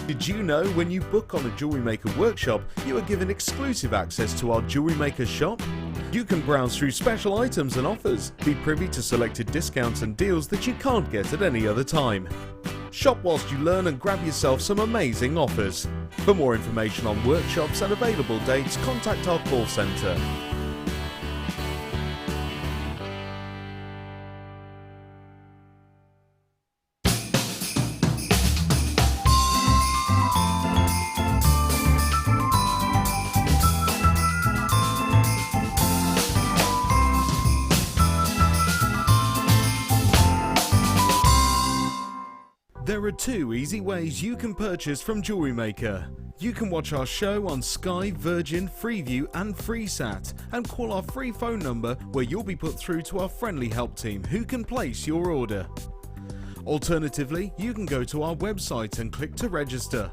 Did you know when you book on a Jewellery Maker workshop, you are given exclusive access to our Jewellery Maker shop? You can browse through special items and offers, be privy to selected discounts and deals that you can't get at any other time. Shop whilst you learn and grab yourself some amazing offers. For more information on workshops and available dates, contact our call centre. There are two easy ways you can purchase from Jewellery Maker. You can watch our show on Sky, Virgin, Freeview and FreeSat and call our free phone number where you'll be put through to our friendly help team who can place your order. Alternatively, you can go to our website and click to register.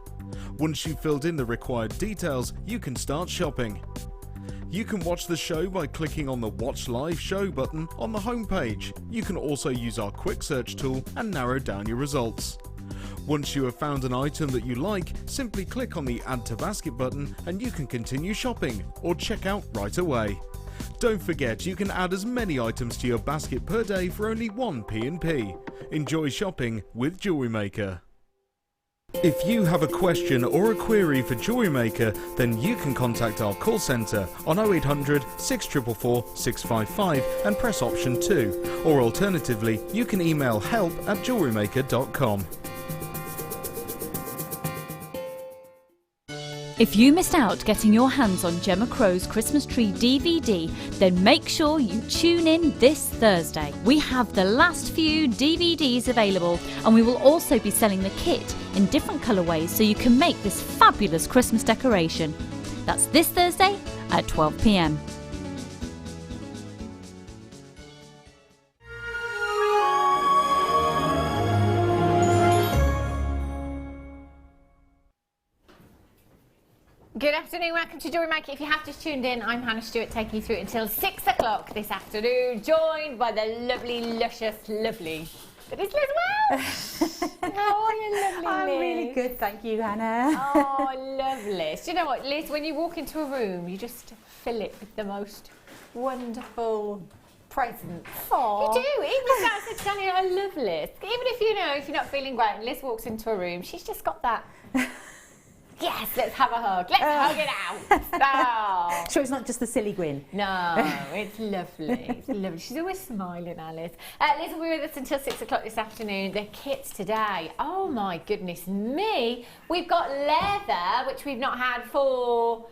Once you've filled in the required details, you can start shopping. You can watch the show by clicking on the Watch Live Show button on the homepage. You can also use our quick search tool and narrow down your results. Once you have found an item that you like, simply click on the Add to Basket button and you can continue shopping or check out right away. Don't forget you can add as many items to your basket per day for only 1p. Enjoy shopping with Jewellery Maker. If you have a question or a query for Jewellery Maker, then you can contact our call centre on 0800 644 655 and press option 2, or alternatively you can email help@jewellerymaker.com. If you missed out getting your hands on Gemma Crow's Christmas Tree DVD, then make sure you tune in this Thursday. We have the last few DVDs available and we will also be selling the kit in different colourways so you can make this fabulous Christmas decoration. That's this Thursday at 12 p.m. Good afternoon, welcome to Jewellery Maker. If you have just tuned in, I'm Hannah Stuart, taking you through until 6 o'clock this afternoon, joined by the lovely, luscious, lovely, it is Liz Welch. How are you, lovely I'm Liz? really good, thank you, Hannah. Oh, lovely. Do you know what, Liz, when you walk into a room, you just fill it with the most wonderful presence. Aww. You do, even outside standing, I love Liz. Even if if you're not feeling great and Liz walks into a room, she's just got that. Yes, let's have a hug. Let's hug it out. Oh. Sure, it's not just the silly grin. No, it's lovely. It's lovely. She's always smiling, Alice. Liz will be with us until 6 o'clock this afternoon. The kits today. Oh my goodness me. We've got leather, which we've not had for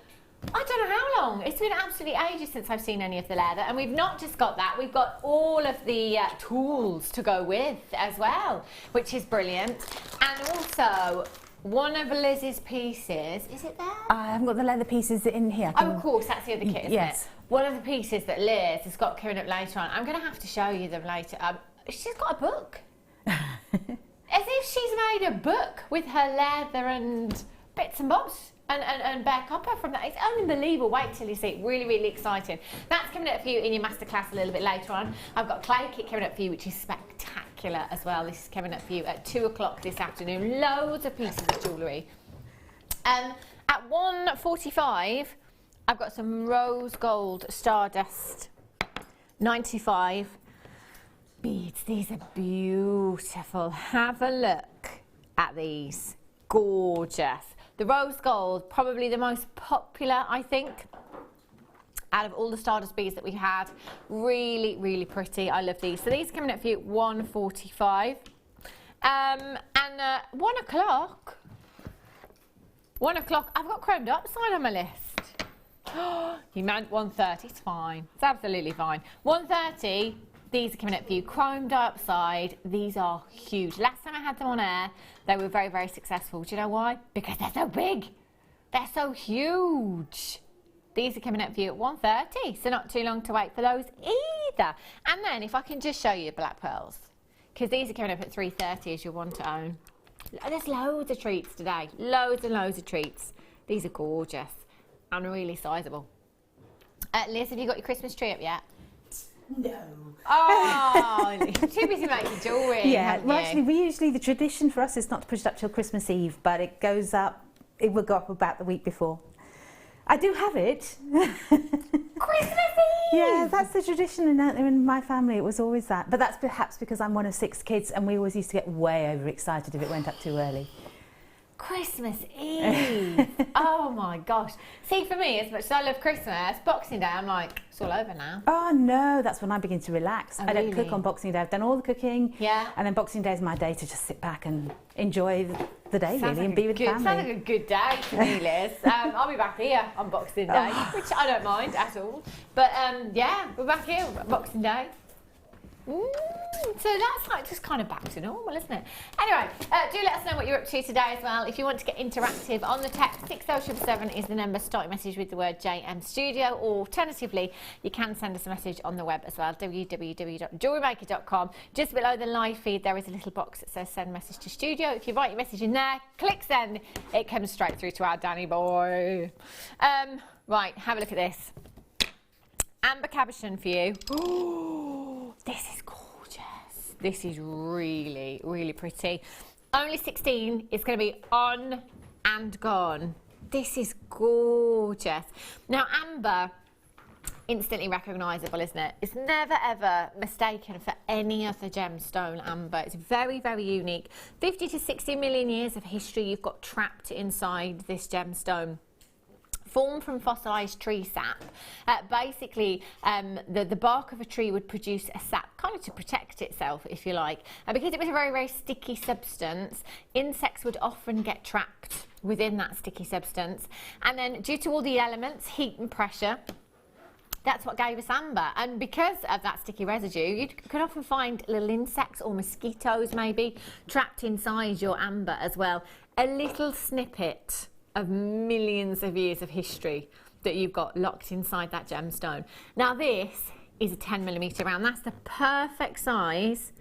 I don't know how long. It's been absolutely ages since I've seen any of the leather. And we've not just got that, we've got all of the tools to go with as well, which is brilliant. And also, one of Liz's pieces, is it there? I haven't got the leather pieces in here. Oh, of course, that's the other kit, isn't yes. it? One of the pieces that Liz has got coming up later on, I'm going to have to show you them later. She's got a book. As if she's made a book with her leather and bits and bobs and bare copper from that. It's unbelievable. Wait till you see it. Really, really exciting. That's coming up for you in your masterclass a little bit later on. I've got a clay kit coming up for you, which is spectacular as well. This is coming up for you at 2 o'clock this afternoon. Loads of pieces of jewellery. At 1:45, I've got some rose gold Stardust 95 beads. These are beautiful. Have a look at these. Gorgeous. The rose gold, probably the most popular, I think, out of all the Stardust beads that we had. Really, really pretty. I love these. So these are coming up for you at 1:45. And 1 o'clock. 1 o'clock. I've got chromed diopside on my list. You meant 1:30. It's fine. It's absolutely fine. 1:30. These are coming up for you. Chrome diopside. These are huge. Last time I had them on air, they were very, very successful. Do you know why? Because they're so big. They're so huge. These are coming up for you at 1:30, so not too long to wait for those either. And then if I can just show you black pearls, because these are coming up at 3:30 as you'll want to own. There's loads of treats today. Loads and loads of treats. These are gorgeous and really sizable. Liz, have you got your Christmas tree up yet? No. Oh, too busy making jewellery. Yeah, well, actually, the tradition for us is not to push it up till Christmas Eve, but it goes up, it will go up about the week before. I do have it. Christmas Eve! Yeah, that's the tradition in my family. It was always that. But that's perhaps because I'm one of 6 kids and we always used to get way overexcited if it went up too early. Christmas Eve. Oh my gosh. See, for me, as much as I love Christmas, Boxing Day, I'm like, it's all over now. Oh no, that's when I begin to relax. Oh, I don't really? cook on Boxing Day. I've done all the cooking. Yeah. And then Boxing Day is my day to just sit back and enjoy the day, Sounds really, like and be with the family. Sounds like a good day to me, Liz. I'll be back here on Boxing Day, which I don't mind at all. But yeah, we're back here on Boxing Day. So that's like just kind of back to normal, isn't it? Anyway, do let us know what you're up to today as well. If you want to get interactive on the text, 60777 is the number. Start your message with the word JM Studio, or alternatively, you can send us a message on the web as well, www.jewellerymaker.com. Just below the live feed, there is a little box that says send message to studio. If you write your message in there, click send, it comes straight through to our Danny boy. Right, have a look at this. Amber cabochon for you. Oh, this is gorgeous. This is really, really pretty. Only 16. It's going to be on and gone. This is gorgeous. Now, amber, instantly recognisable, isn't it? It's never ever mistaken for any other gemstone, amber. It's very, very unique. 50 to 60 million years of history you've got trapped inside this gemstone. Formed from fossilised tree sap. Basically, the bark of a tree would produce a sap kind of to protect itself, if you like. And because it was a very, very sticky substance, insects would often get trapped within that sticky substance. And then due to all the elements, heat and pressure, that's what gave us amber. And because of that sticky residue, you could often find little insects or mosquitoes maybe trapped inside your amber as well. A little snippet of millions of years of history that you've got locked inside that gemstone. Now this is a 10mm round. That's the perfect size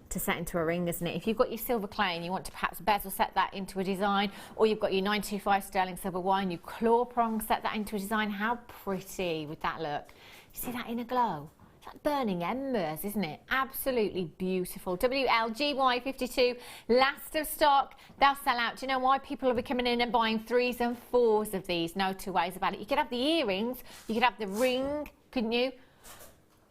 to set into a ring, isn't it? If you've got your silver clay and you want to perhaps bezel set that into a design, or you've got your 925 sterling silver wine, you claw prong set that into a design, how pretty would that look? You see that inner glow? It's like burning embers, isn't it? Absolutely beautiful. WLGY52, last of stock. They'll sell out. Do you know why? People will be coming in and buying 3s and 4s of these. No two ways about it. You could have the earrings. You could have the ring, couldn't you?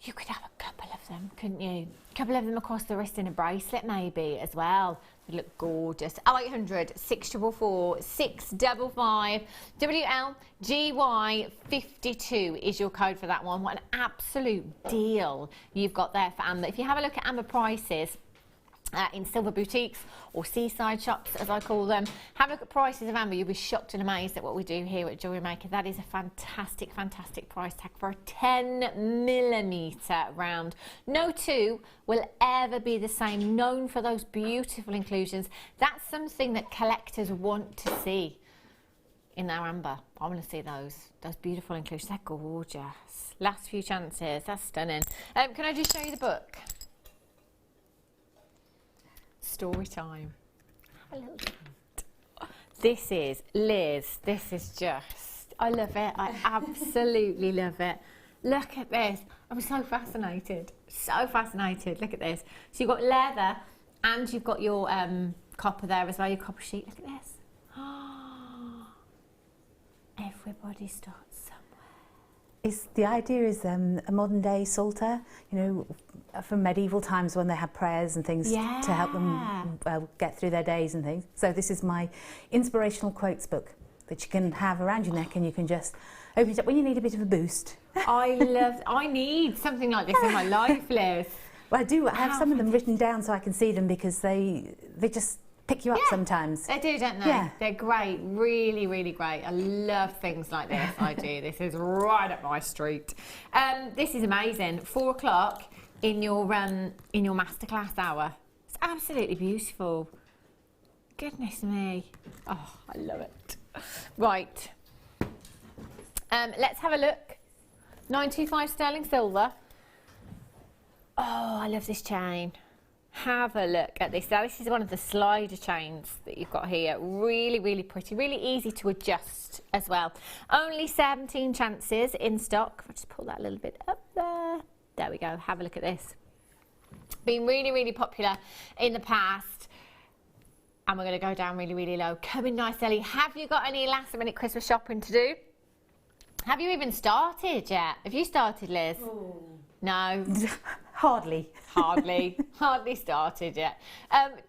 You could have a couple of them, couldn't you? A couple of them across the wrist in a bracelet maybe as well. They look gorgeous. 0800 644 655. WLGY52 is your code for that one. What an absolute deal you've got there for amber. If you have a look at amber prices, in silver boutiques or seaside shops, as I call them, have a look at prices of amber. You'll be shocked and amazed at what we do here at Jewellery Maker. That is a fantastic, fantastic price tag for a 10mm round. No two will ever be the same. Known for those beautiful inclusions. That's something that collectors want to see in their amber. I want to see those beautiful inclusions. They're gorgeous. Last few chances. That's stunning. Can I just show you the book? Story time. Have a little look. This is Liz. This is just, I love it. I absolutely love it. Look at this. I'm so fascinated. So fascinated. Look at this. So you've got leather and you've got your copper there as well, your copper sheet. Look at this. Everybody starts somewhere. The idea is a modern day solitaire, you know, from medieval times when they had prayers and things to help them get through their days and things. So this is my inspirational quotes book that you can have around your neck and you can just open it up when you need a bit of a boost. I need something like this in my life, Liz. Well, I do. I have some of them written down so I can see them because they just pick you up sometimes. They do, don't they? Yeah. They're great, really, really great. I love things like this. I do. This is right up my street. This is amazing. 4 o'clock in your masterclass hour. It's absolutely beautiful. Goodness me. Oh, I love it. Right. Let's have a look. 925 sterling silver. Oh, I love this chain. Have a look at this. Now, this is one of the slider chains that you've got here. Really, really pretty. Really easy to adjust as well. Only 17 chances in stock. I'll just pull that a little bit up there. There we go, have a look at this. Been really, really popular in the past. And we're going to go down really, really low. Come in nice, Ellie. Have you got any last minute Christmas shopping to do? Have you even started yet? Have you started, Liz? Ooh. No. Hardly. Hardly started yet.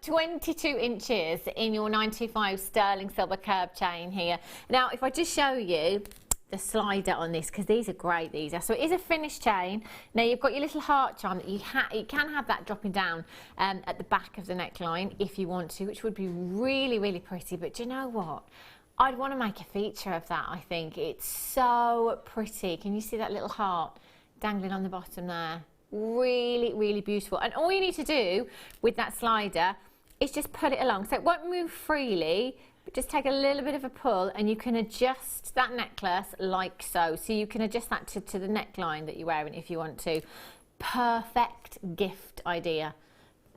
22 inches in your 925 sterling silver curb chain here. Now, if I just show you the slider on this, because these are great, these are. So it is a finished chain. Now you've got your little heart charm that you can have that dropping down at the back of the neckline if you want to, which would be really, really pretty. But do you know what? I'd want to make a feature of that, I think. It's so pretty. Can you see that little heart dangling on the bottom there? Really, really beautiful. And all you need to do with that slider is just pull it along. So it won't move freely, but just take a little bit of a pull and you can adjust that necklace like so. So you can adjust that to the neckline that you're wearing if you want to. Perfect gift idea.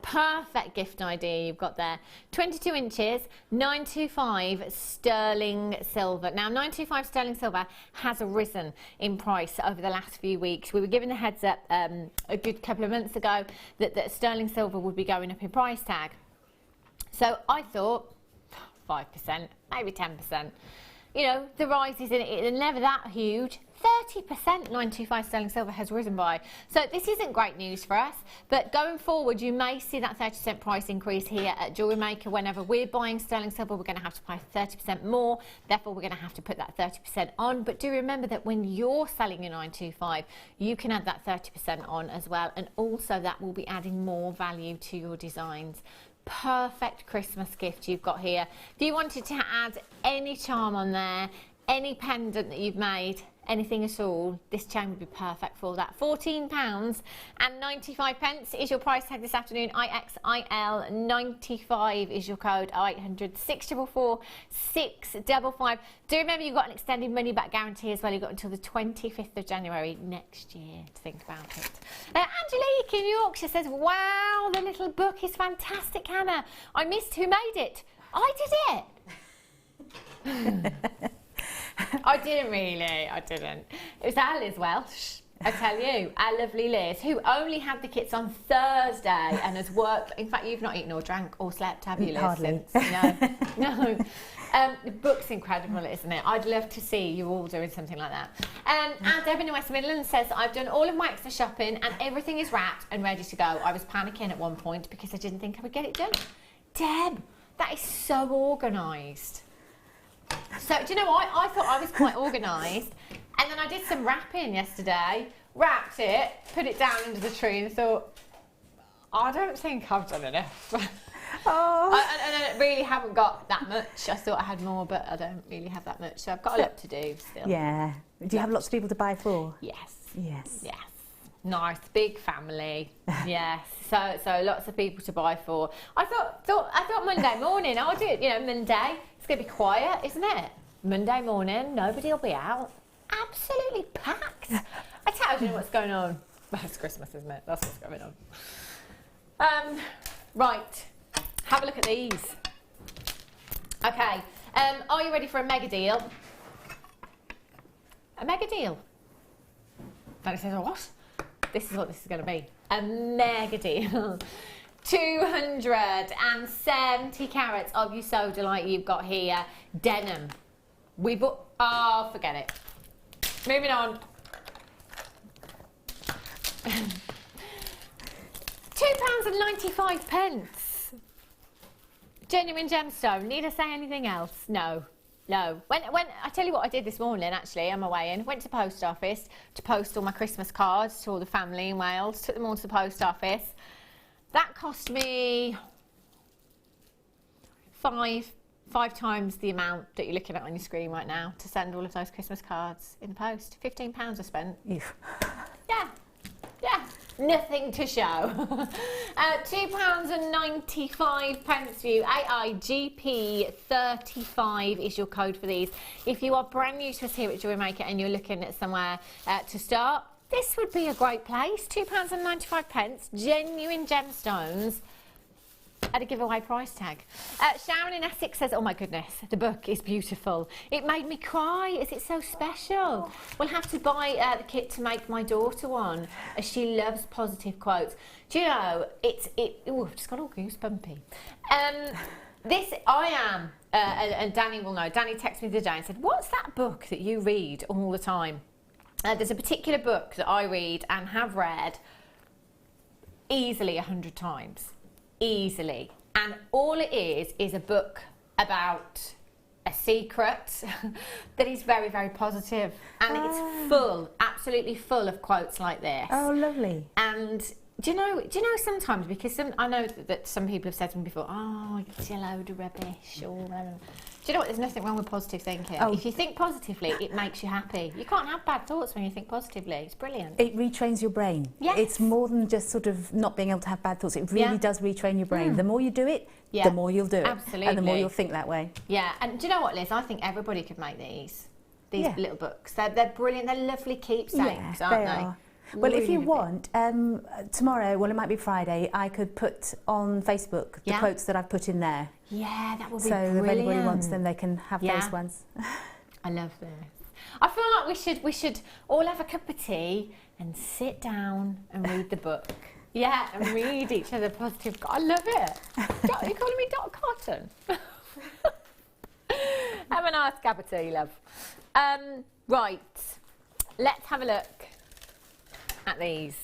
Perfect gift idea you've got there. 22 inches, 925 sterling silver. Now 925 sterling silver has risen in price over the last few weeks. We were given the heads up a good couple of months ago that sterling silver would be going up in price tag. So I thought 5%, maybe 10%. You know, the rises in it are never that huge. 30% 925 sterling silver has risen by. So this isn't great news for us, but going forward you may see that 30% price increase here at JewelleryMaker. Whenever we're buying sterling silver, we're going to have to pay 30% more, therefore we're going to have to put that 30% on. But do remember that when you're selling your 925, you can add that 30% on as well, and also that will be adding more value to your designs. Perfect Christmas gift you've got here. If you wanted to add any charm on there, any pendant that you've made, anything at all, this chain would be perfect for that. £14.95 is your price tag this afternoon. IXIL 95 is your code. 0800 644 655. Do remember you've got an extended money back guarantee as well. You've got until the 25th of January next year to think about it. Angelique in Yorkshire says, wow, the little book is fantastic, Hannah. I missed who made it. I did it. I didn't really, I didn't. It was our Liz Welch, I tell you, our lovely Liz, who only had the kits on Thursday and has worked. In fact, you've not eaten or drank or slept, have you, Liz? Hardly. No. The book's incredible, isn't it? I'd love to see you all doing something like that. And Deb in the West Midlands says, I've done all of my extra shopping and everything is wrapped and ready to go. I was panicking at one point because I didn't think I would get it done. Deb, that is so organised. So, do you know what? I thought I was quite organised, and then I did some wrapping yesterday, wrapped it, put it down under the tree, and thought, I don't think I've done enough. Oh. I really haven't got that much. I thought I had more, but I don't really have that much, so I've got a lot to do still. Yeah. Do you have lots of people to buy for? Yes. Yes. Yes. Nice, big family. Yes. So lots of people to buy for. I thought Monday morning, I'll do it, you know, Monday. It's going to be quiet, isn't it? Monday morning, nobody will be out. Absolutely packed. I tell you what's going on. Well, it's Christmas, isn't it? That's what's going on. Right. Have a look at these. Okay. Are you ready for a mega deal? A mega deal? And it says, what? This is what this is going to be. A mega deal. 270 carats of your soda light you've got here. Denim. Oh, forget it. Moving on. £2.95. Genuine gemstone. Need I say anything else? No. No. When I tell you what I did this morning, actually, on my way in, went to the post office to post all my Christmas cards to all the family in Wales, took them all to the post office. That cost me five times the amount that you're looking at on your screen right now to send all of those Christmas cards in the post. £15 I spent. Yeah. Nothing to show. £2.95 for you. AIGP 35 is your code for these. If you are brand new to us here at JewelleryMaker and you're looking at somewhere to start, this would be a great place. £2.95. Genuine gemstones. at a giveaway price tag. Sharon in Essex says, oh my goodness, the book is beautiful. It made me cry. Is it so special? We'll have to buy the kit to make my daughter one, as she loves positive quotes. Do you know, I've just got all goosebumpy. And Danny will know. Danny texted me the other day and said, what's that book that you read all the time? There's a particular book that I read and have read easily 100 times. Easily. And all it is a book about a secret that is very, very positive. And it's full, absolutely full of quotes like this. Oh, lovely. And do you know sometimes, because I know that some people have said to me before, oh, it's a load of rubbish, or whatever. Do you know what? There's nothing wrong with positive thinking. Oh. If you think positively, it makes you happy. You can't have bad thoughts when you think positively. It's brilliant. It retrains your brain. Yes. It's more than just sort of not being able to have bad thoughts. It really does retrain your brain. The more you do it, the more you'll do it. Absolutely. And the more you'll think that way. Yeah. And do you know what, Liz? I think everybody could make these little books. They're brilliant. They're lovely keepsakes, aren't they? Are. Well, if you want, tomorrow, well, it might be Friday, I could put on Facebook the quotes that I've put in there. Yeah, that would be brilliant. So if anybody wants them, they can have those ones. I love this. I feel like we should all have a cup of tea and sit down and read the book. Yeah, and read each other positive. I love it. You're calling me Dot Cotton. Have a nice cup of tea, love. Right, let's have a look at these.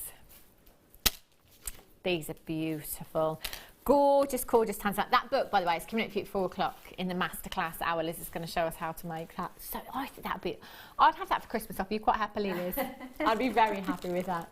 These are beautiful. Gorgeous, gorgeous Tanzanite. That book, by the way, is coming up for you at 4 o'clock in the Masterclass hour. Liz is going to show us how to make that. So I think that'd be, I'd have that for Christmas off you quite happily, Liz. I'd be very happy with that.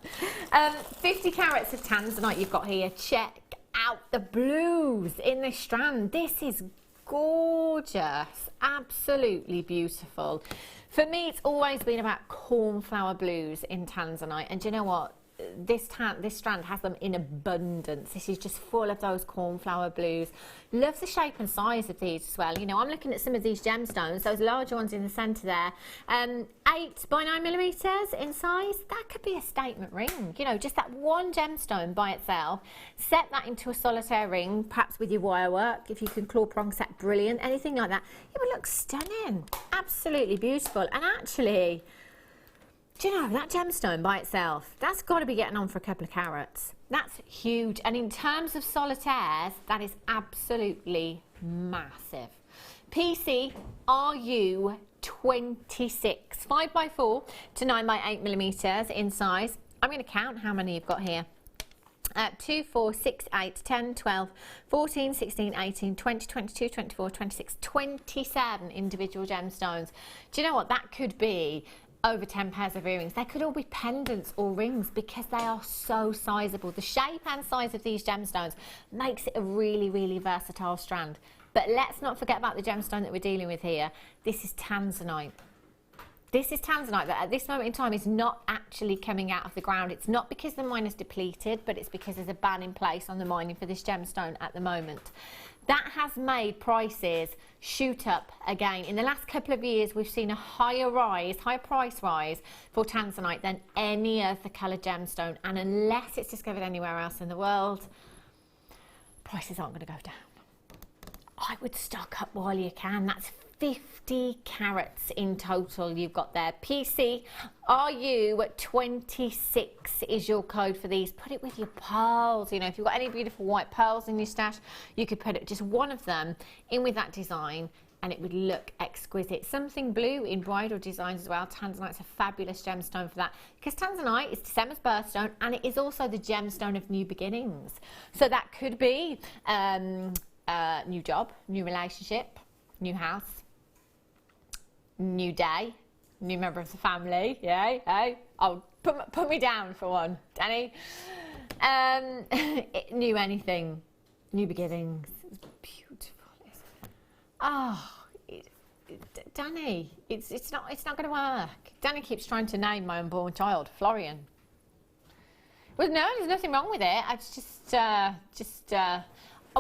50 carats of Tanzanite you've got here. Check out the blues in this strand. This is gorgeous. Absolutely beautiful. For me, it's always been about cornflower blues in Tanzanite. And do you know what? This strand has them in abundance. This is just full of those cornflower blues. Love the shape and size of these as well. You know, I'm looking at some of these gemstones, those larger ones in the centre there. 8 by 9 millimetres in size. That could be a statement ring. You know, just that one gemstone by itself. Set that into a solitaire ring, perhaps with your wire work. If you can claw prong set, brilliant. Anything like that, it would look stunning. Absolutely beautiful. And actually, do you know, that gemstone by itself, that's got to be getting on for a couple of carats. That's huge. And in terms of solitaires, that is absolutely massive. PC RU 26, 5 by 4 to 9 by 8 millimetres in size. I'm going to count how many you've got here. 2, 4, 6, 8, 10, 12, 14, 16, 18, 20, 22, 24, 26, 27 individual gemstones. Do you know what? That could be over 10 pairs of earrings. They could all be pendants or rings because they are so sizable. The shape and size of these gemstones makes it a really, really versatile strand. But let's not forget about the gemstone that we're dealing with here. This is Tanzanite. This is Tanzanite that at this moment in time is not actually coming out of the ground. It's not because the mine is depleted, but it's because there's a ban in place on the mining for this gemstone at the moment. That has made prices shoot up again. In the last couple of years, we've seen a higher price rise for Tanzanite than any other coloured gemstone. And unless it's discovered anywhere else in the world, prices aren't going to go down. I would stock up while you can. That's 50 carats in total you've got there. PC RU at 26 is your code for these. Put it with your pearls. You know, if you've got any beautiful white pearls in your stash, you could put it, just one of them in with that design and it would look exquisite. Something blue in bridal designs as well. Tanzanite's a fabulous gemstone for that because Tanzanite is December's birthstone and it is also the gemstone of new beginnings. So that could be new job, new relationship, new house, new day, new member of the family. Yeah, hey, oh, put me down for one, Danny. New anything, new beginnings. It's beautiful, isn't it? Oh, Danny, it's not going to work. Danny keeps trying to name my unborn child Florian. Well, no, there's nothing wrong with it. It's just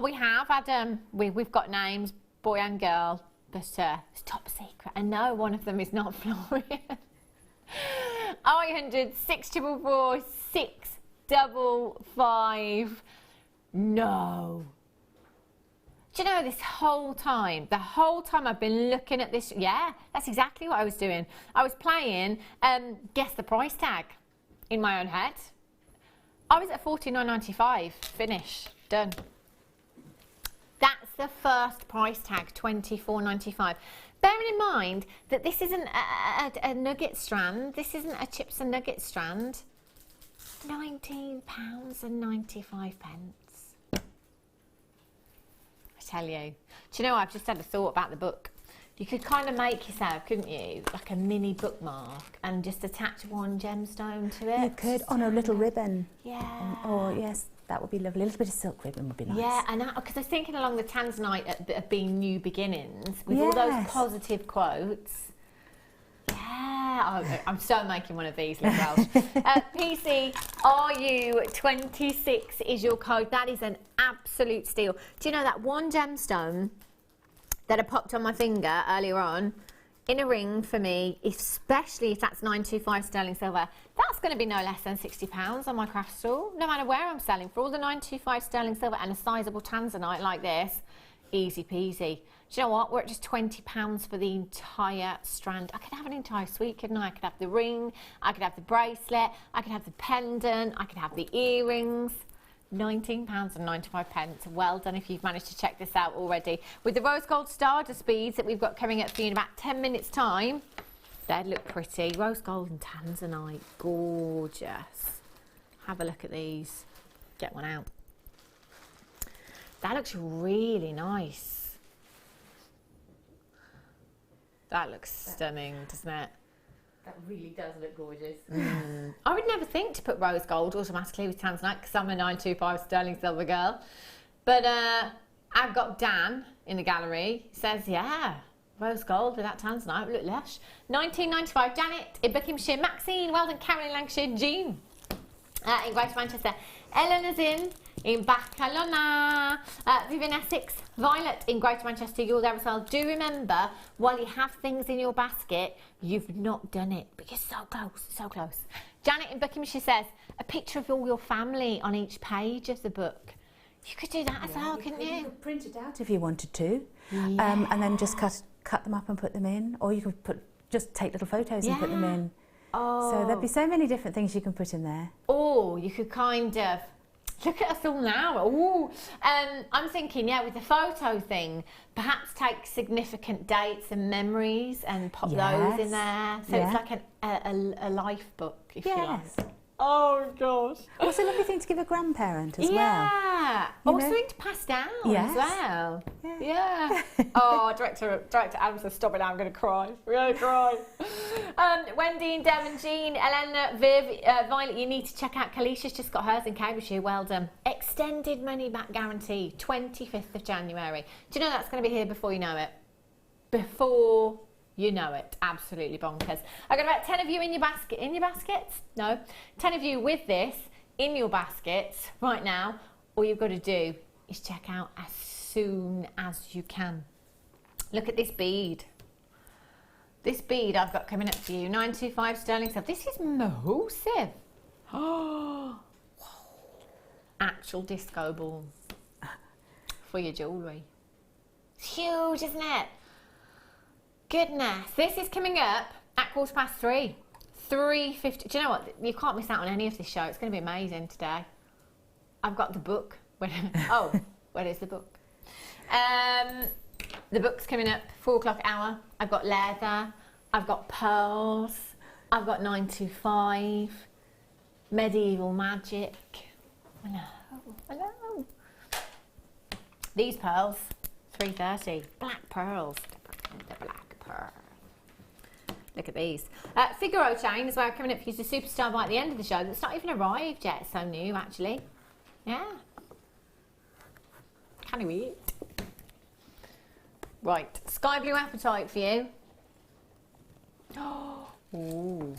we have had we've got names, boy and girl. But it's top secret. And no, one of them is not Florian. 0800 644 655. No. Do you know, this whole time, the whole time I've been looking at this, yeah, that's exactly what I was doing. I was playing guess the price tag in my own head. I was at $49.95, finish, done. That's the first price tag, $24.95. Bearing in mind that this isn't a nugget strand, this isn't a chips and nugget strand, £19.95. Tell you. Do you know, I've just had a thought about the book. You could kind of make yourself, couldn't you, like a mini bookmark and just attach one gemstone to it. You could, on a little ribbon. Yeah. Or, yes, that would be lovely. A little bit of silk ribbon would be nice. Yeah, and because I was thinking along the Tanzanite of being new beginnings, with all those positive quotes. Yeah, oh, I'm so making one of these, Liz Welch. PCRU26 is your code. That is an absolute steal. Do you know that one gemstone that I popped on my finger earlier on in a ring for me, especially if that's 925 sterling silver, that's going to be no less than £60 on my craft stall, no matter where I'm selling. For all the 925 sterling silver and a sizable Tanzanite like this, easy peasy. Do you know what? We're at just £20 for the entire strand. I could have an entire suite, couldn't I? I could have the ring, I could have the bracelet, I could have the pendant, I could have the earrings. £19.95. Well done if you've managed to check this out already. With the rose gold stardust beads that we've got coming up for you in about 10 minutes time, they'd look pretty. Rose gold and Tanzanite, gorgeous. Have a look at these. Get one out. That looks really nice. That looks stunning, doesn't it? That really does look gorgeous. I would never think to put rose gold automatically with Tanzanite because I'm a 925 sterling silver girl. But I've got Dan in the gallery. He says, yeah, rose gold with that Tanzanite would look lush. £19.95. Janet in Buckinghamshire. Maxine, well done. Carol in Lancashire. Jean in Greater Manchester. Eleanor's in Barcelona. Vivian Essex. Violet in Greater Manchester. You're there as well. Do remember, while you have things in your basket, you've not done it, but you're so close, so close. Janet in Buckinghamshire says, a picture of all your family on each page of the book. You could do that as well, couldn't you? You could print it out if you wanted to, and then just cut them up and put them in, or you could just take little photos and put them in. Oh. So there'd be so many different things you can put in there. Or you could kind of, look at us all now. Ooh. I'm thinking, yeah, with the photo thing, perhaps take significant dates and memories and pop those in there. So it's like a life book, if you like. Oh, gosh. Oh, it's a lovely thing to give a grandparent as well. Yeah. Or something to pass down as well. Yeah. Oh, Director Adam says, stop it now, I'm going to cry. I'm going to cry. Wendy and Devon, Jean, Elena, Viv, Violet, you need to check out Kalisha's just got hers in Cambridgeshire. Well done. Extended money back guarantee, 25th of January. Do you know that's going to be here before you know it? Before you know it. Absolutely bonkers. I've got about 10 of you in your basket. In your baskets? No. 10 of you with this in your baskets right now. All you've got to do is check out as soon as you can. Look at this bead. This bead I've got coming up for you. 925 sterling silver. This is massive. Oh, actual disco balls for your jewellery. It's huge, isn't it? Goodness, this is coming up at 3:15. 3:50. Do you know what? You can't miss out on any of this show. It's going to be amazing today. I've got the book. Oh, where is the book? The book's coming up 4 o'clock hour. I've got leather. I've got pearls. I've got 925. Medieval magic. Hello. These pearls, 3:30. Black pearls. The black pearl. Look at these. Figaro chain as well coming up for you. The superstar by at the end of the show. That's not even arrived yet. It's so new, actually. Yeah. Can't wait. Right. Sky blue apatite for you. Ooh.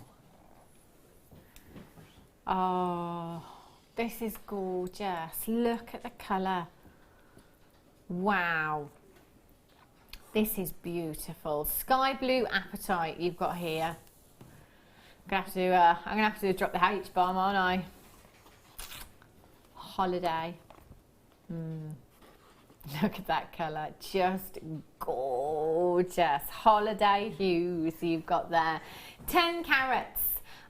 Oh, this is gorgeous. Look at the colour. Wow. This is beautiful. Sky blue apatite you've got here. I'm gonna have to drop the H bomb, aren't I? Holiday. Look at that colour, just gorgeous. Holiday hues you've got there. 10 carats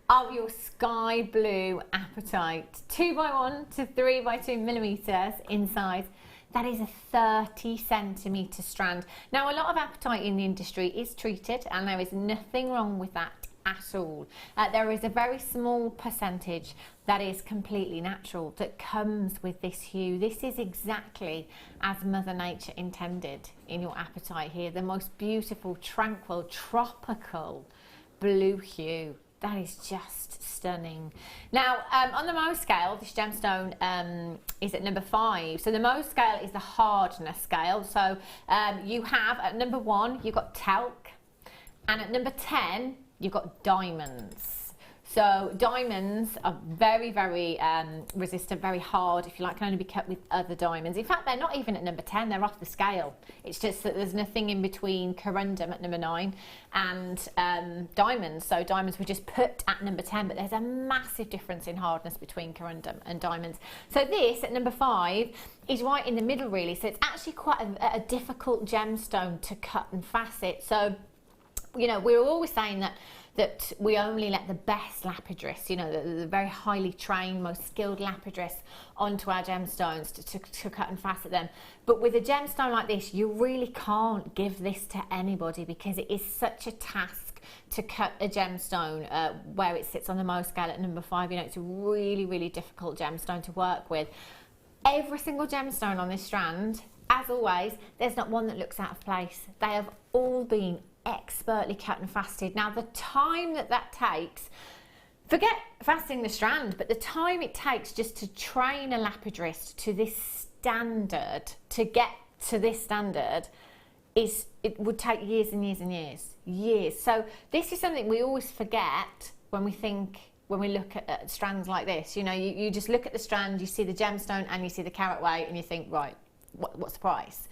of your sky blue apatite, 2x1 to 3x2 millimetres in size. That is a 30 centimetre strand. Now, a lot of apatite in the industry is treated, and there is nothing wrong with that at all. There is a very small percentage that is completely natural that comes with this hue. This is exactly as Mother Nature intended in your apatite here. The most beautiful, tranquil, tropical blue hue. That is just stunning. Now, on the Mohs scale, this gemstone is at number 5. So the Mohs scale is the hardness scale. So you have, at number 1, you've got talc. And at number 10, you've got diamonds. So diamonds are very, very resistant, very hard, if you like, can only be cut with other diamonds. In fact, they're not even at number 10, they're off the scale. It's just that there's nothing in between corundum at number 9 and diamonds. So diamonds were just put at number 10, but there's a massive difference in hardness between corundum and diamonds. So this, at number 5, is right in the middle, really. So it's actually quite a difficult gemstone to cut and facet. So, you know, we're always saying that we only let the best lapidarists, you know, the very highly trained, most skilled lapidarists onto our gemstones to cut and facet them. But with a gemstone like this, you really can't give this to anybody because it is such a task to cut a gemstone where it sits on the Mohs scale at number 5. You know, it's a really, really difficult gemstone to work with. Every single gemstone on this strand, as always, there's not one that looks out of place. They have all been expertly cut and faceted. Now, the time that takes, forget faceting the strand, but the time it takes just to train a lapidarist to this standard, to get to this standard, it would take years and years and years. So this is something we always forget when we look at strands like this. You know, you just look at the strand, you see the gemstone and you see the carat weight and you think, right, what's the price?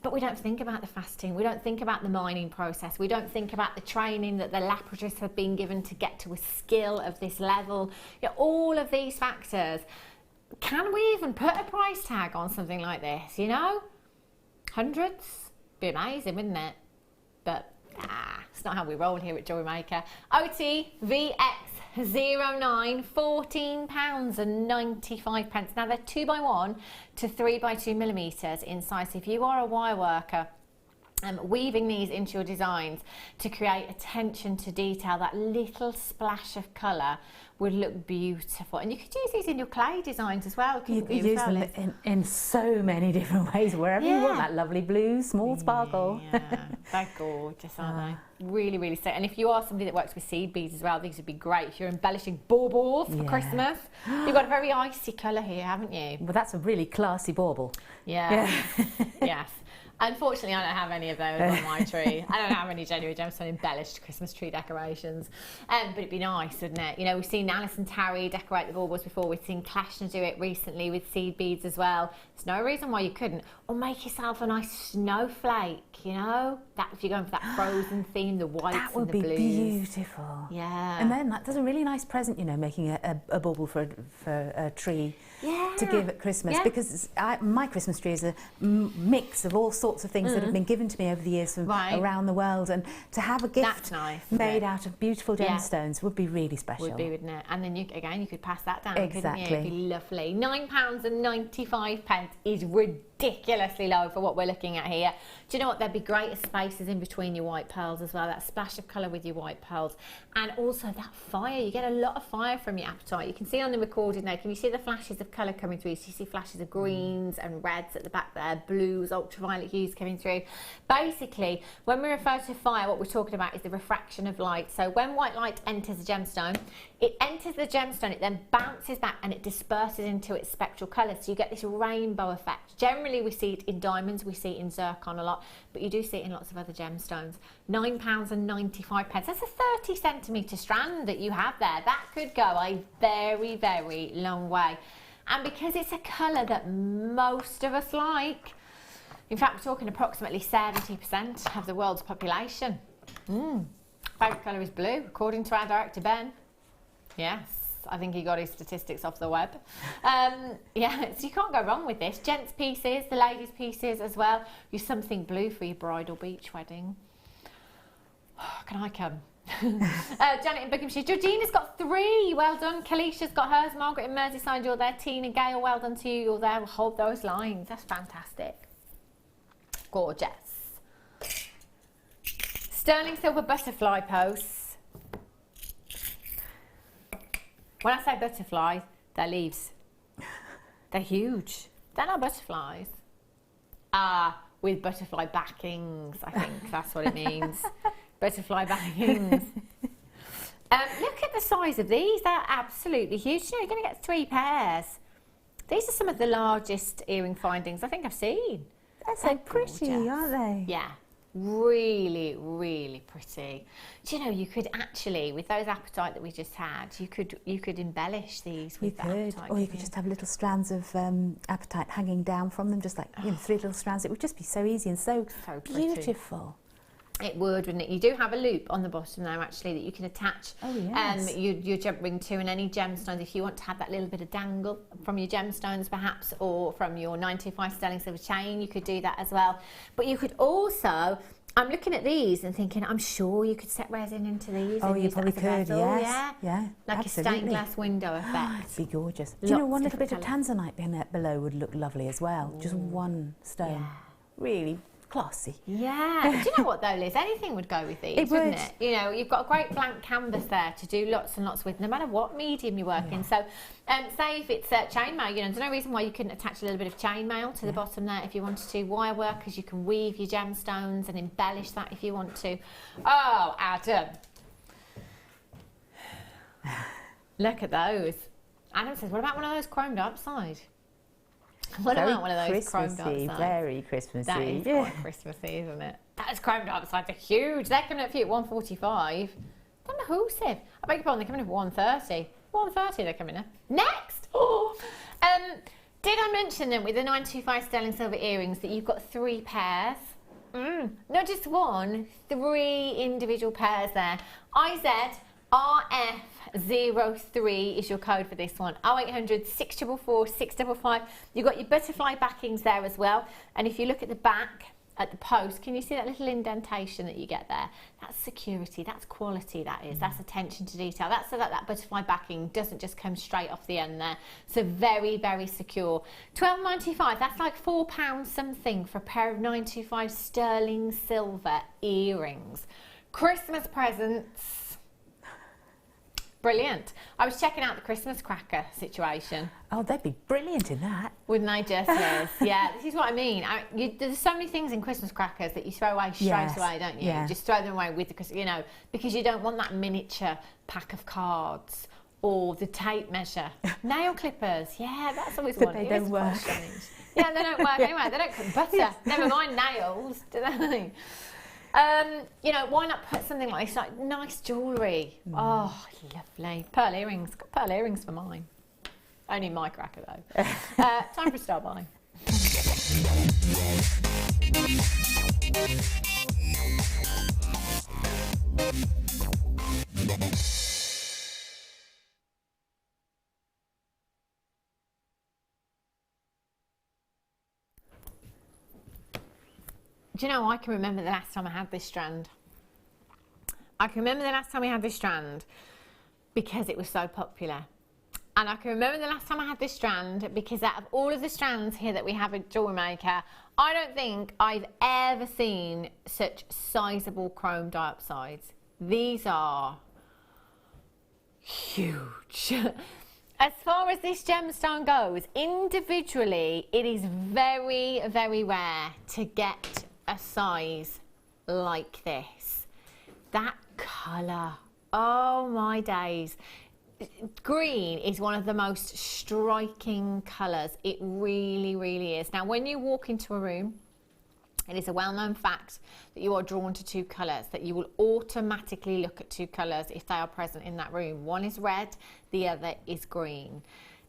But we don't think about the faceting, we don't think about the mining process, we don't think about the training that the lapidarists have been given to get to a skill of this level. You know, all of these factors. Can we even put a price tag on something like this, you know? Hundreds? Be amazing, wouldn't it? But it's not how we roll here at JewelleryMaker. OTVX09, £14.95. Now they're 2x1 to 3x2 millimetres in size. If you are a wire worker, weaving these into your designs to create attention to detail, that little splash of colour would look beautiful. And you could use these in your clay designs as well. You could use them in so many different ways, wherever you want that lovely blue, small sparkle. Yeah, they're gorgeous, aren't they? Really, really so. And if you are somebody that works with seed beads as well, these would be great. If you're embellishing baubles for Christmas, you've got a very icy colour here, haven't you? Well, that's a really classy bauble. Yeah. Yes. Unfortunately, I don't have any of those on my tree. I don't have any genuine gemstone embellished Christmas tree decorations. But it'd be nice, wouldn't it? You know, we've seen Alison Tarry decorate the baubles before. We've seen Klashner do it recently with seed beads as well. There's no reason why you couldn't. Or make yourself a nice snowflake, you know? That, if you're going for that frozen theme, the whites and the blues. That would be beautiful. Yeah. And then that's a really nice present, you know, making a bauble for a tree to give at Christmas. Because my Christmas tree is a mix of all sorts of things that have been given to me over the years from around the world, and to have a gift made out of beautiful gemstones would be really special. Would be, wouldn't it? And then you could pass that down, couldn't you? It'd be lovely. £9.95 is ridiculously low for what we're looking at here. Do you know what? There'd be greater spaces in between your white pearls as well, that splash of colour with your white pearls, and also that fire. You get a lot of fire from your apatite. You can see on the recording there, can you see the flashes of colour coming through? So you see flashes of greens and reds at the back there, blues, ultraviolet hues coming through. Basically, when we refer to fire, what we're talking about is the refraction of light. So when white light enters a gemstone, it enters the gemstone, it then bounces back and it disperses into its spectral colours. So you get this rainbow effect. Generally, we see it in diamonds, we see it in zircon a lot, but you do see it in lots of other gemstones. £9.95. That's a 30 centimetre strand that you have there. That could go a very, very long way. And because it's a colour that most of us like, in fact, we're talking approximately 70% of the world's population. Favourite colour is blue, according to our director, Ben. Yes. I think he got his statistics off the web. Yeah, so you can't go wrong with this. Gents pieces, the ladies pieces as well. Use something blue for your bridal beach wedding. Oh, can I come? Janet in Buckinghamshire. Georgina's got 3. Well done. Kalisha's got hers. Margaret in Merseyside, you're there. Tina Gale, well done to you. You're there. We'll hold those lines. That's fantastic. Gorgeous. Sterling silver butterfly posts. When I say butterfly, they're leaves. They're huge. They're not butterflies. With butterfly backings, I think that's what it means. Butterfly backings. Look at the size of these. They're absolutely huge. You know, you're going to get 3 pairs. These are some of the largest earring findings I think I've seen. They're so pretty, aren't they? Yeah. Really, really pretty. Do you know, you could actually, with those apatite that we just had, you could embellish these with apatite. Or you could just have little strands of apatite hanging down from them, just like 3 little strands. It would just be so easy and so beautiful. It would, wouldn't it? You do have a loop on the bottom there, actually, that you can attach your jump ring to, and any gemstones, if you want to have that little bit of dangle from your gemstones, perhaps, or from your 925 sterling silver chain, you could do that as well. But you could also, I'm looking at these and thinking, I'm sure you could set resin into these. Oh, you probably could, yes. Yeah, like absolutely. a stained glass window effect. It'd be gorgeous. Do you know, one little bit of Tanzanite below would look lovely as well. Ooh. Just one stone. Yeah. Really classy. Yeah. Do you know what though, Liz? Anything would go with these, wouldn't it? You know, you've got a great blank canvas there to do lots and lots with, no matter what medium you work in. So, say if it's chainmail, you know, there's no reason why you couldn't attach a little bit of chainmail to the bottom there if you wanted to. Wire work, because you can weave your gemstones and embellish that if you want to. Oh, Adam. Look at those. Adam says, what about one of those chrome diopside? What about one of those chrome diopsides? Very Christmassy. That is quite Christmassy, isn't it? That's chrome diopsides are huge. They're coming up for you at 145. I don't know who said. I beg your pardon, they're coming up at 130. 130 they're coming up. Next! Oh! Did I mention then with the 925 sterling silver earrings that you've got 3 pairs? Not just one, 3 individual pairs there. IZRF03 is your code for this one. 0800 644 655. You've got your butterfly backings there as well. And if you look at the back, at the post, can you see that little indentation that you get there? That's security, that's quality, that is. That's attention to detail. That's so that that butterfly backing doesn't just come straight off the end there. So very, very secure. £12.95, that's like £4 something for a pair of 925 sterling silver earrings. Christmas presents. Brilliant. I was checking out the Christmas cracker situation. Oh, they'd be brilliant in that. Wouldn't they just, Liz? Yeah, this is what I mean. There's so many things in Christmas crackers that you throw away straight away, don't you? Yeah. Just throw them away with the, you know, because you don't want that miniature pack of cards or the tape measure. Nail clippers, yeah, that's always one. They don't work. Yeah, they don't work anyway. They don't cut butter. Never mind nails, do they? You know, why not put something like this, like nice jewellery? Oh, lovely. Pearl earrings. Got pearl earrings for mine. Only my cracker though. Time for a start buying. Do you know, I can remember the last time I had this strand. I can remember the last time we had this strand because it was so popular. And I can remember the last time I had this strand because out of all of the strands here that we have at JewelleryMaker, I don't think I've ever seen such sizable chrome diopsides. These are huge. As far as this gemstone goes, individually, it is very, very rare to get a size like this. That colour, oh my days. Green is one of the most striking colours. It really, really is. Now, when you walk into a room, it is a well-known fact that you are drawn to 2 colours, that you will automatically look at 2 colours if they are present in that room. One is red, the other is green.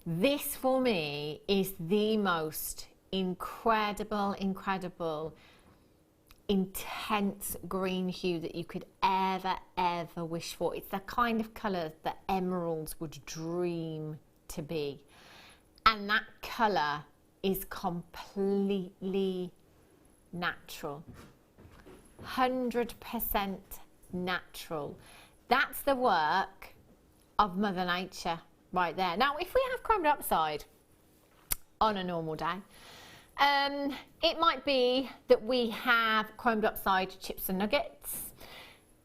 This, for me, is the most incredible intense green hue that you could ever wish for. It's the kind of colour that emeralds would dream to be, and that colour is completely natural, 100% natural. That's the work of Mother Nature right there. Now, if we have chrome diopside on a normal day, it might be that we have chrome diopside chips and nuggets.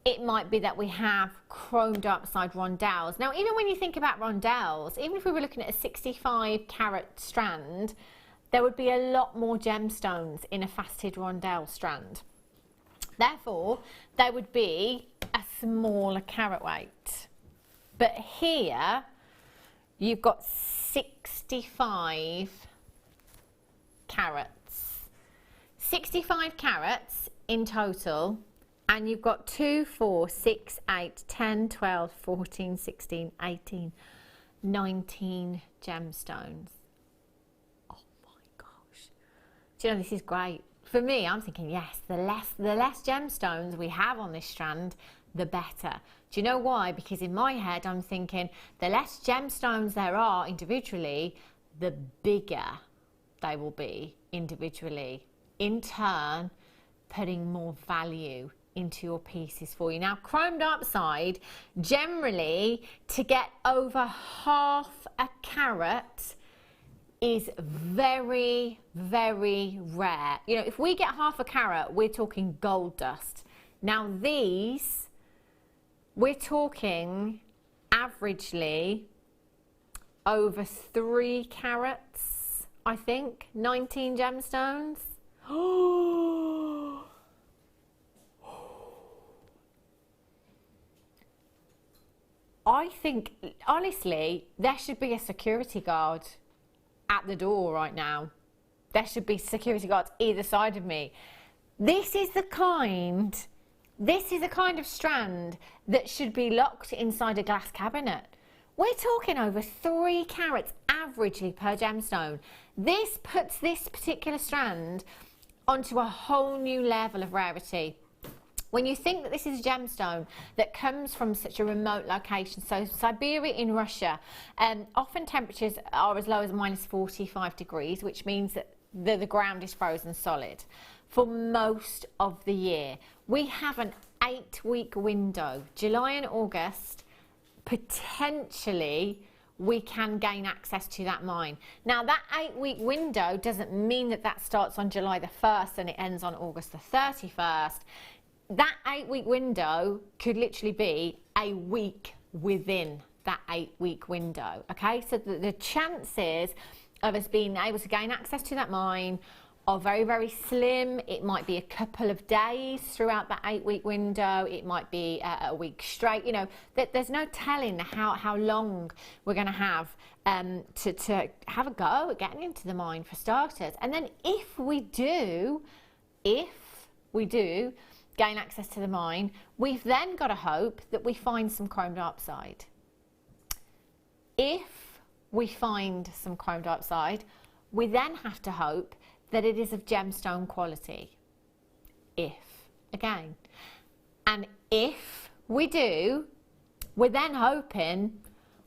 It might be that we have chrome diopside rondelles. Now, even when you think about rondelles, even if we were looking at a 65 carat strand, there would be a lot more gemstones in a faceted rondelle strand. Therefore, there would be a smaller carat weight. But here, you've got 65 carats. 65 carats in total, and you've got 2, 4, 6, 8, 10, 12, 14, 16, 18, 19 gemstones. Oh my gosh. Do you know, this is great. For me, I'm thinking, yes, the less gemstones we have on this strand, the better. Do you know why? Because in my head, I'm thinking the less gemstones there are individually, the bigger they will be individually. In turn, putting more value into your pieces for you. Now, chrome diopside, generally, to get over half a carat is very, very rare. You know, if we get half a carat, we're talking gold dust. Now these, we're talking averagely over 3 carats, I think, 19 gemstones. I think, honestly, there should be a security guard at the door right now. There should be security guards either side of me. This is the kind of strand that should be locked inside a glass cabinet. We're talking over 3 carats averagely per gemstone. This puts this particular strand onto a whole new level of rarity. When you think that this is a gemstone that comes from such a remote location, so Siberia in Russia, often temperatures are as low as -45 degrees, which means that the ground is frozen solid for most of the year. We have an 8-week window, July and August, potentially we can gain access to that mine. Now that 8-week window doesn't mean that that starts on July the 1st and it ends on August the 31st. That 8-week window could literally be a week within that 8-week window, okay? So the chances of us being able to gain access to that mine are very, very slim. It might be a couple of days throughout that 8-week window. It might be a week straight. You know, there's no telling how long we're going to have to have a go at getting into the mine for starters. And then if we do gain access to the mine, we've then got to hope that we find some chrome diopside. If we find some chrome diopside, we then have to hope that it is of gemstone quality. Again. And if we do, we're then hoping,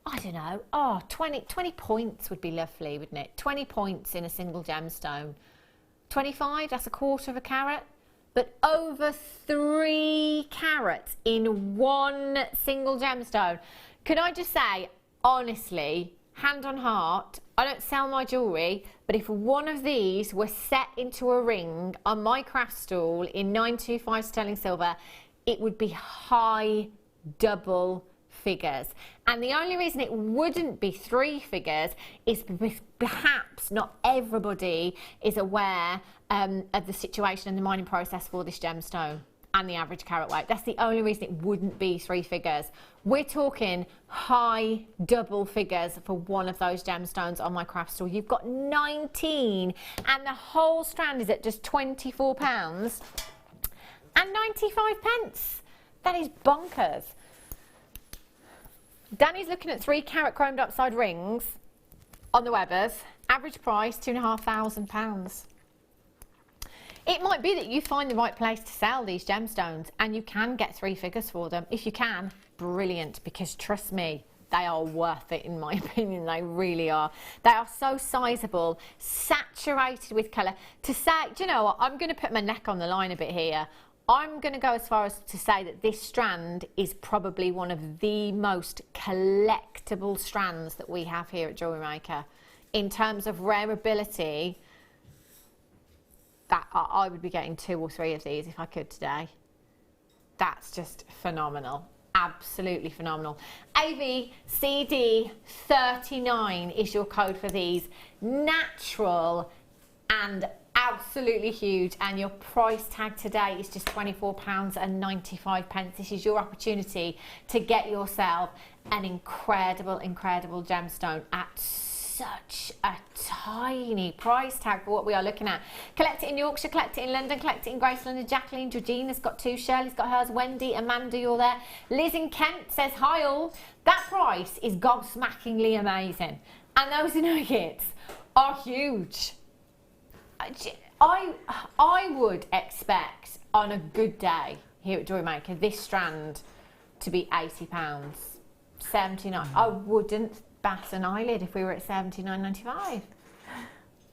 I don't know, 20 points would be lovely, wouldn't it? 20 points in a single gemstone. 25, that's 1/4 carat. But over 3 carats in one single gemstone. Can I just say, honestly, hand on heart, I don't sell my jewellery, but if one of these were set into a ring on my craft stall in 925 sterling silver, it would be high double figures. And the only reason it wouldn't be 3 figures is because perhaps not everybody is aware of the situation and the mining process for this gemstone and the average carat weight. That's the only reason it wouldn't be 3 figures. We're talking high double figures for one of those gemstones on my craft stall. You've got 19 and the whole strand is at just £24 and 95 pence. That is bonkers. Danny's looking at 3 carat chrome diopside rings on the Webbers. Average price £2,500. It might be that you find the right place to sell these gemstones and you can get 3 figures for them. If you can, brilliant, because trust me, they are worth it in my opinion. They really are. They are so sizable, saturated with colour. To say, do you know what, I'm going to put my neck on the line a bit here. I'm going to go as far as to say that this strand is probably one of the most collectible strands that we have here at JewelleryMaker. In terms of rareability, that I would be getting 2 or 3 of these if I could today. That's just phenomenal. Absolutely phenomenal. ABCD39 is your code for these. Natural and absolutely huge, and your price tag today is just £24.95. This is your opportunity to get yourself an incredible gemstone at such a tiny price tag for what we are looking at. Collect it in Yorkshire, collect it in London, collect it in Graceland and Jacqueline. Georgina's got 2, Shirley's got hers, Wendy, Amanda, you're there. Liz in Kent says, hi all. That price is gobsmackingly amazing. And those nuggets are huge. I would expect on a good day here at JewelleryMaker this strand to be £80, $79. I wouldn't bat an eyelid if we were at $79.95.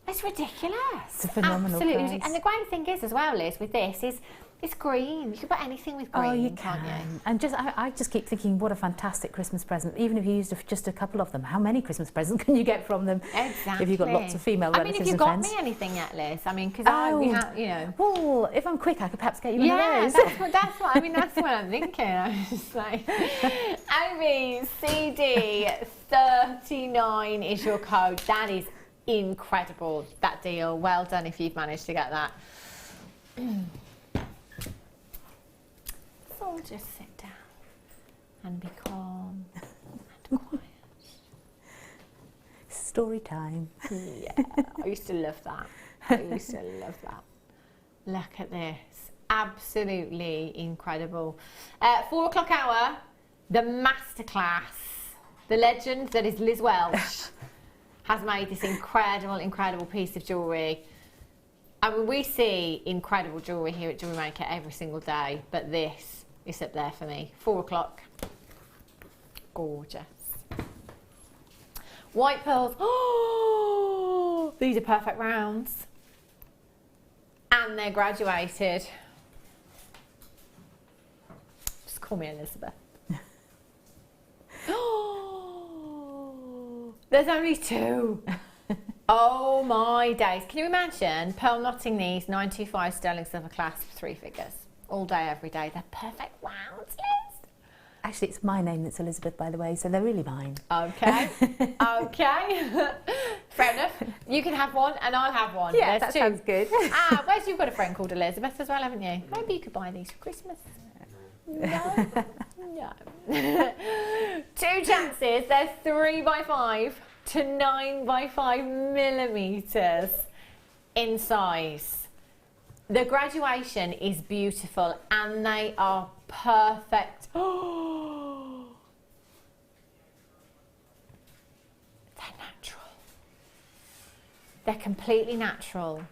It's ridiculous. It's a phenomenal price. And the great thing is as well, Liz, with this is it's green. You can put anything with green, you can't you? And I just keep thinking, what a fantastic Christmas present. Even if you used just a couple of them, how many Christmas presents can you get from them? Exactly. If you've got lots of female relatives and friends. I mean, have you got me anything yet, Liz? I mean, because you know. Well, if I'm quick, I could perhaps get you one of those. That's what I'm thinking. I was just like, ABCD39 is your code. That is incredible, that deal. Well done if you've managed to get that. So just sit down and be calm and quiet. Story time. Yeah, I used to love that. Look at this. Absolutely incredible. 4 o'clock hour, the Masterclass. The legend that is Liz Welch has made this incredible piece of jewellery. I mean, we see incredible jewellery here at JewelleryMaker every single day, but this is up there for me. 4 o'clock. Gorgeous. White pearls. Oh, these are perfect rounds. And they're graduated. Just call me Elizabeth. Oh, there's only 2. Oh my days. Can you imagine pearl knotting these 925 sterling silver clasp 3 figures? All day, every day. They're perfect rounds, Liz. Actually, it's my name that's Elizabeth, by the way, so they're really mine. Okay. Okay. Fair enough. You can have one and I'll have one. Yeah, There's that 2. sounds good. Where's you've got a friend called Elizabeth as well, haven't you? Maybe you could buy these for Christmas. No. No. 2 chances. They're 3x5 to 9x5 millimeters in size. The graduation is beautiful and they are perfect. Oh, they're natural. They're completely natural.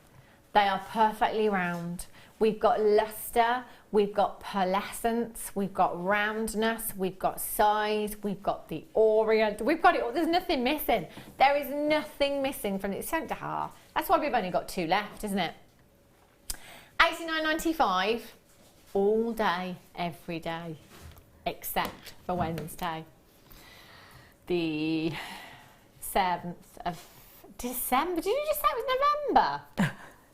They are perfectly round. We've got luster, we've got pearlescence, we've got roundness, we've got size, we've got the orient, we've got it all. There's nothing missing. There is nothing missing from the centre half. That's why we've only got 2 left, isn't it? $89.95 all day, every day, except for Wednesday, the 7th of December. Did you just say it was November?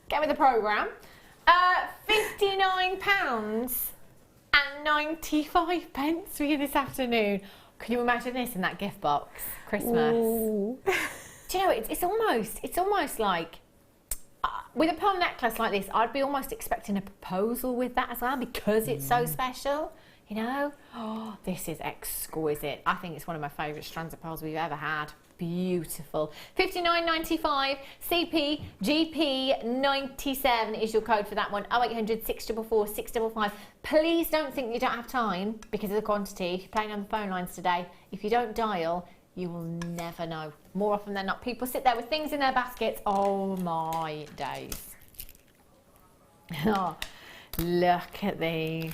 Get with the programme. £59.95 for you this afternoon. Can you imagine this in that gift box? Christmas. Ooh. Do you know, it's almost like, with a pearl necklace like this, I'd be almost expecting a proposal with that as well, because it's so special, you know? Oh, this is exquisite. I think it's one of my favourite strands of pearls we've ever had. Beautiful. $59.95, CPGP97 is your code for that one. 0800 644 655. Please don't think you don't have time because of the quantity. If you're playing on the phone lines today, if you don't dial, you will never know. More often than not, people sit there with things in their baskets. Oh my days. Oh, look at these.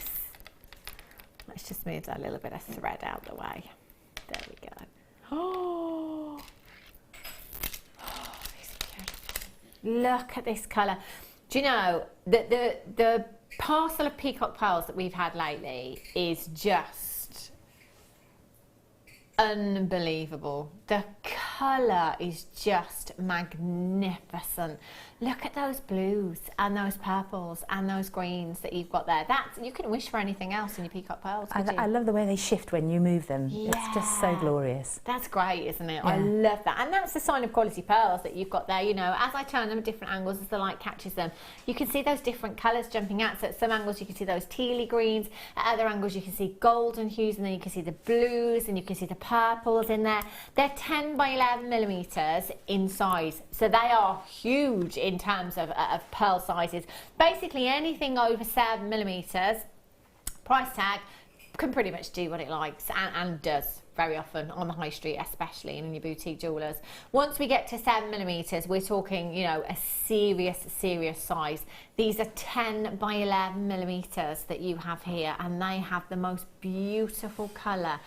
Let's just move that little bit of thread out the way. There we go. Oh, these are beautiful. Look at this colour. Do you know that the parcel of peacock pearls that we've had lately is just unbelievable. The colour is just magnificent. Look at those blues and those purples and those greens that you've got there. You couldn't wish for anything else in your peacock pearls, could you? I love the way they shift when you move them. Yeah. It's just so glorious. That's great, isn't it? Yeah. I love that. And that's the sign of quality pearls that you've got there. You know, as I turn them at different angles, as the light catches them, you can see those different colours jumping out. So at some angles you can see those tealy greens, at other angles you can see golden hues, and then you can see the blues, and you can see the purples in there. They're 10 by 11 millimetres in size, so they are huge in terms of pearl sizes. Basically anything over 7 millimetres, price tag, can pretty much do what it likes, and does very often on the high street, especially, and in your boutique jewellers. Once we get to 7 millimetres, we're talking, you know, a serious size. These are 10 by 11 millimetres that you have here, and they have the most beautiful colour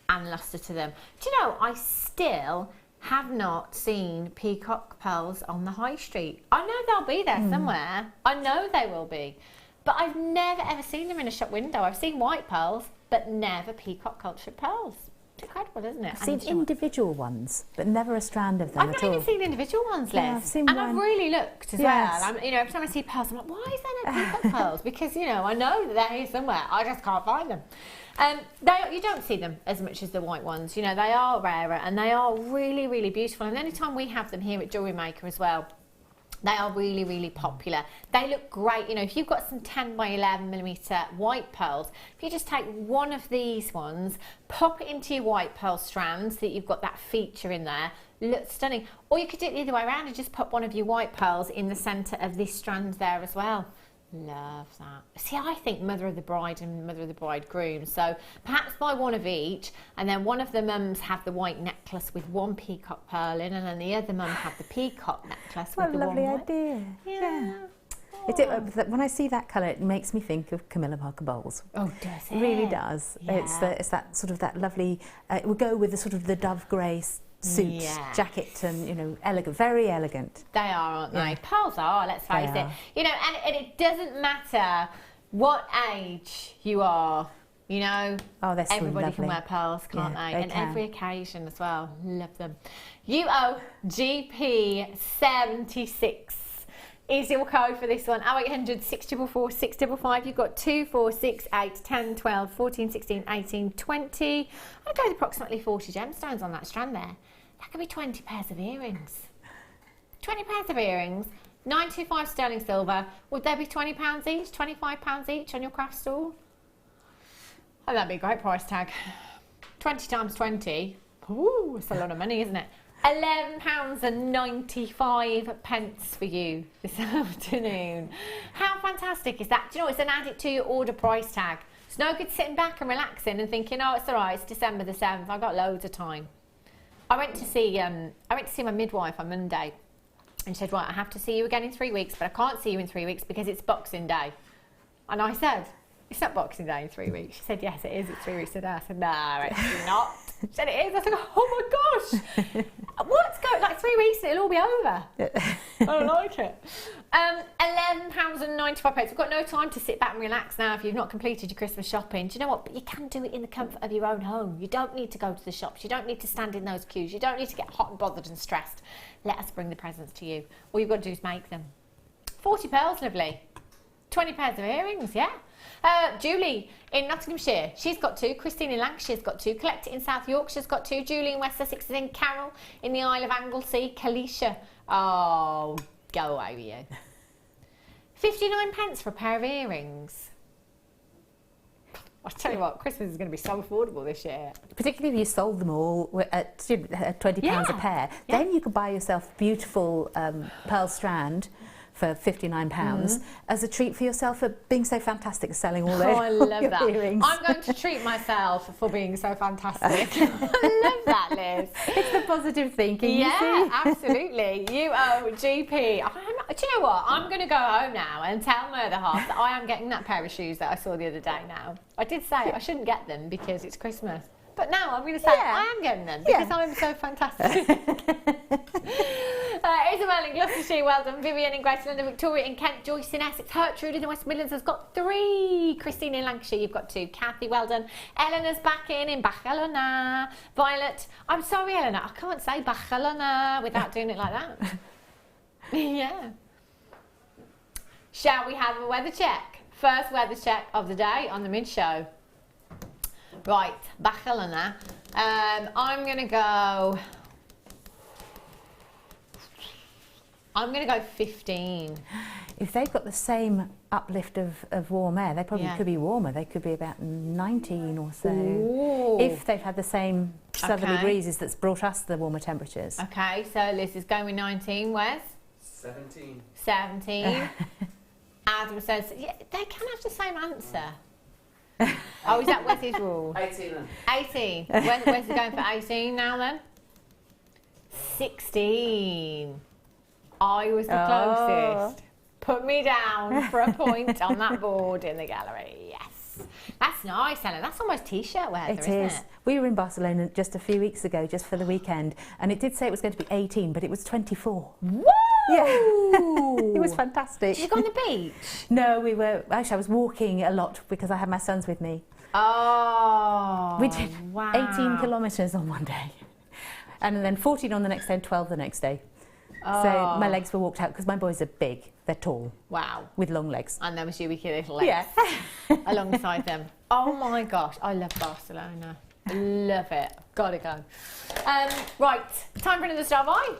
and lustre to them. Do you know, I still have not seen peacock pearls on the high street. I know they'll be there somewhere. I know they will be. But I've never ever seen them in a shop window. I've seen white pearls, but never peacock cultured pearls. It's incredible, isn't it? I've seen individual ones, but never a strand of them I've at not all. even seen individual ones, Liz. Yeah, I've seen and one. I've really looked as Yes. well. You know, every time I see pearls, I'm like, why is there no peacock pearls? Because, you know, I know that they're here somewhere. I just can't find them. You don't see them as much as the white ones. You know, they are rarer, and they are really, really beautiful. And any time we have them here at JewelleryMaker as well, they are really, really popular. They look great. You know, if you've got some 10 by 11 millimetre white pearls, if you just take one of these ones, pop it into your white pearl strands, so that you've got that feature in there, looks stunning. Or you could do it the other way around and just pop one of your white pearls in the centre of this strand there as well. Love that. See, I think mother of the bride and mother of the bridegroom. So perhaps buy one of each, and then one of the mums have the white necklace with one peacock pearl in, and then the other mum have the peacock necklace with the one white. What a lovely idea. Yeah. When I see that colour, it makes me think of Camilla Parker Bowles. Oh, does it? It really does. Yeah. It's that sort of that lovely. It would go with the sort of the dove grey suit, jacket, and, you know, elegant, very elegant. They are, aren't they? Yeah. Pearls are, let's face it. You know, and it doesn't matter what age you are, you know. Oh, they're so everybody lovely. can wear pearls, can't Yeah, they? they And can. every occasion as well. Love them. UOGP76 is your code for this one. 0800 644 655. You've got 2, 4, 6, 8, 10, 12, 14, 16, 18, 20. I'd go with approximately 40 gemstones on that strand there. That could be 20 pairs of earrings. 20 pairs of earrings, 925 sterling silver. Would there be £20 each, £25 each on your craft stall? Oh, that'd be a great price tag. 20 times 20. Ooh, it's a lot of money, isn't it? £11.95 for you this afternoon. How fantastic is that? Do you know, it's an add it to your order price tag. It's no good sitting back and relaxing and thinking, oh, it's all right, it's December the 7th, I've got loads of time. I went to see my midwife on Monday, and she said, right, I have to see you again in 3 weeks, but I can't see you in 3 weeks because it's Boxing Day. And I said, it's not Boxing Day in 3 weeks. She said, yes, it is, it's 3 weeks today. I said, no, it's not. She said, it is. I said, oh my gosh. What's going, like 3 weeks and it'll all be over. I don't like it. £11.95. We've got no time to sit back and relax now if you've not completed your Christmas shopping. Do you know what? But you can do it in the comfort of your own home. You don't need to go to the shops. You don't need to stand in those queues. You don't need to get hot and bothered and stressed. Let us bring the presents to you. All you've got to do is make them. 40 pearls, lovely. 20 pairs of earrings, yeah. Julie in Nottinghamshire, she's got 2. Christine in Lancashire's got 2. Collector in South Yorkshire's got 2. Julie in West Sussex is in. Carol in the Isle of Anglesey. Kalisha, oh, go away with you. 59 for a pair of earrings. I tell you what, Christmas is going to be so affordable this year. Particularly if you sold them all at £20 a pair, then you could buy yourself a beautiful pearl strand for £59 as a treat for yourself for being so fantastic selling all those I love that. earrings. I'm going to treat myself for being so fantastic. I love that, Liz. It's the positive thinking, Yeah, you see. absolutely. UOGP. Do you know what? I'm going to go home now and tell my other half that I am getting that pair of shoes that I saw the other day now. I did say I shouldn't get them because it's Christmas. But now I'm going to say I am getting them because I'm so fantastic. Isabel in Gloucestershire, well done. Vivian in Greater London, Victoria in Kent, Joyce in Essex, Gertrude in the West Midlands has got 3. Christine in Lancashire, you've got 2. Kathy, well done. Eleanor's back in Barcelona. Violet, I'm sorry, Eleanor, I can't say Barcelona without doing it like that. Yeah. Shall we have a weather check? First weather check of the day on the mid-show. Right, Barcelona. I'm going to go 15. If they've got the same uplift of warm air, they probably could be warmer. They could be about 19 or so. Ooh. If they've had the same southerly breezes that's brought us the warmer temperatures. Okay, so Liz is going with 19. Wes? 17. 17. Adam says, yeah, they can have the same answer. Oh, is that Wes's rule? 18 then. 18. Wes is going for 18 now then? 16. I was the closest. Put me down for a point on that board in the gallery. Yes. That's nice, Ellen. That's almost t-shirt weather, isn't it? We were in Barcelona just a few weeks ago, just for the weekend, and it did say it was going to be 18, but it was 24. Woo! Yeah. It was fantastic. Did you go on the beach? No, actually I was walking a lot because I had my sons with me. Oh, We did wow. 18 kilometres on one day, and then 14 on the next day and 12 the next day. So my legs were walked out because my boys are big, they're tall. Wow. With long legs. And there was you with your little legs. Yeah. Alongside them. Oh my gosh, I love Barcelona. Love it. Gotta go. Right, time for another star buy.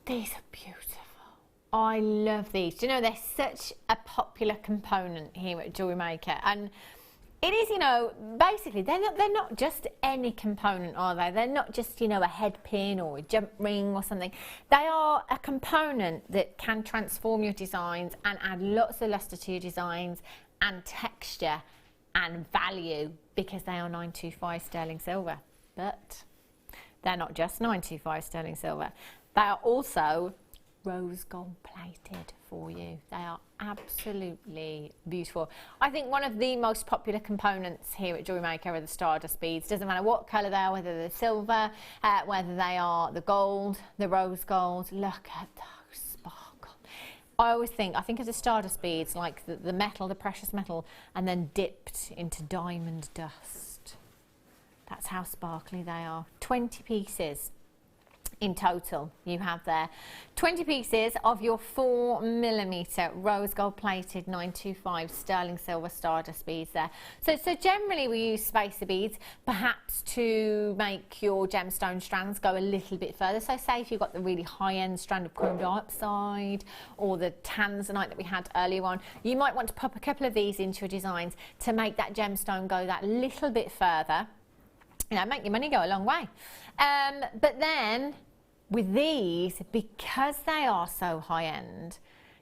These are beautiful. I love these. Do you know, they're such a popular component here at JewelleryMaker, and it is, you know, basically they're not just any component, are they? They're not just, you know, a head pin or a jump ring or something. They are a component that can transform your designs and add lots of luster to your designs and texture and value, because they are 925 sterling silver. But they're not just 925 sterling silver. They are also rose gold plated for you. They are absolutely beautiful. I think one of the most popular components here at JewelleryMaker are the Stardust beads. Doesn't matter what colour they are, whether they're silver, whether they are the gold, the rose gold. Look at those sparkle. I think of the Stardust beads like the metal, the precious metal, and then dipped into diamond dust. That's how sparkly they are. 20 pieces. In total, you have there 20 pieces of your 4mm rose gold plated 925 sterling silver Stardust beads there. So generally we use spacer beads perhaps to make your gemstone strands go a little bit further. So say if you've got the really high-end strand of chrome diopside or the Tanzanite that we had earlier on, you might want to pop a couple of these into your designs to make that gemstone go that little bit further. You know, make your money go a long way. But then with these, because they are so high-end,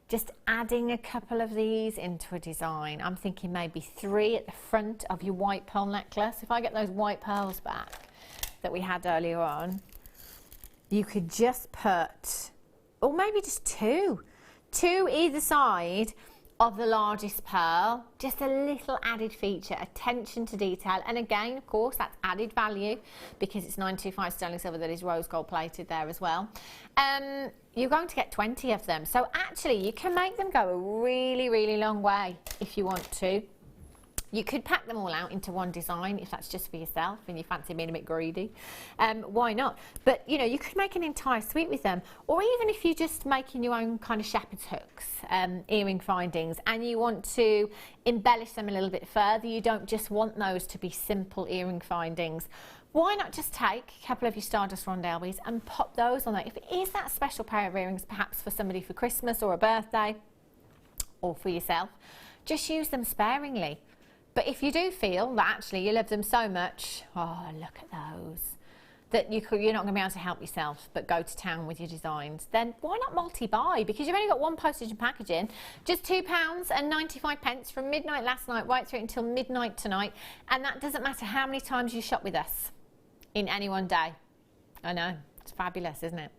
just adding a couple of these into a design. I'm thinking maybe 3 at the front of your white pearl necklace. If I get those white pearls back that we had earlier on, you could just put, or maybe just 2 either side of the largest pearl. Just a little added feature, attention to detail, and again, of course, that's added value because it's 925 sterling silver that is rose gold plated there as well. You're going to get 20 of them, so actually you can make them go a really, really long way if you want to. You could pack them all out into one design if that's just for yourself and you fancy being a bit greedy. Why not? But, you know, you could make an entire suite with them. Or even if you're just making your own kind of shepherd's hooks, earring findings, and you want to embellish them a little bit further, you don't just want those to be simple earring findings. Why not just take a couple of your Stardust rondelle beads and pop those on there? If it is that special pair of earrings, perhaps for somebody for Christmas or a birthday, or for yourself, just use them sparingly. But if you do feel that actually you love them so much, oh, look at those. that you're not going to be able to help yourself but go to town with your designs, then why not multi-buy? Because you've only got one postage and packaging, just £2.95 from midnight last night right through until midnight tonight, and that doesn't matter how many times you shop with us in any one day. I know, it's fabulous, isn't it?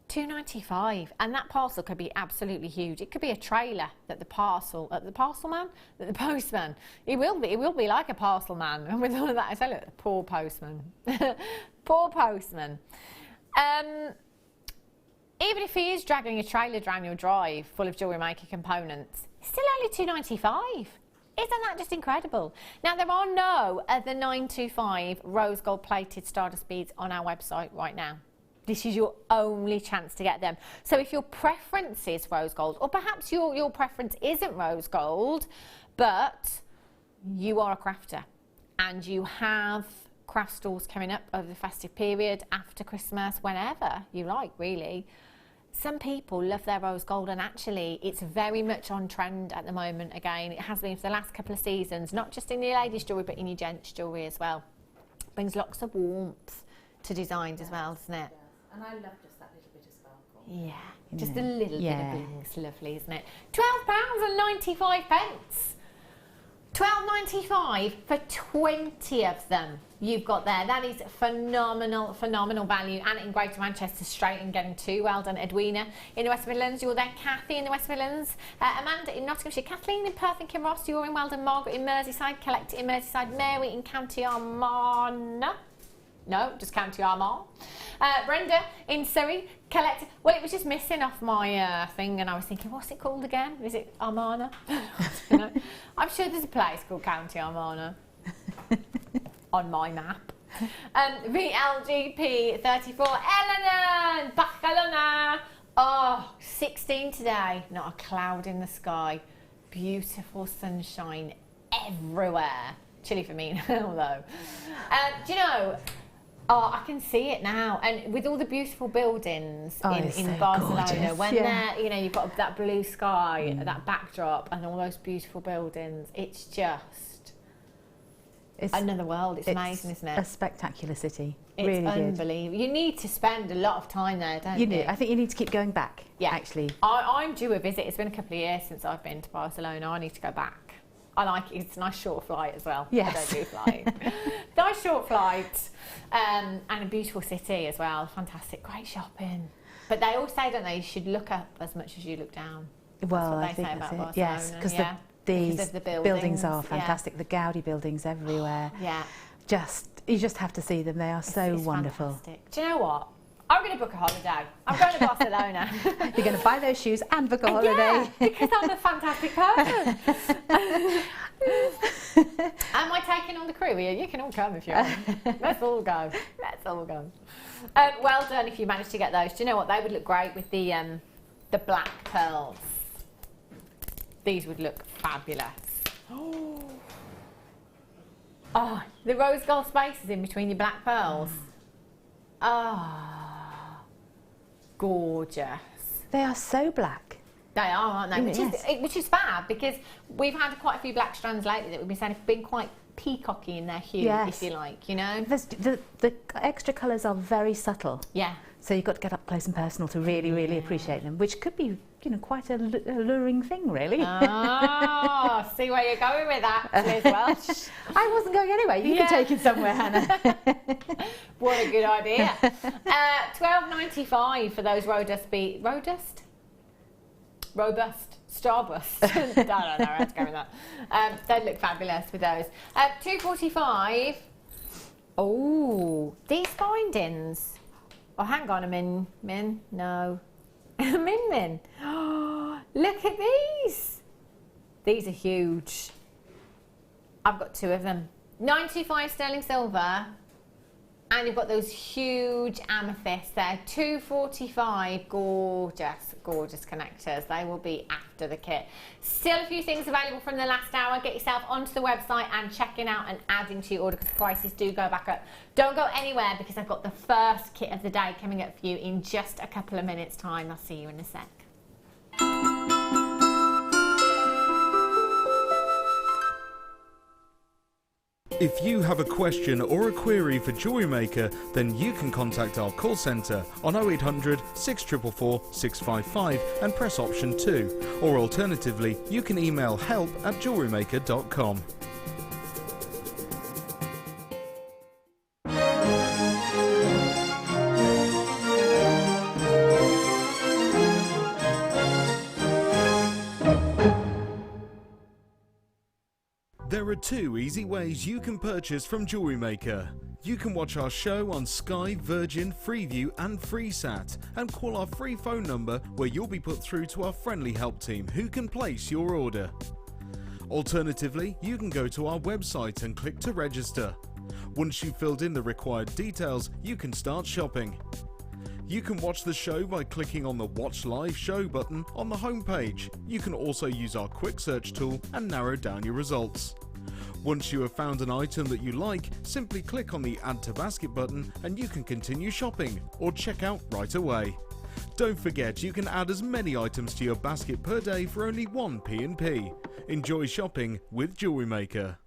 £2.95, and that parcel could be absolutely huge. It could be a trailer that the postman, it will be like a parcel man. And with all of that, I tell you, poor postman, poor postman. Even if he is dragging a trailer down your drive full of jewellery maker components, it's still only £2.95. Isn't that just incredible? Now, there are no other 925 rose gold plated Stardust beads on our website right now. This is your only chance to get them. So if your preference is rose gold, or perhaps your preference isn't rose gold, but you are a crafter and you have craft stalls coming up over the festive period, after Christmas, whenever you like, really. Some people love their rose gold, and actually it's very much on trend at the moment. Again, it has been for the last couple of seasons, not just in your ladies' jewellery, but in your gents' jewellery as well. Brings lots of warmth to designs as well, doesn't it? And I love just that little bit of sparkle. Yeah, just a little bit of bling's lovely, isn't it? £12.95. £12.95 for 20 of them you've got there. That is phenomenal, phenomenal value. Anna in Greater Manchester, straight and getting two. Well done, Edwina in the West Midlands. You're there. Kathy in the West Midlands. Amanda in Nottinghamshire. Kathleen in Perth and Kinross. You're in Weldon. Margaret in Merseyside. Collector in Merseyside. Mary in County Armagh. No, just County Armagh. Brenda in Surrey. Collector. Well, it was just missing off my thing, and I was thinking, what's it called again? Is it Armagh? No. I'm sure there's a place called County Armagh on my map. VLGP 34. Eleanor, Barcelona. Oh, 16 today. Not a cloud in the sky. Beautiful sunshine everywhere. Chilly for me now, though. Do you know? Oh, I can see it now, and with all the beautiful buildings in so Barcelona, gorgeous. When they're, you know, you've got that blue sky, that backdrop, and all those beautiful buildings. It's just another world. It's amazing, isn't it? A spectacular city. It's really unbelievable. You need to spend a lot of time there, don't you? I think you need to keep going back. Yeah, actually. I'm due a visit. It's been a couple of years since I've been to Barcelona. I need to go back. I like it. It's a nice short flight as well. Yes. I don't do flight. Nice short flight, and a beautiful city as well. Fantastic, great shopping. But they all say, don't they, you should look up as much as you look down. Well, I think that's it. Yes, because the buildings are fantastic. The Gaudi buildings everywhere. Yeah. You just have to see them. They are so wonderful. Fantastic. Do you know what? I'm going to book a holiday. I'm going to Barcelona. You're going to buy those shoes and book a holiday. Yeah, because I'm a fantastic person. Am I taking on the crew here? You can all come if you want. Let's all go. Let's all go. Well done if you managed to get those. Do you know what? They would look great with the black pearls. These would look fabulous. Oh, the rose gold spaces in between your black pearls. Oh, gorgeous. They are so black. They are, aren't they? Which is fab, because we've had quite a few black strands lately that we've been saying have been quite peacocky in their hue, if you like, you know. The extra colours are very subtle. Yeah. So you've got to get up close and personal to really, really appreciate them, which could be, you know, quite a alluring thing, really. Oh, see where you're going with that, Liz Welch. I wasn't going anywhere. You can take it somewhere, Hannah. What a good idea. $12.95 for those robust Starburst. I don't know how to go with that. They look fabulous with those. $2.45. Oh, these bindings. Oh, hang on a min. No. min. Oh, look at these. These are huge. I've got two of them. 95 sterling silver. And you've got those huge amethysts there. $2.45. Gorgeous, gorgeous connectors. They will be after the kit. Still a few things available from the last hour. Get yourself onto the website and checking out and adding to your order, because prices do go back up. Don't go anywhere, because I've got the first kit of the day coming up for you in just a couple of minutes' time. I'll see you in a sec. If you have a question or a query for JewelleryMaker, then you can contact our call centre on 0800 644 655 and press option 2, or alternatively you can email help@jewellerymaker.com. There are 2 easy ways you can purchase from JewelleryMaker. You can watch our show on Sky, Virgin, Freeview and FreeSat and call our free phone number where you'll be put through to our friendly help team who can place your order. Alternatively, you can go to our website and click to register. Once you've filled in the required details, you can start shopping. You can watch the show by clicking on the Watch Live Show button on the homepage. You can also use our quick search tool and narrow down your results. Once you have found an item that you like, simply click on the Add to Basket button and you can continue shopping or check out right away. Don't forget you can add as many items to your basket per day for only 1p. Enjoy shopping with JewelleryMaker.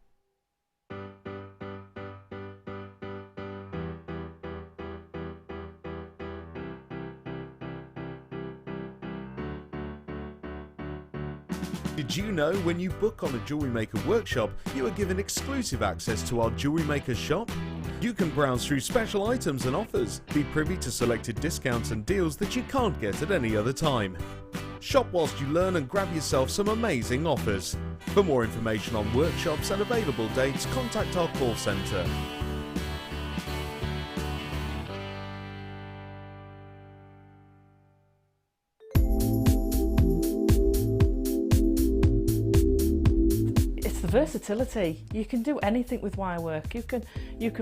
Did you know when you book on a JewelleryMaker workshop, you are given exclusive access to our JewelleryMaker shop? You can browse through special items and offers, be privy to selected discounts and deals that you can't get at any other time. Shop whilst you learn and grab yourself some amazing offers. For more information on workshops and available dates, contact our call centre. Versatility. You can do anything with wire work. You can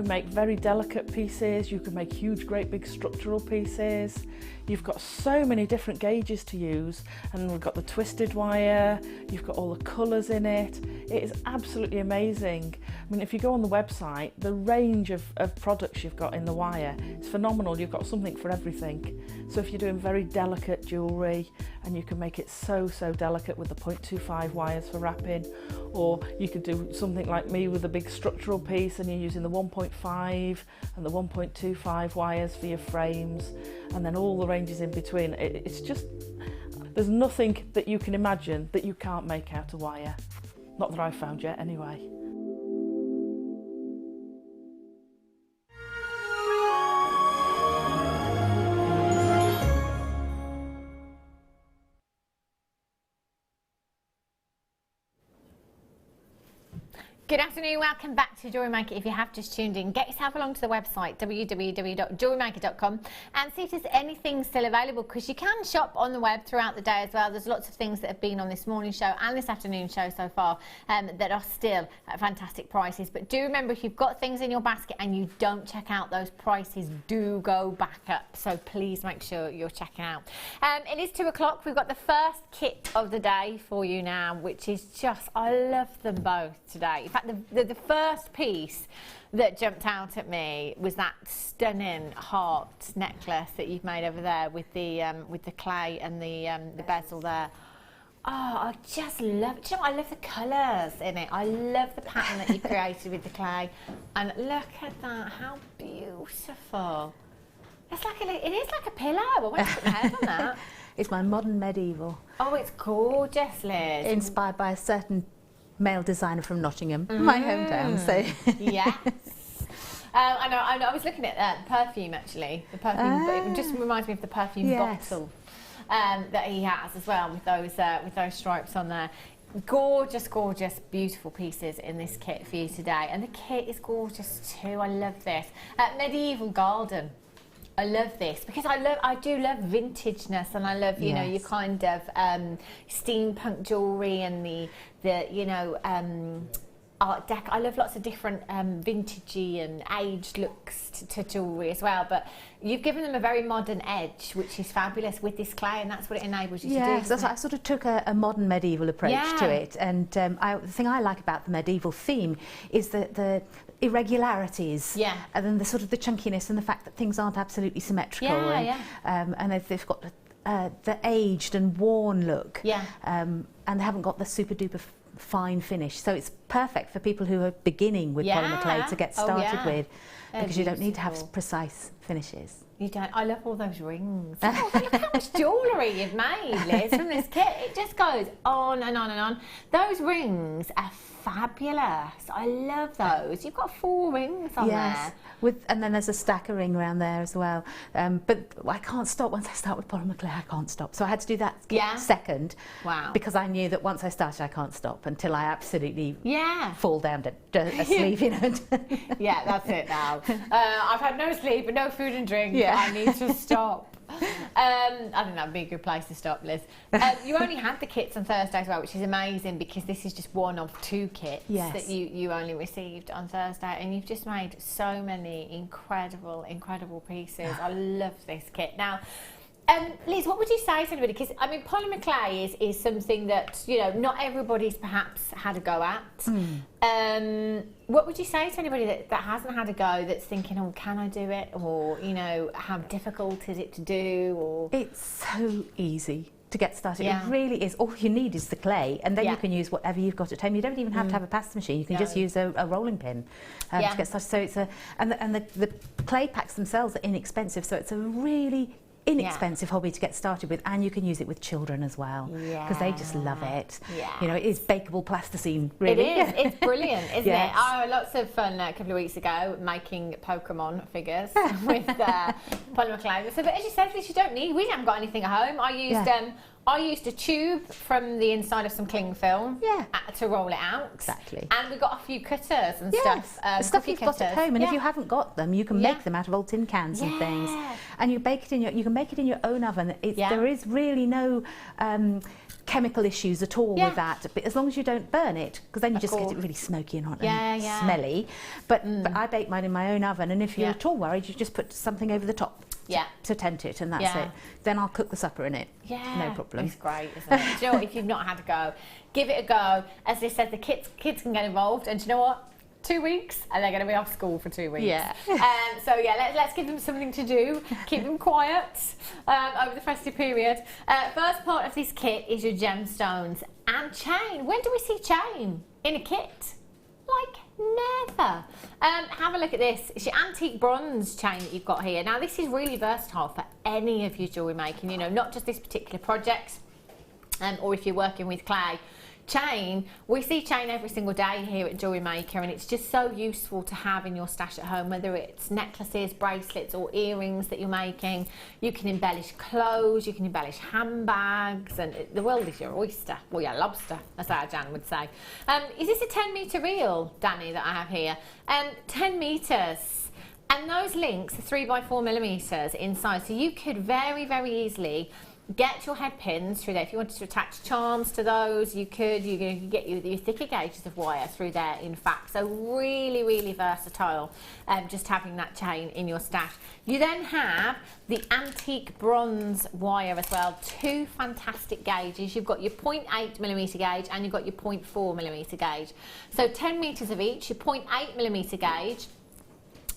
make very delicate pieces, you can make huge great big structural pieces. You've got so many different gauges to use, and we've got the twisted wire, you've got all the colours in it. It is absolutely amazing. I mean, if you go on the website, the range of products you've got in the wire is phenomenal. You've got something for everything. So if you're doing very delicate jewellery, and you can make it so delicate with the 0.25 wires for wrapping, or you could do something like me with a big structural piece and you're using the 1.5 and the 1.25 wires for your frames, and then all the ranges in between. It's just, there's nothing that you can imagine that you can't make out of wire. Not that I've found yet anyway. Good afternoon, welcome back to JewelleryMaker. If you have just tuned in, get yourself along to the website www.jewellerymaker.com and see if there's anything still available, because you can shop on the web throughout the day as well. There's lots of things that have been on this morning show and this afternoon show so far that are still at fantastic prices. But do remember, if you've got things in your basket and you don't check out, those prices do go back up. So please make sure you're checking out. It is 2 o'clock. We've got the first kit of the day for you now, which is just, I love them both today. In fact, the first piece that jumped out at me was that stunning heart necklace that you've made over there with the clay and the bezel there. Oh, I just love it. Do you know what? I love the colours in it. I love the pattern that you created with the clay. And look at that, how beautiful. It's like it is like a pillow. I want to put my head on that. It's my modern medieval. Oh, it's gorgeous, Liz. Inspired by a certain male designer from Nottingham, my hometown. So yes. I was looking at the perfume actually. The perfume, it just reminds me of the perfume bottle that he has as well, with those stripes on there. Gorgeous, gorgeous, beautiful pieces in this kit for you today, and the kit is gorgeous too. I love this medieval garden. I love this because I do love vintageness, and I love you know, your kind of steampunk jewellery and the Art Deco. I love lots of different vintagey and aged looks to jewellery as well, but you've given them a very modern edge, which is fabulous with this clay, and that's what it enables you to do. Yes, that's what I sort of took a modern medieval approach to it, and the thing I like about the medieval theme is the irregularities, and then the sort of the chunkiness and the fact that things aren't absolutely symmetrical, and they've got the aged and worn look, and they haven't got the super duper fine finish. So it's perfect for people who are beginning with polymer clay to get started with, because you don't need to have precise finishes. You don't. I love all those rings. Oh, look how much jewellery you've made, Liz, from this kit. It just goes on and on and on. Those rings are fabulous. I love those. You've got 4 rings on there. And then there's a stacker ring around there as well. But I can't stop once I start with polymer clay. I can't stop. So I had to do that second. Wow. Because I knew that once I started, I can't stop until I absolutely fall down asleep. You know. Yeah, that's it now. I've had no sleep and no food and drink. Yeah. I need to stop. I think that'd be a good place to stop, Liz. You only had the kits on Thursday as well, which is amazing, because this is just one of 2 kits that you only received on Thursday, and you've just made so many incredible pieces. I love this kit. Now, Liz, what would you say to anybody? Because, I mean, polymer clay is something that, you know, not everybody's perhaps had a go at. What would you say to anybody that hasn't had a go, that's thinking, oh, can I do it? Or, you know, how difficult is it to do? Or it's so easy to get started. It really is. All you need is the clay, and then you can use whatever you've got at home. You don't even have to have a pasta machine. You can just use a rolling pin to get started. So it's the clay packs themselves are inexpensive, so it's a really inexpensive hobby to get started with, and you can use it with children as well, because they just love it. You know, it is bakeable plasticine, really. It is. It's brilliant, isn't it? I had lots of fun a couple of weeks ago making Pokemon figures with polymer clay. So, but as you said, Liz, you don't need. We haven't got anything at home. I used a tube from the inside of some cling film to roll it out. Exactly. And we got a few cutters and stuff. The stuff you've got at home, and if you haven't got them, you can make them out of old tin cans and things. And you bake it in you can make it in your own oven. There is really no chemical issues at all with that, but as long as you don't burn it, because then you just get it really smoky and hot and smelly. But I bake mine in my own oven, and if you're at all worried, you just put something over the top to tent it, and that's it. Then I'll cook the supper in it. No problem. It's great, isn't it? Do you know what? If you've not had a go, give it a go. As they said, the kids can get involved, and do you know what? 2 weeks, and they're going to be off school for 2 weeks. So let's give them something to do. Keep them quiet over the festive period. First part of this kit is your gemstones and chain. When do we see chain in a kit? Like never. Have a look at this. It's your antique bronze chain that you've got here. Now, this is really versatile for any of your jewellery making, you know, not just this particular project, or if you're working with clay. Chain, we see chain every single day here at JewelleryMaker, and it's just so useful to have in your stash at home, whether it's necklaces, bracelets or earrings that you're making. You can embellish clothes, you can embellish handbags, and the world is your oyster, or your lobster, as our Jan would say. Is this a 10-metre reel, Danny, that I have here? 10 metres. And those links are 3x4mm in size, so you could very, very easily get your head pins through there. If you wanted to attach charms to those, you could. You can get your thicker gauges of wire through there, in fact. So really, really versatile, just having that chain in your stash. You then have the antique bronze wire as well. 2 fantastic gauges. You've got your 0.8mm gauge and you've got your 0.4mm gauge. So 10 metres of each. Your 0.8mm gauge,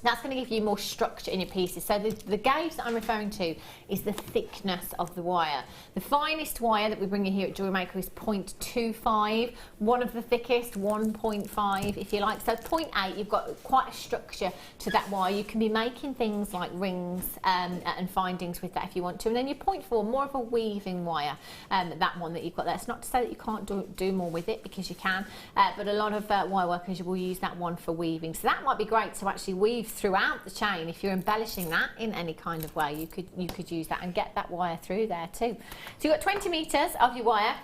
that's going to give you more structure in your pieces. So the gauge that I'm referring to is the thickness of the wire. The finest wire that we bring in here at JewelleryMaker is 0.25. One of the thickest, 1.5 if you like. So 0.8, you've got quite a structure to that wire. You can be making things like rings and findings with that if you want to. And then your 0.4, more of a weaving wire, that one that you've got there. It's not to say that you can't do more with it, because you can, but a lot of wire workers will use that one for weaving. So that might be great to actually weave throughout the chain. If you're embellishing that in any kind of way, you could use that and get that wire through there too. So you've got 20 metres of your wire.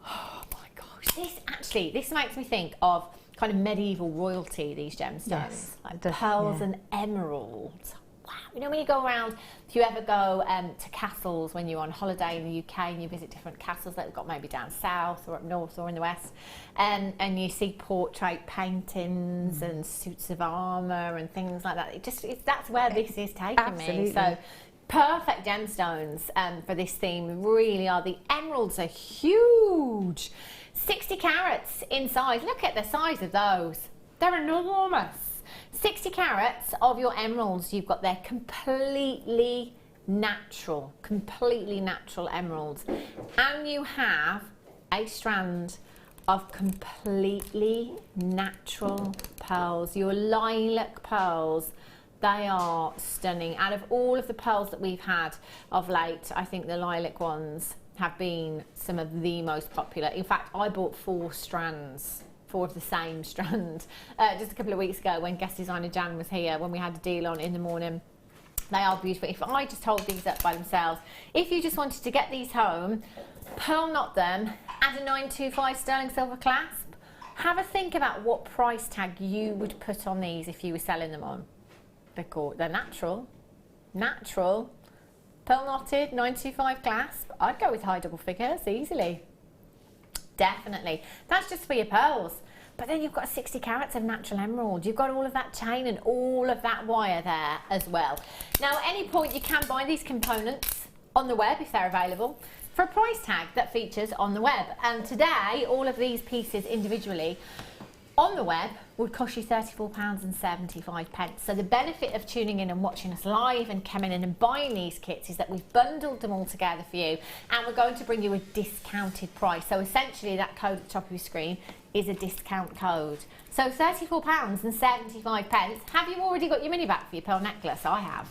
Oh my gosh, this makes me think of kind of medieval royalty, these gemstones, like pearls and emeralds. Wow. You know, when you go around, if you ever go to castles when you're on holiday in the UK and you visit different castles that have got maybe down south or up north or in the west, and you see portrait paintings and suits of armour and things like that, that's where this is taking me. So perfect gemstones for this theme really are. The emeralds are huge, 60 carats in size. Look at the size of those, they're enormous. 60 carats of your emeralds you've got there, completely natural emeralds. And you have a strand of completely natural pearls. Your lilac pearls, they are stunning. Out of all of the pearls that we've had of late, I think the lilac ones have been some of the most popular. In fact, I bought 4 strands, 4 of the same strand, just a couple of weeks ago when guest designer Jan was here, when we had a deal on in the morning. They are beautiful. If I just hold these up by themselves, if you just wanted to get these home, pearl knot them, add a 925 sterling silver clasp, have a think about what price tag you would put on these if you were selling them on. Because they're natural, pearl knotted, 925 clasp. I'd go with high double figures easily. Definitely. That's just for your pearls. But then you've got 60 carats of natural emerald. You've got all of that chain and all of that wire there as well. Now, at any point, you can buy these components on the web if they're available for a price tag that features on the web. And today, all of these pieces individually on the web would cost you £34.75. So the benefit of tuning in and watching us live and coming in and buying these kits is that we've bundled them all together for you, and we're going to bring you a discounted price. So essentially that code at the top of your screen is a discount code. So £34.75. Have you already got your money back for your pearl necklace? I have.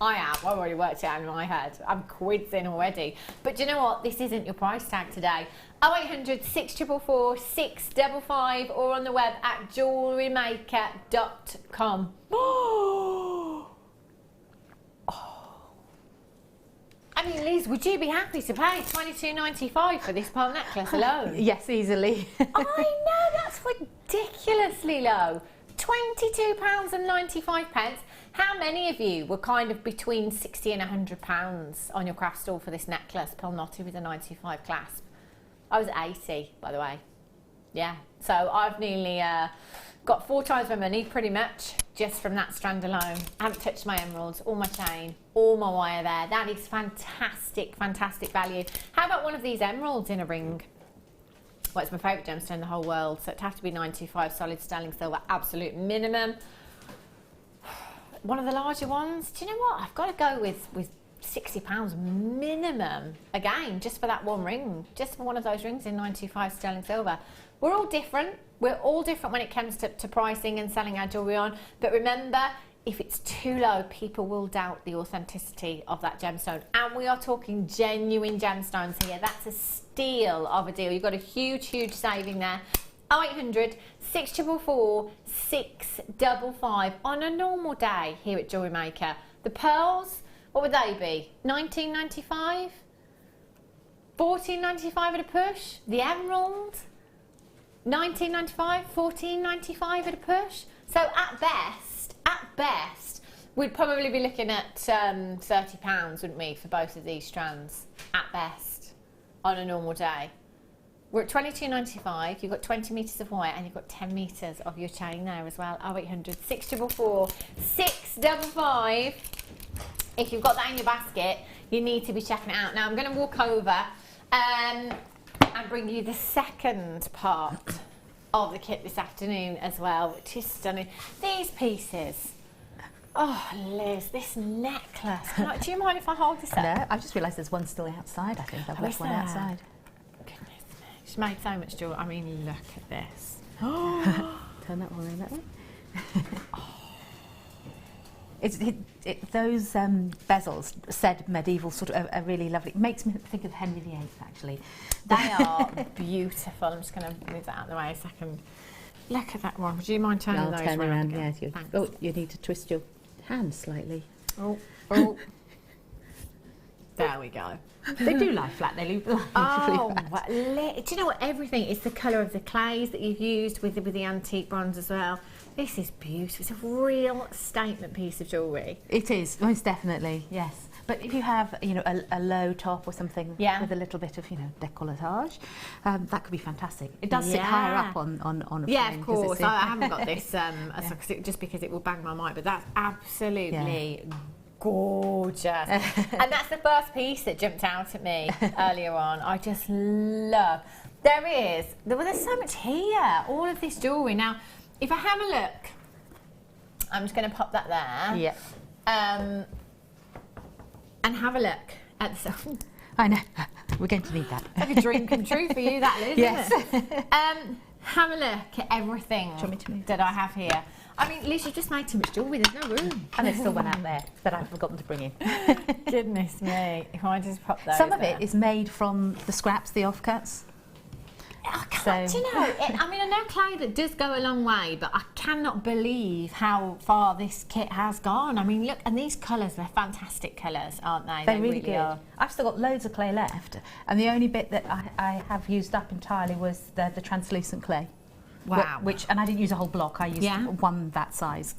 I've already worked it out in my head. I'm quids in already. But do you know what? This isn't your price tag today. 0800 644 655 or on the web at JewelleryMaker.com. I mean, Liz, would you be happy to pay $22.95 for this pearl necklace alone? Yes, easily. I know, that's ridiculously low. £22.95. How many of you were kind of between £60 and £100 on your craft store for this necklace, pearl knotted with a 95 clasp? I was 80, by the way. Yeah, so I've nearly got 4 times my money, pretty much, just from that strand alone. I haven't touched my emeralds, or my chain, or my wire there. That is fantastic, fantastic value. How about one of these emeralds in a ring? Well, it's my favourite gemstone in the whole world, so it'd have to be 925 solid sterling silver, absolute minimum. One of the larger ones, do you know what? I've got to go with £60 minimum, again, just for that one ring, just for one of those rings in 925 sterling silver. We're all different. We're all different when it comes to pricing and selling our jewellery on. But remember, if it's too low, people will doubt the authenticity of that gemstone. And we are talking genuine gemstones here. That's a steal of a deal. You've got a huge, huge saving there. 0800 644 655 on a normal day here at Jewellery Maker. The pearls, what would they be? $19.95? $14.95 at a push? The emerald? $19.95? $14.95 at a push? So at best, we'd probably be looking at £30, wouldn't we, for both of these strands? At best, on a normal day. We're at $22.95, you've got 20 metres of wire and you've got 10 metres of your chain there as well. 0800 644 655. If you've got that in your basket, you need to be checking it out. Now I'm going to walk over and bring you the second part of the kit this afternoon as well, which is stunning. These pieces. Oh, Liz, this necklace. Do you mind if I hold this up? No, I just realised there's one still outside, I think. I've left one outside. Goodness me. She's made so much jewellery. I mean, look at this. Turn that one around that way. Those bezels, said medieval, sort of are really lovely. It makes me think of Henry VIII, actually. They are beautiful. I'm just going to move that out of the way a second. Look at that one. Would you mind turning those turn around? again? Yes. You need to twist your hand slightly. Oh. There we go. They do lie flat. They lie flat. Do you know what? Everything is the colour of the clays that you've used with the antique bronze as well. This is beautiful. It's a real statement piece of jewellery. It is, most definitely, yes. But if you have, a low top or something with a little bit of, décolletage, that could be fantastic. It does sit higher up on a frame. Yeah, of course. I haven't got this just because it will bang my mind, but that's absolutely gorgeous. And that's the first piece that jumped out at me earlier on. I just love. There's so much here. All of this jewellery. Now, if I have a look, I'm just going to pop that there. Yeah. And have a look at the. I know. We're going to need that. It's like a dream come true for you, that, Liz, Yes. isn't it? Have a look at everything Do you want me to move that I have here. I mean, Liz, you've just made too much jewellery. There's no room. And there's still one out there that I've forgotten to bring in. Goodness me. If I just pop those Some of there. it is made from the scraps, the offcuts. I can't, So- do you know, I mean, I know clay that does go a long way, but I cannot believe how far this kit has gone. I mean, look, and these colours, they're fantastic colours, aren't they? They're really good. are. I've still got loads of clay left, and the only bit that I have used up entirely was the translucent clay. Wow. Which, and I didn't use a whole block, I used Yeah. one that size.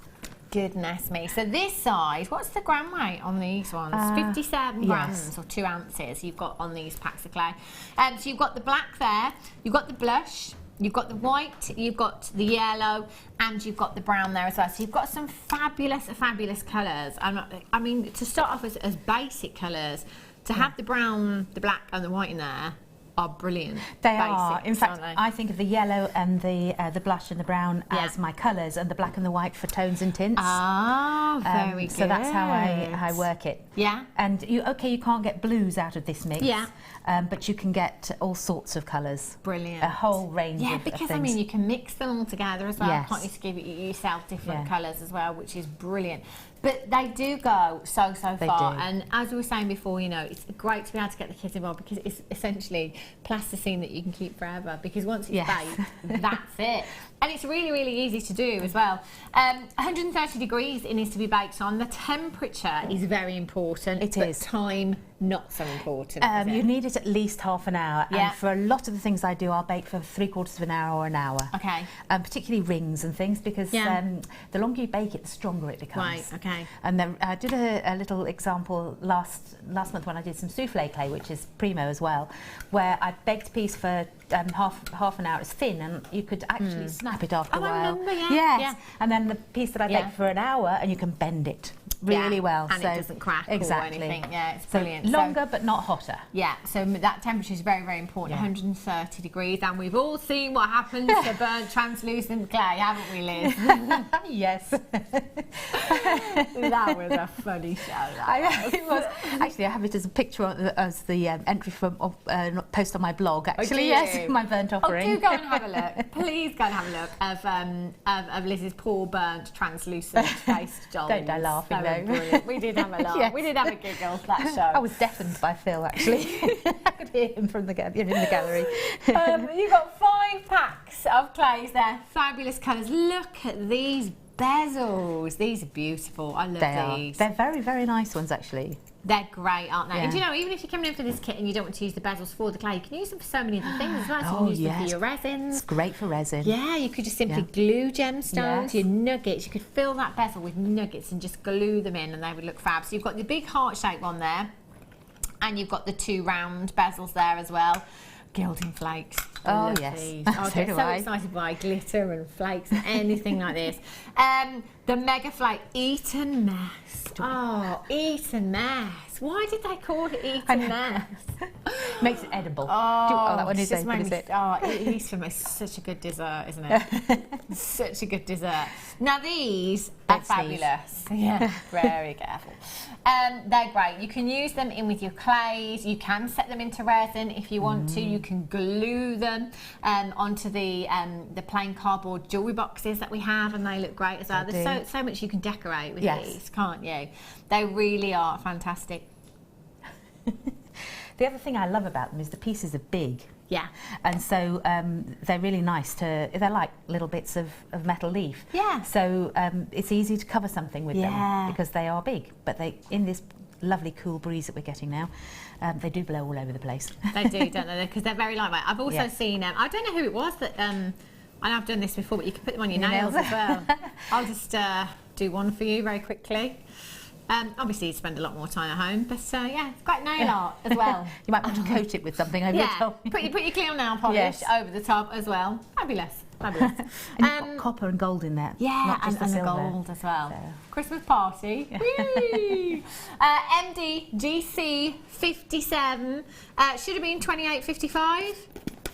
Goodness me. So this size, what's the gram weight on these ones? 57 yes. grams or 2 ounces you've got on these packs of clay. So you've got the black there, you've got the blush, you've got the white, you've got the yellow, and you've got the brown there as well. So you've got some fabulous colours. I mean, to start off as basic colours, to have the brown, the black and the white in there are brilliant. They are. In basics, fact, aren't they? I think of the yellow and the blush and the brown Yeah. as my colours, and the black and the white for tones and tints. Ah, very good. So that's how I work it. Yeah. And you can't get blues out of this mix. Yeah. But you can get all sorts of colours. Brilliant. A whole range Yeah, of because things. I mean, you can mix them all together as well. Yes. Can't you, to give yourself different Yeah. colours as well, which is brilliant. But they do go so They far. do. And as we were saying before, you know, it's great to be able to get the kids involved because it's essentially plasticine that you can keep forever. Because once it's Yes. baked, that's it. And it's really easy to do as well. 130 degrees it needs to be baked on. The temperature is very important. It but is. time not so important. is You it? need it at least half an hour. Yeah. And for a lot of the things I do, I'll bake for 3/4 of an hour or an hour. Okay. Particularly rings and things, because Yeah. the longer you bake it, the stronger it becomes. Right, okay. And then I did a little example last month when I did some souffle clay, which is primo as well, where I baked a piece for half an hour. It's thin, and you could actually snap it after a Oh, I while. remember, yeah, Yes. yeah. And then the piece that I baked Yeah. for an hour, and you can bend it really Yeah, well. and so it doesn't crack exactly. or anything. Yeah, it's So brilliant. longer but not hotter. Yeah, so that temperature is very important, Yeah. 130 degrees, and we've all seen what happens to burnt translucent clay, haven't we, Liz? Yes. That was a funny show. It was. Actually, I have it as a picture as the entry from post on my blog. Actually, do yes, you? my burnt Oh, offering. do go and have a look. Please go and have a look of Liz's poor burnt translucent faced dolls. Don't die laughing, They were though. brilliant. We did have a laugh. Yes. We did have a giggle that show. I was deafened by Phil. Actually, I could hear him from the in the gallery. You've got 5 packs of clays there. Fabulous colours. Look at these bezels. These are beautiful. I love these. They're very nice ones, actually. They're great, aren't they? Yeah. And do you know, even if you're coming in for this kit and you don't want to use the bezels for the clay, you can use them for so many other things as well. So you Oh, can use them for yes. your resins. It's great for resin. Yeah, you could just simply Yeah. glue gemstones, Yes. your nuggets. You could fill that bezel with nuggets and just glue them in and they would look fab. So you've got the big heart-shaped one there and you've got the 2 round bezels there as well. Gilding flakes. I Oh, love yes. these. So I get do so I. excited by glitter and flakes and anything like this. The Mega Flake Eton Mess. Oh, Eton Mess. Why did they call it Eton Mess? Makes it edible. Oh, that one is just open, made is me- it? Oh, Eton is such a good dessert, isn't it? Such a good dessert. Now these are Don't sneeze. fabulous. Yeah, very careful. They're great. You can use them in with your clays. You can set them into resin if you want to. You can glue them onto the plain cardboard jewellery boxes that we have, and they look great as well. They There's do. so much you can decorate with Yes. these, can't you? They really are fantastic. The other thing I love about them is the pieces are big. Yeah. And so they're really nice they're like little bits of metal leaf. Yeah. So it's easy to cover something with Yeah. them because they are big. But in this lovely cool breeze that we're getting now, they do blow all over the place. They do, don't they? Because they're very lightweight. I've also Yeah. seen, I don't know who it was that, and I've done this before, but you can put them on your Your nails nails. as well. I'll just do one for you very quickly. Obviously, you spend a lot more time at home, but yeah, it's quite nail art as well. You might want to coat it with something over the Yeah, top. put your clear nail polish Yes. over the top as well. Fabulous, fabulous. And you've got copper and gold in there. Yeah, not just and the silver. gold as well. So. Christmas party. Whee! MD GC57 should have been 28.55.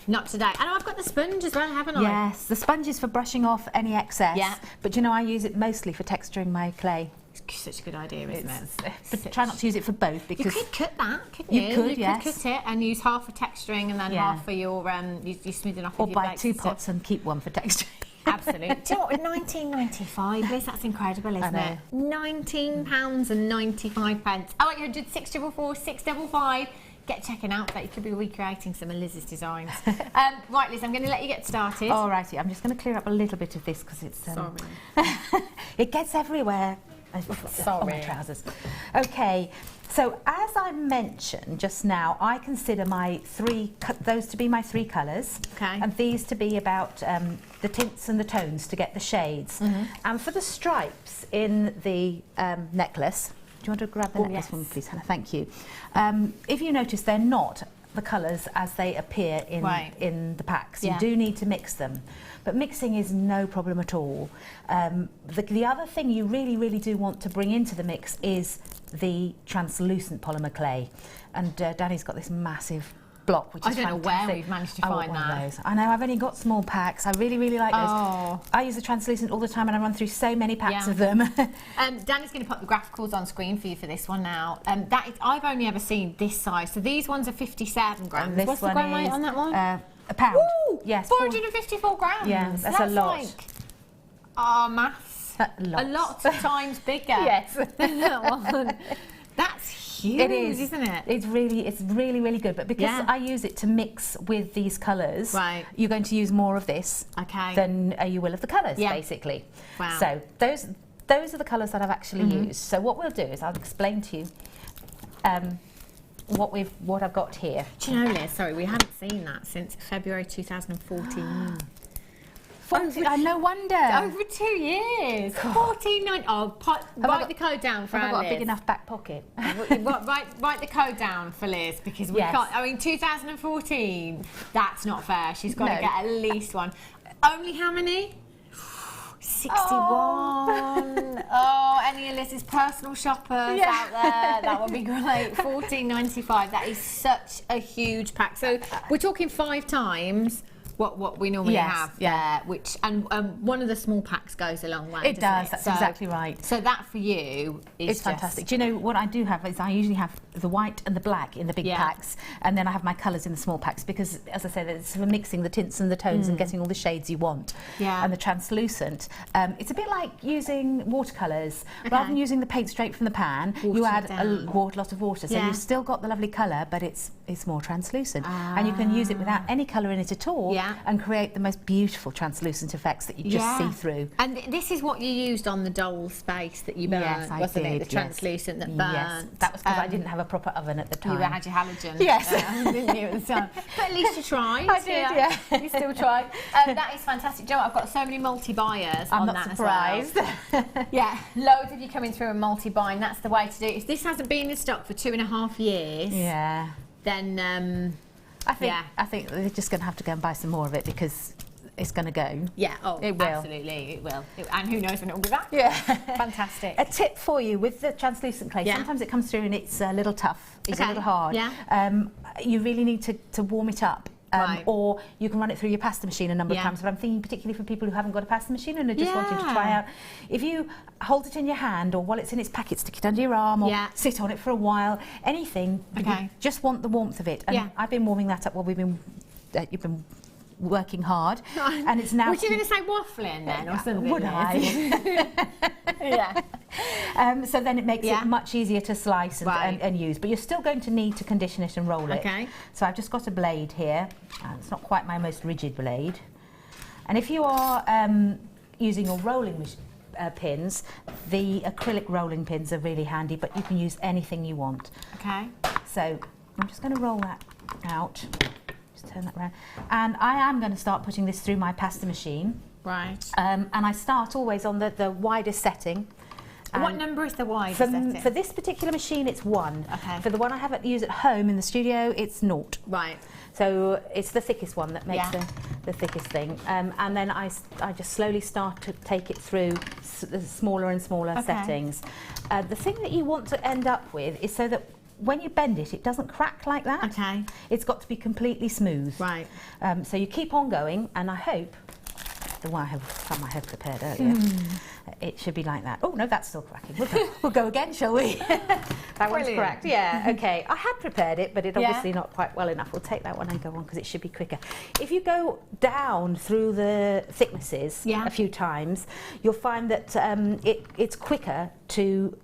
Not today. And I've got the sponge as well, haven't I? Yes, the sponge is for brushing off any excess. Yeah. But you know, I use it mostly for texturing my clay. It's such a good idea, isn't it? But try not to use it for both, because you could cut that, couldn't you? You could, yes. You could cut it and use half for texturing and then half for your you smoothing off. Or with your buy 2 pots and keep one for texturing. Absolutely. Do you know what? 19.95, Liz, that's incredible, isn't it? £19.95. Oh, 800 644 655. Get checking out that. You could be recreating some of Liz's designs. Right, Liz, I'm going to let you get started. All righty, I'm just going to clear up a little bit of this because it's Sorry. it gets everywhere. Sorry. On my trousers. Okay, so as I mentioned just now, I consider those to be my 3 colours, and these to be about the tints and the tones to get the shades. And for the stripes in the necklace, do you want to grab the necklace for me, please, Hannah? Thank you. If you notice, they're not the colours as they appear in the packs. You do need to mix them, but mixing is no problem at all. The other thing you really do want to bring into the mix is the translucent polymer clay, and Danny's got this massive block, which is fantastic. I don't know where we've managed to find that. I know, I've only got small packs. I really like those. I use the translucent all the time and I run through so many packs of them. Danny's going to put the graphicals on screen for you for this one now. I've only ever seen this size, so these ones are 57 grams. What's the gram weight on that one? A pound. Woo! Yes. 454 grams. Yeah, that's a lot. Like, maths. A lot of times bigger. Yes. Than that one. That's huge, it is, isn't it? It's really good. But because I use it to mix with these colours, you're going to use more of this than you will of the colours, basically. Wow. So those are the colours that I've actually used. So what we'll do is I'll explain to you what I've got here. Do you know, Liz? Sorry, we haven't seen that since February 2014. No wonder. Over 2 years. 14.9. Oh, write the code down for I've got Liz. a big enough back pocket. Write the code down for Liz, because we can't. I mean, 2014. That's not fair. She's got to get at least one. Only how many? 61. Oh, any of Liz's personal shoppers out there, that would be great. 14.95. That is such a huge pack. So we're talking 5 times what we normally have there, which and one of the small packs goes a long way. It does. That's exactly right. So that for you is fantastic. Do you know what I do have is I usually have the white and the black in the big packs, and then I have my colours in the small packs, because, as I said, it's for mixing the tints and the tones and getting all the shades you want. And the translucent, it's a bit like using watercolours. Rather than using the paint straight from the pan, you add a lot of water, so you've still got the lovely colour, but it's more translucent, and you can use it without any colour in it at all. And create the most beautiful translucent effects that you just see through. And this is what you used on the doll space that you burnt, wasn't it? The translucent that burnt. Yes, that was because I didn't have a proper oven at the time. You had your halogen. Yes. Didn't you, at the time? But at least you tried. I did, You still tried. That is fantastic. Do you know what? I've got so many multi-buyers on that surprised. as well. Loads of you coming through and multi-buying. That's the way to do it. If this hasn't been in stock for 2.5 years, then... I think they're just going to have to go and buy some more of it, because it's going to go. Yeah, it will. Absolutely, it will. And who knows when it will be back. Yeah. Fantastic. A tip for you with the translucent clay, sometimes it comes through and it's a little tough, it's a little hard. You really need to warm it up. Or you can run it through your pasta machine a number of times, but I'm thinking particularly for people who haven't got a pasta machine and are just wanting to try out. If you hold it in your hand, or while it's in its packet, stick it under your arm, or sit on it for a while, anything, you just want the warmth of it. And I've been warming that up while you've been working hard, and it's now... Was you going to say waffling then, or something? Would I? So then it makes it much easier to slice and use, but you're still going to need to condition it and roll it. So I've just got a blade here. It's not quite my most rigid blade. And if you are using your rolling pins, the acrylic rolling pins are really handy, but you can use anything you want. So I'm just going to roll that out. Turn that around, and I am going to start putting this through my pasta machine. And I start always on the widest setting. What number is the widest setting? For this particular machine, it's 1. For the one I have at use at home in the studio, it's 0. So it's the thickest one that makes the thickest thing. And then I just slowly start to take it through the smaller and smaller settings. The thing that you want to end up with is so that when you bend it, it doesn't crack like that. It's got to be completely smooth. So you keep on going, and I hope the one I had prepared earlier. It should be like that. Oh no, that's still cracking. We'll go again, shall we? That one's cracked. Yeah. Okay. I had prepared it, but it obviously not quite well enough. We'll take that one and go on because it should be quicker. If you go down through the thicknesses a few times, you'll find that it's quicker to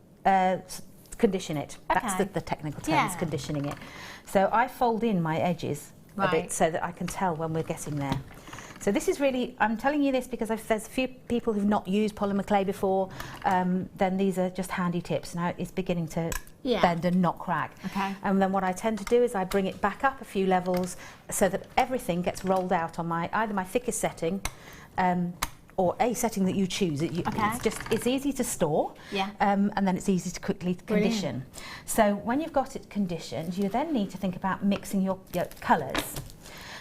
condition it. That's the technical term, is conditioning it. So I fold in my edges a bit so that I can tell when we're getting there. So this is really, I'm telling you this because there's a few people who've not used polymer clay before, then these are just handy tips. Now it's beginning to bend and not crack. And then what I tend to do is I bring it back up a few levels so that everything gets rolled out on either my thickest setting, or a setting that you choose. It's easy to store, and then it's easy to quickly condition. So when you've got it conditioned, you then need to think about mixing your colours.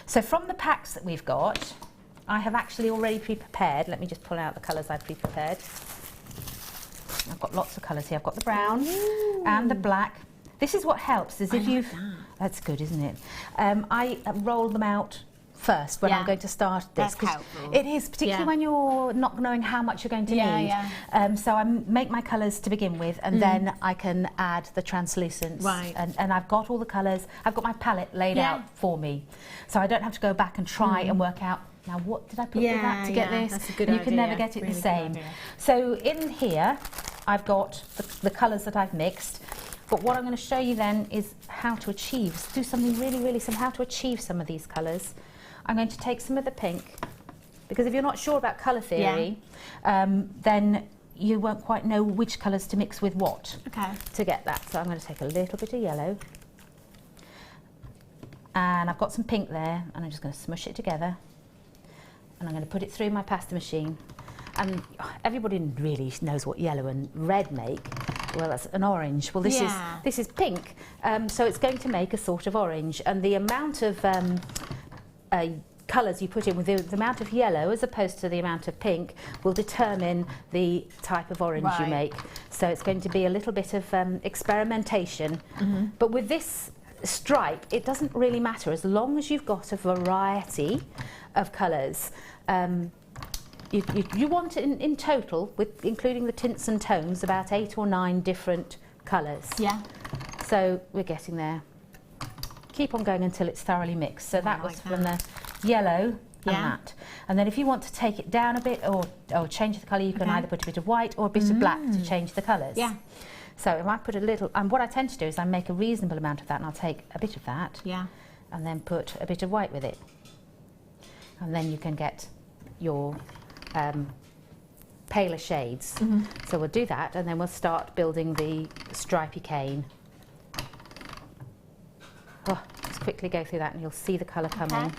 So from the packs that we've got, I have actually already pre-prepared. Let me just pull out the colours I've pre-prepared. I've got lots of colours here. I've got the brown and the black. This is what helps, is if you've... That's good, isn't it? I roll them out first when I'm going to start this. That's helpful. It is, particularly when you're not knowing how much you're going to need. So I make my colours to begin with, and then I can add the translucence. And I've got all the colours. I've got my palette laid out for me, so I don't have to go back and try and work out, now what did I put with that to get this? That's a good you idea. can never get it the same. So in here I've got the colours that I've mixed. But what I'm going to show you then is how to achieve, do something really, really simple, how to achieve some of these colours. I'm going to take some of the pink, because if you're not sure about colour theory, then you won't quite know which colours to mix with what to get that. So I'm going to take a little bit of yellow, and I've got some pink there, and I'm just going to smush it together, and I'm going to put it through my pasta machine. And everybody really knows what yellow and red make. Well, that's an orange. Well, this is pink, so it's going to make a sort of orange, and the amount of colours you put in with the amount of yellow as opposed to the amount of pink will determine the type of orange you make. So it's going to be a little bit of experimentation. But with this stripe, it doesn't really matter as long as you've got a variety of colours. You want in total, including the tints and tones, about 8 or 9 different colours. So we're getting there. Keep on going until it's thoroughly mixed. So that was from the yellow and that. And then if you want to take it down a bit or change the colour, you can either put a bit of white or a bit of black to change the colours. So if I put a little, and what I tend to do is I make a reasonable amount of that, and I'll take a bit of that and then put a bit of white with it. And then you can get your paler shades. So we'll do that, and then we'll start building the stripy cane. Just quickly go through that and you'll see the colour coming.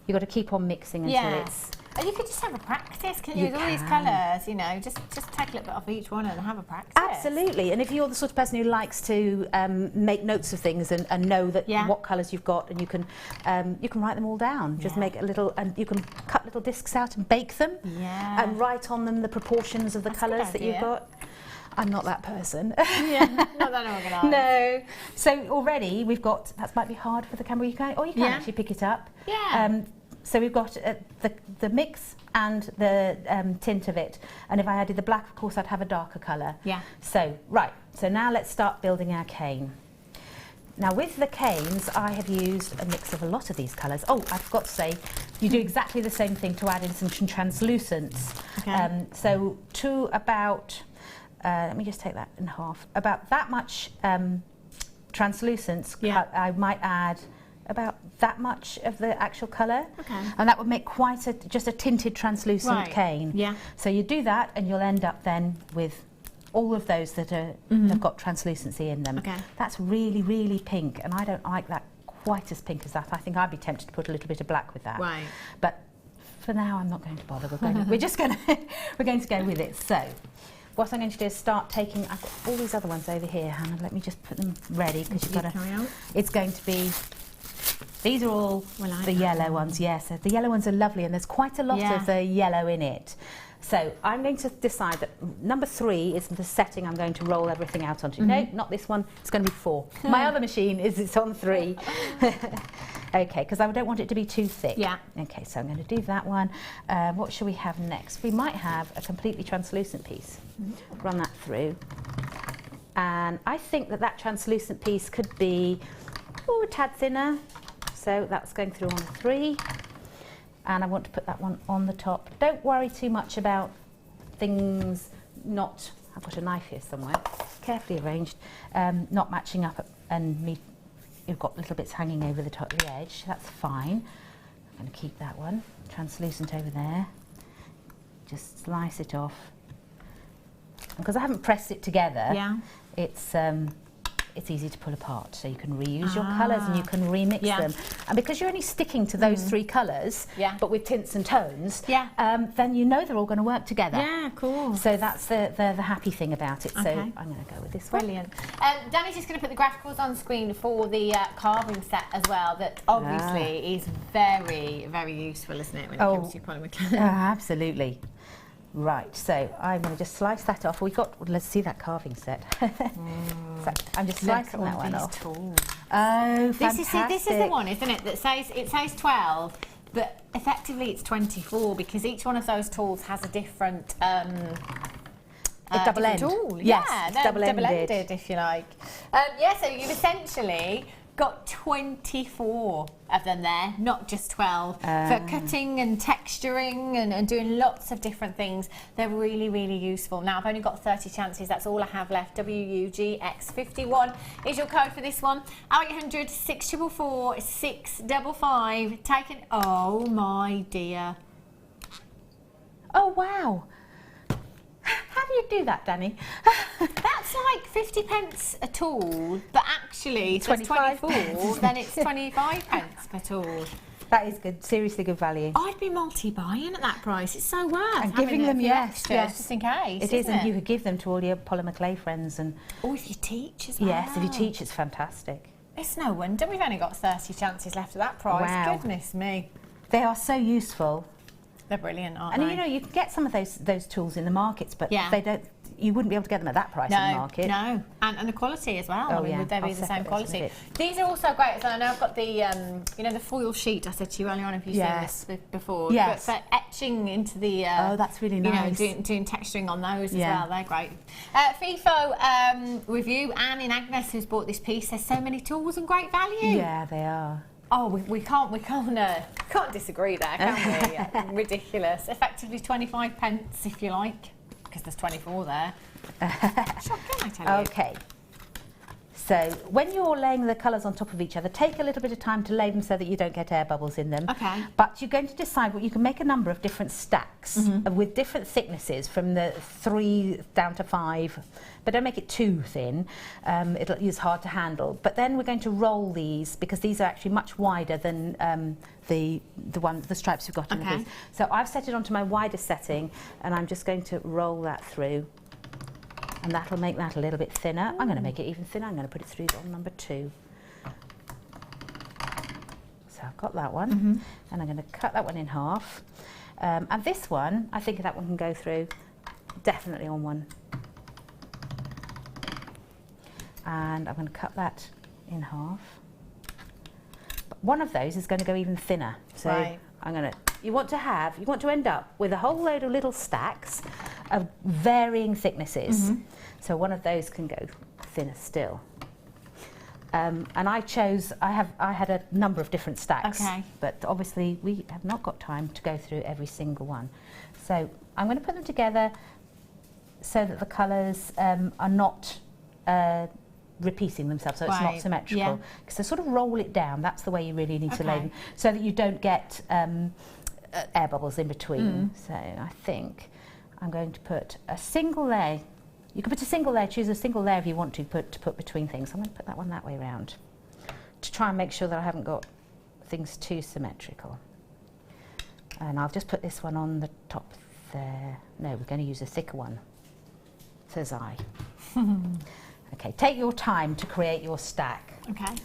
You've got to keep on mixing until it's... And you could just have a practice, couldn't you? With all these colours, you know, just take a little bit off each one and have a practice. Absolutely, and if you're the sort of person who likes to make notes of things and know that what colours you've got, and you can write them all down. Just make a little, and you can cut little discs out and bake them, and write on them the proportions of the colours that you've got. I'm not that person. Not that organised. No. So already we've got, that might be hard for the camera, you can actually pick it up. So we've got the mix and the tint of it, and if I added the black, of course, I'd have a darker colour. So, so now let's start building our cane. Now with the canes, I have used a mix of a lot of these colours. Oh, I forgot to say, you do exactly the same thing to add in some translucence. So to about... let me just take that in half. About that much translucence, I might add about that much of the actual colour, and that would make quite just a tinted translucent cane. So you do that, and you'll end up then with all of those that are have got translucency in them. That's really, really pink, and I don't like that quite as pink as that. I think I'd be tempted to put a little bit of black with that. But for now, I'm not going to bother. We're just going to we're going to go with it. So. What I'm going to do is start taking, I've got all these other ones over here, Hannah, let me just put them ready, because you've got to, it's going to be, these are all the yellow ones, so the yellow ones are lovely, and there's quite a lot of the yellow in it. So I'm going to decide that number 3 is the setting I'm going to roll everything out onto. No, not this one, it's going to be 4. My other machine it's on 3. Okay, because I don't want it to be too thick. Yeah. Okay, so I'm going to do that one. What shall we have next? We might have a completely translucent piece. Run that through. And I think that that translucent piece could be a tad thinner. So that's going through on 3. And I want to put that one on the top. Don't worry too much about things not, I've got a knife here somewhere, carefully arranged, not matching up and you've got little bits hanging over the top of the edge. That's fine. I'm going to keep that one translucent over there. Just slice it off. Because I haven't pressed it together, it's easy to pull apart, so you can reuse your colours and you can remix them. And because you're only sticking to those 3 colours, but with tints and tones, then you know they're all going to work together. Yeah, cool. So that's the happy thing about it. So I'm going to go with this one. Brilliant. Danny's just going to put the graphicals on screen for the carving set as well. That obviously is very, very useful, isn't it, when it comes to polymer clay? Absolutely. Right, so I'm going to just slice that off. Let's see that carving set. So I'm just slicing that one off. Tools. Oh, fantastic. This is the one, isn't it, that says 12, but effectively it's 24 because each one of those tools has a different double end. Tool. Yes, yeah, double-ended, if you like. So you've essentially got 24 of them there, not just 12, for cutting and texturing and doing lots of different things. They're really, really useful. Now, I've only got 30 chances. That's all I have left. WUGX51 is your code for this one. 0800 644 655. Taken. Oh, my dear. Oh, wow. How do you do that, Danny? That's like 50 pence a tool, but actually, if it's 24, then it's 25 pence per tool. That is good, seriously good value. I'd be multi-buying at that price. It's so worth and giving them, extras, just in case. It is, and you could give them to all your polymer clay friends. Or if you teach as well. Yes, if you teach, it's fantastic. It's no wonder we've only got 30 chances left at that price. Wow. Goodness me. They are so useful. They're brilliant, aren't they? And you know, you can get some of those tools in the markets, but they don't. You wouldn't be able to get them at that price in the market. No, and the quality as well. I mean, would they be the same quality? These are also great. So I know I've got the, you know, the foil sheet I said to you earlier on. If you've seen this before, yes. But for etching into the, oh, that's really nice. You know, doing texturing on those as well. They're great. FIFO review. Anne in Agnes, who's bought this piece, there's so many tools and great value. Yeah, they are. Oh, we can't disagree there, can we? Ridiculous. Effectively 25 pence, if you like, because there's 24 there. Shocking, I tell you. Okay. So when you're laying the colours on top of each other, take a little bit of time to lay them so that you don't get air bubbles in them. Okay. But you're going to decide what you can make a number of different stacks with different thicknesses from the 3 down to 5. But don't make it too thin. It's hard to handle. But then we're going to roll these because these are actually much wider than the stripes we've got in the piece. So I've set it onto my widest setting, and I'm just going to roll that through. And that'll make that a little bit thinner. I'm going to make it even thinner. I'm going to put it through on number 2. So I've got that one, and I'm going to cut that one in half. And this one, I think that one can go through definitely on 1. And I'm going to cut that in half. But one of those is going to go even thinner. So I'm going to. You want to end up with a whole load of little stacks of varying thicknesses. So one of those can go thinner still. And I had a number of different stacks, but obviously we have not got time to go through every single one. So I'm going to put them together so that the colours are not repeating themselves, so it's not symmetrical. So sort of roll it down. That's the way you really need to lay them, so that you don't get air bubbles in between. So I think I'm going to put a single layer. You can put a single layer, choose a single layer if you want to put between things. I'm going to put that one that way around to try and make sure that I haven't got things too symmetrical. And I'll just put this one on the top there. No, we're going to use a thicker one, says I. Okay, take your time to create your stack. Okay.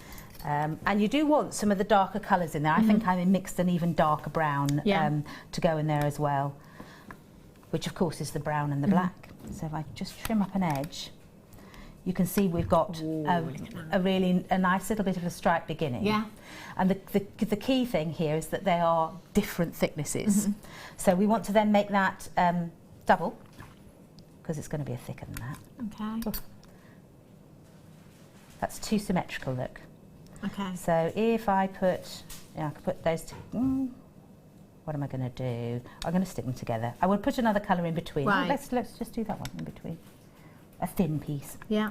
And you do want some of the darker colours in there. I think I mixed an even darker brown to go in there as well, which of course is the brown and the black. So if I just trim up an edge, you can see we've got a nice little bit of a stripe beginning. Yeah. And the key thing here is that they are different thicknesses. So we want to then make that double, because it's going to be thicker than that. Okay. That's too symmetrical, look. Okay. So if I put, I could put those two, what am I going to do? I'm going to stick them together. I will put another colour in between. Right. Let's just do that one in between. A thin piece. Yeah.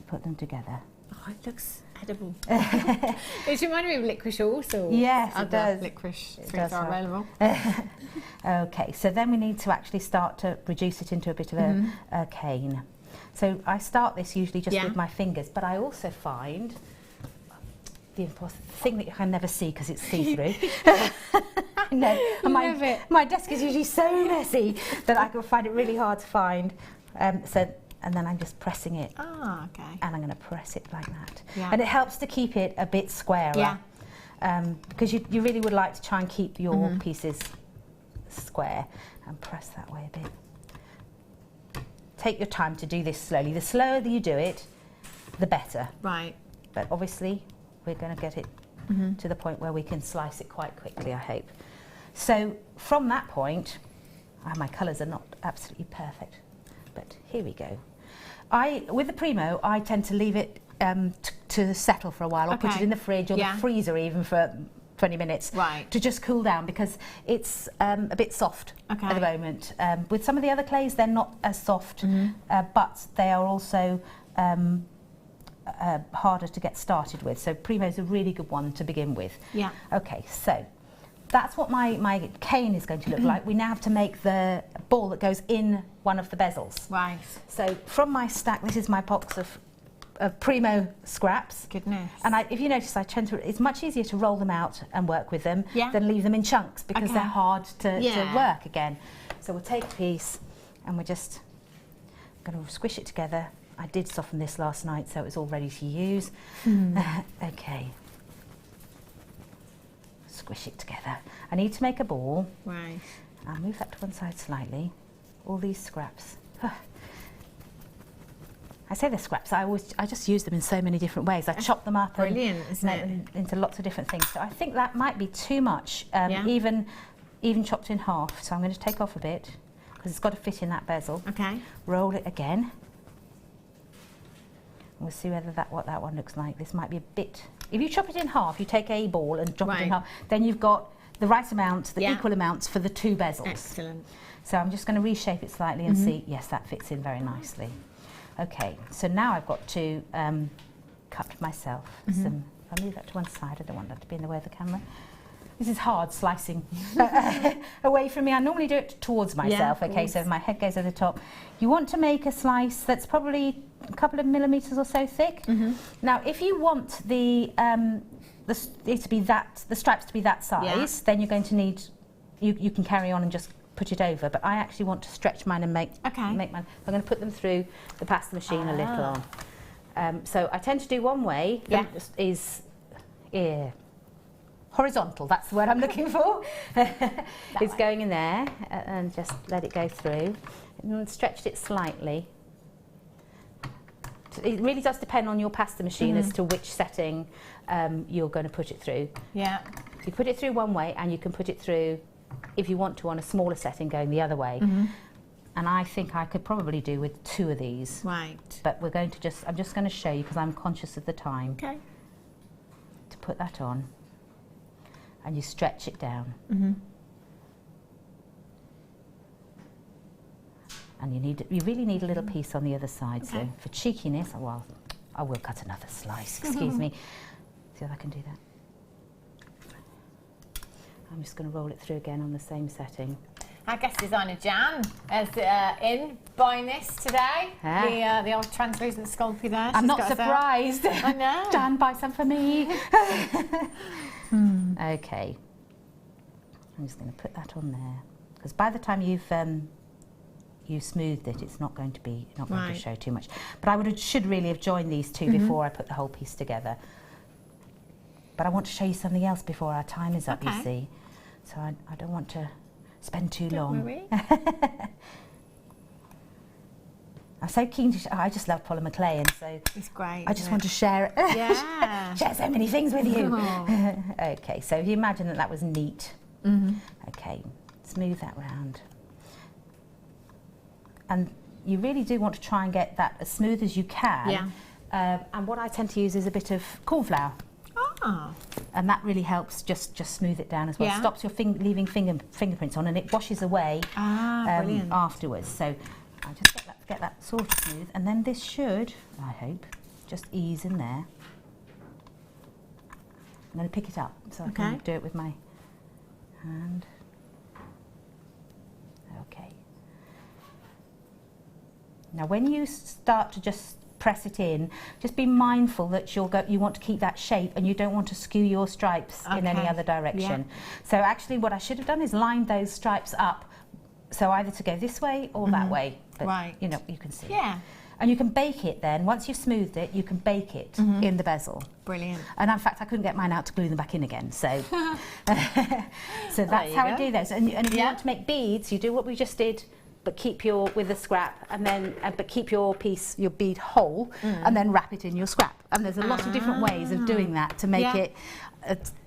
Put them together. Oh, it looks edible. It reminded me of licorice also. Yes, it does. Licorice It sweets does are have. available. Okay, so then we need to actually start to reduce it into a bit of a cane. So I start this usually just with my fingers, but I also find the thing that you can never see because it's see-through. I know. And my desk is usually so messy that I can find it really hard to find. And then I'm just pressing it. Ah, okay. And I'm going to press it like that. Yeah. And it helps to keep it a bit squarer. Yeah. Because you really would like to try and keep your pieces square, and press that way a bit. Take your time to do this slowly. The slower that you do it, the better. Right. But obviously, we're going to get it to the point where we can slice it quite quickly, I hope. So from that point, my colours are not absolutely perfect, but here we go. With the Primo, I tend to leave it to settle for a while, or put it in the fridge or the freezer even for 20 minutes to just cool down, because it's a bit soft at the moment. With some of the other clays, they're not as soft, but they are also harder to get started with. So Primo's a really good one to begin with. Yeah. Okay, so that's what my cane is going to look like. We now have to make the ball that goes in one of the bezels. Right. So from my stack, this is my box of Primo scraps. Goodness. And if you notice, it's much easier to roll them out and work with them than leave them in chunks, because they're hard to work again. So we'll take a piece and we're just going to squish it together. I did soften this last night, so it was all ready to use. Okay. Squish it together. I need to make a ball. Right. I'll move that to one side slightly. All these scraps. I say they're scraps. I just use them in so many different ways. I chop them up into lots of different things. So I think that might be too much, even chopped in half. So I'm going to take off a bit, because it's got to fit in that bezel. Okay. Roll it again. We'll see what that one looks like. This might be a bit. If you chop it in half, you take a ball and chop it in half, then you've got the right amount, the equal amounts for the two bezels. Excellent. So I'm just going to reshape it slightly and see, yes, that fits in very nicely. Okay, so now I've got to cut myself some. If I move that to one side, I don't want that to be in the way of the camera. This is hard, slicing away from me. I normally do it towards myself, so my head goes at the top. You want to make a slice that's probably a couple of millimetres or so thick. Now, if you want the stripes to be that size, then you're going to need, you can carry on and just put it over, but I actually want to stretch mine and make mine. I'm going to put them through the pasta machine a little on. So I tend to do one way, is horizontal, that's the word I'm looking for. It's going in there, and just let it go through. And stretched it slightly. It really does depend on your pasta machine as to which setting you're going to put it through. Yeah. You put it through one way, and you can put it through, if you want to, on a smaller setting going the other way. And I think I could probably do with 2 of these. Right. But we're going to I'm just going to show you, because I'm conscious of the time. Okay. To put that on. And you stretch it down. And you really need a little piece on the other side. So for cheekiness, well, I will cut another slice, excuse me. See if I can do that. I'm just going to roll it through again on the same setting. I guess designer Jan is in buying this today. The old translucent sculpey there. I'm not surprised. I know. Jan, buy some for me. Okay. I'm just going to put that on there, because by the time you've smoothed it, it's not going to show too much. But I should really have joined these two before I put the whole piece together. But I want to show you something else before our time is up, you see. So I don't want to spend too long. I'm so keen to I just love polymer clay, and so it's great. I just want to share it. Yeah. Share so many things with you. Okay, so if you imagine that was neat. Okay, smooth that round. And you really do want to try and get that as smooth as you can. Yeah. And what I tend to use is a bit of corn flour. Ah. And that really helps just smooth it down as well. Yeah. Stops your leaving fingerprints on, and it washes away afterwards. So I just get that sort of smooth, and then this should, I hope, just ease in there. I'm going to pick it up so I can do it with my hand. Okay. Now when you start to just press it in, just be mindful that you want to keep that shape, and you don't want to skew your stripes in any other direction. So actually what I should have done is lined those stripes up, so either to go this way or that way. But, you know, you can see. Yeah. And you can bake it then. Once you've smoothed it, you can bake it in the bezel. Brilliant. And in fact, I couldn't get mine out to glue them back in again. So, so that's how I do those. And if you want to make beads, you do what we just did, but keep with a scrap, and then but keep your bead whole, and then wrap it in your scrap. And there's a lot of different ways of doing that to make it.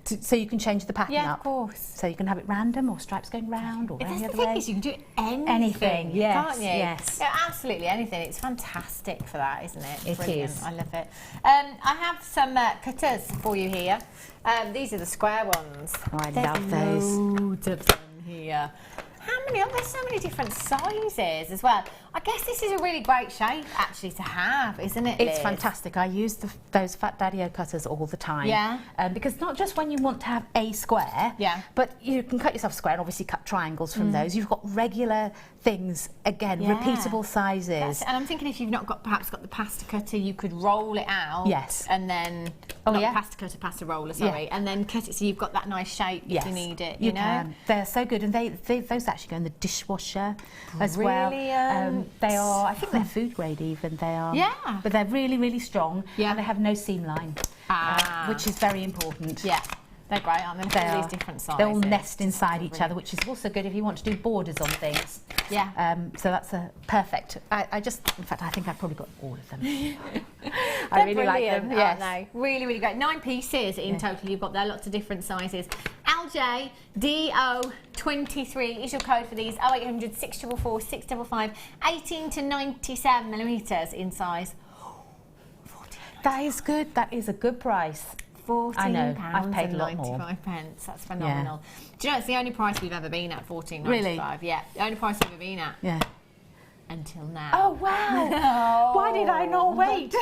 So you can change the pattern up. Yeah, of course. So you can have it random, or stripes going round, or any other way. Is you can do anything. Anything, yes, can't you? yes. Yeah, absolutely anything. It's fantastic for that, isn't it? It Brilliant. is. I love it. I have some cutters for you here. These are the square ones. Oh, I love those. Loads of them here. How many? Oh, there's so many different sizes as well. I guess this is a really great shape actually to have, isn't it, Liz? It's fantastic. I use those Fat Daddy-O cutters all the time. Yeah. Because not just when you want to have a square, but you can cut yourself a square and obviously cut triangles from those. You've got regular things, again, repeatable sizes. And I'm thinking if you've not perhaps got the pasta cutter, you could roll it out. Yes. And then, pasta roller, sorry. And then cut it so you've got that nice shape if you need it, you know? Can. They're so good, and those actually go in the dishwasher as well. They are, I think they're food grade even, they are. Yeah. But they're really, really strong, Yeah. and they have no seam line, which is very important. Yeah. They're great, aren't they? They're these different sizes. They all nest inside each other, which is also good if you want to do borders on things. Yeah. So that's a perfect. In fact, I think I've probably got all of them. I really like them. Yes. Aren't they? Really, really great. 9 pieces in total you've got there, lots of different sizes. LJDO23 is your code for these. 0800 644 655, 18 to 97 millimetres in size. That is good. That is a good price. £14 I know. I've paid a lot more. 95 pence. That's phenomenal. Do you know it's the only price we've ever been at? £14.95. Really? Yeah, the only price we've ever been at. Yeah. Until now. Oh wow! Why did I not wait?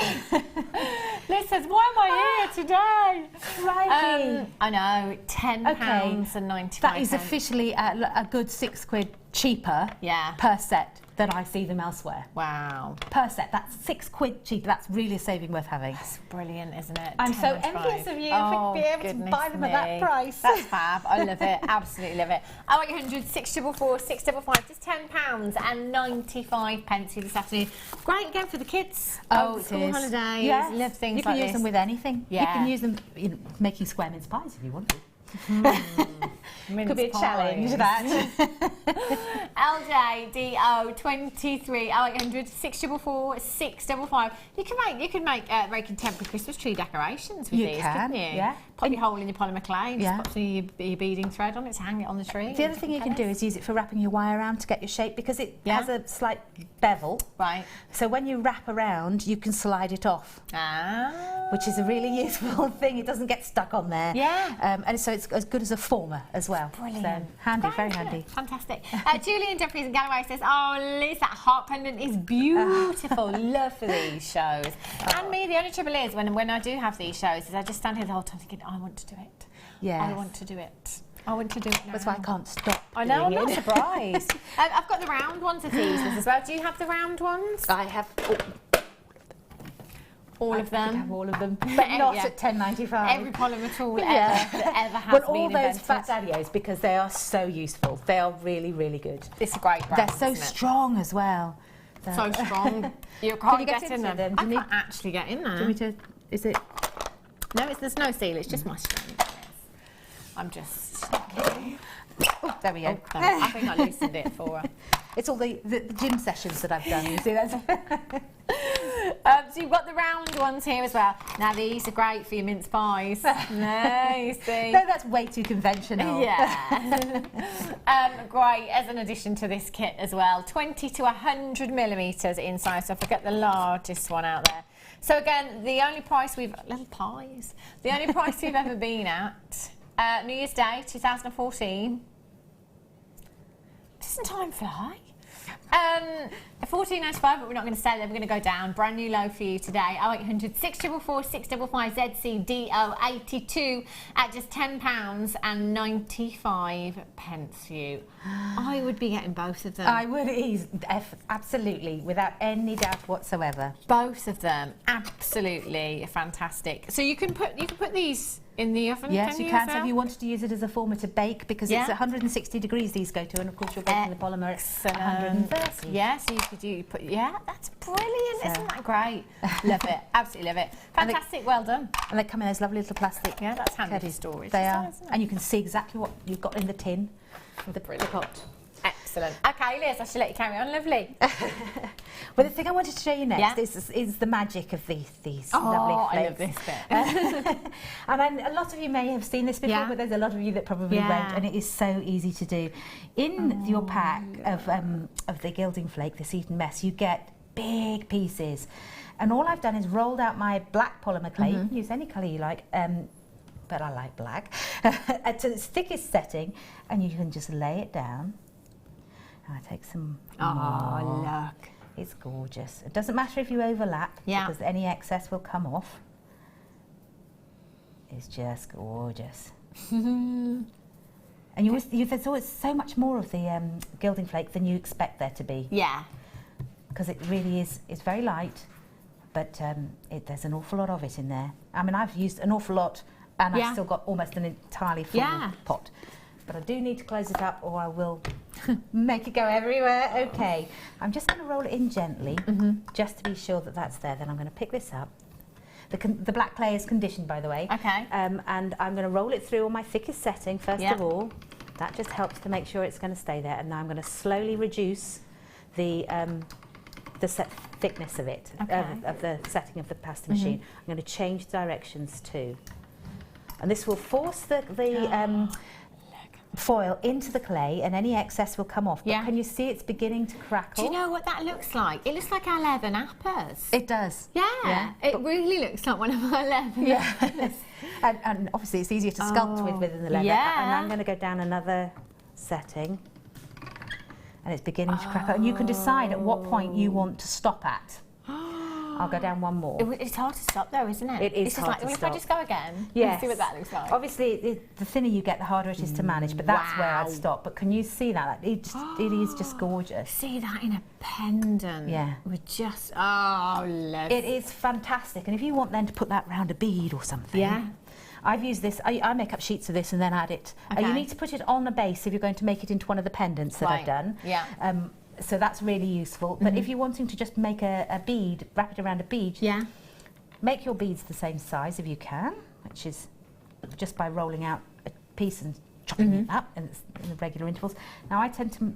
Liz says, why am I here today? Crikey. I know, £10 and 95. That is officially a good £6 cheaper per set than I see them elsewhere. Wow. Per set, that's £6 cheaper. That's really a saving worth having. That's brilliant, isn't it? I'm so envious of you for being able to buy them at that price. That's fab. I love it. Absolutely love it. 0800 644 655, just £10 and 95 pence for this afternoon. Great again for the kids. Oh, school holidays. Yes. Love things you can like use this. them with anything. Yeah. You can use them making square mince pies if you want to. Could be a challenge, that. LJDO23 0800 644 655. You can make very contemporary Christmas tree decorations with these, couldn't you? Yeah. Pop your hole in your polymer clay, just pop some of your beading thread on it to hang it on the tree. The other thing you can do is use it for wrapping your wire around to get your shape, because it has a slight bevel. Right. So when you wrap around, you can slide it off. Which is a really useful thing. It doesn't get stuck on there. Yeah. And so it's as good as a former as well. Brilliant. So handy, very handy. Fantastic. Julian Jeffries and Galway says, oh, Liz, that heart pendant is beautiful. Love for these shows. And me, the only trouble is when I do have these shows is I just stand here the whole time thinking, I want to do it. Yes. I want to do it. I want to do it now. That's why I can't stop. I know, I'm doing not it. surprised. I've got the round ones of these as well. Do you have the round ones? I have all of them. I have all of them, but not at £10.95. Every polymer tool ever has Well, been all those invented. Fat Daddy-Os, because they are so useful. They are really, really good. It's a great brand. They're so isn't it? strong as well. So strong. You Can can't you get get in into them. them? I can't actually get in there. Do you want me to? Is it? No, there's no seal. It's just my strength. I'm just checking. Oh, there we go. Oh, I think I loosened it for her. It's all the gym sessions that I've done. You see that? So you've got the round ones here as well. Now these are great for your mince pies. No, you see. No, that's way too conventional. Yeah. Great as an addition to this kit as well. 20 to 100 millimetres in size. So I forget the largest one out there. So again, the only price we've the only price we've ever been at, New Year's Day 2014. Doesn't time fly? 14.95, but we're not going to stay there. We're going to go down. Brand new low for you today. 0800 644 655 ZCDO 82 at just £10.95 for you. I would be getting both of them. I would absolutely, without any doubt whatsoever. Both of them, absolutely fantastic. So you can put these in the oven. Yes, you can. So well? if you wanted to use it as a former to bake, because it's 160 degrees these go to, and of course you're baking the polymer at 130. Yeah, so you could that's brilliant. So. Isn't that great? Love it, absolutely love it. Fantastic, well done. And they come in those lovely little plastic. Yeah, that's handy storage. They are, and you can see exactly what you've got in the tin, the pot. Excellent. Okay, Liz, I should let you carry on. Lovely. Well, the thing I wanted to show you next is the magic of these lovely flakes. I love this bit. And a lot of you may have seen this before, but there's a lot of you that probably won't, and it is so easy to do. In your pack of the gilding flake, this Eden mess, you get big pieces. And all I've done is rolled out my black polymer clay. You can use any colour you like, but I like black, to its thickest setting, and you can just lay it down. And I take some more. Look. It's gorgeous. It doesn't matter if you overlap, because any excess will come off. It's just gorgeous. And there's always so much more of the gilding flake than you expect there to be. Yeah. Because it really is, it's very light, but there's an awful lot of it in there. I mean, I've used an awful lot, and I've still got almost an entirely full pot. But I do need to close it up, or I will make it go everywhere. Okay, I'm just going to roll it in gently, just to be sure that that's there. Then I'm going to pick this up. The black clay is conditioned, by the way. Okay. And I'm going to roll it through on my thickest setting, first of all. That just helps to make sure it's going to stay there. And now I'm going to slowly reduce the thickness of it, of the setting of the pasta machine. I'm going to change directions too. And this will force the foil into the clay, and any excess will come off. But can you see it's beginning to crackle? Do you know what that looks like? It looks like our leather nappers. It does. Yeah. It really looks like one of our leather nappers. And obviously it's easier to sculpt with than the leather. And I'm going to go down another setting, and it's beginning to crackle. And you can decide at what point you want to stop at. I'll go down one more. It's hard to stop though, isn't it? It is hard to stop. If I just go again, yes. see what that looks like. Obviously, the thinner you get, the harder it is to manage, but that's where I'd stop. But can you see that? It is just gorgeous. See that in a pendant? Yeah. With just, love it. Is fantastic. And if you want then to put that round a bead or something. I've used this, I make up sheets of this and then add it. You need to put it on a base if you're going to make it into one of the pendants that I've done. So that's really useful. But if you're wanting to just make a bead, wrap it around a bead, make your beads the same size if you can, which is just by rolling out a piece and chopping it up in the regular intervals. Now I tend to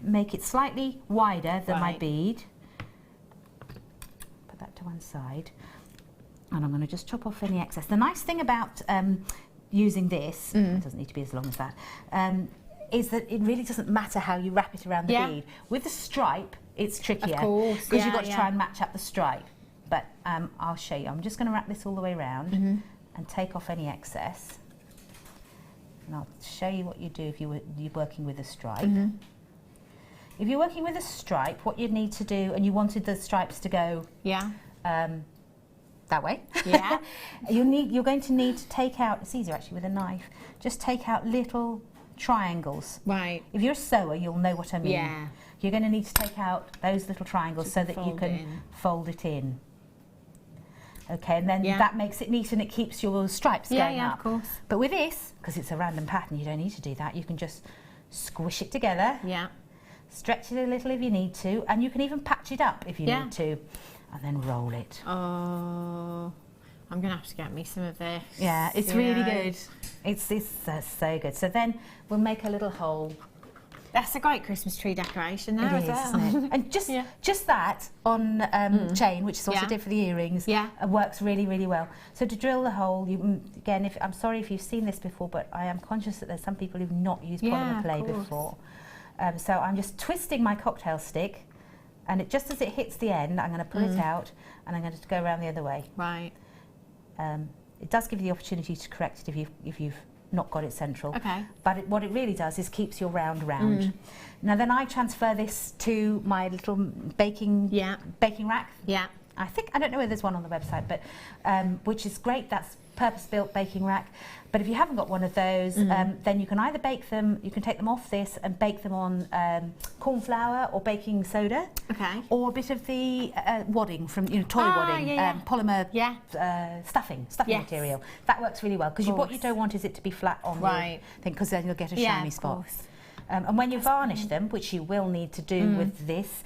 make it slightly wider than my bead. Put that to one side. And I'm going to just chop off any excess. The nice thing about using this, it doesn't need to be as long as that, is that it really doesn't matter how you wrap it around the bead. With the stripe, it's trickier. Of course, because you've got to try and match up the stripe. But I'll show you. I'm just going to wrap this all the way around and take off any excess. And I'll show you what you do if you're working with a stripe. If you're working with a stripe, what you need to do, and you wanted the stripes to go that way. You're going to need to take out, it's easier actually with a knife, just take out little triangles. If you're a sewer, you'll know what I mean. You're going to need to take out those little triangles so that you can fold it in. Okay, and then that makes it neat and it keeps your stripes going up. Of course. But with this, because it's a random pattern, you don't need to do that. You can just squish it together. Stretch it a little if you need to, and you can even patch it up if you need to, and then roll it. I'm going to have to get me some of this. Yeah, it's really good. It's so good. So then we'll make a little hole. That's a great Christmas tree decoration there as well. Isn't it? And just that on chain, which is also did for the earrings, works really, really well. So to drill the hole, again, I'm sorry if you've seen this before, but I am conscious that there's some people who've not used polymer clay before. So I'm just twisting my cocktail stick, and just as it hits the end, I'm going to pull it out, and I'm going to go around the other way. Right. It does give you the opportunity to correct it if you've not got it central. Okay. But what it really does is keeps your round round. Now then I transfer this to my little baking rack. Yeah. I don't know whether there's one on the website, but which is great. That's purpose-built baking rack. But if you haven't got one of those, then you can either bake them, you can take them off this and bake them on corn flour or baking soda. Okay. Or a bit of the wadding from, toy wadding, polymer stuffing material. That works really well, because what you don't want is it to be flat on the thing, because then you'll get a shiny spot. And when you varnish them, which you will need to do with this,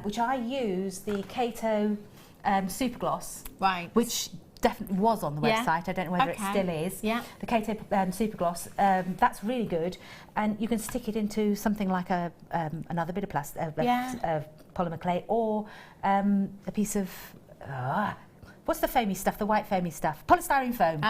which I use the Kato Super Gloss, which definitely was on the website. I don't know whether it still is. The Kato Super Gloss, that's really good, and you can stick it into something like another bit of plastic, polymer clay, or a piece of what's the foamy stuff? The white foamy stuff, polystyrene foam.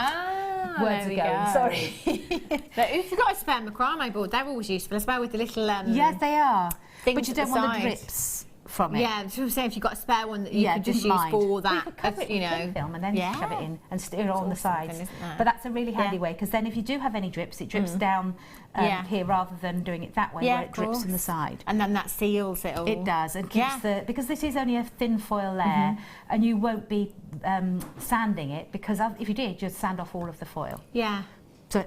Words are going. Sorry. If you've got a spare macrame board, they're always useful as well with the little. Yes, they are. But you don't want the side. drips from it. Yeah, so I'm saying if you've got a spare one that you could just use for that, film and then shove it in and stick it on the sides. But that's a really handy way, because then if you do have any drips, it drips down here rather than doing it that way where it drips in the side. And then that seals it all. It does, and keeps because this is only a thin foil layer, and you won't be sanding it, because if you did, you'd sand off all of the foil. Yeah. So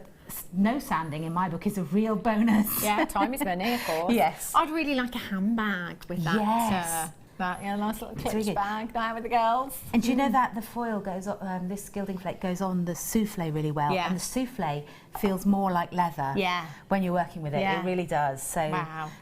no sanding in my book is a real bonus. Yeah, time is money, of course. Yes. I'd really like a handbag with that. Yes. That nice little clutch bag there with the girls. And do you know that the foil goes on, this gilding flake goes on the souffle really well, and the souffle feels more like leather when you're working with it. It really does. So,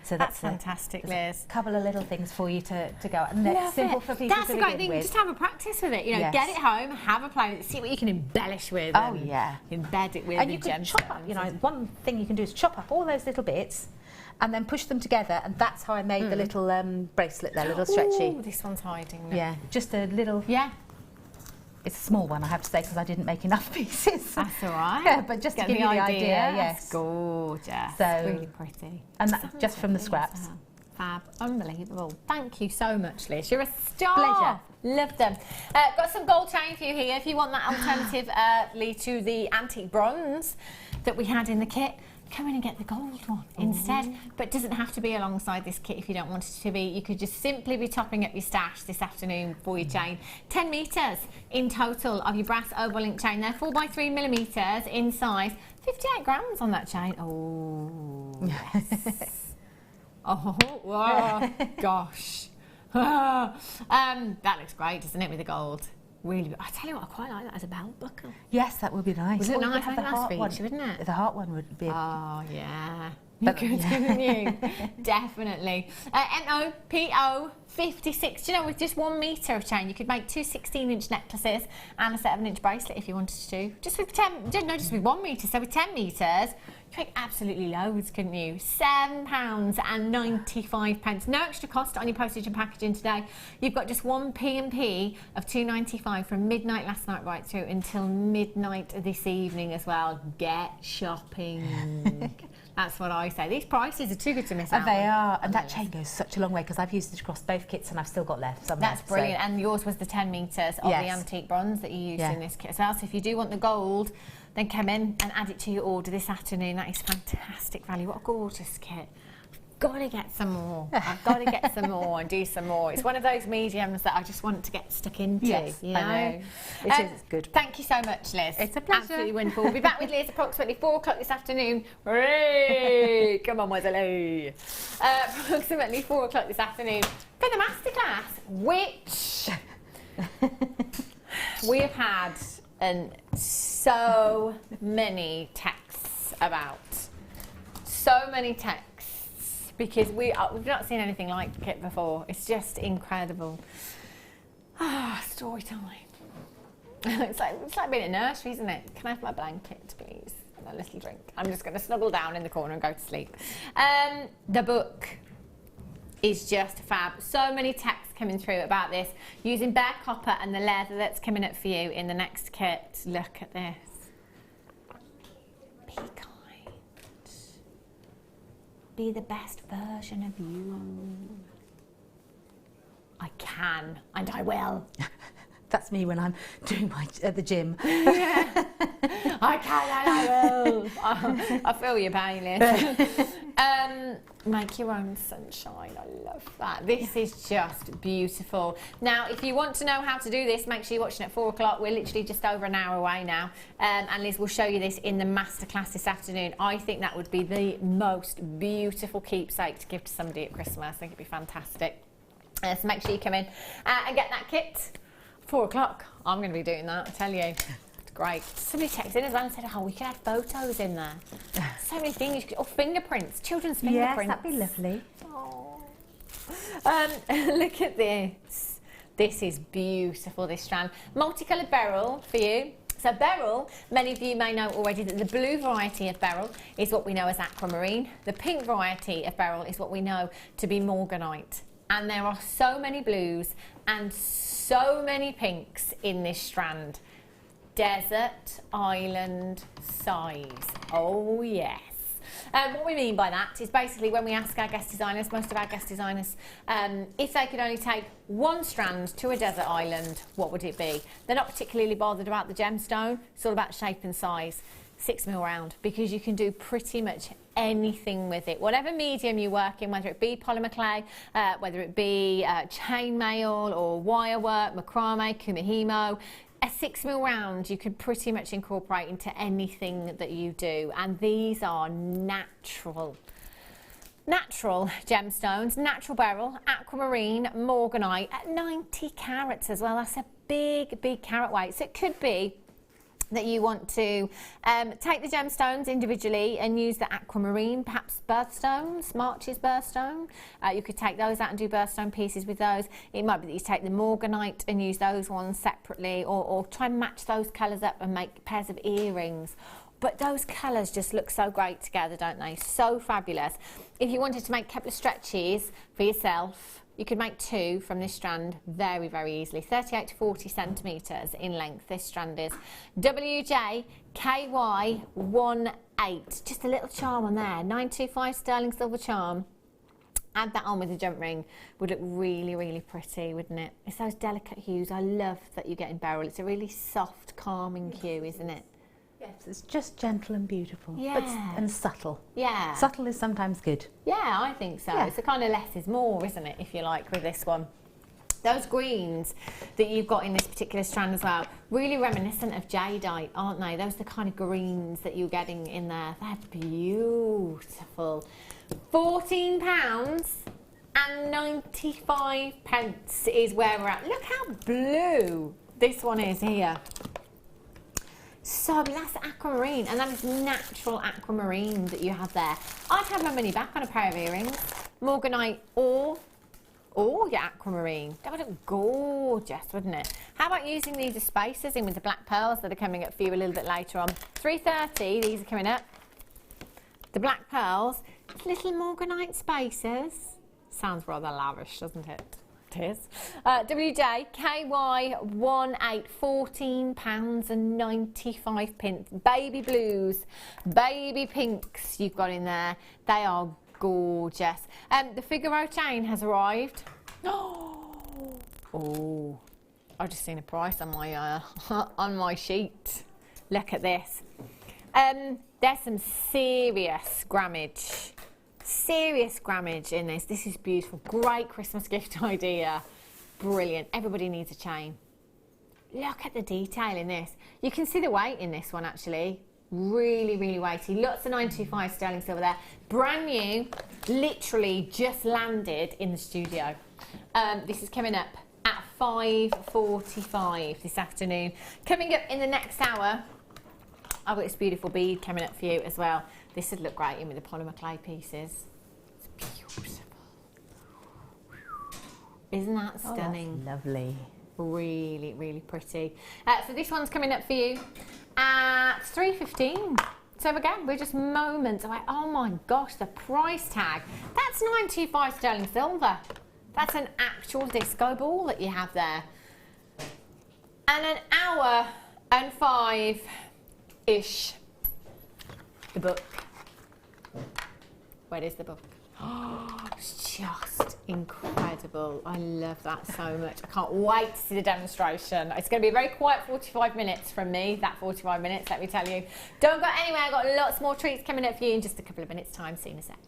so that's fantastic, Liz. A couple of little things for you to go. And it's simple for people That's to a great begin thing. with. Just have a practice with it. Get it home, have a play with it, see what you can embellish with. Oh yeah. Embed it with. And you can chop up. One thing you can do is chop up all those little bits, and then push them together, and that's how I made the little bracelet there, little stretchy. Oh, this one's hiding. Yeah, just a little. Yeah. It's a small one, I have to say, because I didn't make enough pieces. That's all right. Yeah, but just to give you the idea, yes. That's gorgeous. So, it's really pretty. And that's just from the scraps. Fab. Unbelievable. Thank you so much, Liz. You're a star. Pleasure. Love them. Got some gold chain for you here if you want that alternative to the antique bronze that we had in the kit. Come in and get the gold one instead. But it doesn't have to be alongside this kit if you don't want it to be. You could just simply be topping up your stash this afternoon for your chain. 10 metres in total of your brass oval link chain there, 4x3mm in size. 58 grams on that chain. Oh, yes. Oh, gosh. That looks great, doesn't it, with the gold? Really, I tell you what, I quite like that as a belt buckle. Yes, that would be nice. Was it nice? Have the heart one, wouldn't it? The heart one would be. Oh yeah, you could, couldn't you? Definitely. MOPO 56. Do you know, with just 1 metre of chain, you could make 2 16-inch necklaces and a 7-inch bracelet if you wanted to. Just with 1 metre. So with 10 metres, you could make absolutely loads, couldn't you? £7.95. No extra cost on your postage and packaging today. You've got just 1 P&P of £2.95 from midnight last night right through until midnight this evening as well. Get shopping. That's what I say. These prices are too good to miss out. They are, and that chain goes such a long way, because I've used it across both kits and I've still got left somewhere. That's brilliant. And yours was the 10 metres of the antique bronze that you used in this kit as well. So if you do want the gold, then come in and add it to your order this afternoon. That is fantastic value. What a gorgeous kit. I've got to get some more. I've got to get some more and do some more. It's one of those mediums that I just want to get stuck into. Yes, you know? I know. It's good. Thank you so much, Liz. It's a pleasure. Absolutely wonderful. We'll be back with Liz approximately 4 o'clock this afternoon. Hooray! Come on, Wesley. Approximately 4 o'clock this afternoon for the Masterclass, which we have had so many texts about. So many texts. Because we've not seen anything like it before. It's just incredible. Story time. It's like being at nursery, isn't it? Can I have my blanket, please? And a little drink. I'm just going to snuggle down in the corner and go to sleep. The book is just fab. So many texts coming through about this, using bare copper and the leather that's coming up for you in the next kit. Look at this. Be kind. Be the best version of you. I can, and I will. That's me when I'm doing at the gym. Yeah. I can and I will. I feel your pain, Liz. Make your own sunshine. I love that. This is just beautiful. Now, if you want to know how to do this, make sure you're watching at 4 o'clock. We're literally just over an hour away now. And Liz will show you this in the masterclass this afternoon. I think that would be the most beautiful keepsake to give to somebody at Christmas. I think it'd be fantastic. So make sure you come in and get that kit. 4 o'clock. I'm going to be doing that, I tell you. It's great. Somebody texted in as well and said, oh, we could add photos in there. So many things. Or fingerprints, children's fingerprints. Yes, that'd be lovely. Oh. Look at this. This is beautiful, this strand. Multicoloured beryl for you. So beryl, many of you may know already that the blue variety of beryl is what we know as aquamarine. The pink variety of beryl is what we know to be morganite. And there are so many blues and so many pinks in this strand. Desert island size. Oh yes. What we mean by that is basically when we ask our guest designers, most of our guest designers, if they could only take one strand to a desert island, what would it be? They're not particularly bothered about the gemstone. It's all about shape and size. 6mm round, because you can do pretty much anything with it. Whatever medium you work in, whether it be polymer clay, whether it be chainmail or wire work, macrame, kumihimo, a 6mm round you could pretty much incorporate into anything that you do. And these are natural gemstones, natural beryl, aquamarine, morganite at 90 carats as well. That's a big carat weight. So it could be that you want to take the gemstones individually and use the aquamarine, perhaps birthstones, March's birthstone. You could take those out and do birthstone pieces with those. It might be that you take the morganite and use those ones separately, or try and match those colours up and make pairs of earrings. But those colours just look so great together, don't they? So fabulous. If you wanted to make a couple of stretches for yourself, you could make 2 from this strand very easily. 38 to 40 centimetres in length this strand is. WJKY18, just a little charm on there. 925 sterling silver charm. Add that on with a jump ring. Would look really pretty, wouldn't it? It's those delicate hues. I love that you get in beryl. It's a really soft, calming hue, isn't it? Yes, it's just gentle and beautiful, yeah, and subtle. Yeah. Subtle is sometimes good. Yeah, I think so. Yeah. It's a kind of less is more, isn't it, if you like, with this one. Those greens that you've got in this particular strand as well, really reminiscent of jadeite, aren't they? Those are the kind of greens that you're getting in there. They're beautiful. £14.95 is where we're at. Look how blue this one is here. So that's aquamarine, and that is natural aquamarine that you have there. I'd have my money back on a pair of earrings, morganite or your aquamarine. That would look gorgeous, wouldn't it? How about using these as spacers in with the black pearls that are coming up for you a little bit later on? 330, these are coming up. The black pearls, little morganite spacers. Sounds rather lavish, doesn't it? It is. WJKY18, £14.95. Baby blues, baby pinks you've got in there. They are gorgeous. The Figaro chain has arrived. Oh, I've just seen a price on my on my sheet. Look at this. There's some serious grammage. Serious grammage in this. This is beautiful. Great Christmas gift idea. Brilliant. Everybody needs a chain. Look at the detail in this. You can see the weight in this one actually. Really weighty. Lots of 925 sterling silver there. Brand new. Literally just landed in the studio. This is coming up at 5:45 this afternoon. Coming up in the next hour, I've got this beautiful bead coming up for you as well. This would look great in with the polymer clay pieces. It's beautiful. Isn't that stunning? Oh, that's lovely. Really pretty. So this one's coming up for you at 3:15. So again, we're just moments away. Oh my gosh, the price tag. That's 925 sterling silver. That's an actual disco ball that you have there. And an hour and 5-ish. The book. Where is the book? Oh, it's just incredible. I love that so much. I can't wait to see the demonstration. It's going to be a very quiet 45 minutes from me, that 45 minutes, let me tell you. Don't go anywhere, I've got lots more treats coming up for you in just a couple of minutes' time. See you in a sec.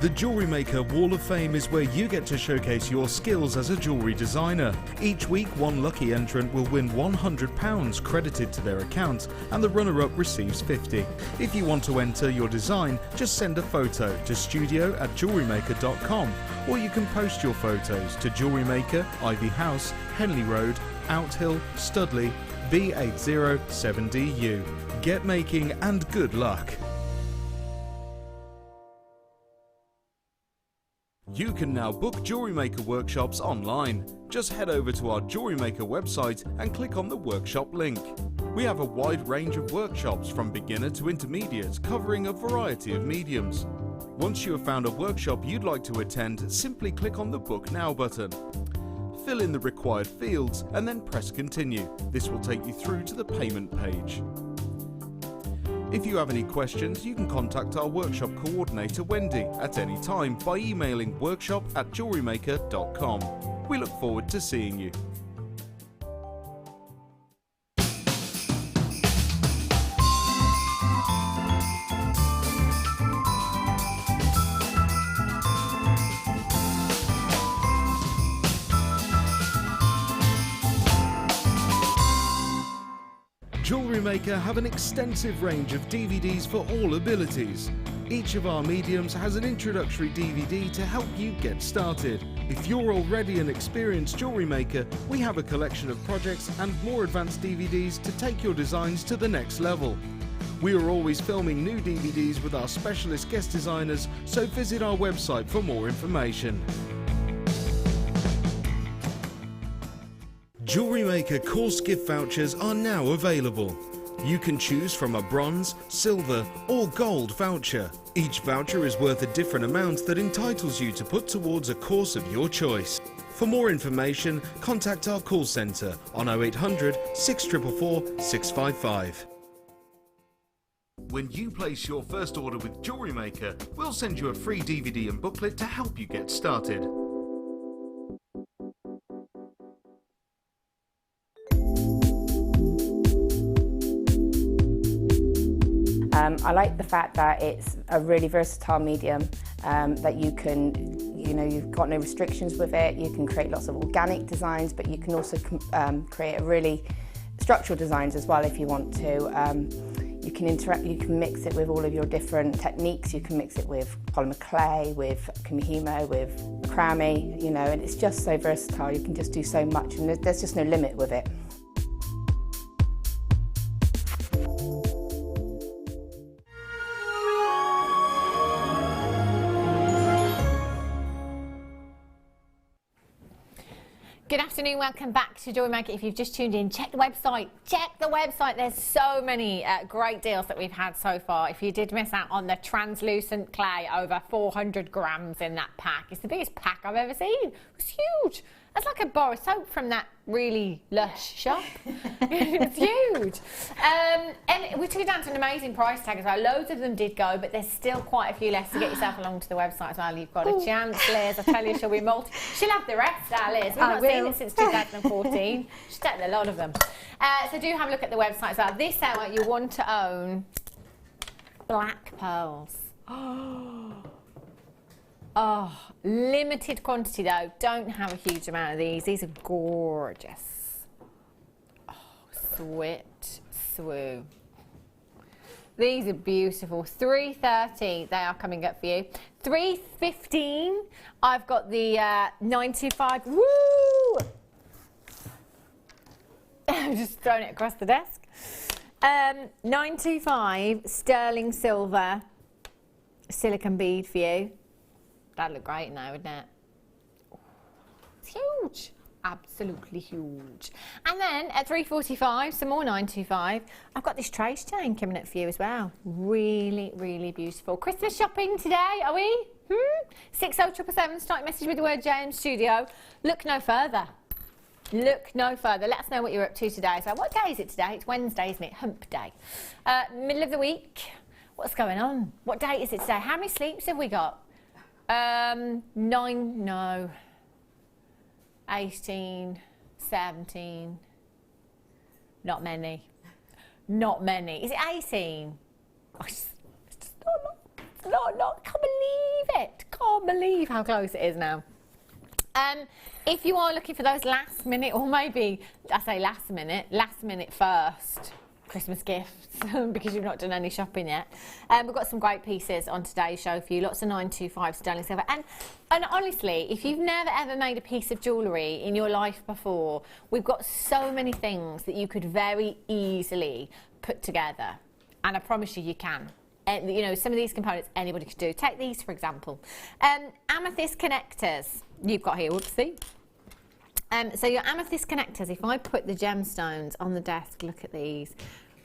The Jewellery Maker Wall of Fame is where you get to showcase your skills as a jewellery designer. Each week, one lucky entrant will win £100 credited to their account, and the runner-up receives £50. If you want to enter your design, just send a photo to studio@jewellerymaker.com, or you can post your photos to Jewellery Maker, Ivy House, Henley Road, Outhill, Studley, B807DU. Get making and good luck. You can now book Jewellery Maker workshops online. Just head over to our Jewellery Maker website and click on the workshop link. We have a wide range of workshops from beginner to intermediate, covering a variety of mediums. Once you have found a workshop you'd like to attend, simply click on the Book Now button. Fill in the required fields and then press Continue. This will take you through to the payment page. If you have any questions, you can contact our workshop coordinator Wendy at any time by emailing workshop@jewellerymaker.com. We look forward to seeing you. Jewellery Maker have an extensive range of DVDs for all abilities. Each of our mediums has an introductory DVD to help you get started. If you're already an experienced jewellery maker, we have a collection of projects and more advanced DVDs to take your designs to the next level. We are always filming new DVDs with our specialist guest designers, so visit our website for more information. Jewellery Maker course gift vouchers are now available. You can choose from a bronze, silver or gold voucher. Each voucher is worth a different amount that entitles you to put towards a course of your choice. For more information, contact our call centre on 0800 644 655. When you place your first order with Jewellery Maker, we'll send you a free DVD and booklet to help you get started. I like the fact that it's a really versatile medium, that you can, you've got no restrictions with it. You can create lots of organic designs, but you can also create a really structural designs as well if you want to. You can mix it with all of your different techniques. You can mix it with polymer clay, with kumihimo, with macrame, and it's just so versatile. You can just do so much, and there's just no limit with it. Good afternoon, welcome back to Jewellery Maker. If you've just tuned in, check the website. Check the website. There's so many great deals that we've had so far. If you did miss out on the translucent clay, over 400 grams in that pack. It's the biggest pack I've ever seen. It's huge. That's like a bar of soap from that really lush shop. It's huge. And we took it down to an amazing price tag as well. Loads of them did go, but there's still quite a few left to get yourself along to the website as well. You've got a chance, Liz. I tell you, she'll be she'll have the rest, Liz. We've not seen it since 2014. She's taken a lot of them. So do have a look at the website as well. This hour, you want to own black pearls. Oh, limited quantity though. Don't have a huge amount of these. These are gorgeous. Oh, sweet swoo. These are beautiful. $3.30 they are coming up for you. $3.15. I've got the 95. Woo! I'm just throwing it across the desk. 925 sterling silver silicone bead for you. That'd look great now, wouldn't it? It's huge. absolutely huge. And then at 3:45, some more 925. I've got this trace chain coming up for you as well. Really, really beautiful. Christmas shopping today, are we? 60777, start message with the word JM Studio. Look no further. Look no further. Let us know what you're up to today. So what day is it today? It's Wednesday, isn't it? Hump day. Middle of the week. What's going on? What date is it today? How many sleeps have we got? 18, 17. Not many. Not many. Is it 18? Oh, it's just not. Can't believe it. Can't believe how close it is now. If you are looking for those last minute, or maybe I say last minute first Christmas gifts because you've not done any shopping yet, we've got some great pieces on today's show for you. Lots of 925 sterling silver, and honestly, if you've never ever made a piece of jewellery in your life before, we've got so many things that you could very easily put together, and I promise you can. And you know, some of these components anybody could do. Take these for example. Amethyst connectors you've got here. Whoopsie. So your amethyst connectors, if I put the gemstones on the desk, look at these.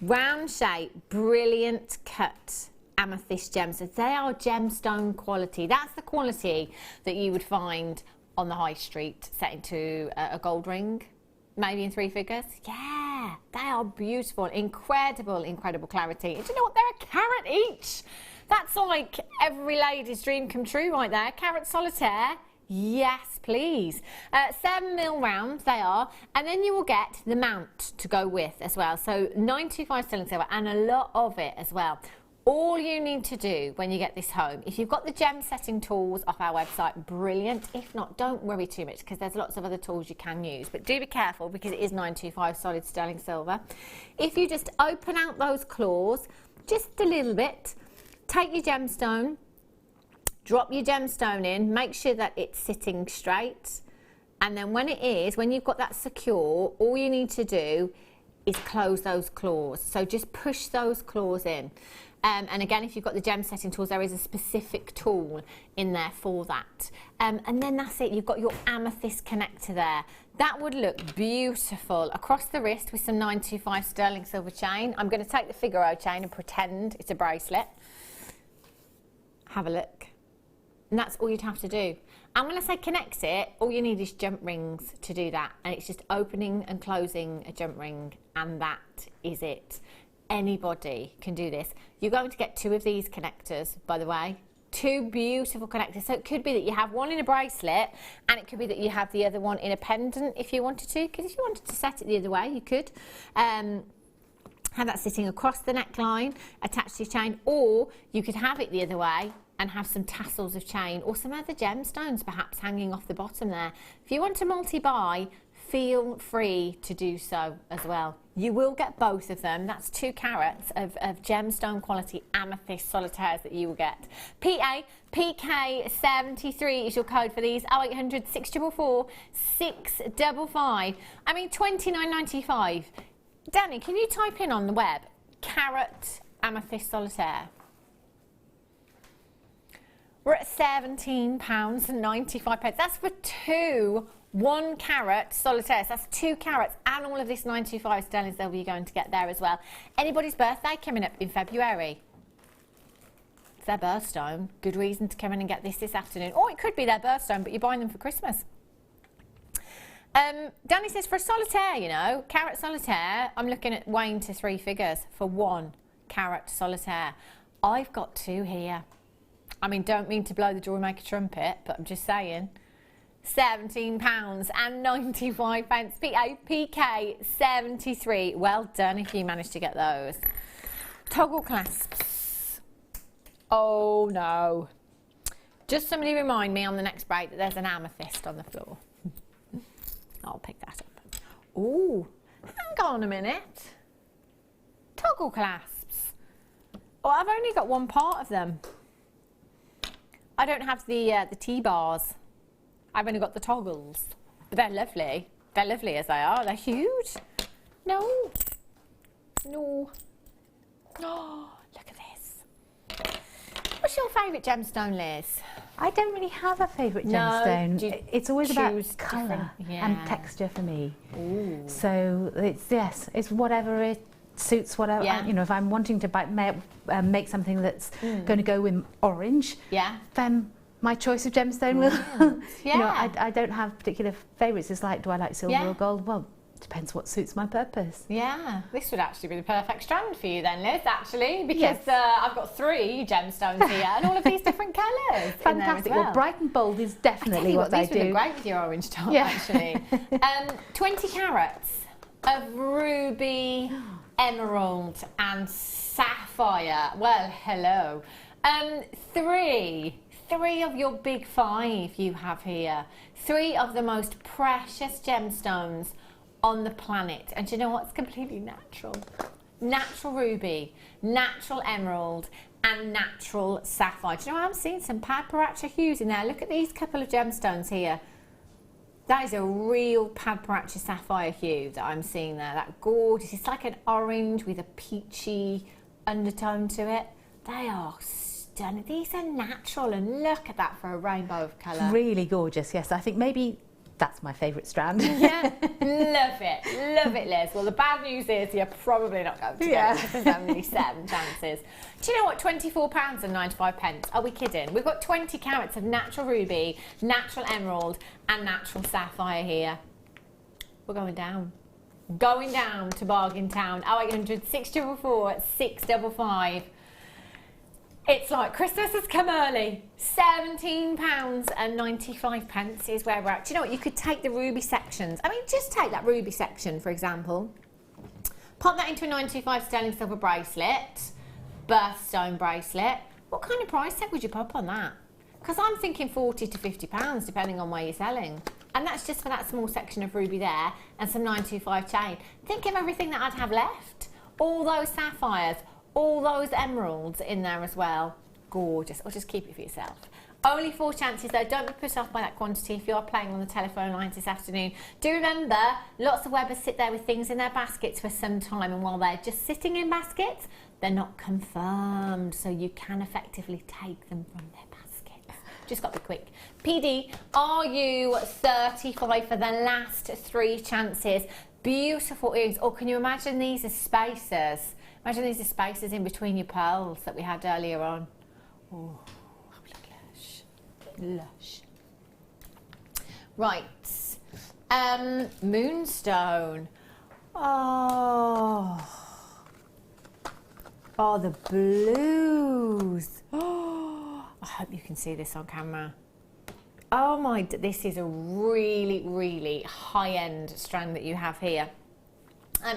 Round shape, brilliant cut amethyst gems. So they are gemstone quality. That's the quality that you would find on the high street set into a gold ring, maybe in 3 figures. Yeah, they are beautiful, incredible clarity. And do you know what? They're a carat each. That's like every lady's dream come true right there. Carat solitaire. Yes, please. 7mm rounds they are, and then you will get the mount to go with as well. So 925 sterling silver, and a lot of it as well. All you need to do when you get this home, if you've got the gem setting tools off our website, brilliant. If not, don't worry too much because there's lots of other tools you can use. But do be careful because it is 925 solid sterling silver. If you just open out those claws just a little bit, take your gemstone, drop your gemstone in, make sure that it's sitting straight, and then when you've got that secure, all you need to do is close those claws. So just push those claws in. And again, if you've got the gem setting tools, there is a specific tool in there for that. And then that's it, you've got your amethyst connector there. That would look beautiful across the wrist with some 925 sterling silver chain. I'm going to take the Figaro chain and pretend it's a bracelet. Have a look. And that's all you'd have to do. And when I say connect it, all you need is jump rings to do that. And it's just opening and closing a jump ring, and that is it. Anybody can do this. You're going to get 2 of these connectors, by the way. 2 beautiful connectors. So it could be that you have one in a bracelet, and it could be that you have the other one in a pendant if you wanted to. Because if you wanted to set it the other way, you could. Have that sitting across the neckline, attached to your chain, or you could have it the other way and have some tassels of chain or some other gemstones perhaps hanging off the bottom there. If you want to multi-buy, feel free to do so as well. You will get both of them. That's 2 carats of gemstone quality amethyst solitaires that you will get. PK73 is your code for these. 0800 644 655. I mean, $29.95. Danny, can you type in on the web carat amethyst solitaire? We're at £17.95. That's for 2 1 carat solitaires. That's 2 carats and all of this 925 sterling silver you're going to get there as well. Anybody's birthday coming up in February? It's their birthstone. Good reason to come in and get this afternoon. Or it could be their birthstone, but you're buying them for Christmas. Danny says for a solitaire, you know, carat solitaire, I'm looking at weighing to 3 figures for 1 carat solitaire. I've got 2 here. I mean, don't mean to blow the JewelleryMaker trumpet, but I'm just saying. £17.95. PK73. Well done if you managed to get those. Toggle clasps. Oh no. Just somebody remind me on the next break that there's an amethyst on the floor. I'll pick that up. Ooh, hang on a minute. Toggle clasps. Oh, I've only got one part of them. I don't have the T-bars. I've only got the toggles. But they're lovely. They're lovely as they are. They're huge. No. No. Oh, look at this. What's your favourite gemstone, Liz? I don't really have a favourite No, gemstone. do you It's always about choose colour different- and yeah. texture for me. Ooh. So it's whatever it suits. Whatever Yeah. you know, if I'm wanting to make something that's going to go in orange, Yeah. then my choice of gemstone will. Yeah. You know, I don't have particular favourites. It's like, do I like silver Yeah. or gold? Well, depends what suits my purpose. Yeah, this would actually be the perfect strand for you then, Liz, actually, because Yes. I've got 3 gemstones here and all of these different colours. Fantastic. Well, bright and bold is definitely what I these would do. look great with your orange top, Yeah. actually. 20 carats of ruby, emerald and sapphire. Well, hello. 3 of your big 5 you have here. 3 of the most precious gemstones on the planet. And do you know what's completely natural? Natural ruby, natural emerald and natural sapphire. Do you know what? I'm seeing some Padparacha hues in there. Look at these couple of gemstones here. That is a real Padparacha sapphire hue that I'm seeing there. That gorgeous. It's like an orange with a peachy undertone to it. They are stunning. These are natural, and look at that for a rainbow of colour. Really gorgeous. Yes, I think maybe that's my favourite strand. Yeah, love it, Liz. Well, the bad news is you're probably not going to get it because there's only 7 chances. Do you know what? £24 and 95 pence. Are we kidding? We've got 20 carats of natural ruby, natural emerald, and natural sapphire here. We're going down. Going down to Bargain Town. 0800 644 655. It's like Christmas has come early. £17 and 95 pence is where we're at. Do you know what? You could take the ruby sections. I mean, just take that ruby section, for example. Pop that into a 925 sterling silver bracelet, birthstone bracelet. What kind of price tag would you pop on that? Because I'm thinking £40 to £50, depending on where you're selling. And that's just for that small section of ruby there and some 925 chain. Think of everything that I'd have left. All those sapphires, all those emeralds in there as well. Gorgeous. Or just keep it for yourself. Only 4 chances though. Don't be put off by that quantity if you are playing on the telephone lines this afternoon. Do remember, lots of webbers sit there with things in their baskets for some time, and while they're just sitting in baskets, they're not confirmed, so you can effectively take them from their baskets. Just got to be quick. PD, are you 35 for the last 3 chances? Beautiful earrings. Or can you imagine these as spacers? Imagine these are spacers in between your pearls that we had earlier on. Oh, lush. Lush. Right. Moonstone. Oh, the blues. Oh, I hope you can see this on camera. Oh my, this is a really, really high-end strand that you have here.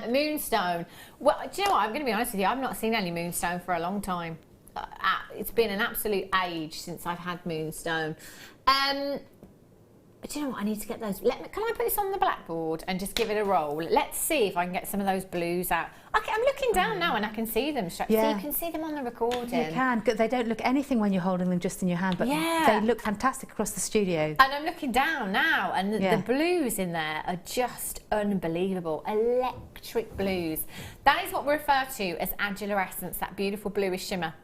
Moonstone. Well, do you know what? I'm going to be honest with you. I've not seen any Moonstone for a long time. It's been an absolute age since I've had Moonstone. Do you know what? I need to get those. Can I put this on the blackboard and just give it a roll? Let's see if I can get some of those blues out. Okay, I'm looking down now and I can see them. So you can see them on the recording. You can. They don't look anything when you're holding them just in your hand, but they look fantastic across the studio. And I'm looking down now, and the blues in there are just unbelievable. Electric blues. That is what we refer to as adulorescence, that beautiful bluish shimmer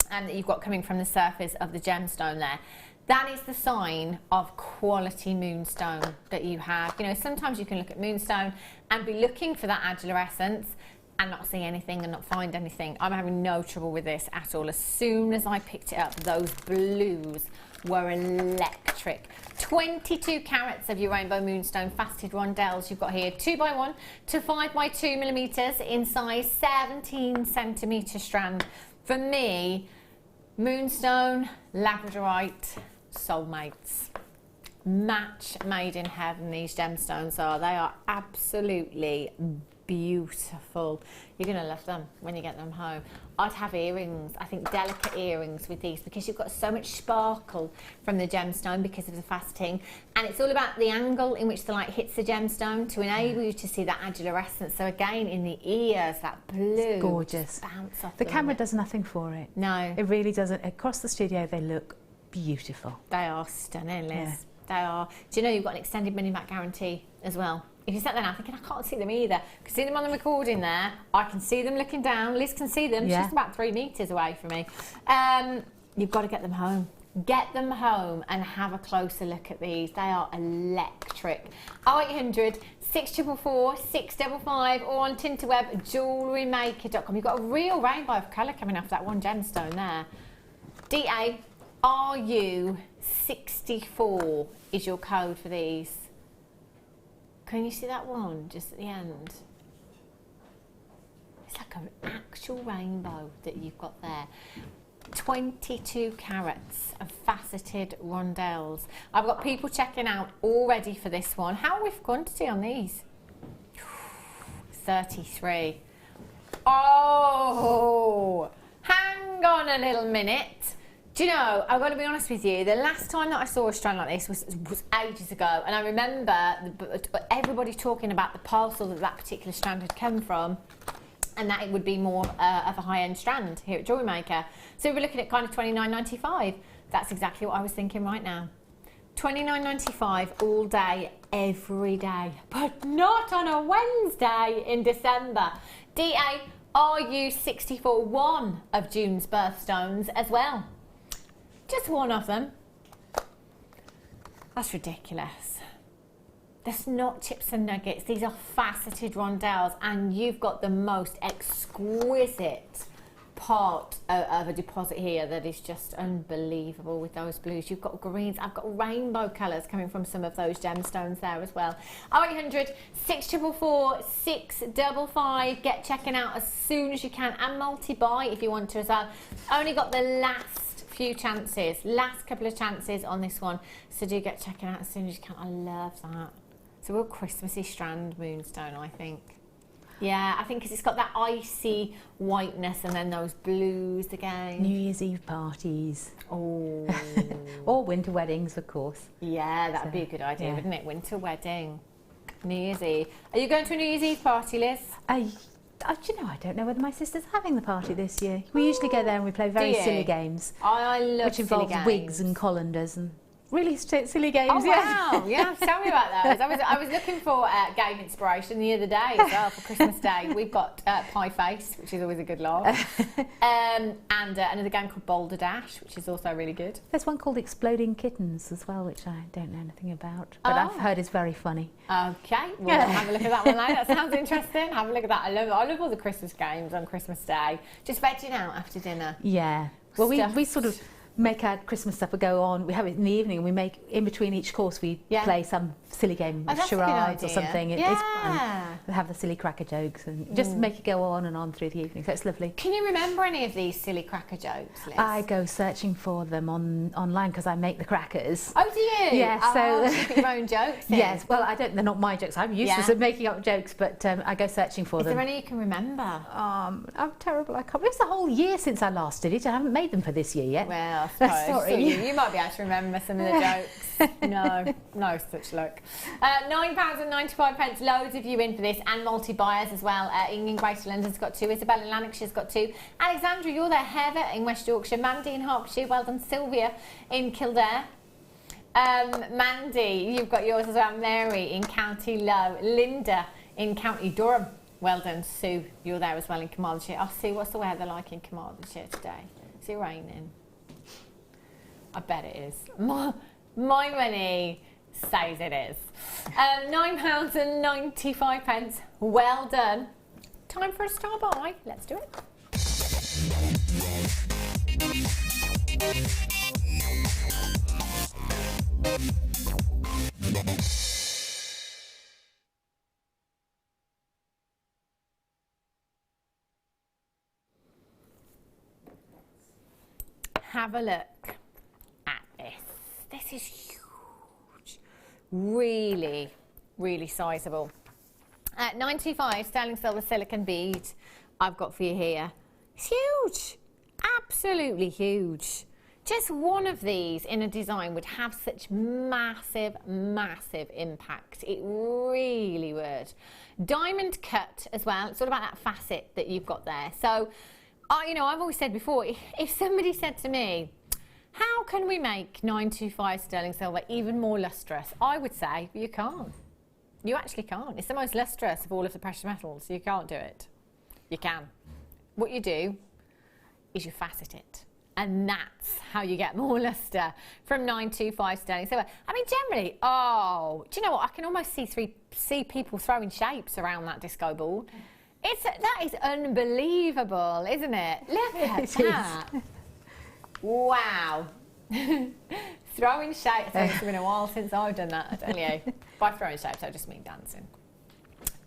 that you've got coming from the surface of the gemstone there. That is the sign of quality moonstone that you have. You know, sometimes you can look at moonstone and be looking for that adulorescence and not see anything and not find anything. I'm having no trouble with this at all. As soon as I picked it up, those blues were electric. 22 carats of your rainbow moonstone faceted rondelles you've got here, 2x1 to 5x2 millimeters in size 17 centimeter strand. For me, moonstone, labradorite, soulmates. Match made in heaven, these gemstones are. They are absolutely beautiful. You're going to love them when you get them home. I'd have earrings, I think delicate earrings with these, because you've got so much sparkle from the gemstone because of the faceting, and it's all about the angle in which the light hits the gemstone to enable you to see that adulorescence. So again, in the ears, that blue, it's gorgeous. Bounce off the camera does nothing for it. No, it really doesn't. Across the studio, they look beautiful. They are stunning, Liz. Yeah. They are. Do you know you've got an extended money back guarantee as well? If you sat there now thinking, I can't see them either, I can see them on the recording there. I can see them looking down. Liz can see them. Yeah. She's about 3 meters away from me. You've got to get them home. Get them home and have a closer look at these. They are electric. 0800 644 655 or on Tinterweb, JewelleryMaker.com. You've got a real rainbow of colour coming off that one gemstone there. DARU64 is your code for these. Can you see that one just at the end? It's like an actual rainbow that you've got there. 22 carats of faceted rondelles. I've got people checking out already for this one. How are we for quantity on these? 33. Oh, hang on a little minute. Do you know, I've got to be honest with you, the last time that I saw a strand like this was ages ago, and I remember everybody talking about the parcel that particular strand had come from, and that it would be more of a high-end strand here at JewelleryMaker. So we're looking at kind of $29.95. That's exactly what I was thinking right now. $29.95 all day, every day, but not on a Wednesday in December. DARU64, one of June's birthstones as well. Just one of them. That's ridiculous. That's not chips and nuggets. These are faceted rondelles, and you've got the most exquisite part of a deposit here that is just unbelievable with those blues. You've got greens. I've got rainbow colours coming from some of those gemstones there as well. 0800 644 655. Get checking out as soon as you can, and multi-buy if you want to as well. Only got the last few chances, last couple of chances on this one, so do get checking out as soon as you can. I love that. It's a real Christmassy strand moonstone, I think. Yeah, I think because it's got that icy whiteness and then those blues again. New Year's Eve parties. Oh. Or winter weddings, of course. Yeah, that'd be a good idea, wouldn't it? Winter wedding, New Year's Eve. Are you going to a New Year's Eve party, Liz? Do you know, I don't know whether my sister's having the party this year. We usually go there and we play very silly games. I love which involves silly games. wigs and colanders and really silly games. Oh wow! Yeah, tell me about those. I was looking for game inspiration the other day as well for Christmas Day. We've got Pie Face, which is always a good laugh, and another game called Boulder Dash, which is also really good. There's one called Exploding Kittens as well, which I don't know anything about, but I've heard is very funny. Okay, we'll have a look at that one later. That sounds interesting. Have a look at that. I love all the Christmas games on Christmas Day. Just vegging out after dinner. Yeah. Well, we sort of make our Christmas supper go on. We have it in the evening, and we make in between each course we play some silly game, charades or something. It's fun. We have the silly cracker jokes and just make it go on and on through the evening. So it's lovely. Can you remember any of these silly cracker jokes, Liz? I go searching for them online because I make the crackers. Oh, do you? Yeah. So you put your own jokes in? Yes. Well, they're not my jokes. I'm used to making up jokes, but I go searching for them. Is there any you can remember? I'm terrible. I can't. It's a whole year since I last did it. I haven't made them for this year yet. Well, I suppose. Sorry. So you might be able to remember some of the jokes. No such luck. £9.95. Loads of you in for this, and multi-buyers as well. Ingrid Grace London's got 2. Isabel in Lanarkshire's got 2. Alexandra, you're there. Heather in West Yorkshire. Mandy in Hertfordshire. Well done. Sylvia in Kildare. Mandy, you've got yours as well. Mary in County Low. Linda in County Durham. Well done. Sue, you're there as well in Carmarthenshire. Oh, Sue, what's the weather like in Carmarthenshire today? Is it raining? I bet it is. My money says it is. £9.95. Well done. Time for a star buy. Let's do it. Have a look at this. This is huge. Really, really sizable. 925 sterling silver silicone bead I've got for you here. It's huge. Absolutely huge. Just one of these in a design would have such massive, massive impact. It really would. Diamond cut as well. It's all about that facet that you've got there. So, you know, I've always said before, if somebody said to me, how can we make 925 sterling silver even more lustrous? I would say, you can't. You actually can't. It's the most lustrous of all of the precious metals. You can't do it. You can. What you do is you facet it. And that's how you get more luster from 925 sterling silver. I mean, generally, oh, do you know what? I can almost see people throwing shapes around that disco ball. That is unbelievable, isn't it? Look at that. Wow. Throwing shapes. It's been a while since I've done that, I tell you. By throwing shapes, I just mean dancing.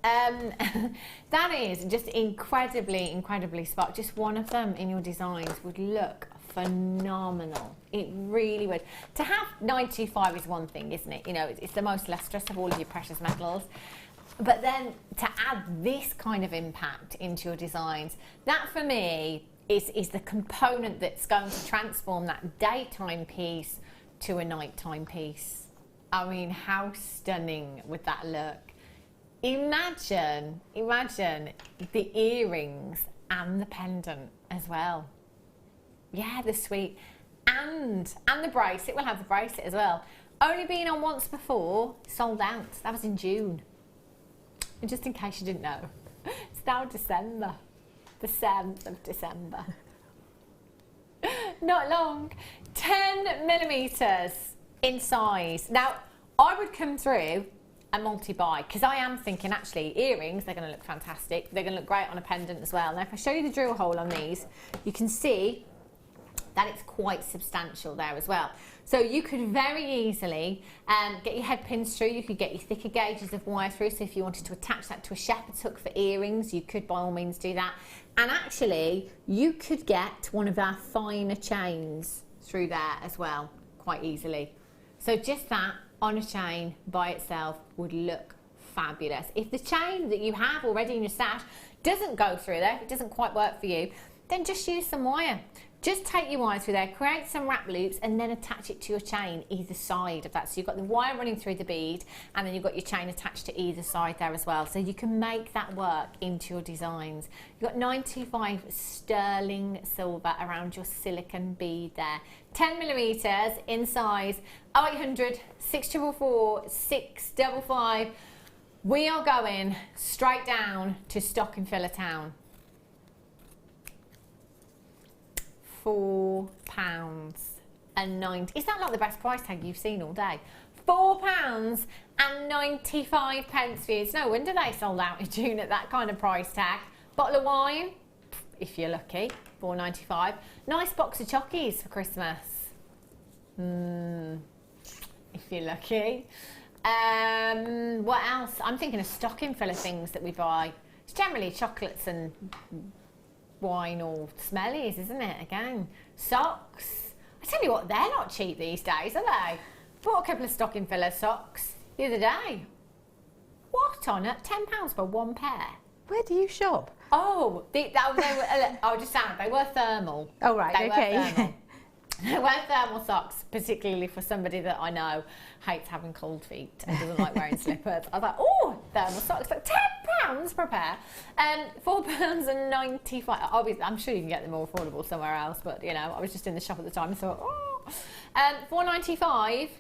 That is just incredibly spot. Just one of them in your designs would look phenomenal. It really would. To have 925 is one thing, isn't it? You know, it's the most lustrous of all of your precious metals. But then to add this kind of impact into your designs, that for me is the component that's going to transform that daytime piece to a nighttime piece. I mean, how stunning would that look? Imagine the earrings and the pendant as well. Yeah, the suite and the bracelet. We'll have the bracelet as well. Only been on once before, sold out. That was in June. And just in case you didn't know, it's now December, the 7th of December. Not long. 10 millimeters in size. Now, I would come through a multi-buy because I am thinking actually earrings, they're going to look fantastic. They're going to look great on a pendant as well. Now, if I show you the drill hole on these, you can see that it's quite substantial there as well. So you could very easily get your head pins through. You could get your thicker gauges of wire through. So if you wanted to attach that to a shepherd's hook for earrings, you could by all means do that. And actually, you could get one of our finer chains through there as well, quite easily. So just that on a chain by itself would look fabulous. If the chain that you have already in your stash doesn't go through there, if it doesn't quite work for you, then just use some wire. Just take your wire through there, create some wrap loops, and then attach it to your chain either side of that. So you've got the wire running through the bead, and then you've got your chain attached to either side there as well. So you can make that work into your designs. You've got 925 sterling silver around your silicone bead there. 10 millimeters in size, 0800 644 655. We are going straight down to Stocking Filler Town. £4.90. Is that not the best price tag you've seen all day? £4.95 for you. It's no wonder they sold out in June at that kind of price tag. Bottle of wine, if you're lucky, £4.95. Nice box of chockies for Christmas. If you're lucky. What else? I'm thinking of stocking filler things that we buy. It's generally chocolates and wine or smellies, isn't it? Again, socks. I tell you what, they're not cheap these days, are they? Bought a couple of stocking filler socks the other day. What on it? £10 for one pair. Where do you shop? Oh, they were. Oh, just sound. They were thermal. Oh right, they okay. Were thermal. They were thermal socks, particularly for somebody that I know hates having cold feet and doesn't like wearing slippers. I was like, oh, thermal socks, like £10 per pair. £4.95. Obviously, I'm sure you can get them more affordable somewhere else, but you know, I was just in the shop at the time and thought, oh, £4.95.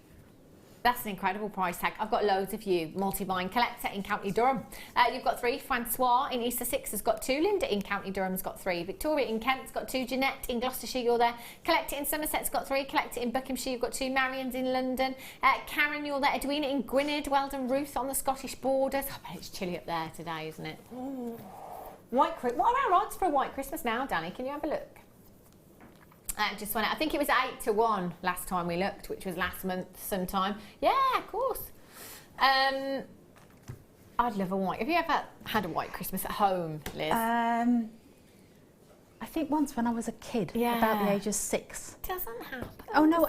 That's an incredible price tag. I've got loads of you. Multi-buying collector in County Durham. You've got 3. Francois in East Sussex has got 2. Linda in County Durham's got 3. Victoria in Kent's got 2. Jeanette in Gloucestershire, you're there. Collector in Somerset's got 3. Collector in Buckinghamshire, you've got 2. Marion's in London. Karen, you're there. Edwina in Gwynedd. Well done, Ruth on the Scottish borders. I bet it's chilly up there today, isn't it? Ooh. What are our odds for a white Christmas now, Danny? Can you have a look? Just went out. I think it was 8-1 last time we looked, which was last month sometime. Yeah, of course. I'd love a white. Have you ever had a white Christmas at home, Liz? I think once when I was a kid, Yeah. about the age of 6. Doesn't happen. Oh no,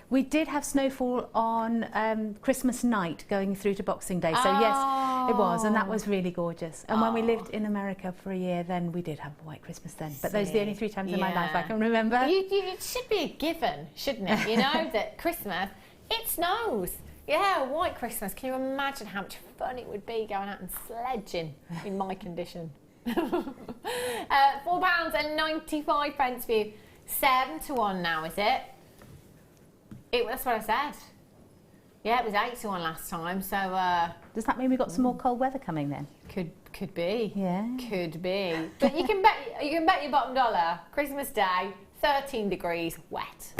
we did have snowfall on Christmas night going through to Boxing Day. So yes, it was, and that was really gorgeous. And when we lived in America for a year, then we did have a white Christmas then. But those are the only 3 times in my life I can remember. It should be a given, shouldn't it? You know, that Christmas, it snows. Yeah, a white Christmas. Can you imagine how much fun it would be going out and sledging in my condition? £4.95 for you. 7-1 now, is it? That's what I said. Yeah, it was 8-1 last time. So does that mean we got some more cold weather coming then? Could be. Yeah. Could be. But you can bet your bottom dollar. Christmas Day, 13 degrees wet.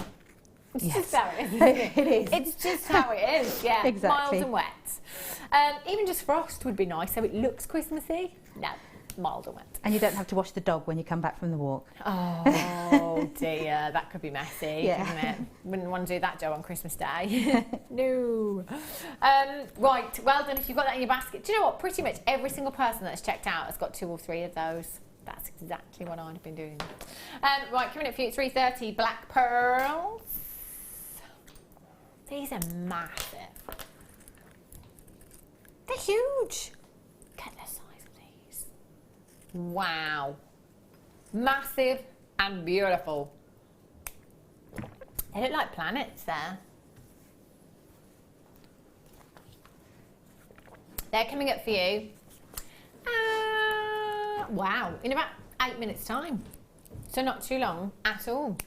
It's Yes. just how it is, isn't it? It is. It's just how it is, yeah. Exactly. Mild and wet. Even just frost would be nice, so it looks Christmassy. No, mild and wet. And you don't have to wash the dog when you come back from the walk. Oh dear, that could be messy, Yeah. couldn't it? Wouldn't want to do that, Joe, on Christmas Day. No. Right, well done if you've got that in your basket. Do you know what? Pretty much every single person that's checked out has got 2 or 3 of those. That's exactly what I've been doing. Right, coming up for you at 3:30, black pearls. These are massive. They're huge. Look at the size of these. Wow. Massive and beautiful. They look like planets there. They're coming up for you. Wow, in about 8 minutes time. So not too long at all.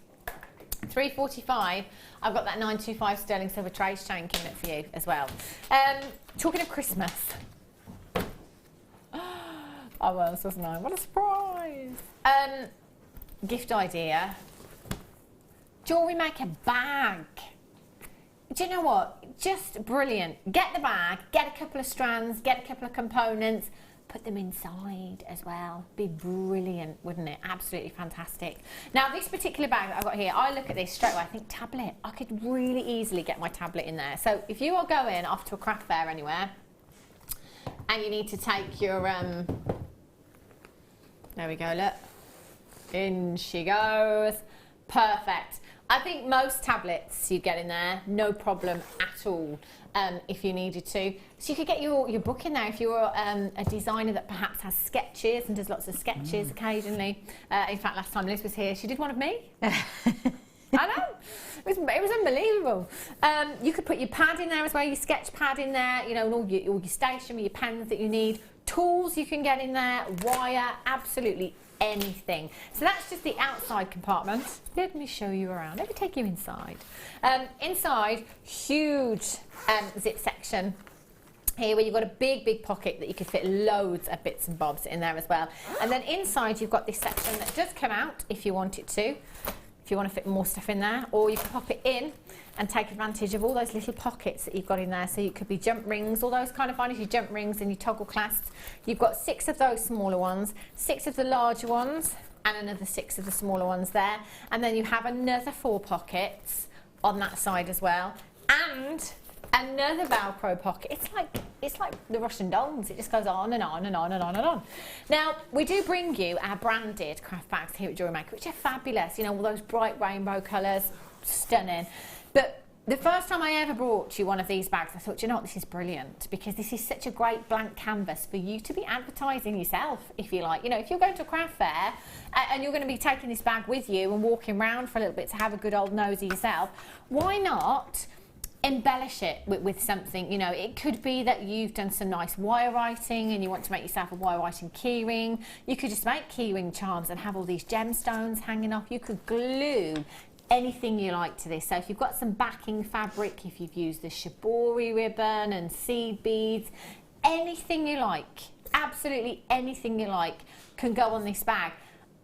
3:45, I've got that 925 sterling silver trace chain coming up for you as well. Talking of Christmas. I was, wasn't I? What a surprise. Gift idea. JewelleryMaker bag. Do you know what? Just brilliant. Get the bag, get a couple of strands, get a couple of components, put them inside as well. Be brilliant, wouldn't it? Absolutely fantastic. Now, this particular bag that I've got here, I look at this straight away, I think tablet. I could really easily get my tablet in there. So if you are going off to a craft fair anywhere and you need to take your, there we go, look. In she goes. Perfect. I think most tablets you get in there, no problem at all, if you needed to. So you could get your book in there if you're a designer that perhaps has sketches and does lots of sketches occasionally. In fact, last time Liz was here, she did one of me. I know. It was unbelievable. You could put your pad in there as well, your sketch pad in there, you know, and all your stationery, your pens that you need. Tools you can get in there, wire, absolutely anything. So that's just the outside compartment. Let me show you around. Let me take you inside. Inside, huge zip section here where you've got a big pocket that you could fit loads of bits and bobs in there as well. And then inside you've got this section that does come out if you want it to. If you want to fit more stuff in there, or you can pop it in and take advantage of all those little pockets that you've got in there. So it could be jump rings, all those kind of fun, your jump rings and your toggle clasps. You've got 6 of those smaller ones, 6 of the larger ones, and another 6 of the smaller ones there. And then you have another 4 pockets on that side as well, and another Velcro pocket. It's like the Russian dolls. It just goes on and on and on and on and on. Now, we do bring you our branded craft bags here at JewelleryMaker, which are fabulous. You know, all those bright rainbow colours, stunning. But the first time I ever brought you one of these bags, I thought, you know what, this is brilliant, because this is such a great blank canvas for you to be advertising yourself, if you like. You know, if you're going to a craft fair and you're going to be taking this bag with you and walking around for a little bit to have a good old nosy yourself, why not embellish it with something? You know, it could be that you've done some nice wire writing and you want to make yourself a wire writing keyring. You could just make keyring charms and have all these gemstones hanging off. You could glue anything you like to this. So if you've got some backing fabric, if you've used the shibori ribbon and seed beads, anything you like, absolutely anything you like can go on this bag.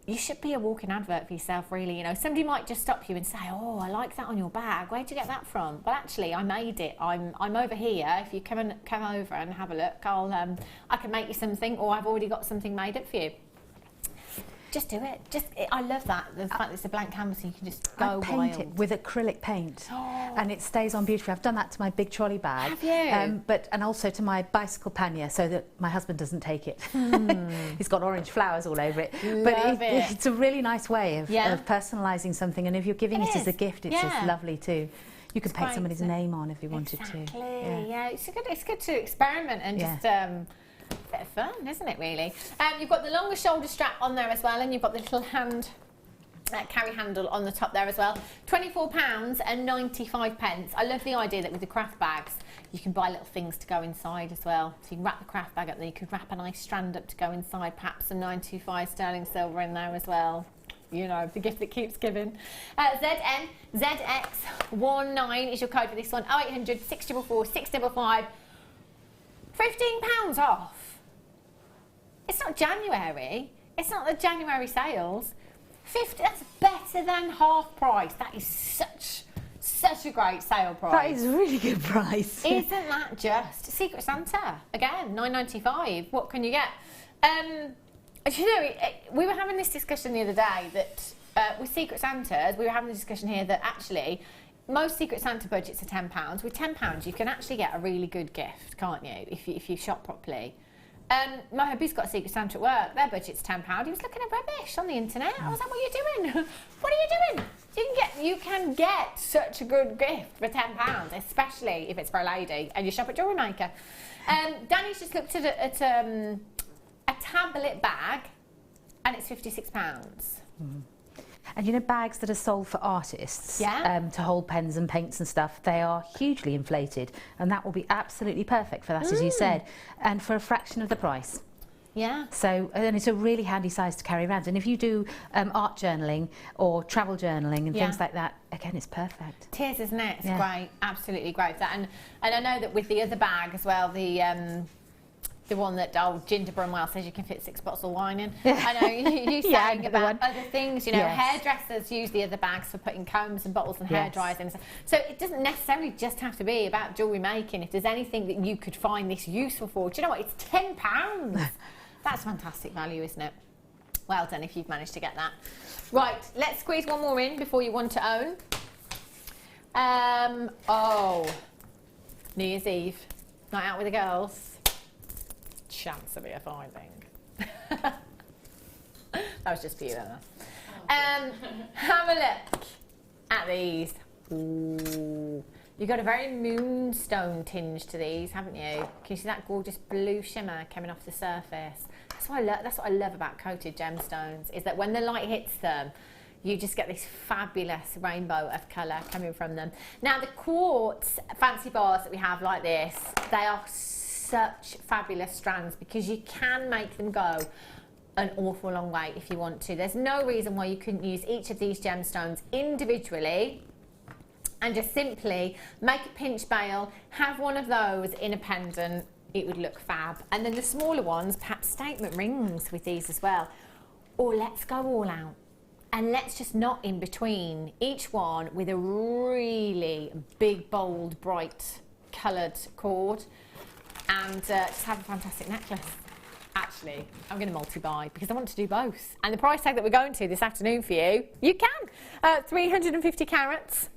You should be a walking advert for yourself, really. You know, somebody might just stop you and say, oh, I like that on your bag. Where'd you get that from? Well, actually, I made it. I'm over here. If you come over and have a look, I can make you something, or I've already got something made up for you. Just do it. I love that. The fact that it's a blank canvas and you can just go wild. I paint it with acrylic paint, and it stays on beautifully. I've done that to my big trolley bag. Have you? And also to my bicycle pannier, so that my husband doesn't take it. He's got orange flowers all over it. Love it. It's a really nice way of personalising something, and if you're giving it as a gift, it's just lovely too. You could paint somebody's name on if you wanted to. Exactly. Yeah. It's good to experiment and just. Bit of fun, isn't it, really? You've got the longer shoulder strap on there as well, and you've got the little hand carry handle on the top there as well. £24.95. I love the idea that with the craft bags you can buy little things to go inside as well. So you can wrap the craft bag up there, you could wrap a nice strand up to go inside, perhaps some 925 sterling silver in there as well. You know, the gift that keeps giving. ZNZX19 is your code for this one. 0800 644 655. £15 off. It's not January. It's not the January sales. 50. That's better better than half price. That is such a great sale price. That is a really good price. Isn't that just Secret Santa? Again, $9.95. What can you get? You know, we were having this discussion the other day that with Secret Santas, we were having a discussion here that actually most Secret Santa budgets are £10. With £10, you can actually get a really good gift, can't you? If you shop properly. My hubby's got a Secret Santa at work. Their budget's £10. He was looking at rubbish on the internet. I was like, "What are you doing? What are you doing?" You can get such a good gift for £10, especially if it's for a lady and you shop at JewelleryMaker. Danny's just looked at a tablet bag, and it's £56. And you know, bags that are sold for artists, to hold pens and paints and stuff, they are hugely inflated, and that will be absolutely perfect for that, as you said, and for a fraction of the price. Yeah. So, and it's a really handy size to carry around. And if you do art journaling or travel journaling and things like that, again, it's perfect. Tears, isn't it? It's great, absolutely great. And I know that with the other bag as well, the one that Ginger Brunwell says you can fit 6 bottles of wine in. I know you saying about other things. You know, hairdressers use the other bags for putting combs and bottles and hair dryers in. So it doesn't necessarily just have to be about jewellery making. If there's anything that you could find this useful for, do you know what? It's £10. That's fantastic value, isn't it? Well done if you've managed to get that. Right, let's squeeze one more in before you want to own. New Year's Eve, night out with the girls. Chance of it, I think. That was just for you, Emma. Have a look at these. Ooh. You've got a very moonstone tinge to these, haven't you? Can you see that gorgeous blue shimmer coming off the surface? That's what I love about coated gemstones, is that when the light hits them, you just get this fabulous rainbow of colour coming from them. Now, the quartz fancy bars that we have like this, they are such fabulous strands because you can make them go an awful long way if you want to. There's no reason why you couldn't use each of these gemstones individually and just simply make a pinch bail, have one of those in a pendant. It would look fab. And then the smaller ones, perhaps statement rings with these as well. Or let's go all out and let's just knot in between each one with a really big, bold, bright coloured cord, and just have a fantastic necklace. Actually, I'm going to multi-buy because I want to do both. And the price tag that we're going to this afternoon for you, you can. 350 carats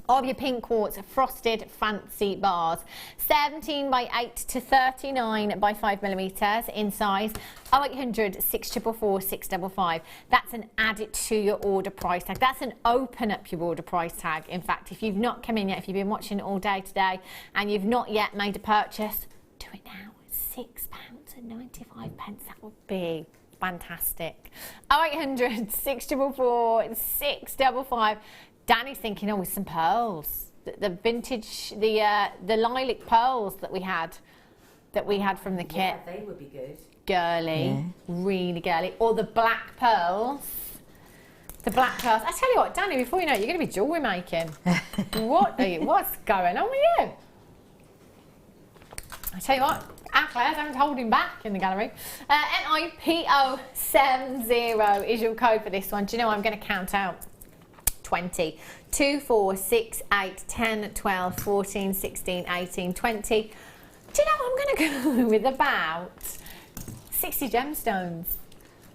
of your pink quartz frosted fancy bars. 17 by 8 to 39 by 5 millimeters in size. 0800 644 655. That's an add it to your order price tag. That's an open up your order price tag. In fact, if you've not come in yet, if you've been watching it all day today and you've not yet made a purchase, do it now. £6.95. That would be fantastic. 0800 644 655. Danny's thinking, with some pearls, the vintage, the lilac pearls that we had from the kit. Yeah, they would be good. Girly, really girly. Or the black pearls. The black pearls. I tell you what, Danny, before you know it, you're going to be jewellery making. What's going on with you? I tell you what, our Claire's having to hold him back in the gallery. NIPO70 is your code for this one. Do you know I'm going to count out? 20, 2, 4, 6, 8, 10, 12, 14, 16, 18, 20. Do you know I'm going to go with about 60 gemstones?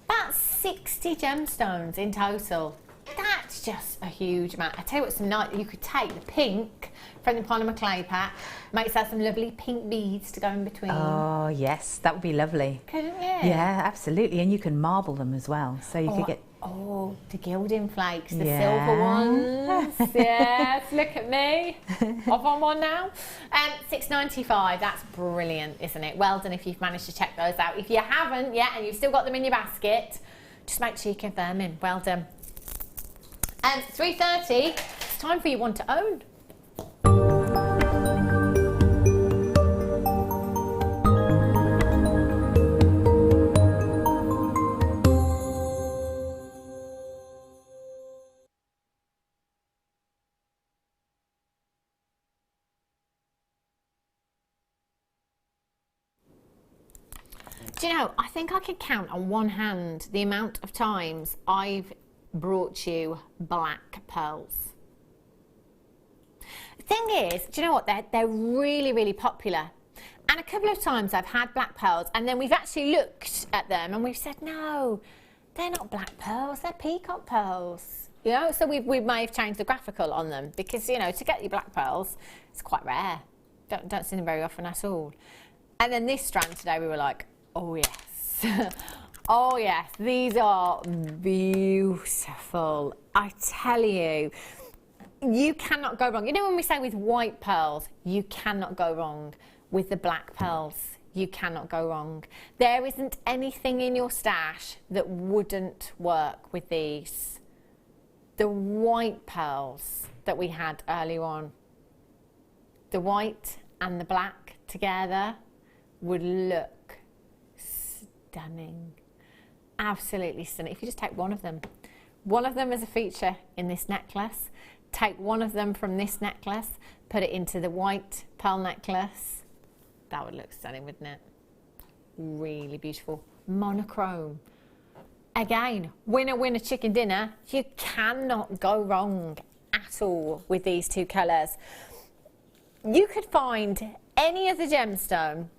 About 60 gemstones in total. That's just a huge amount. I tell you what, you could take the pink from the polymer clay pack, make yourself some lovely pink beads to go in between. Oh yes, that would be lovely. Couldn't you? Yeah, absolutely. And you can marble them as well, so you could get. Oh, the gilding flakes, the silver ones. Yes, look at me. Off on one now. $6.95. That's brilliant, isn't it? Well done if you've managed to check those out. If you haven't yet and you've still got them in your basket, just make sure you confirm in. Well done. 3:30. It's time for you one to own. Do you know, I think I could count on one hand the amount of times I've brought you black pearls. The thing is, do you know what? They're really, really popular. And a couple of times I've had black pearls and then we've actually looked at them and we've said, no, they're not black pearls, they're peacock pearls. You know, so we may have changed the graphical on them because, you know, to get your black pearls, it's quite rare. Don't see them very often at all. And then this strand today, we were like, oh yes. Oh yes, these are beautiful. I tell you, you cannot go wrong. You know when we say with white pearls, you cannot go wrong. With the black pearls, you cannot go wrong. There isn't anything in your stash that wouldn't work with these. The white pearls that we had earlier on, the white and the black together would look stunning. Absolutely stunning. If you just take one of them as a feature in this necklace, take one of them from this necklace, put it into the white pearl necklace, that would look stunning, wouldn't it? Really beautiful. Monochrome. Again, winner, winner, chicken dinner. You cannot go wrong at all with these two colours. You could find any other gemstone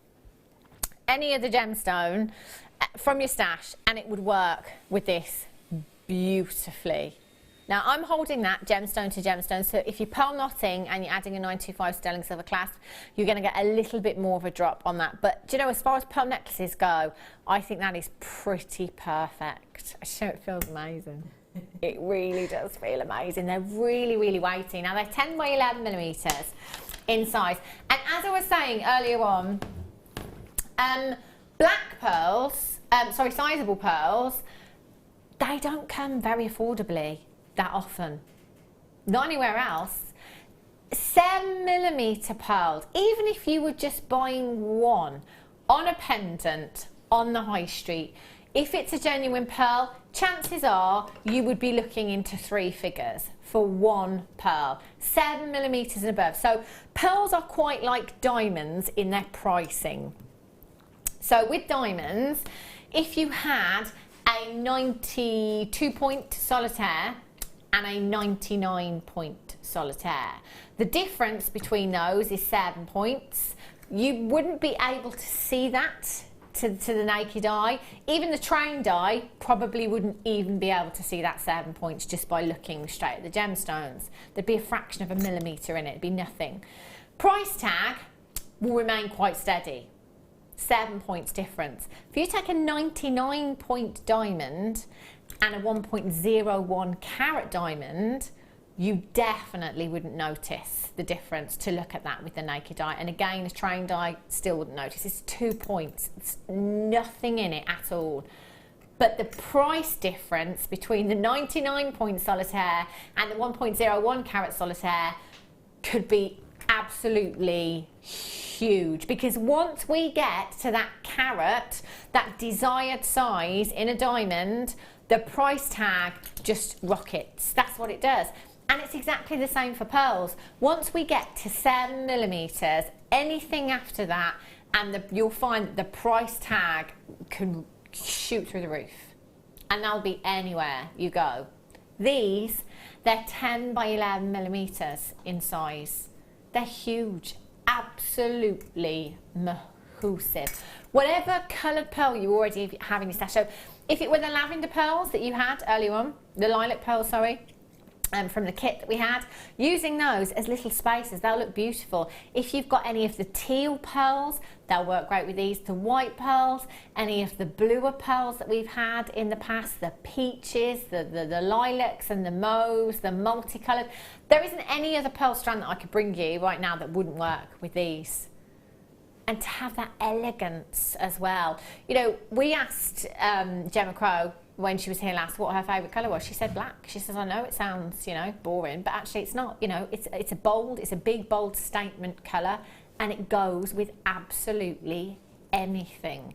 from your stash and it would work with this beautifully. Now I'm holding that gemstone to gemstone, so if you're pearl knotting and you're adding a 925 sterling silver clasp, you're going to get a little bit more of a drop on that. But do you know, as far as pearl necklaces go, I think that is pretty perfect. I'm sure it feels amazing. It really does feel amazing. They're really, really weighty. Now they're 10 by 11 millimeters in size. And as I was saying earlier on, black pearls, sizable pearls, they don't come very affordably that often. Not anywhere else. 7mm pearls, even if you were just buying one on a pendant on the high street, if it's a genuine pearl, chances are you would be looking into 3 figures for one pearl. 7mm and above. So pearls are quite like diamonds in their pricing. So with diamonds, if you had a 92 point solitaire and a 99 point solitaire, the difference between those is 7 points. You wouldn't be able to see that to the naked eye. Even the trained eye probably wouldn't even be able to see that 7 points just by looking straight at the gemstones. There'd be a fraction of a millimetre in it, it'd be nothing. Price tag will remain quite steady. 7 points difference. If you take a 99 point diamond and a 1.01 carat diamond, you definitely wouldn't notice the difference to look at that with the naked eye. And again, a trained eye still wouldn't notice. It's 2 points. It's nothing in it at all. But the price difference between the 99 point solitaire and the 1.01 carat solitaire could be absolutely huge, because once we get to that carat, that desired size in a diamond, the price tag just rockets. That's what it does. And it's exactly the same for pearls. Once we get to 7mm, anything after that, and you'll find that the price tag can shoot through the roof. And that'll be anywhere you go. These, they're 10 by 11mm in size. They're huge, absolutely massive. Whatever coloured pearl you already have in your stash. So if it were the lavender pearls that you had earlier on, the lilac pearls, sorry, from the kit that we had, using those as little spaces, they'll look beautiful. If you've got any of the teal pearls, they'll work great with these. The white pearls, any of the bluer pearls that we've had in the past, the peaches, the lilacs and the mauves, the multicoloured. There isn't any other pearl strand that I could bring you right now that wouldn't work with these. And to have that elegance as well. You know, we asked Gemma Crow when she was here last what her favourite colour was. She said black. She says, I know it sounds, you know, boring, but actually it's not. You know, it's a big, bold statement colour, and it goes with absolutely anything.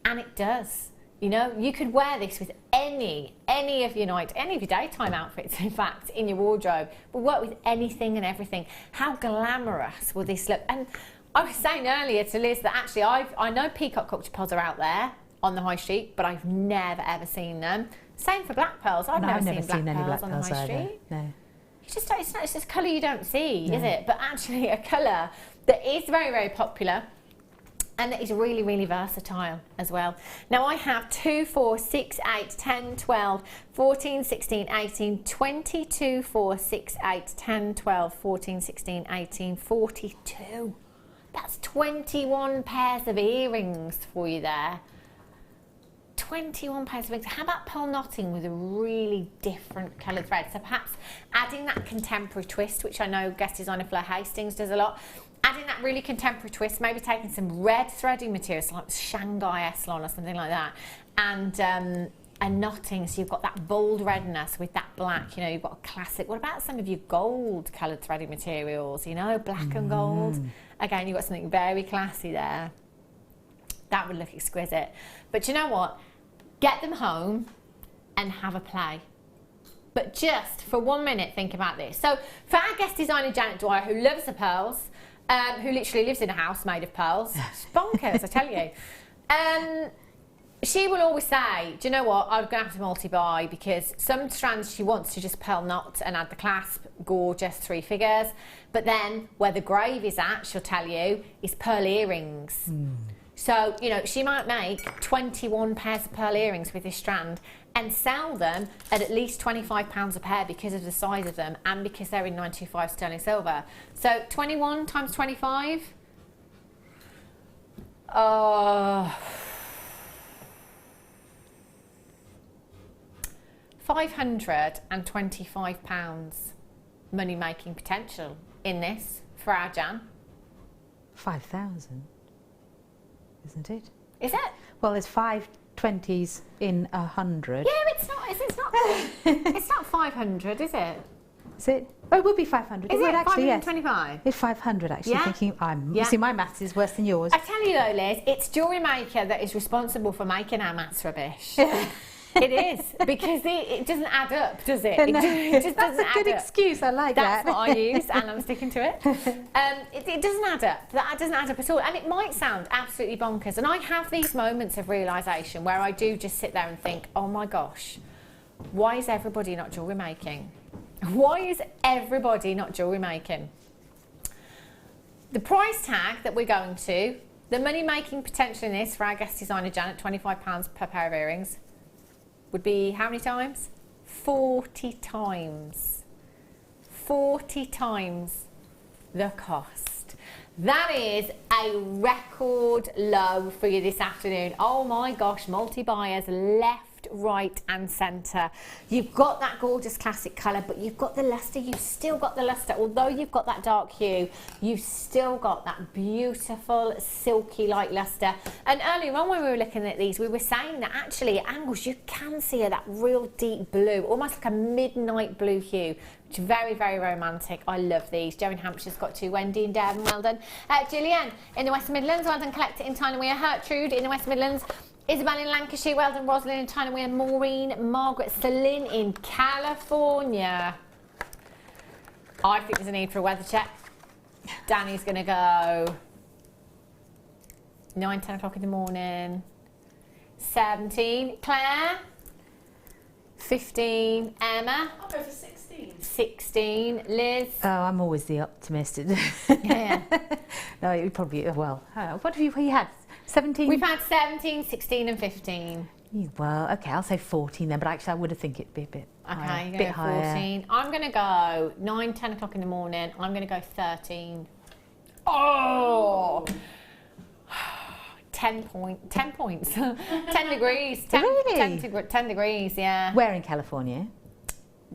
And it does. You know, you could wear this with any of your daytime outfits, in fact, in your wardrobe. Will work with anything and everything. How glamorous will this look? And I was saying earlier to Liz that actually I know Peacock culture pearls are out there on the high street, but I've never ever seen them. Same for black pearls. I've never seen any black black pearls on the pearls high either. street. No. It's just a colour you don't see, is it? But actually a colour that is very, very popular and that is really, really versatile as well. Now I have 2, 4, 6, 8, 10, 12, 14, 16, 18, 22, 4, 6, 8, 10, 12, 14, 16, 18, 42. That's 21 pairs of earrings for you there. 21 pairs of earrings. How about pearl knotting with a really different coloured thread? So perhaps adding that contemporary twist, which I know guest designer Fleur Hastings does a lot. Adding that really contemporary twist, maybe taking some red threading materials like Shanghai Eslon or something like that, and knotting, so you've got that bold redness with that black, you know, you've got a classic. What about some of your gold coloured threading materials, you know, black and gold? Again, you've got something very classy there. That would look exquisite. But you know what? Get them home and have a play. But just for 1 minute, think about this. So for our guest designer Janet Dwyer, who loves the pearls, who literally lives in a house made of pearls, it's bonkers, I tell you. She will always say, do you know what, I'm going to have to multi-buy, because some strands she wants to just pearl knot and add the clasp, gorgeous 3 figures. But then where the grave is at, she'll tell you, is pearl earrings. So, you know, she might make 21 pairs of pearl earrings with this strand and sell them at least £25 a pair because of the size of them and because they're in 925 sterling silver. So 21 times 25? £525 money making potential in this for our Jan. 5,000, isn't it? Is it? Well, there's 5 20s in 100. Yeah, it's not. It's not 500, is it? Is it? Oh, it would be 500. Is it actually? 525? Yes. It's 500 actually. Yeah. Thinking, you see, my maths is worse than yours. I tell you though, Liz, it's JewelleryMaker that is responsible for making our maths rubbish. It is, because it doesn't add up, does it? No. It just doesn't add up. That's a good excuse. I like that. That's what I use, and I'm sticking to it. It doesn't add up. That doesn't add up at all. And it might sound absolutely bonkers. And I have these moments of realisation where I do just sit there and think, oh my gosh, why is everybody not jewellery making? Why is everybody not jewellery making? The price tag that we're going to, the money making potential in this for our guest designer Janet, £25 per pair of earrings, would be how many times? 40 times. 40 times the cost. That is a record low for you this afternoon. Oh my gosh, multi-buyers left, right and centre. You've got that gorgeous classic colour, but you've got the lustre. You've still got the lustre. Although you've got that dark hue, you've still got that beautiful silky light lustre. And earlier on when we were looking at these, we were saying that actually at angles you can see that real deep blue, almost like a midnight blue hue, which is very, very romantic. I love these. Joe in Hampshire's got 2, Wendy in Devon, well done. Gillian in the West Midlands, well done. Collect it in Tyne and Wear. Gertrude in the West Midlands. Isabel in Lancashire, well done. Rosalind in Tyne and Wear. Maureen, Margaret, Celine in California. I think there's a need for a weather check. Danny's going to go 9, 10 o'clock in the morning. 17, Claire. 15, Emma. I'll go for 16. 16, Liz. Oh, I'm always the optimist. Yeah. No, it would probably, well, what have you had? 17? We've had 17, 16 and 15. Well, okay, I'll say 14 then, but actually I would have think it'd be a bit higher. Okay, you're going to go 14. I'm going to go 9, 10 o'clock in the morning. I'm going to go 13. Oh! 10 points. 10 degrees. 10, Really? 10 degrees, yeah. Where in California?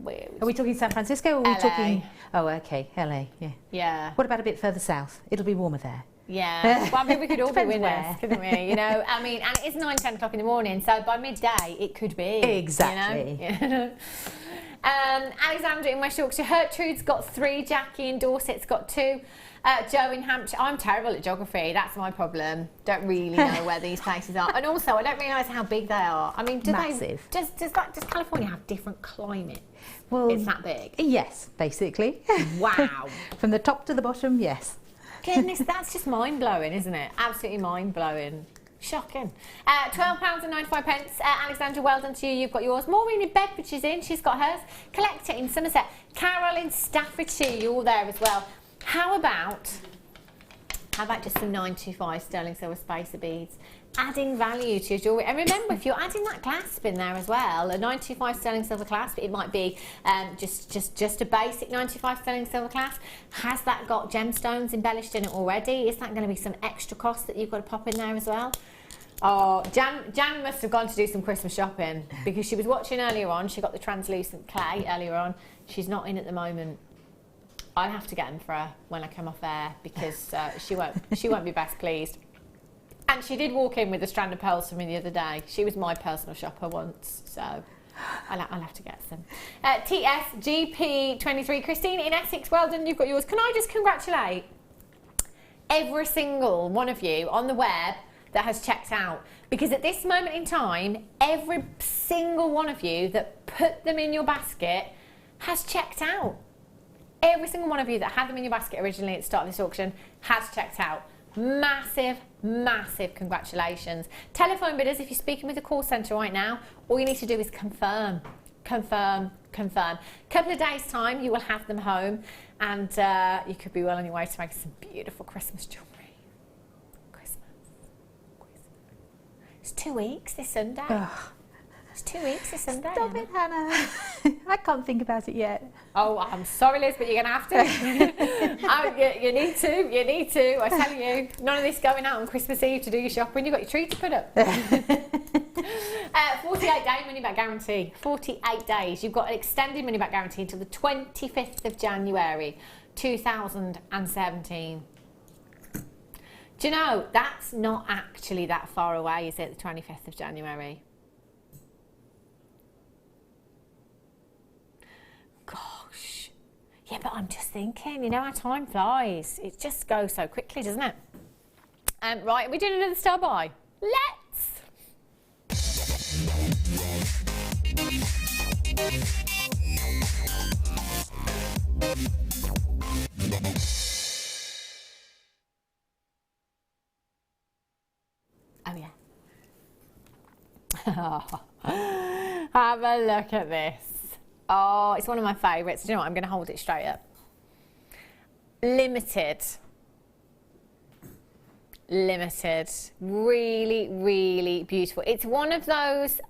Are we talking San Francisco or are we LA. talking... Oh, okay, LA, yeah. Yeah. What about a bit further south? It'll be warmer there. Yeah. Well, I mean, we could all be Depends winners, where. couldn't we? You know, I mean, and it is 9, 10 o'clock in the morning, so by midday it could be. Exactly. You know? Alexandra in West Yorkshire. Gertrude's got 3. Jackie in Dorset's got 2. Joe in Hampshire. I'm terrible at geography. That's my problem. Don't really know where these places are. And also, I don't realise how big they are. I mean, Massive. Does California have different climate? Well, It's that big. Yes, basically. Wow. From the top to the bottom, yes. Goodness, that's just mind-blowing, isn't it? Absolutely mind-blowing. Shocking. £12.95. Alexandra, well done to you. You've got yours. Maureen in Bedfordshire in. She's got hers. Collector in Somerset. Carol in Staffordshire. You're there as well. How about just some 925 sterling silver spacer beads? Adding value to your jewellery. And remember, if you're adding that clasp in there as well, a 925 sterling silver clasp, it might be just a basic 925 sterling silver clasp. Has that got gemstones embellished in it already? Is that going to be some extra cost that you've got to pop in there as well? Oh, Jan must have gone to do some Christmas shopping because she was watching earlier on. She got the translucent clay earlier on. She's not in at the moment. I'll have to get them for her when I come off air because she won't be best pleased. And she did walk in with a strand of pearls from me the other day. She was my personal shopper once, so I'll have to get some. TSGP23, Christine in Essex, well done, you've got yours. Can I just congratulate every single one of you on the web that has checked out? Because at this moment in time, every single one of you that put them in your basket has checked out. Every single one of you that had them in your basket originally at the start of this auction has checked out. Massive, massive congratulations. Telephone bidders, if you're speaking with the call centre right now, all you need to do is confirm. Couple of days time, you will have them home, and you could be well on your way to make some beautiful Christmas jewellery. Christmas. It's 2 weeks this Sunday. Oh. It's 2 weeks this Sunday. Stop it, Hannah. I can't think about it yet. Oh, I'm sorry, Liz, but you're going to have to. You need to. I tell you, none of this going out on Christmas Eve to do your shopping. You've got your tree to put up. 48-day money-back guarantee. 48 days. You've got an extended money-back guarantee until the 25th of January 2017. Do you know, that's not actually that far away, is it, the 25th of January? Gosh. Yeah, but I'm just thinking, you know how time flies. It just goes so quickly, doesn't it? Right, are we doing another star buy? Let's! Oh, yeah. Have a look at this. Oh, it's one of my favourites. Do you know what? I'm going to hold it straight up. Limited. Really, really beautiful. It's one of those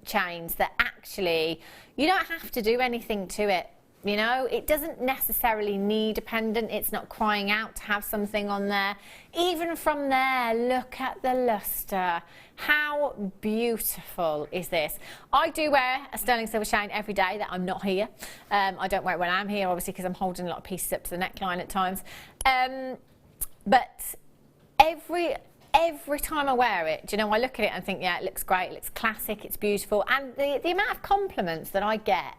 chains that actually, you don't have to do anything to it. You know, it doesn't necessarily need a pendant. It's not crying out to have something on there. Even from there, look at the lustre. How beautiful is this? I do wear a sterling silver chain every day that I'm not here. I don't wear it when I'm here, obviously, because I'm holding a lot of pieces up to the neckline at times. But every time I wear it, do you know, I look at it and think, yeah, it looks great, it looks classic, it's beautiful. And the amount of compliments that I get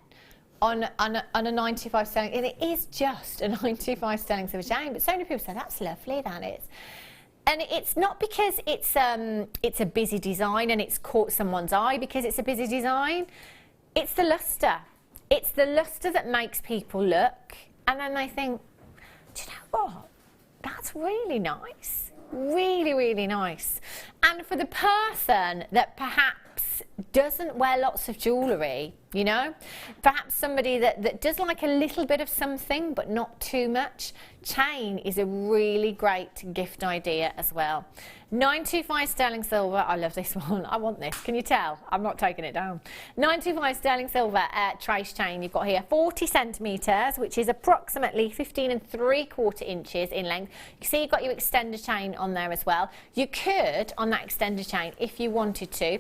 on a 95 sterling, and it is just a 95 sterling silver chain, but so many people say, that's lovely, that is. And it's not because it's a busy design and it's caught someone's eye because it's a busy design. It's the lustre. It's the lustre that makes people look, and then they think, do you know what? That's really nice. Really, really nice. And for the person that perhaps doesn't wear lots of jewellery, you know, perhaps somebody that does like a little bit of something but not too much, chain is a really great gift idea as well. 925 sterling silver. I love this one. I want this. Can you tell? I'm not taking it down. 925 sterling silver trace chain you've got here. 40 centimetres, which is approximately 15 3/4 inches in length. You see you've got your extender chain on there as well. You could, on that extender chain, if you wanted to,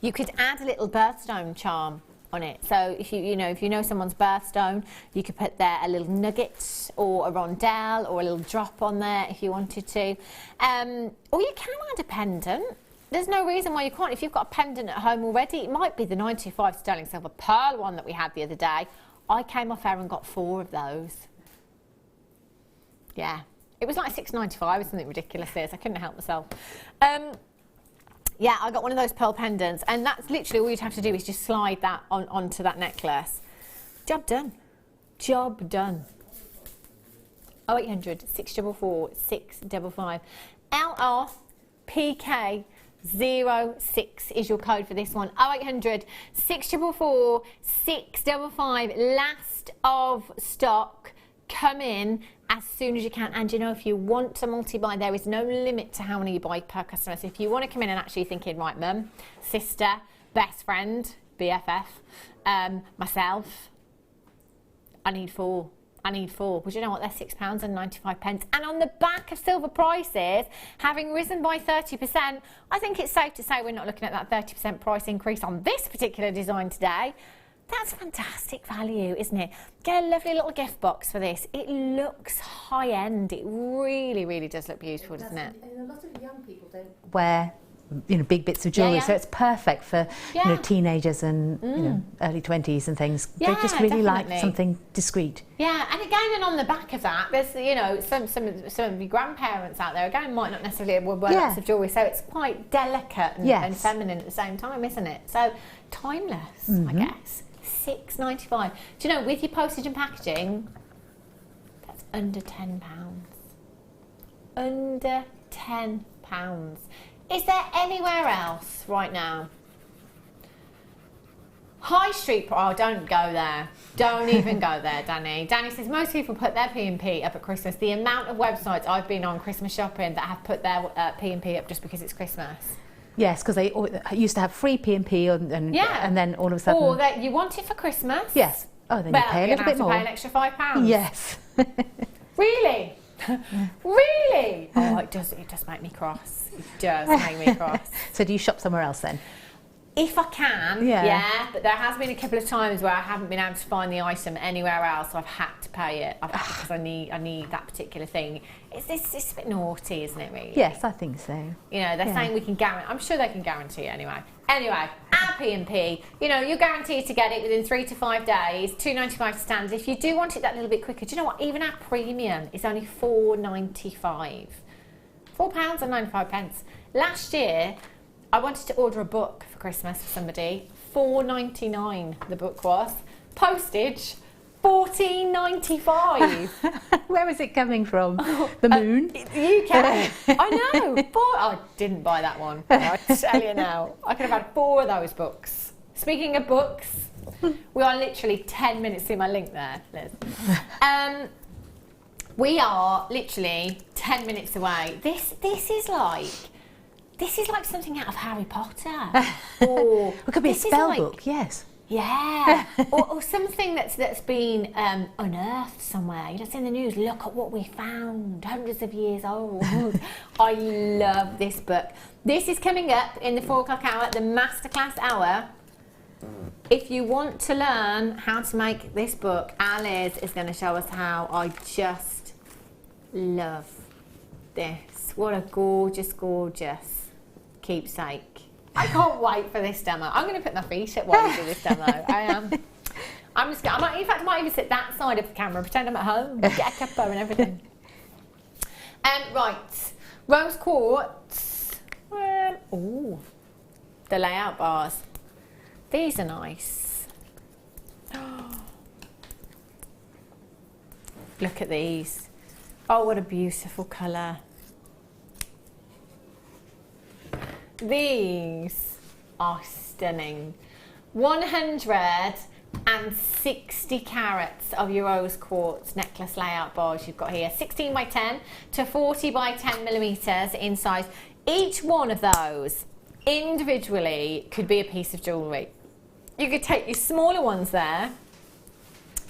you could add a little birthstone charm on it. So if you know someone's birthstone, you could put there a little nugget or a rondelle or a little drop on there if you wanted to. Or you can add a pendant. There's no reason why you can't. If you've got a pendant at home already, it might be the 95 sterling silver pearl one that we had the other day. I came off air and got 4 of those. Yeah, it was like $6.95 or something ridiculous. I couldn't help myself. Yeah, I got one of those pearl pendants, and that's literally all you'd have to do is just slide that onto that necklace. Job done. Job done. 0800 644 655. LR PK06 is your code for this one. 0800 644 655. Last of stock. Come in as soon as you can. And you know, if you want to multi-buy, there is no limit to how many you buy per customer. So if you want to come in and actually thinking, right, mum, sister, best friend, BFF, myself, I need 4. I need 4. Would you know what? They're £6.95. And on the back of silver prices, having risen by 30%, I think it's safe to say we're not looking at that 30% price increase on this particular design today. That's fantastic value, isn't it? Get a lovely little gift box for this. It looks high-end. It really, really does look beautiful, doesn't it? And a lot of young people don't wear, you know, big bits of jewellery, so it's perfect for you know, teenagers and you know, early 20s and things. They just really like something discreet. Yeah, and again, and on the back of that, there's, you know, some of your grandparents out there again might not necessarily wear lots of jewellery, so it's quite delicate and feminine at the same time, isn't it? So timeless, I guess. £6.95. Do you know, with your postage and packaging, that's under £10. Under £10. Is there anywhere else right now? High Street, oh, don't go there. Don't even go there, Danny. Danny says most people put their P&P up at Christmas. The amount of websites I've been on Christmas shopping that have put their P&P up just because it's Christmas. Yes, because they used to have free P&P and then all of a sudden... Or that you want it for Christmas. Yes. Oh, then you pay a little bit more. Pay an extra £5. Yes. Really? Really? Oh, it does make me cross. It does make me cross. So do you shop somewhere else then? If I can, yeah, but there has been a couple of times where I haven't been able to find the item anywhere else, so I've had to pay it because I need that particular thing. It's a bit naughty, isn't it, really? Yes, I think so. You know, they're saying we can guarantee, I'm sure they can guarantee it anyway. Anyway, our P&P, you know, you're guaranteed to get it within 3 to 5 days, £2.95 standard. If you do want it that little bit quicker, do you know what? Even our premium is only £4.95. £4.95. Last year, I wanted to order a book for Christmas for somebody. $4.99 the book was. Postage, $14.95. Where was it coming from? The moon? UK. I know. I didn't buy that one. I tell you now. I could have had 4 of those books. Speaking of books, we are literally 10 minutes through my link there, Liz. We are literally 10 minutes away. This is like something out of Harry Potter. Or it could be a spell book, yes. Yeah, or something that's been unearthed somewhere. You know, it's in the news. Look at what we found, hundreds of years old. I love this book. This is coming up in the 4 o'clock hour, the Masterclass hour. If you want to learn how to make this book, Liz is going to show us how. I just love this. What a gorgeous, gorgeous keepsake. I can't wait for this demo. I'm going to put my feet up while we do this demo. I am. I'm just going to, in fact, I might even sit that side of the camera, pretend I'm at home, get a cuppa and everything. Right, rose quartz. Oh, the layout bars. These are nice. Look at these. Oh, what a beautiful colour. These are stunning. 160 carats of your rose quartz necklace layout bars you've got here. 16 by 10 to 40 by 10 millimetres in size. Each one of those individually could be a piece of jewellery. You could take your smaller ones there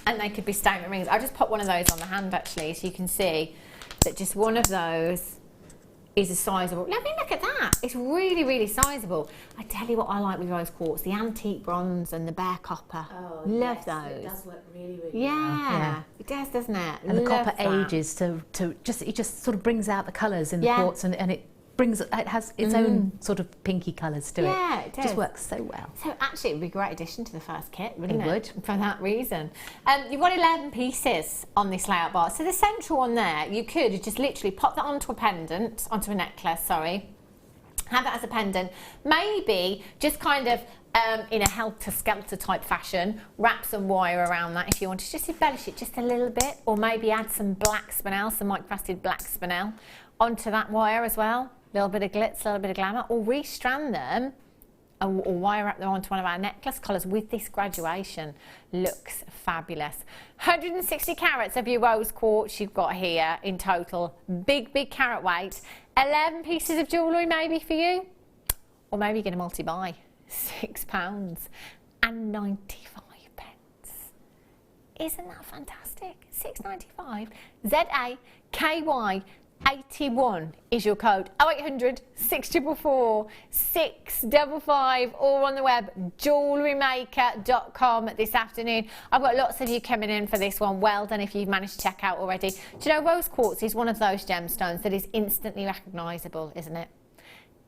and they could be statement rings. I'll just pop one of those on the hand actually so you can see that just one of those is a sizable. Let me look at that. It's really, really sizable. I tell you what I like with rose quartz, the antique bronze and the bare copper. Oh, love those. It does work really, really well. Yeah, it does, doesn't it? And the copper ages to it just sort of brings out the colours in the quartz and it has its own sort of pinky colours to it. Yeah, it does. Just works so well. So actually it would be a great addition to the first kit, wouldn't it? It would. For that reason. You've got 11 pieces on this layout bar. So the central one there, you could just literally pop that onto a pendant, onto a necklace, sorry. Have that as a pendant. Maybe just kind of in a helter-skelter type fashion, wrap some wire around that if you want to just embellish it just a little bit, or maybe add some black spinel, some microfrosted black spinel onto that wire as well. little bit of glitz, a little bit of glamour, or restrand them or wire wrap them onto one of our necklace collars with this graduation. Looks fabulous. 160 carats of your rose quartz you've got here in total. Big carat weight. 11 pieces of jewellery maybe for you. Or maybe you're going to multi-buy. £6.95. Isn't that fantastic? £6.95. ZAKY81 is your code. 0800 644 655, or on the web JewelleryMaker.com this afternoon. I've got lots of you coming in for this one. Well done if you've managed to check out already. Do you know, rose quartz is one of those gemstones that is instantly recognisable, isn't it?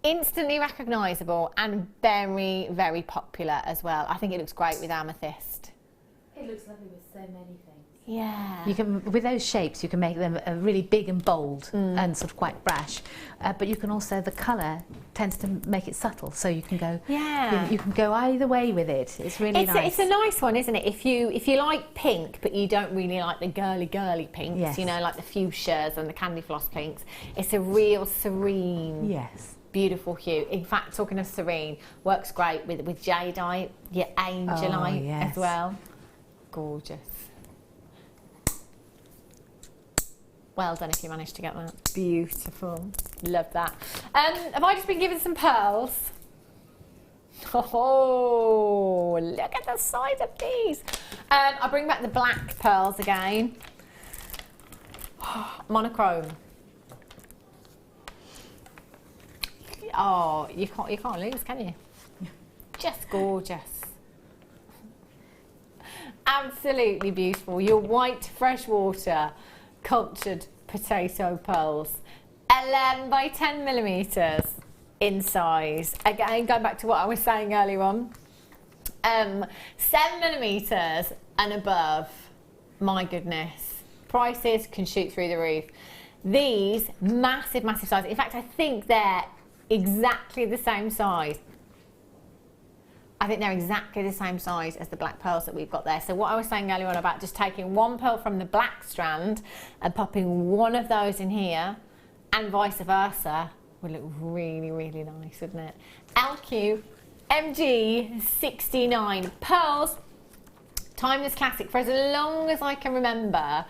Instantly recognisable and very, very popular as well. I think it looks great with amethyst. It looks lovely with so many things. Yeah. You can, with those shapes, you can make them really big and bold and sort of quite brash. But you can also, the colour tends to make it subtle, so you can go. Yeah. You can go either way with it. It's really nice. It's a nice one, isn't it? If you like pink, but you don't really like the girly pinks, yes. you know, like the fuchsias and the candy floss pinks. It's a real serene. Yes. Beautiful hue. In fact, talking of serene, works great with jadeite, your angelite yes. as well. Gorgeous. Well done if you managed to get that. Beautiful. Love that. Have I just been given some pearls? Oh, look at the size of these. I'll bring back the black pearls again. Monochrome. Oh, you can't lose, can you? Just gorgeous. Absolutely beautiful. Your white freshwater cultured potato pearls. 11 by 10 millimeters in size. Again, going back to what I was saying earlier on. 7 millimeters and above. My goodness. Prices can shoot through the roof. These massive size. In fact, I think they're exactly the same size. I think they're exactly the same size as the black pearls that we've got there. So what I was saying earlier on about just taking one pearl from the black strand and popping one of those in here, and vice versa, would look really, really nice, wouldn't it? LQ MG69 pearls. Timeless classic for as long as I can remember.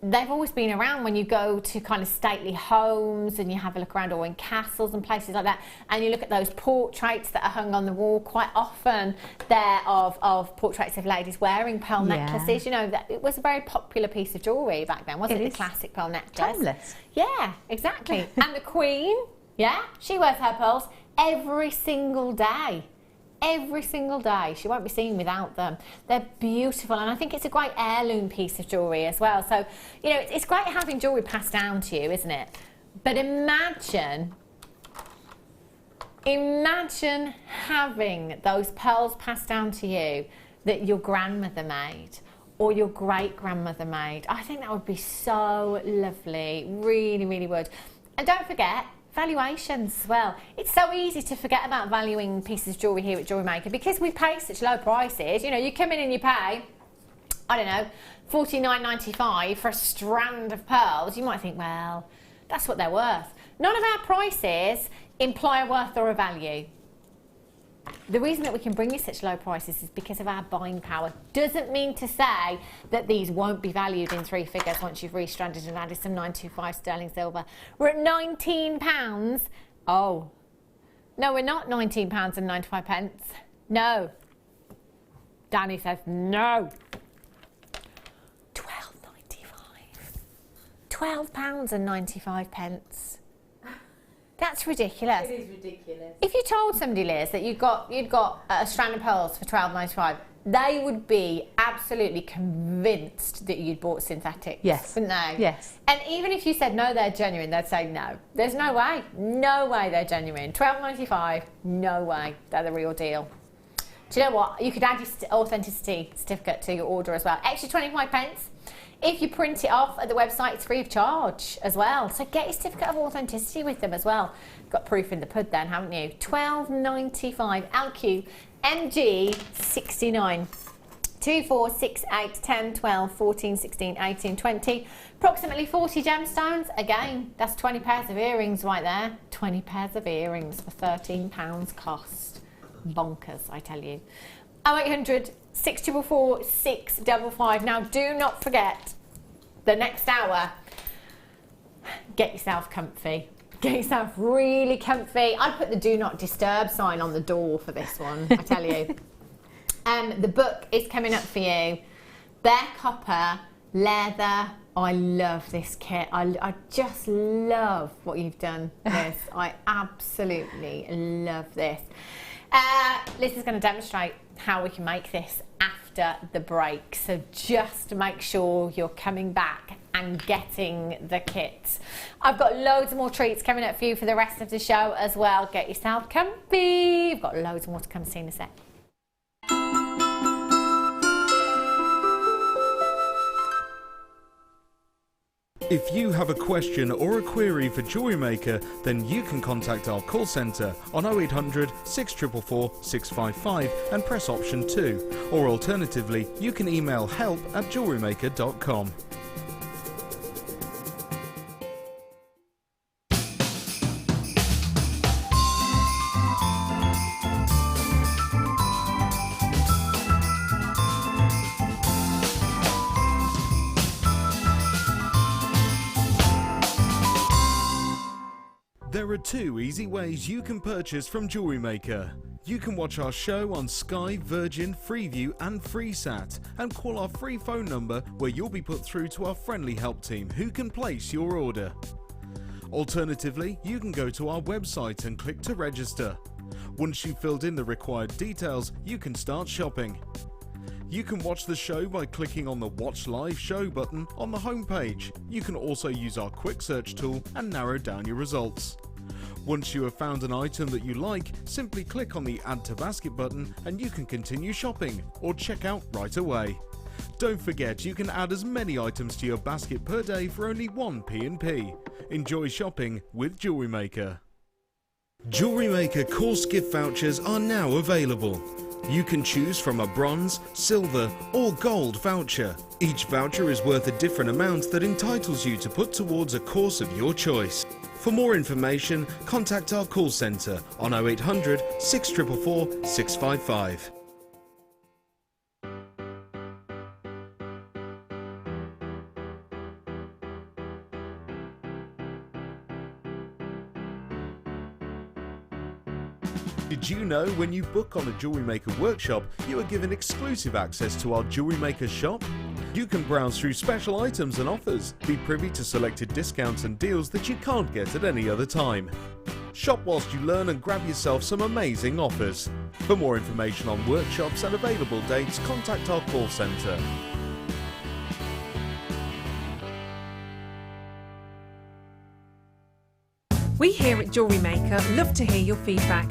They've always been around when you go to kind of stately homes and you have a look around, or in castles and places like that, and you look at those portraits that are hung on the wall. Quite often they're of portraits of ladies wearing pearl necklaces. You know, that it was a very popular piece of jewellery back then, wasn't it? The classic pearl necklace. Timeless. Yeah, exactly. And the Queen, yeah, she wears her pearls every single day. Every single day. She won't be seen without them. They're beautiful, and I think it's a great heirloom piece of jewellery as well. So, you know, it's great having jewellery passed down to you, isn't it? But imagine having those pearls passed down to you that your grandmother made or your great-grandmother made. I think that would be so lovely. Really, really would. And don't forget, valuations as well. It's so easy to forget about valuing pieces of jewellery here at JewelleryMaker because we pay such low prices. You know, you come in and you pay, I don't know, $49.95 for a strand of pearls. You might think, well, that's what they're worth. None of our prices imply a worth or a value. The reason that we can bring you such low prices is because of our buying power. Doesn't mean to say that these won't be valued in 3 figures once you've restranded and added some 925 sterling silver. We're at £19. Oh, no, we're not £19.95. No. Danny says no. £12.95. That's ridiculous. It is ridiculous. If you told somebody, Liz, that you'd got a strand of pearls for £12.95, they would be absolutely convinced that you'd bought synthetic. Yes. Wouldn't they? Yes. And even if you said no, they're genuine, they'd say no. There's no way. No way they're genuine. £12.95, no way. They're the real deal. Do you know what? You could add your authenticity certificate to your order as well. Extra 25p. If you print it off at the website, it's free of charge as well. So get your certificate of authenticity with them as well. You've got proof in the pud then, haven't you? £12.95, LQ MG69. 2, 4, 6, 8, 10, 12, 14, 16, 18, 20, approximately 40 gemstones. Again, that's 20 pairs of earrings right there. 20 pairs of earrings for £13 cost. Bonkers, I tell you. 0800 644 655. Now, do not forget, the next hour, get yourself comfy. Get yourself really comfy. I'd put the do not disturb sign on the door for this one, I tell you. The book is coming up for you. Bare copper, leather. I love this kit. I just love what you've done, Liz. I absolutely love this. Liz is going to demonstrate how we can make this after the break. So just make sure you're coming back and getting the kit. I've got loads more treats coming up for you for the rest of the show as well. Get yourself comfy. We've got loads more to come, see in a sec. If you have a question or a query for JewelleryMaker, then you can contact our call centre on 0800 644 655 and press option 2. Or alternatively, you can email help@jewellerymaker.com. There are 2 easy ways you can purchase from JewelleryMaker. You can watch our show on Sky, Virgin, Freeview and FreeSat and call our free phone number where you'll be put through to our friendly help team who can place your order. Alternatively, you can go to our website and click to register. Once you've filled in the required details, you can start shopping. You can watch the show by clicking on the Watch Live Show button on the homepage. You can also use our quick search tool and narrow down your results. Once you have found an item that you like, simply click on the Add to Basket button and you can continue shopping or check out right away. Don't forget, you can add as many items to your basket per day for only 1 P&P. Enjoy shopping with JewelleryMaker. JewelleryMaker course gift vouchers are now available. You can choose from a bronze, silver or gold voucher. Each voucher is worth a different amount that entitles you to put towards a course of your choice. For more information, contact our call centre on 0800 644 655. Did you know when you book on a JewelleryMaker workshop, you are given exclusive access to our JewelleryMaker shop? You can browse through special items and offers, be privy to selected discounts and deals that you can't get at any other time. Shop whilst you learn and grab yourself some amazing offers. For more information on workshops and available dates, contact our call centre. We here at JewelleryMaker love to hear your feedback.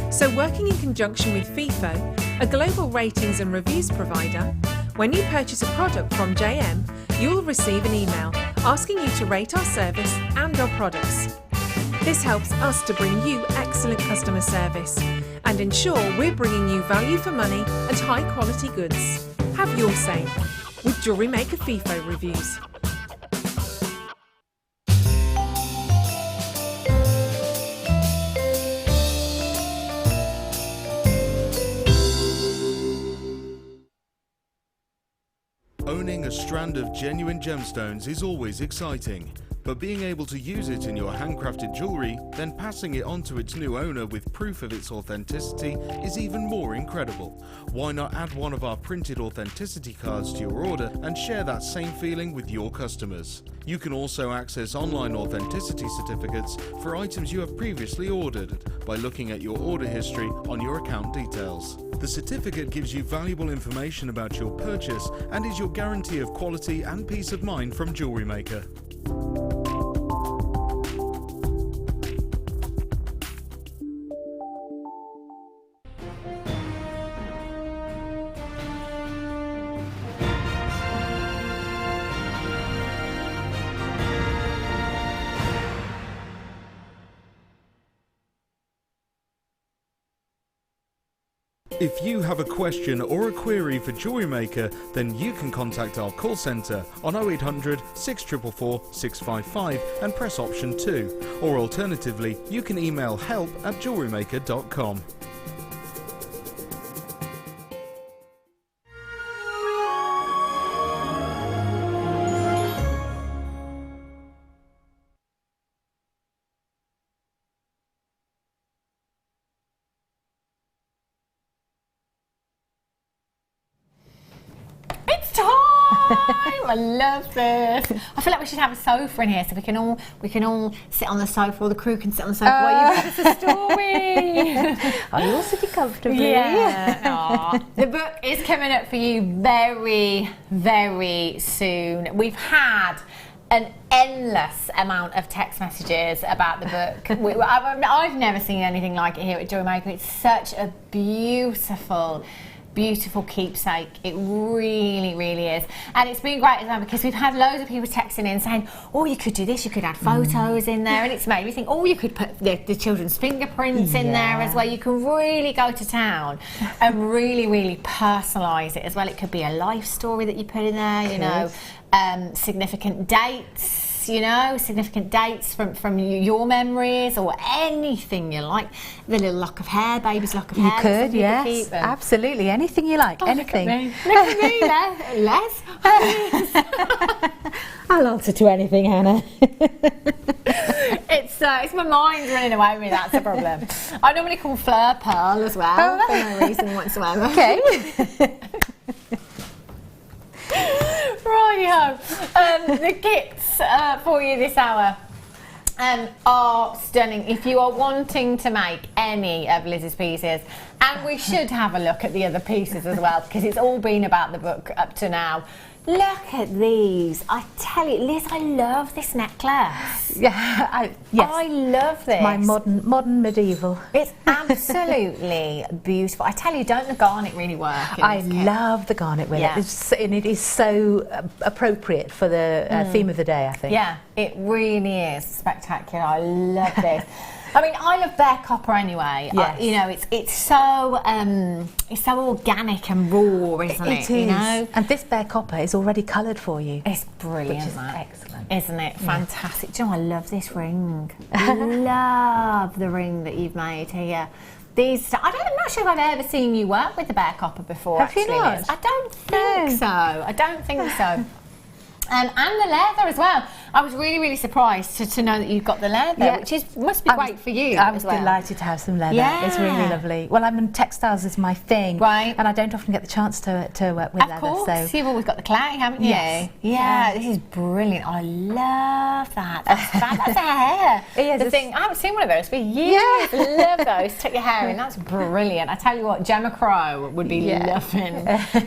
So working in conjunction with FIFO, a global ratings and reviews provider, when you purchase a product from JM, you'll receive an email asking you to rate our service and our products. This helps us to bring you excellent customer service and ensure we're bringing you value for money and high quality goods. Have your say with JewelleryMaker FIFO reviews. Owning a strand of genuine gemstones is always exciting, but being able to use it in your handcrafted jewellery, then passing it on to its new owner with proof of its authenticity is even more incredible. Why not add one of our printed authenticity cards to your order and share that same feeling with your customers? You can also access online authenticity certificates for items you have previously ordered by looking at your order history on your account details. The certificate gives you valuable information about your purchase and is your guarantee of quality and peace of mind from JewelleryMaker. If you have a question or a query for JewelleryMaker, then you can contact our call centre on 0800 644 655 and press option 2. Or alternatively, you can email help@jewellerymaker.com. I love this. I feel like we should have a sofa in here so we can all sit on the sofa, or the crew can sit on the sofa while you tell us a story. Are you all sitting comfortably? Yeah. Aw. The book is coming up for you very, very soon. We've had an endless amount of text messages about the book. I've never seen anything like it here at JewelleryMaker. It's such a beautiful keepsake. It really, really is. And it's been great as well because we've had loads of people texting in saying, oh, you could do this, you could add photos in there, and it's made me think, oh, you could put the children's fingerprints in there as well. You can really go to town and really, really personalise it as well. It could be a life story that you put in there, you know, significant dates. You know, significant dates from your memories, or anything you like. The little lock of hair, baby's lock of hair. You could, yes, absolutely, anything you like, anything. Look at me, Les. I'll answer to anything, Hannah. It's my mind's running away with me. That's the problem. I normally call Fleur Pearl as well for no reason whatsoever. Okay. Righty-ho. The kits for you this hour are stunning. If you are wanting to make any of Liz's pieces, and we should have a look at the other pieces as well, because it's all been about the book up to now. Look at these. I tell you, Liz, I love this necklace. Yeah, yes. I love this. My modern medieval. It's absolutely beautiful. I tell you, don't the garnet really work? I love the garnet with it. And it is so appropriate for the theme of the day, I think. Yeah, it really is spectacular. I love this. I mean, I love bare copper anyway. Yes. You know, it's so organic and raw, isn't it? It is. You know? And this bare copper is already coloured for you. It's brilliant. Which is excellent. Isn't it? Fantastic. Do you know, I love this ring. Love the ring that you've made here. I'm not sure if I've ever seen you work with the bare copper before. Have you not? I don't think so. I don't think so. And the leather as well. I was really, really surprised to know that you've got the leather, which must be great for you. I was delighted to have some leather. Yeah. It's really lovely. Well, I'm in textiles is my thing, right? And I don't often get the chance to work with leather. Of course, so you've always got the clay, haven't you? Yes. Yeah, this is brilliant. I love that. That's a hair. Yes, the thing, I haven't seen one of those for years. Yeah. Love those. Take your hair in. That's brilliant. I tell you what, Gemma Crow would be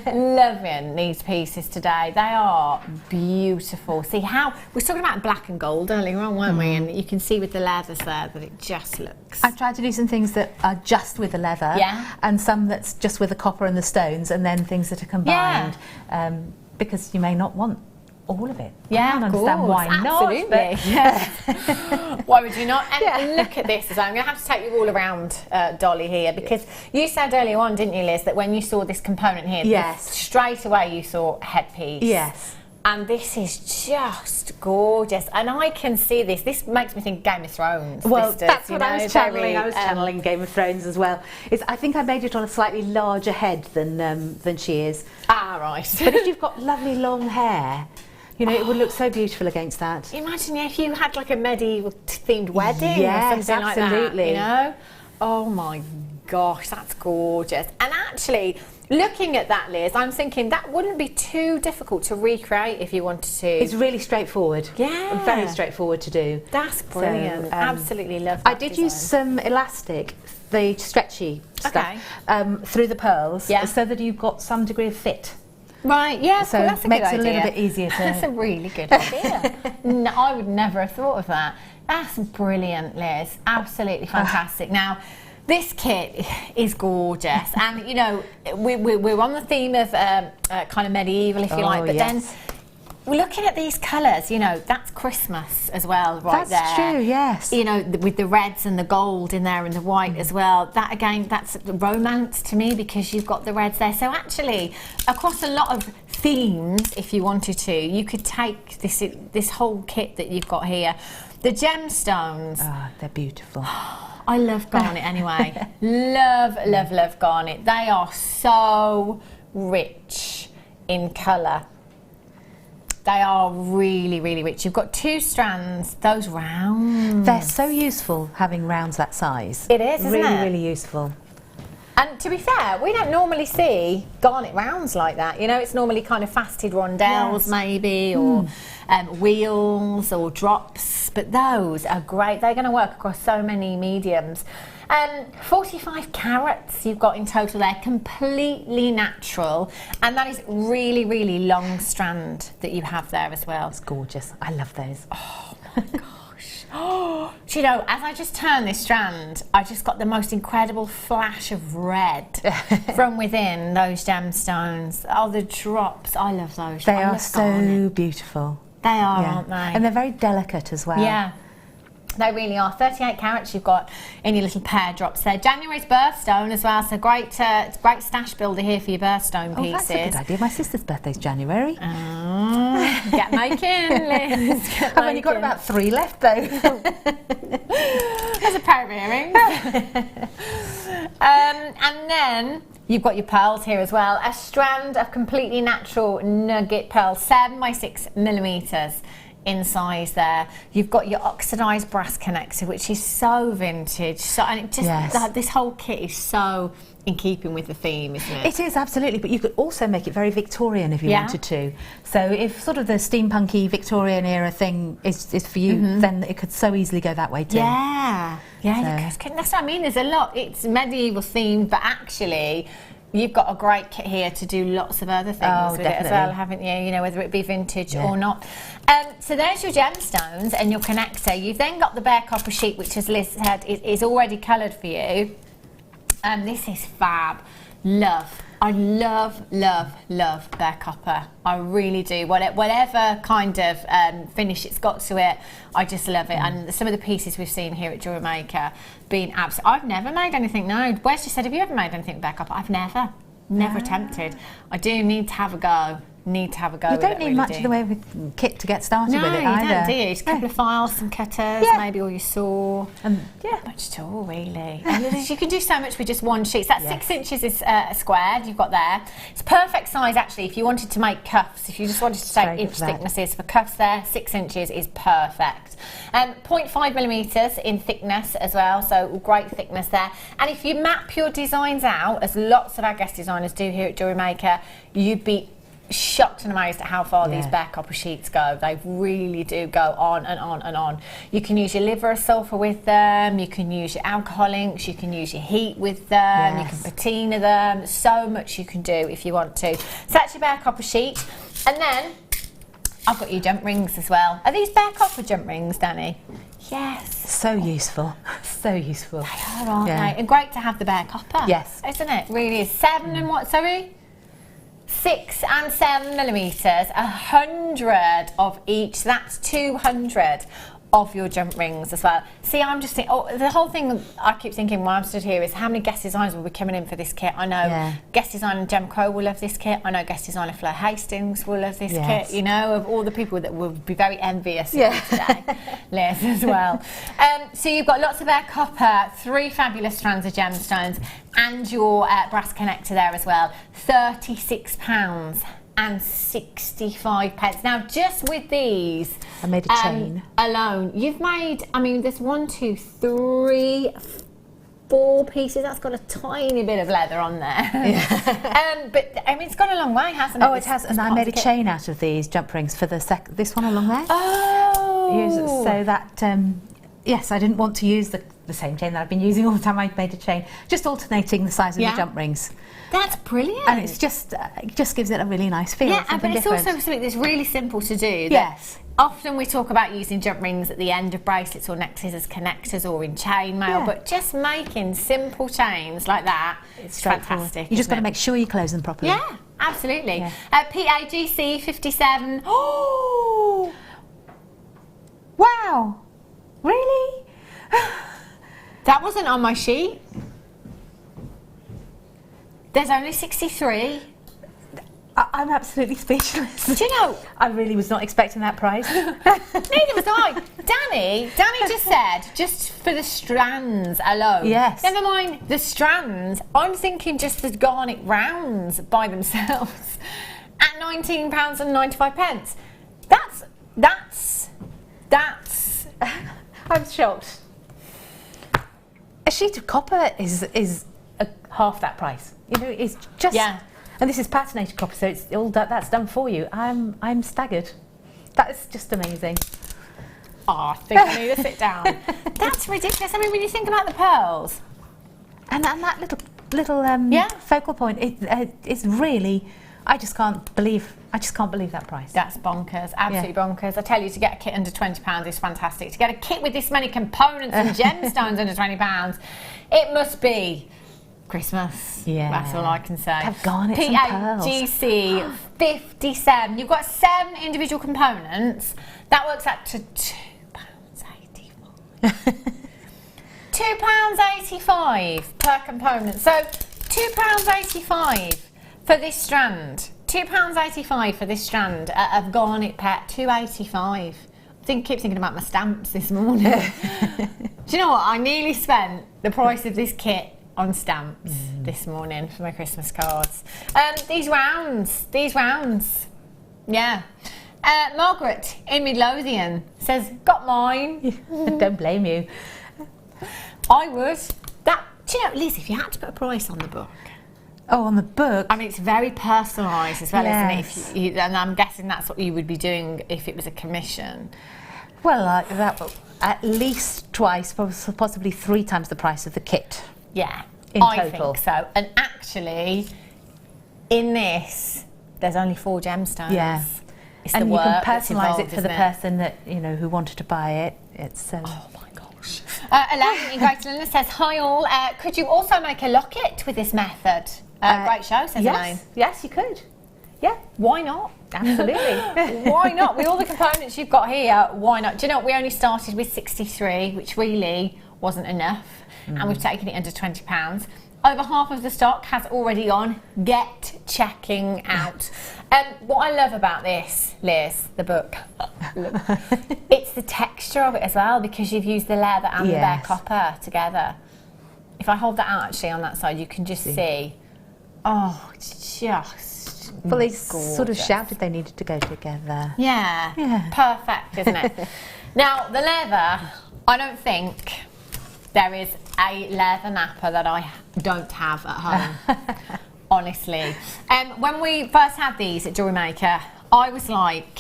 loving these pieces today. They are beautiful. See how we're talking about black and gold earlier on, weren't we? And you can see with the leathers there that it just looks. I've tried to do some things that are just with the leather, and some that's just with the copper and the stones, and then things that are combined, because you may not want all of it. Yeah, I can't understand why absolutely. not. But yes. Why would you not? And look at this. I'm going to have to take you all around, Dolly, here, because you said earlier on, didn't you, Liz, that when you saw this component here, straight away you saw headpiece. Yes. And this is just gorgeous, and I can see this. This makes me think Game of Thrones. Well, that's what I was channeling. I was channeling Game of Thrones as well. I think I made it on a slightly larger head than she is. Ah, right. But if you've got lovely long hair, you know, it would look so beautiful against that. Imagine if you had like a medieval themed wedding or something absolutely. like that, you know? Oh my gosh, that's gorgeous. And actually, looking at that, Liz, I'm thinking that wouldn't be too difficult to recreate if you wanted to. It's really straightforward. Yeah. Very straightforward to do. That's brilliant. So, absolutely love that I did use some elastic, the stretchy stuff, through the pearls, so that you've got some degree of fit. Right, yeah, so that's a makes good it idea. a little bit easier to... That's a really good idea. No, I would never have thought of that. That's brilliant, Liz. Absolutely fantastic. Now, this kit is gorgeous, and you know we're on the theme of kind of medieval, if you like, but then looking at these colours, you know, that's Christmas as well, right there. That's true, yes. You know, with the reds and the gold in there and the white as well. That, again, that's romance to me because you've got the reds there. So actually, across a lot of themes, if you wanted to, you could take this whole kit that you've got here. The gemstones. Oh, they're beautiful. I love Garnet anyway. love Garnet. They are so rich in colour. They are really rich. You've got 2 strands, those rounds. They're so useful having rounds that size. It is, isn't it? Really useful. And to be fair, we don't normally see garnet rounds like that. You know, it's normally kind of faceted rondelles maybe, or wheels or drops. But those are great. They're going to work across so many mediums. 45 carats you've got in total there, completely natural, and that is really long strand that you have there as well. It's gorgeous. I love those. Oh my gosh. Oh, do you know, as I just turned this strand, I just got the most incredible flash of red from within those gemstones. Oh, the drops. I love those. They are so beautiful. They are, aren't they? And they're very delicate as well. Yeah. They really are. 38 carats you've got in your little pear drops there. January's birthstone as well, so great stash builder here for your birthstone pieces. That's a good idea. My sister's birthday's January. Get making, Liz. I've only got about 3 left though. There's a pair of earrings. And then you've got your pearls here as well. A strand of completely natural nugget pearls, 7 by 6 millimeters. In size there. You've got your oxidized brass connector, which is so vintage. So, and it just this whole kit is so in keeping with the theme, isn't it? It is, absolutely, but you could also make it very Victorian if you wanted to. So if sort of the steampunky Victorian era thing is for you, then it could so easily go that way too. Yeah, that's what I mean. There's a lot. It's medieval themed, but actually you've got a great kit here to do lots of other things with it as well, haven't you? You know, whether it be vintage or not. So there's your gemstones and your connector. You've then got the bare copper sheet, which, as Liz said, is already coloured for you. And this is fab. I love bare copper. I really do. Whatever kind of finish it's got to it, I just love it. And some of the pieces we've seen here at JewelleryMaker being absolutely... I've never made anything, no. Wes just said, have you ever made anything with bare copper? I've never attempted. I do need to have a go. You don't need much in the way of kit to get started with it either. No, you don't, do you? Just a couple of files, some cutters, maybe, or your saw. Not much at all, really. And you can do so much with just one sheet. So that 6 inches is squared you've got there. It's perfect size, actually, if you wanted to make cuffs. If you just wanted to take inch thicknesses for cuffs there, 6 inches is perfect. 0.5 millimetres in thickness as well, so great thickness there. And if you map your designs out, as lots of our guest designers do here at JewelleryMaker, you'd be shocked and amazed at how far these bare copper sheets go. They really do go on and on and on. You can use your liver of sulphur with them, you can use your alcohol inks, you can use your heat with them, you can patina them. So much you can do if you want to. So that's your bare copper sheet. And then I've got your jump rings as well. Are these bare copper jump rings, Danny? Yes. So useful. So useful. They are, aren't they? And great to have the bare copper. Yes. Isn't it? Really is. 7 and what, sorry? 6 and 7 millimetres, 100 of each. That's 200 of your jump rings as well. See, I'm just thinking, the whole thing I keep thinking while I'm stood here is how many guest designers will be coming in for this kit. I know guest designer Jem Crow will love this kit. I know guest designer Fleur Hastings will love this kit. You know, of all the people that will be very envious of you today. Liz as well. So you've got lots of bare copper, 3 fabulous strands of gemstones, and your brass connector there as well. £36 and 65 pence. Now, just with these, I made a chain alone. You've made, I mean, there's 1, 2, 3, 4 pieces. That's got a tiny bit of leather on there. But I mean, it's gone a long way, hasn't it? Oh, it has. And I made a chain out of these jump rings for the this one along there. Oh, so that yes, I didn't want to use the same chain that I've been using all the time. I made a chain, just alternating the size of the jump rings. That's brilliant. And it's just it just gives it a really nice feel. Yeah, but it's also something that's really simple to do. Yes. Often we talk about using jump rings at the end of bracelets or necklaces as connectors or in chainmail, but just making simple chains like that, it's fantastic. You just got to make sure you close them properly. Yeah, absolutely. Yeah. PAGC 57. Oh, wow, really? That wasn't on my sheet. There's only 63. I'm absolutely speechless. Do you know? I really was not expecting that price. Neither was I. Danny just said, just for the strands alone. Yes. Never mind the strands. I'm thinking just the garnet rounds by themselves at £19.95. That's. I'm shocked. A sheet of copper is half that price. You know, it's just. Yeah. And this is patinated copper, so it's all that's done for you. I'm staggered. That is just amazing. Oh, I think I need to sit down. That's ridiculous. I mean, when you think about the pearls, And that little focal point, it's really. I just can't believe that price. that's bonkers. Absolutely bonkers. I tell you, to get a kit under £20 is fantastic. To get a kit with this many components and gemstones under £20, it must be Christmas. Yeah. That's all I can say. Have garnets and pearls. PAGC 57. You've got 7 individual components. That works out to £2.85. £2.85 per component. So £2.85 for this strand. £2.85 for this strand of garnet pet. £2.85. Keep thinking about my stamps this morning. Do you know what? I nearly spent the price of this kit on stamps this morning for my Christmas cards. These rounds. Yeah. Margaret in Midlothian says, got mine. Don't blame you. I would. Do you know, Liz, if you had to put a price on the book. Oh, on the book. I mean, it's very personalised as well, Yes. isn't it? And I'm guessing that's what you would be doing if it was a commission. Well, that at least twice, possibly 3 times the price of the kit. Yeah, In I total. think so. And actually, in this, there's only 4 gemstones. Yeah. It's And the you work can that's personalise involved, it for the isn't it? person that who wanted to buy it. It's Oh my gosh. Elaine in Greater London says, hi all, could you also make a locket with this method? Great show, says Elaine. Yes, you could. Yeah, Why not? absolutely. Why not? With all the components you've got here, why not? Do you know what? We only started with 63, which really wasn't enough. And we've taken it under £20. Over half of the stock has already gone. Get checking out. What I love about this, Liz, the book, it's the texture of it as well, because you've used the leather and the bare copper together. If I hold that out actually on that side, you can just see. Oh, it's just Well, they gorgeous. sort of shouted they needed to go together. Yeah, Yeah. perfect, isn't it? Now, the leather, I don't think there is a leather napper that I don't have at home, honestly. When we first had these at JewelleryMaker, I was like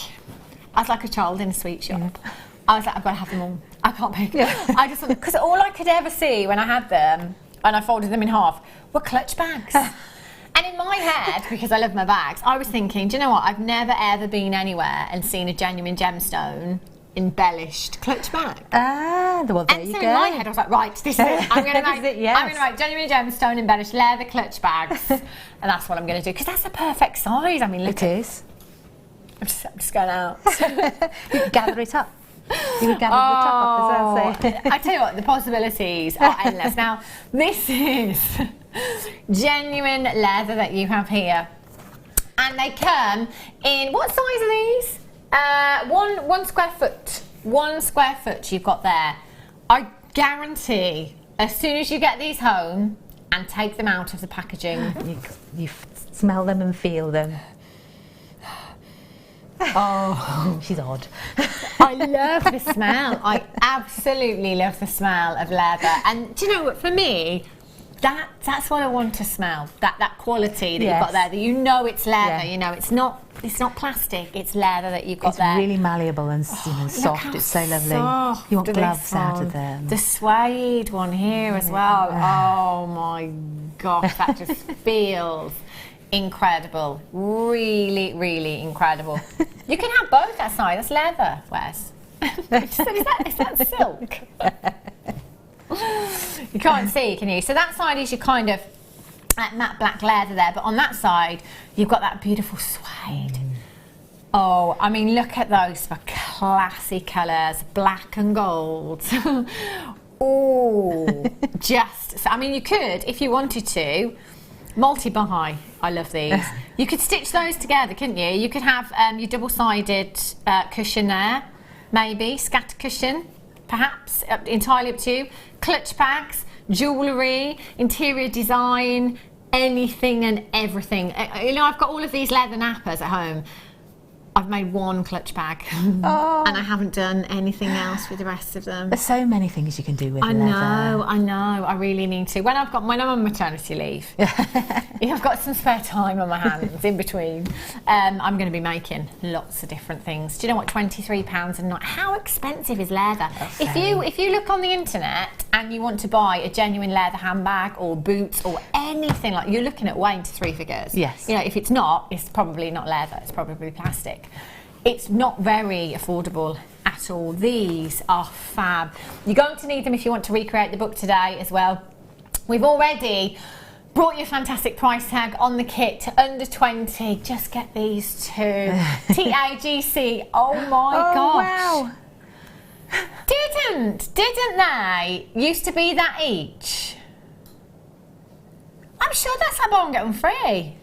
a child in a sweet shop. I was like, I've got to have them all. I can't pick. I just want, because all I could ever see when I had them, and I folded them in half, were clutch bags. And in my head, because I love my bags, I was thinking, do you know what? I've never ever been anywhere and seen a genuine gemstone embellished clutch bag. Ah, well, there And you so go. in my head, I was like, right, this is it. I'm going to This make, is it, yes. I'm going to make genuine gemstone embellished leather clutch bags, and that's what I'm going to do, because that's the perfect size. I mean, look, It is. I'm just going out. You could gather it up. You would gather the top up as well. So. I tell you what, the possibilities are endless. Now, this is genuine leather that you have here, and they come in, what size are these? 1 square foot. 1 square foot you've got there. I guarantee, as soon as you get these home and take them out of the packaging, You smell them and feel them. Oh, she's odd. I love the smell. I absolutely love the smell of leather. And do you know what? For me, that's what I want to smell. That quality that you've got there. That you know it's leather. Yeah. You know it's not plastic. It's leather that you've got It's there. really malleable and Look soft. how It's so lovely. soft You want this gloves out one. of them. The suede one here as well. Oh my gosh, that just feels incredible. Really, really incredible. You can have both that side. That's leather, Wes. Is that silk? You can't see, can you? So that side is your kind of matte black leather there, but on that side you've got that beautiful suede. Oh, I mean, look at those for classy colours, black and gold. Oh, just, I mean, you could, if you wanted to, multi-buy. I love these. You could stitch those together, couldn't you? You could have your double-sided cushion there, maybe, scatter cushion, perhaps, entirely up to you. Clutch bags, jewellery, interior design, anything and everything. You know, I've got all of these leather nappers at home. I've made one clutch bag and I haven't done anything else with the rest of them. There's so many things you can do with leather. I know, I really need to. When I'm on maternity leave, I've got some spare time on my hands in between. I'm going to be making lots of different things. Do you know what, £23 a night? How expensive is leather? If you look on the internet and you want to buy a genuine leather handbag or boots or anything, like, you're looking at way into 3 figures. Yes. You know, if it's not, it's probably not leather, it's probably plastic. It's not very affordable at all. These are fab. You're going to need them if you want to recreate the book today as well. We've already brought you a fantastic price tag on the kit to under 20. Just get these two. TAGC. Oh my gosh. Wow. Didn't they used to be that each? I'm sure that's like buy one get one free.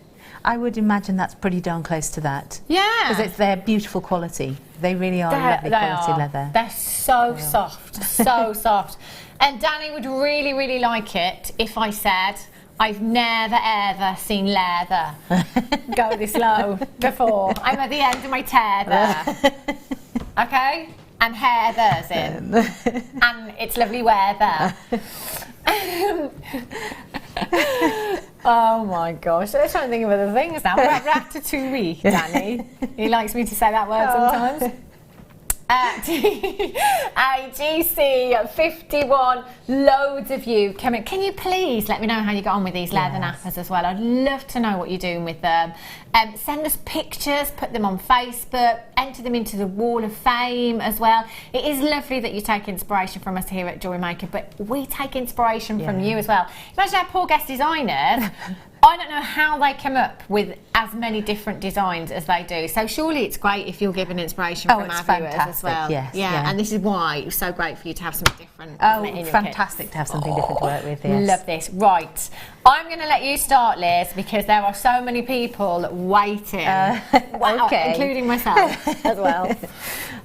I would imagine that's pretty darn close to that. Yeah. Because they're beautiful quality. They really are lovely quality leather. They're so soft, so soft. And Danny would really, really like it if I said, I've never ever seen leather go this low before. I'm at the end of my tether. Okay? And Heather's in. And it's lovely weather. Oh my gosh, I'm trying to think of other things now. Ratatouille, Danny. He likes me to say that word sometimes. IGC 51, loads of you coming. Can you please let me know how you got on with these leather nappers as well? I'd love to know what you're doing with them. Send us pictures, put them on Facebook, enter them into the Wall of Fame as well. It is lovely that you take inspiration from us here at JewelleryMaker, but we take inspiration from you as well. Imagine our poor guest designers. I don't know how they come up with as many different designs as they do. So surely it's great if you're given inspiration from our viewers as well. Yes, yeah, and this is why it was so great for you to have something different. Oh, fantastic to have something different to work with. Yes. Love this. Right, I'm going to let you start, Liz, because there are so many people waiting. Wow, okay. Including myself as well.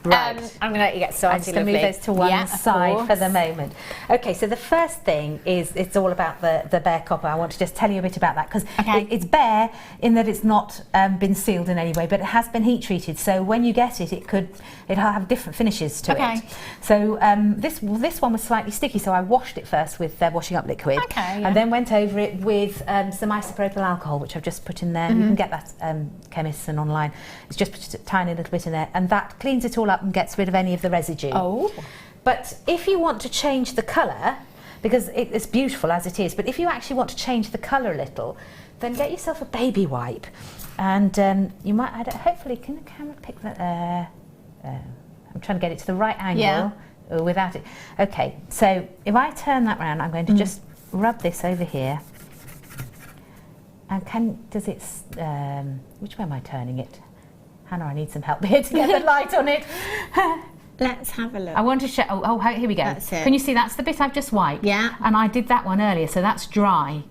Right. I'm going to let you get started. I'm just going to move those to one side for the moment. Okay, so the first thing is it's all about the bare copper. I want to just tell you a bit about that because it's bare in that it's not been sealed in any way, but it has been heat treated. So when you get it, it'll have different finishes to it. So this one was slightly sticky, so I washed it first with washing up liquid, and then went over it with some isopropyl alcohol, which I've just put in there. You can get that chemists and online. It's just put a tiny little bit in there, and that cleans it all up and gets rid of any of the residue. But if you want to change the colour, because it's beautiful as it is, but if you actually want to change the colour a little, then get yourself a baby wipe, and you might hopefully, can the camera pick that? I'm trying to get it to the right angle without it. Okay, so if I turn that round, I'm going to just rub this over here. And which way am I turning it? Hannah, I need some help here to get the light on it. Let's have a look. I want to show, here we go. That's it. Can you see, that's the bit I've just wiped? Yeah. And I did that one earlier, so that's dry.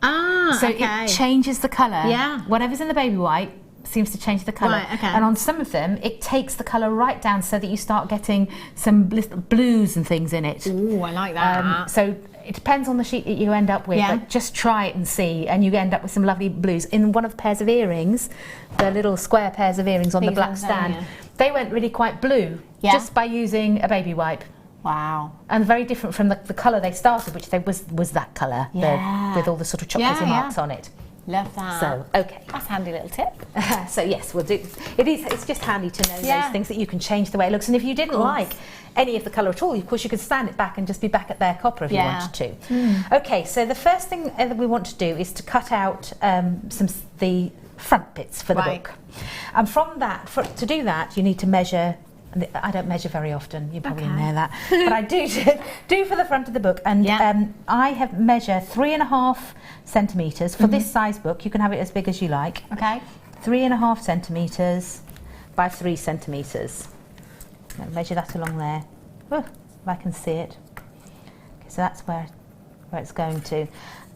So it changes the colour. Yeah. Whatever's in the baby wipe seems to change the colour. Right, okay. And on some of them, it takes the colour right down so that you start getting some little blues and things in it. Ooh, I like that. So it depends on the sheet that you end up with, but just try it and see, and you end up with some lovely blues. In one of the pairs of earrings, the little square pairs of earrings on the black stand, they went really quite blue just by using a baby wipe. Wow. And very different from the colour they started, which was that colour, with all the sort of chocolatey marks on it. Love that. So, okay. That's a handy little tip. So yes, we'll do. It's just handy to know those things that you can change the way it looks. And if you didn't like any of the colour at all, of course you could stand it back and just be back at bare copper if you wanted to. Okay, so the first thing that we want to do is to cut out the front bits for the book. And from that, to do that, you need to measure And I don't measure very often, you probably know that. But I do for the front of the book. And I have measured 3.5 centimetres for this size book. You can have it as big as you like. Okay. 3.5 centimetres by 3 centimetres. I'll measure that along there. Oh, if I can see it. Okay, so that's where it's going to.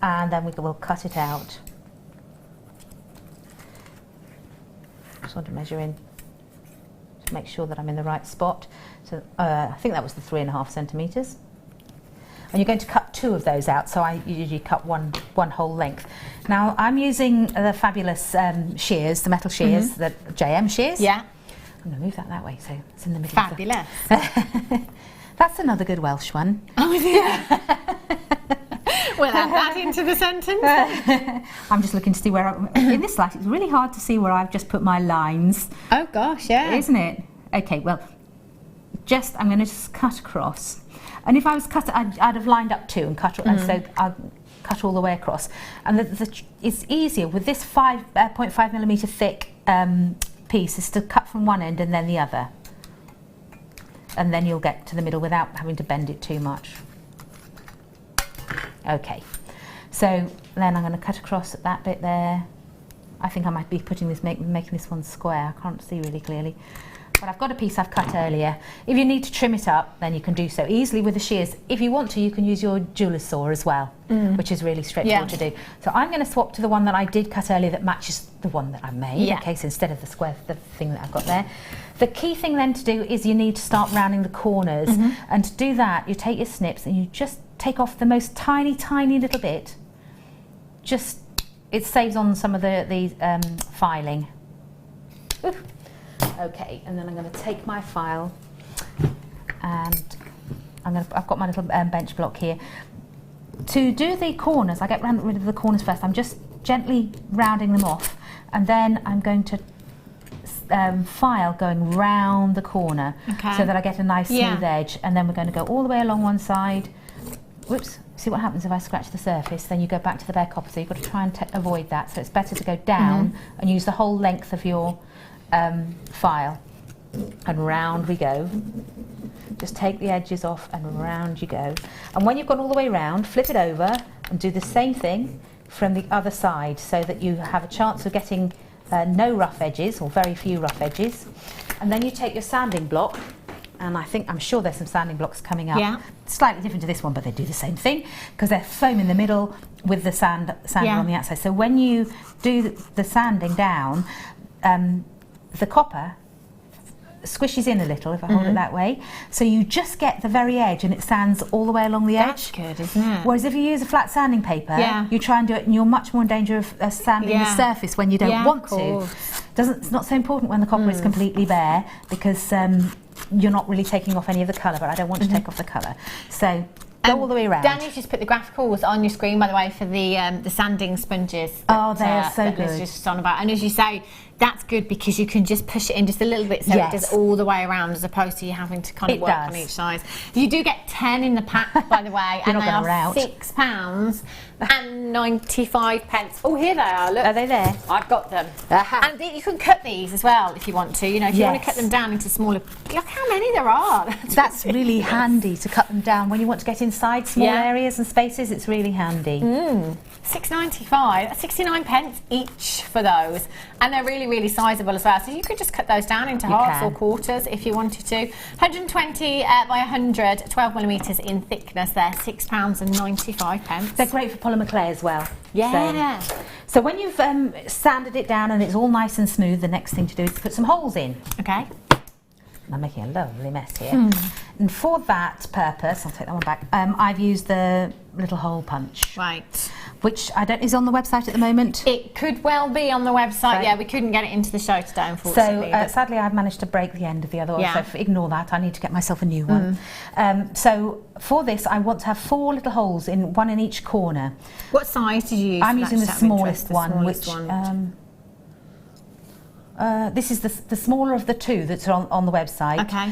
And then we'll cut it out. Just want to measure in to make sure that I'm in the right spot. So I think that was the 3.5 centimetres. And you're going to cut 2 of those out, so I usually cut one whole length. Now I'm using the fabulous shears, the metal shears, the JM shears. Yeah. I'm going to move that way, so it's in the middle. Fabulous. That's another good Welsh one. Oh, yeah. We'll add that into the sentence. I'm just looking to see where in this light it's really hard to see where I've just put my lines. Oh gosh, yeah. Isn't it? Okay, well, I'm going to just cut across. And if I was cut, I'd have lined up 2 and cut, and so I'll cut all the way across. And it's easier with this 5.5 millimetre thick piece is to cut from one end and then the other. And then you'll get to the middle without having to bend it too much. Okay, so then I'm going to cut across at that bit there. I think I might be making this one square. I can't see really clearly. But I've got a piece I've cut earlier. If you need to trim it up, then you can do so easily with the shears. If you want to, you can use your jeweler's saw as well, which is really straightforward to do. So I'm going to swap to the one that I did cut earlier that matches the one that I made. Yeah. Okay, so instead of the thing that I've got there. The key thing then to do is you need to start rounding the corners. And to do that, you take your snips and you just take off the most tiny little bit. Just, it saves on some of the filing. Oof. Okay, and then I'm going to take my file and I've got my little bench block here. To do the corners, I get rid of the corners first. I'm just gently rounding them off, and then I'm going to file going round the corner so that I get a nice smooth edge, and then we're going to go all the way along one side. Whoops, see what happens if I scratch the surface, then you go back to the bare copper, so you've got to try and avoid that. So it's better to go down and use the whole length of your file, and round we go. Just take the edges off and round you go. And when you've gone all the way round, flip it over and do the same thing from the other side, so that you have a chance of getting no rough edges, or very few rough edges. And then you take your sanding block, and I'm sure there's some sanding blocks coming up. Yeah. Slightly different to this one, but they do the same thing, because they're foam in the middle with the sander on the outside. So when you do the sanding down, the copper squishes in a little, if I hold it that way, so you just get the very edge and it sands all the way along the edge. That's good, isn't it? Whereas if you use a flat sanding paper, you try and do it and you're much more in danger of sanding the surface when you don't want to. It's not so important when the copper is completely bare, because you're not really taking off any of the colour, but I don't want to take off the colour. So go all the way around. Danny's just put the graphicals on your screen, by the way, for the sanding sponges. They are so good. Liz just on about. And as you say, that's good because you can just push it in just a little bit, so it does all the way around, as opposed to you having to kind of work on each side. You do get 10 in the pack, by the way, and they are £6.95. Oh, here they are. Look, are they there? I've got them. And you can cut these as well if you want to. You know, if you want to cut them down into smaller. Look how many there are. That's really handy to cut them down when you want to get inside small areas and spaces. It's really handy. £6.95, 69p each for those, and they're really sizable as well, so you could just cut those down into halves or quarters if you wanted to. 120 by 100, 12mm in thickness. They're £6.95. They're great for polymer clay as well. So when you've sanded it down and it's all nice and smooth, the next thing to do is to put some holes in. Okay. I'm making a lovely mess here. And for that purpose, I'll take that one back, I've used the little hole punch. Right. Which is on the website at the moment. It could well be on the website. Yeah, we couldn't get it into the show today, unfortunately. So sadly, I've managed to break the end of the other one, so ignore that. I need to get myself a new one. So for this, I want to have 4 little holes, one in each corner. What size did you use? I'm using the smallest one, which this is the smaller of the 2 that's on the website. Okay.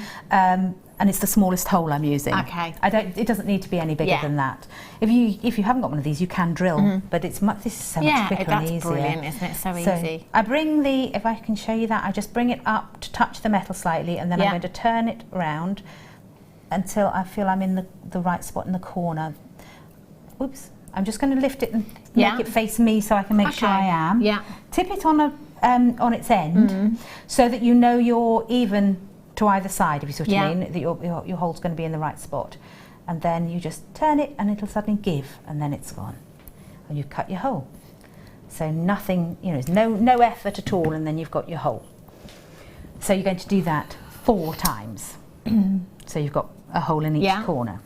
And and it's the smallest hole I'm using. Okay. It doesn't need to be any bigger than that. If you haven't got one of these, you can drill, but this is so much quicker and easier. Yeah, that's brilliant, isn't it? So easy. I bring if I can show you that, I just bring it up to touch the metal slightly, and then I'm going to turn it around until I feel I'm in the right spot in the corner. Oops. I'm just going to lift it and make it face me so I can make sure I am. Yeah. Tip it on its end so that you know you're even to either side, if you see what I mean, that your hole's going to be in the right spot. And then you just turn it and it'll suddenly give, and then it's gone. And you cut your hole. So nothing, there's no effort at all, and then you've got your hole. So you're going to do that 4 times. So you've got a hole in each corner.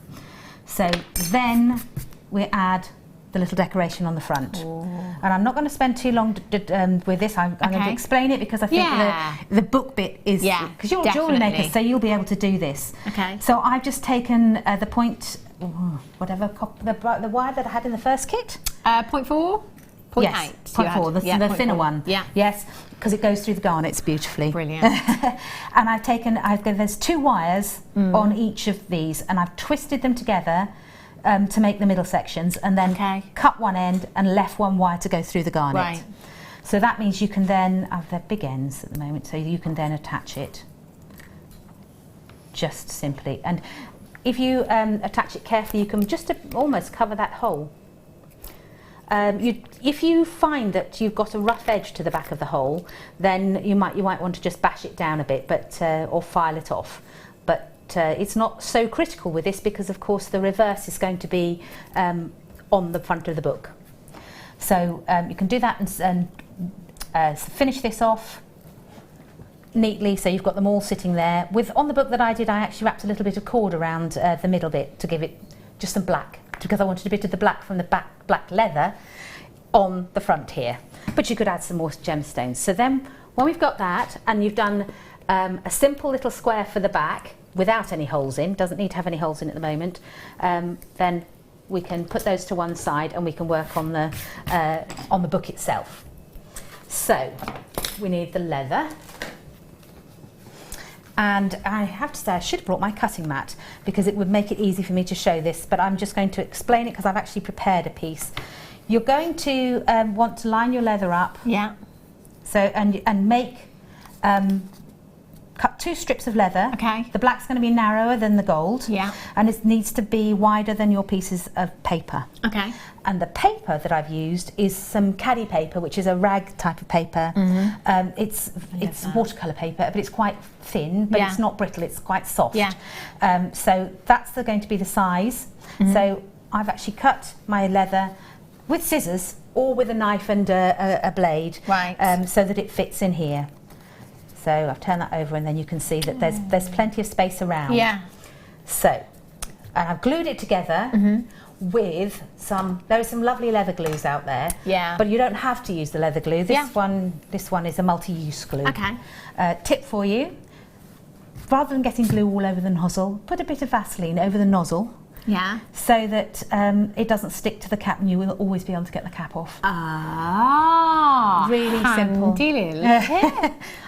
So then we add the little decoration on the front. Ooh. And I'm not going to spend too long with this. I'm going to explain it because I think the book bit is, because you're a jewellery maker, so you'll be able to do this. Okay. So I've just taken the point, the wire that I had in the first kit. 0.4? 0.8? Yes, 0.4, the thinner one. Yeah. Yes, because it goes through the garnets beautifully. Brilliant. And there's 2 wires on each of these, and I've twisted them together to make the middle sections, and then cut one end and left one wire to go through the garnet. Right. So that means you can then, they're big ends at the moment, so you can then attach it just simply. And if you attach it carefully, you can just almost cover that hole. If you find that you've got a rough edge to the back of the hole, then you might want to just bash it down a bit, but or file it off. But it's not so critical with this because, of course, the reverse is going to be on the front of the book. So you can do that and finish this off neatly, so you've got them all sitting there. On the book that I did, I actually wrapped a little bit of cord around the middle bit to give it just some black, because I wanted a bit of the black from the black leather on the front here. But you could add some more gemstones. So then when we've got that, and you've done a simple little square for the back without any holes in, doesn't need to have any holes in at the moment, then we can put those to one side and we can work on the book itself. So we need the leather. And I have to say, I should have brought my cutting mat because it would make it easy for me to show this, but I'm just going to explain it because I've actually prepared a piece. You're going to want to line your leather up. Yeah. So, and make, cut 2 strips of leather. Okay. The black's going to be narrower than the gold. Yeah. And it needs to be wider than your pieces of paper. Okay. And the paper that I've used is some caddy paper, which is a rag type of paper. Mm-hmm. It's watercolour paper, but it's quite thin, but it's not brittle, it's quite soft. Yeah. So that's going to be the size. Mm-hmm. So I've actually cut my leather with scissors or with a knife and a blade, right. So that it fits in here. So I've turned that over, and then you can see that there's plenty of space around. Yeah. So, and I've glued it together with there are some lovely leather glues out there. Yeah. But you don't have to use the leather glue. This one is a multi-use glue. Okay. Tip for you: rather than getting glue all over the nozzle, put a bit of Vaseline over the nozzle. Yeah. So that it doesn't stick to the cap, and you will always be able to get the cap off. Ah. Really simple.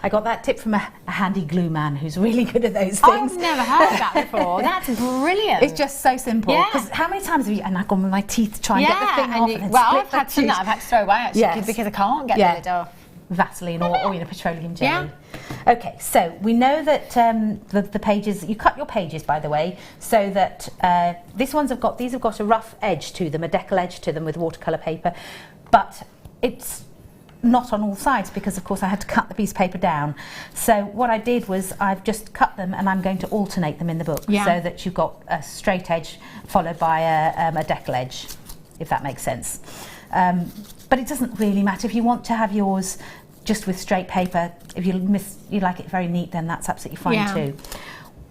I got that tip from a handy glue man who's really good at those things. I've never heard that before. That's brilliant. It's just so simple. Because how many times have you? And I've gone with my teeth to try and get the thing off. And I've had some that I've had to throw away actually because I can't get the lid off. Vaseline or petroleum jelly. Yeah. Okay, so we know that the pages, you cut your pages, by the way, so that these have got a rough edge to them, a decal edge to them with watercolour paper, but it's not on all sides because, of course, I had to cut the piece of paper down. So what I did was I've just cut them, and I'm going to alternate them in the book so that you've got a straight edge followed by a decal edge, if that makes sense. But it doesn't really matter if you want to have yours just with straight paper. If you like it very neat, then that's absolutely fine too.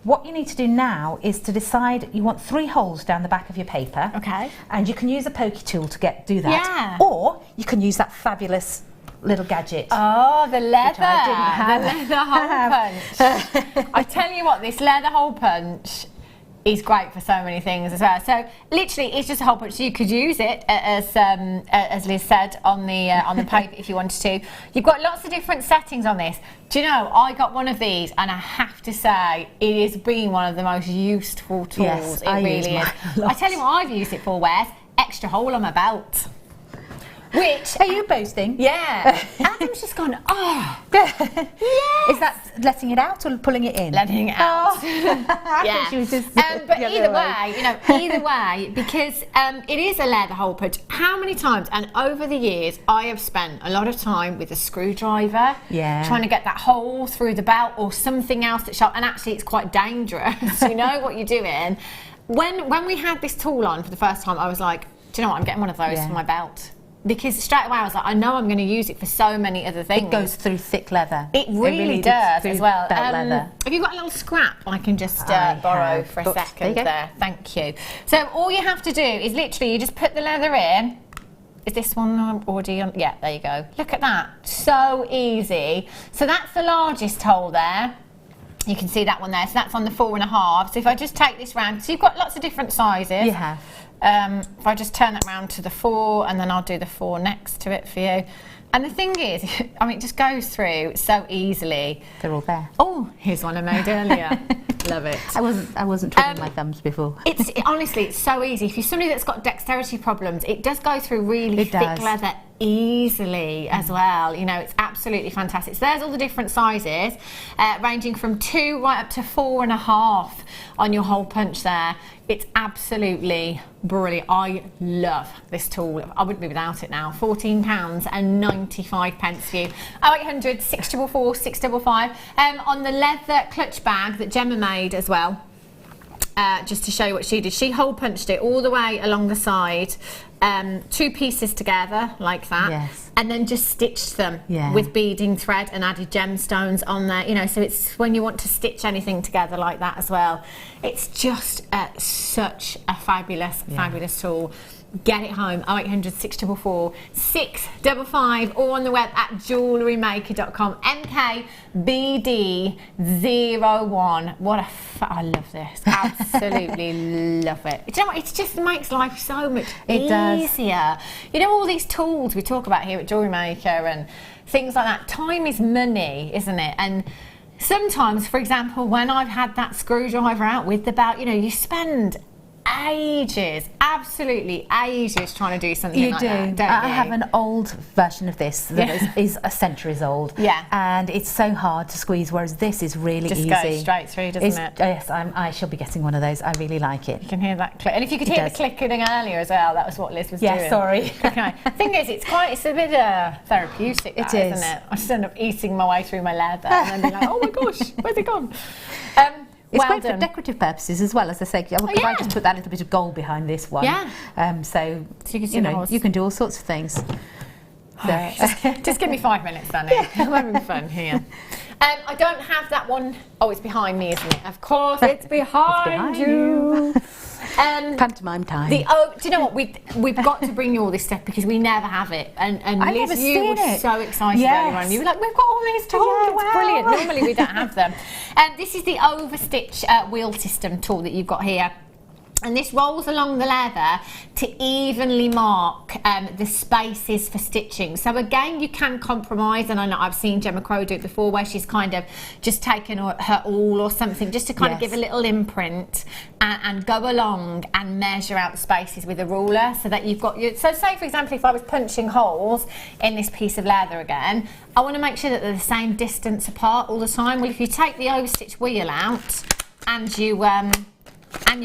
What you need to do now is to decide you want 3 holes down the back of your paper. Okay. And you can use a pokey tool to do that. Yeah. Or you can use that fabulous little gadget. Oh, the leather. The leather hole punch. I tell you what, this leather hole punch is great for so many things as well. So literally, it's just a hole punch. You could use it as Liz said on the paper if you wanted to. You've got lots of different settings on this. Do you know, I got one of these, and I have to say, it has been one of the most useful tools. Yes, it really is. I tell you what I've used it for, Wes, extra hole on my belt. Which are you boasting? Yeah. Adam's just gone, oh. Yes. Is that letting it out or pulling it in? Letting it out. Yeah. She was just but either way, you know, either way, because it is a leather hole punch. How many times, and over the years, I have spent a lot of time with a screwdriver, trying to get that hole through the belt or something else that's sharp. And actually, it's quite dangerous. You know what you're doing. When we had this tool on for the first time, I was like, do you know what? I'm getting one of those for my belt. Because straight away I was like, I know I'm going to use it for so many other things. It goes through thick leather. It really does as well. Belt leather. Have you got a little scrap I can just borrow for a second there? Thank you. So all you have to do is literally you just put the leather in. Is this one already on? Yeah, there you go. Look at that. So easy. So that's the largest hole there. You can see that one there. So that's on the 4.5. So if I just take this round, so you've got lots of different sizes. You have. If I just turn that round to the 4, and then I'll do the 4 next to it for you. And the thing is, I mean, it just goes through so easily. They're all there. Oh, here's one I made earlier. Love it. I wasn't twiddling my thumbs before. Honestly, it's so easy. If you're somebody that's got dexterity problems, it does go through really thick leather easily as well. You know, it's absolutely fantastic. So there's all the different sizes, ranging from 2 right up to 4.5 on your hole punch there. It's absolutely brilliant. I love this tool. I wouldn't be without it now. £14.95 for you. 0800 644 655. On the leather clutch bag that Gemma made as well. Just to show you what she did. She hole punched it all the way along the side, 2 pieces together like that, and then just stitched them with beading thread and added gemstones on there. You know, so it's when you want to stitch anything together like that as well. It's just such a fabulous tool. Get it home. 0800 644 655, or on the web at JewelleryMaker.com. MKBD01. I love this. Absolutely love it. Do you know what? It just makes life so much easier. You know, all these tools we talk about here at Jewellery Maker and things like that. Time is money, isn't it? And sometimes, for example, when I've had that screwdriver out with the belt, you know, you spend ages, absolutely ages trying to do something like that, don't you? I have an old version of this that is a centuries old. Yeah. And it's so hard to squeeze, whereas this is really easy. Just goes straight through, doesn't it? Yes, I shall be getting one of those. I really like it. You can hear that click. And if you could hear the clicking earlier as well, that was what Liz was doing. Yeah, sorry. Okay. Thing is, it's a bit therapeutic, isn't it? I just end up eating my way through my leather and then be like, oh my gosh, where's it gone? It's great for decorative purposes as well, as I say. I just put that little bit of gold behind this one. Yeah. So you know, you can do all sorts of things. So. Just give me 5 minutes, Danny. I'm having fun here. I don't have that one. Oh, it's behind me, isn't it? Of course, it's behind you. Pantomime time. Do you know what? We've got to bring you all this stuff because we never have it. And Liz, you were so excited earlier on. You were like, we've got all these tools. It's brilliant. Normally we don't have them. This is the overstitch wheel system tool that you've got here. And this rolls along the leather to evenly mark the spaces for stitching. So again, you can compromise, and I know I've seen Gemma Crow do it before, where she's kind of just taken her awl or something just to kind of give a little imprint and go along and measure out the spaces with a ruler, so that you've got so say for example, if I was punching holes in this piece of leather again, I want to make sure that they're the same distance apart all the time. Well, if you take the overstitch wheel out and you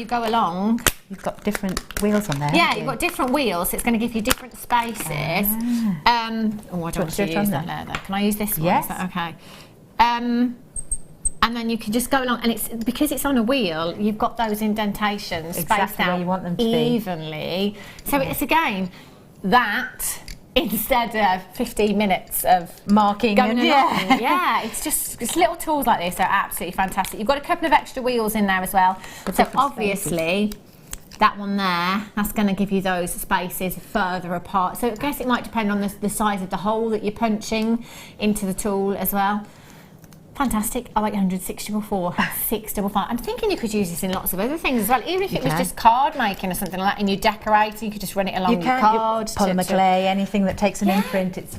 go along, you've got different wheels on there. Yeah, you've got different wheels, so it's going to give you different spaces. I don't want to use that leather. Can I use this one? Yes. Is that okay? And then you can just go along, and it's because it's on a wheel, you've got those indentations spaced out where you want them to evenly. So it's again that instead of 15 minutes of marking going along. It's little tools like this are absolutely fantastic. You've got a couple of extra wheels in there as well. So obviously that one there, that's going to give you those spaces further apart. So I guess it might depend on the size of the hole that you're punching into the tool as well. Fantastic. 0800 644 655. I'm thinking you could use this in lots of other things as well, even if it was just card making or something like that, and you decorate, you could just run it along your card. Polymer clay, anything that takes an imprint, it's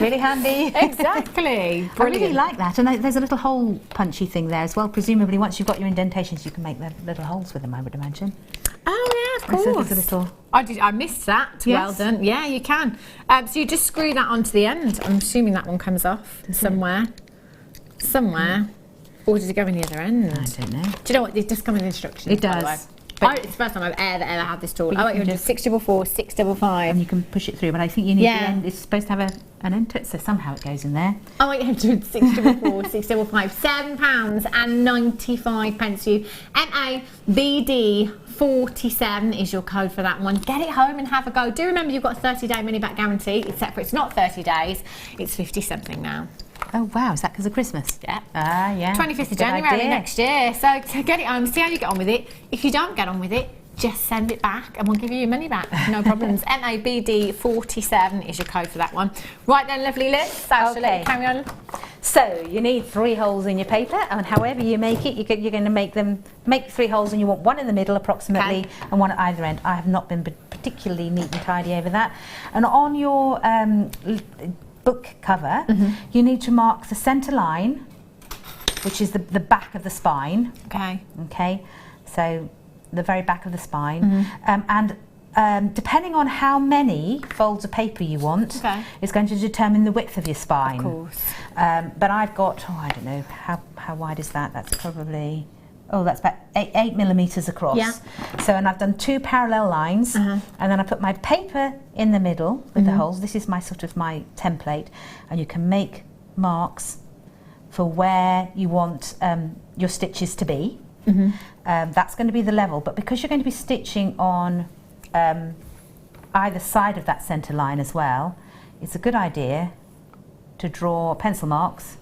really handy. Exactly. I really like that. And there's a little hole punchy thing there as well. Presumably, once you've got your indentations, you can make the little holes with them, I would imagine. Oh yeah, of course. There's a little... I missed that. Yes. Well done. Yeah, you can. So you just screw that onto the end. I'm assuming that one comes off somewhere. Or does it go in the other end? I don't know. Do you know what? It does come with instructions. It does. But it's the first time I've ever had this tool. 0800 644 655. And you can push it through, but I think you need the end. It's supposed to have an end to it, so somehow it goes in there. 0800 644 655. £7.95 you. MABD 47 is your code for that one. Get it home and have a go. Do remember you've got a 30-day money-back guarantee, except for it's not 30 days, it's 50-something now. Oh wow, is that because of Christmas? Yeah. Ah, yeah. 25th of January next year. So get it home, see how you get on with it. If you don't get on with it, just send it back and we'll give you your money back. No problems. MABD 47 is your code for that one. Right then, lovely Liz. So okay. Carry on. So you need 3 holes in your paper, and however you make it, you're going to make 3 holes, and you want one in the middle approximately, and one at either end. I have not been particularly neat and tidy over that. And on your book cover, you need to mark the centre line, which is the back of the spine. Okay. So the very back of the spine, and depending on how many folds of paper you want, is going to determine the width of your spine. Of course. But I've got, I don't know, how wide is that? That's probably, that's about 8 millimetres across. Yeah. So, and I've done 2 parallel lines, and then I put my paper in the middle with the holes. This is my my template, and you can make marks for where you want your stitches to be. That's going to be the level, but because you're going to be stitching on either side of that centre line as well, it's a good idea to draw pencil marks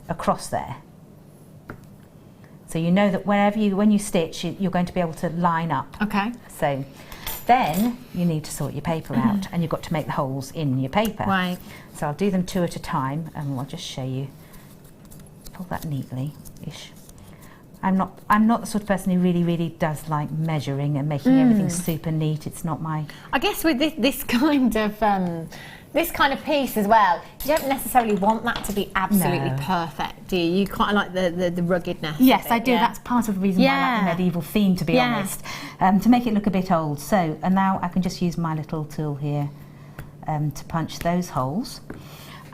across there. So you know that when you stitch, you're going to be able to line up. Okay. So then you need to sort your paper out, and you've got to make the holes in your paper. Right. So I'll do them 2 at a time, and I'll just show you. Pull that neatly-ish. I'm not the sort of person who really does like measuring and making everything super neat. It's not my... I guess with this kind of piece as well, you don't necessarily want that to be absolutely perfect, do you? You quite like the ruggedness. Yes, I do. That's part of the reason why I like the medieval theme, to be honest, to make it look a bit old. So, and now I can just use my little tool here to punch those holes.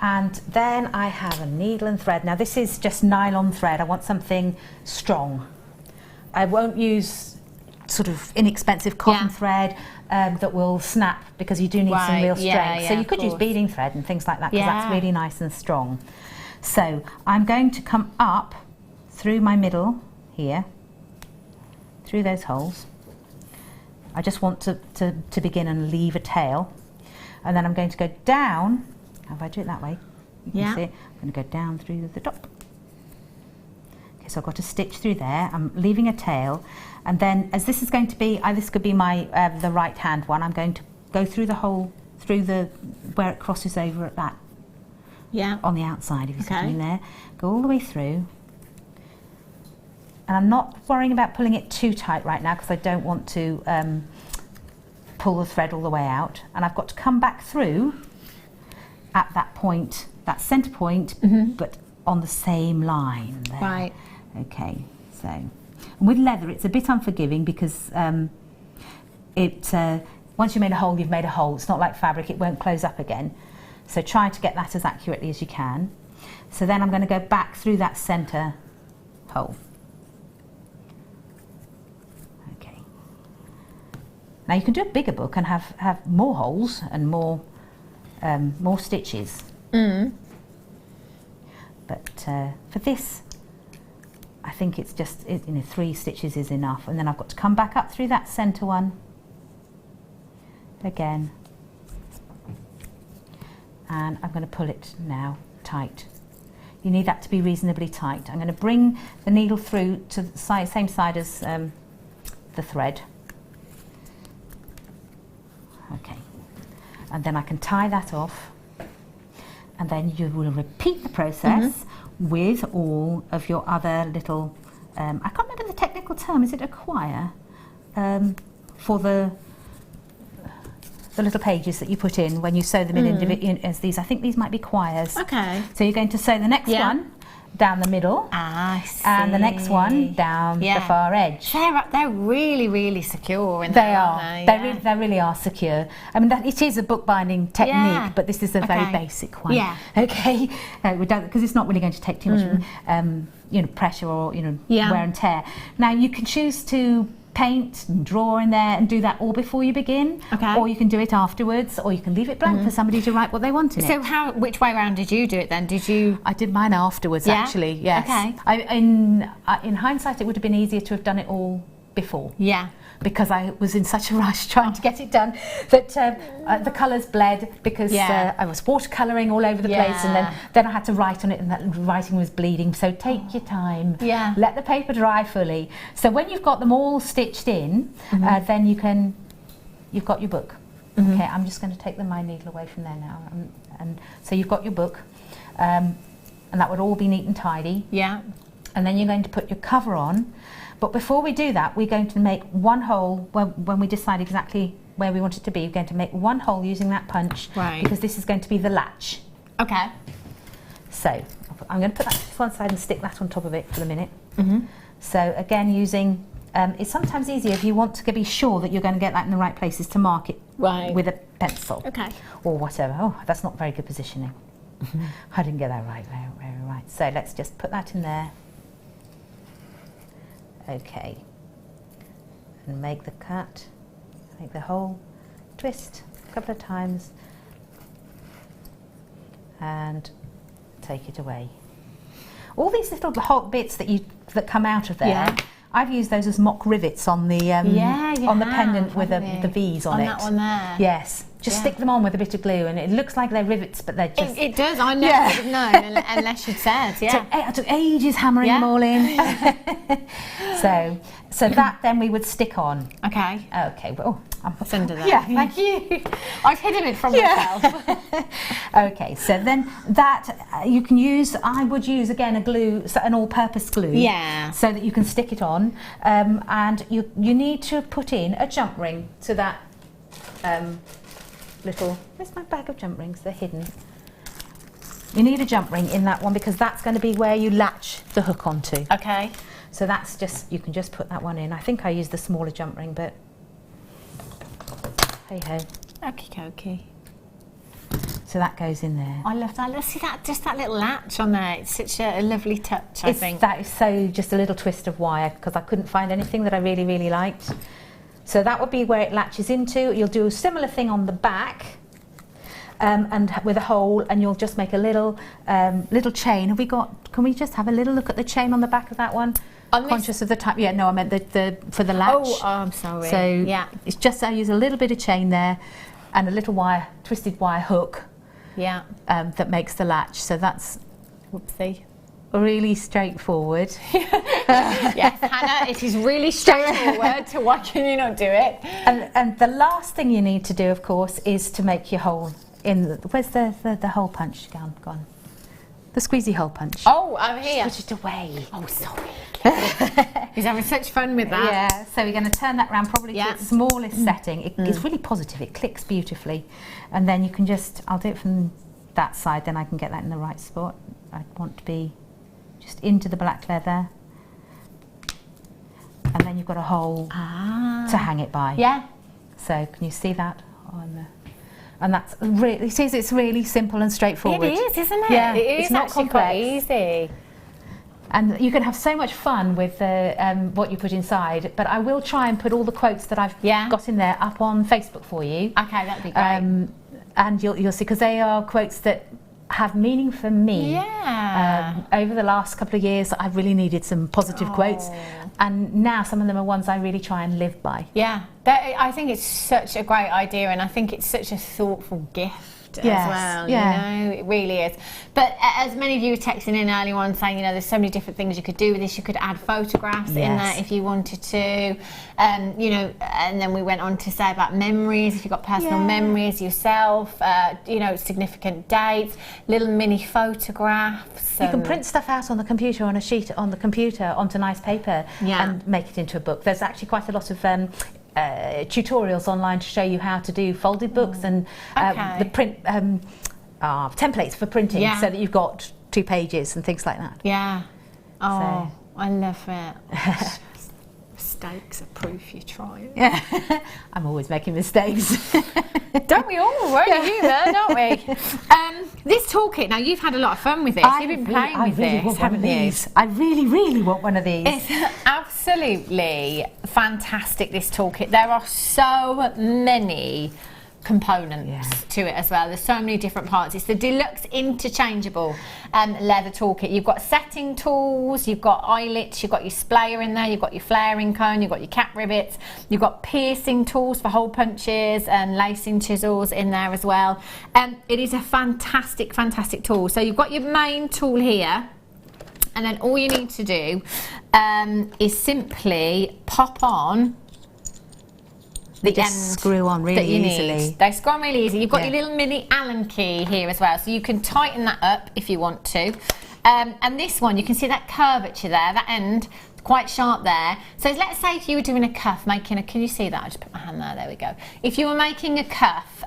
And then I have a needle and thread. Now this is just nylon thread. I want something strong. I won't use sort of inexpensive cotton thread that will snap, because you do need some real strength. So you could use beading thread and things like that, because that's really nice and strong. So I'm going to come up through my middle here, through those holes. I just want to begin and leave a tail. And then I'm going to go down. If I do it that way, you can see it. I'm going to go down through the top. Okay, so I've got a stitch through there. I'm leaving a tail, and then as this is going to be, this could be my the right hand one. I'm going to go through the hole, through where it crosses over at that. Yeah. On the outside, if you see what I mean there. Go all the way through. And I'm not worrying about pulling it too tight right now, because I don't want to pull the thread all the way out. And I've got to come back through at that point, that centre point, but on the same line there. Right. Okay, so and with leather it's a bit unforgiving, because once you made a hole, you've made a hole. It's not like fabric, it won't close up again. So try to get that as accurately as you can. So then I'm going to go back through that centre hole. Okay. Now you can do a bigger book and have more holes and more stitches. But for this, I think it's just 3 stitches is enough, and then I've got to come back up through that centre one again, and I'm going to pull it now tight. You need that to be reasonably tight. I'm going to bring the needle through to the same side as the thread. Okay. And then I can tie that off, and then you will repeat the process with all of your other little, I can't remember the technical term, is it a quire? For the little pages that you put in when you sew them in as these. I think these might be quires. Okay. So you're going to sew the next one down the middle, and the next one down the far edge. They're really, really secure. In They are. They really are secure. I mean, it is a bookbinding technique, but this is a very basic one. Yeah. Okay. We don't, because it's not really going to take too much, pressure or wear and tear. Now you can choose to paint and draw in there and do that all before you begin, or you can do it afterwards, or you can leave it blank for somebody to write what they want in it. So which way around did you do it then? I did mine afterwards, actually, yes. Okay. In hindsight, it would have been easier to have done it all before. Yeah. Because I was in such a rush trying to get it done that the colours bled because I was watercolouring all over the place, and then I had to write on it, and that writing was bleeding. So take your time, let the paper dry fully. So when you've got them all stitched in, then you've got your book. Okay, I'm just going to take my needle away from there now, and so you've got your book, and that would all be neat and tidy. Yeah. And then you're going to put your cover on. But before we do that, we're going to make one hole when we decide exactly where we want it to be. We're going to make one hole using that punch, because this is going to be the latch. Okay. So I'm going to put that to one side and stick that on top of it for the minute. So again, using, it's sometimes easier if you want to be sure that you're going to get that in the right places to mark it with a pencil. Okay. Or whatever. Oh, that's not very good positioning. I didn't get that right, very right. So let's just put that in there. Okay, and make the cut, make the hole, twist a couple of times, and take it away. All these little hot bits that come out of there, I've used those as mock rivets on the pendant with the V's on it. On that one there. Yes. Just stick them on with a bit of glue, and it looks like they're rivets, but they're just... It does, I never would have known unless you'd said, I took ages hammering them all in. So that then we would stick on. Okay. Okay, well, What's under that? Yeah, thank you. I've hidden it from myself. Okay, so then that you can use, I would use again a glue, an all-purpose glue. Yeah. So that you can stick it on, and you need to put in a jump ring to that little, where's my bag of jump rings? They're hidden. You need a jump ring in that one because that's going to be where you latch the hook onto. Okay. So that's just, you can just put that one in. I think I used the smaller jump ring, but hey ho. Okie dokie. So that goes in there. I love that. Let's see that, just that little latch on there. It's such a lovely touch, I think. That is so just a little twist of wire because I couldn't find anything that I really, really liked. So that would be where it latches into. You'll do a similar thing on the back, and with a hole, and you'll just make a little little chain. Have we got? Can we just have a little look at the chain on the back of that one? Conscious of the time. Yeah, no, I meant the for the latch. Oh, I'm sorry. So yeah, it's just I use a little bit of chain there, and a little wire, twisted wire hook. Yeah. That makes the latch. So that's whoopsie. Really straightforward. Yes, Hannah, it is really straightforward. So why can you not do it? And the last thing you need to do, of course, is to make your hole in. Where's the hole punch gone? The squeezy hole punch. Oh, I'm here. Put it away. Oh, sorry. He's having such fun with that. Yeah. So we're going to turn that round probably to its smallest setting. It's really positive. It clicks beautifully, and then you can just. I'll do it from that side. Then I can get that in the right spot. I want to be. Just into the black leather, and then you've got a hole to hang it by. Yeah. So can you see that on the? And that's really. See, it's really simple and straightforward. It is, isn't it? Yeah, it's not complex. Quite easy. And you can have so much fun with what you put inside. But I will try and put all the quotes that I've got in there up on Facebook for you. Okay, that'd be great. And you'll see because they are quotes that have meaning for me. Yeah. Over the last couple of years, I've really needed some positive quotes, and now some of them are ones I really try and live by. Yeah, I think it's such a great idea, and I think it's such a thoughtful gift gift as well, you know, it really is. But as many of you were texting in earlier on saying, you know, there's so many different things you could do with this. You could add photographs in there if you wanted to, you know, and then we went on to say about memories, if you've got personal memories yourself, you know, significant dates, little mini photographs. You can print stuff out on the computer, on a sheet on the computer, onto nice paper and make it into a book. There's actually quite a lot of tutorials online to show you how to do folded books and the print templates for printing, so that you've got 2 pages and things like that. Yeah. Oh, so. I love it. Mistakes are proof you try it. I'm always making mistakes. Don't we all? We're only human, don't we? This toolkit, now you've had a lot of fun with this. You've been playing with this, haven't you? I really, really want one of these. It's absolutely fantastic, this toolkit. There are so many components to it as well. There's so many different parts. It's the deluxe interchangeable leather toolkit. You've got setting tools, you've got eyelets, you've got your splayer in there, you've got your flaring cone, you've got your cap rivets, you've got piercing tools for hole punches and lacing chisels in there as well. It is a fantastic, fantastic tool. So you've got your main tool here, and then all you need to do is simply pop on the end screw on really easily. They screw on really easy. You've got your little mini Allen key here as well, so you can tighten that up if you want to. And this one, you can see that curvature there, that end, quite sharp there. So let's say if you were doing a cuff, making a, can you see that? I just put my hand there we go. If you were making a cuff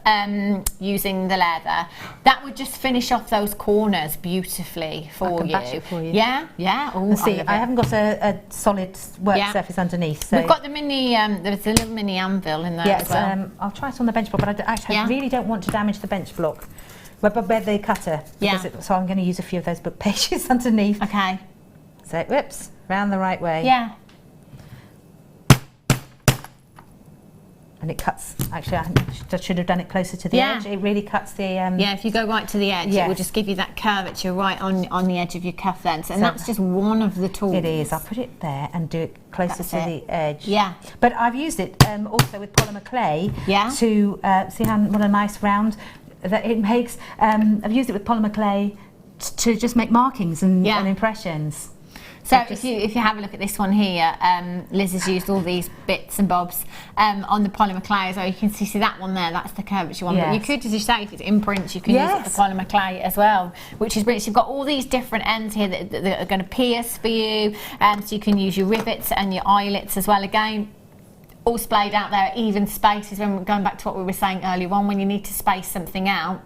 using the leather, that would just finish off those corners beautifully for you. Bash it for you. Yeah, yeah. Ooh, see, I haven't got a solid work surface underneath. So we've got the mini, there's a little mini anvil in there as well. I'll try it on the bench block, but I really don't want to damage the bench block. Where the cutter, so I'm going to use a few of those book pages underneath. Okay. So, whoops, round the right way. Yeah. And it cuts, actually I should have done it closer to the edge. It really cuts the... yeah, if you go right to the edge, it will just give you that curvature right on the edge of your cuff then. So, and that's just one of the tools. It is. I'll put it there and do it closer to the edge. Yeah. But I've used it also with polymer clay to see what a nice round that it makes. I've used it with polymer clay to just make markings and impressions. So if you have a look at this one here, Liz has used all these bits and bobs on the polymer clay as well. You can see that one there, that's the curvature one. But you could, as you say, if it's imprints, you can use it for polymer clay as well, which is brilliant. So you've got all these different ends here that are going to pierce for you. So you can use your rivets and your eyelets as well. Again, all splayed out there, even spaces, when we're going back to what we were saying earlier on, when you need to space something out.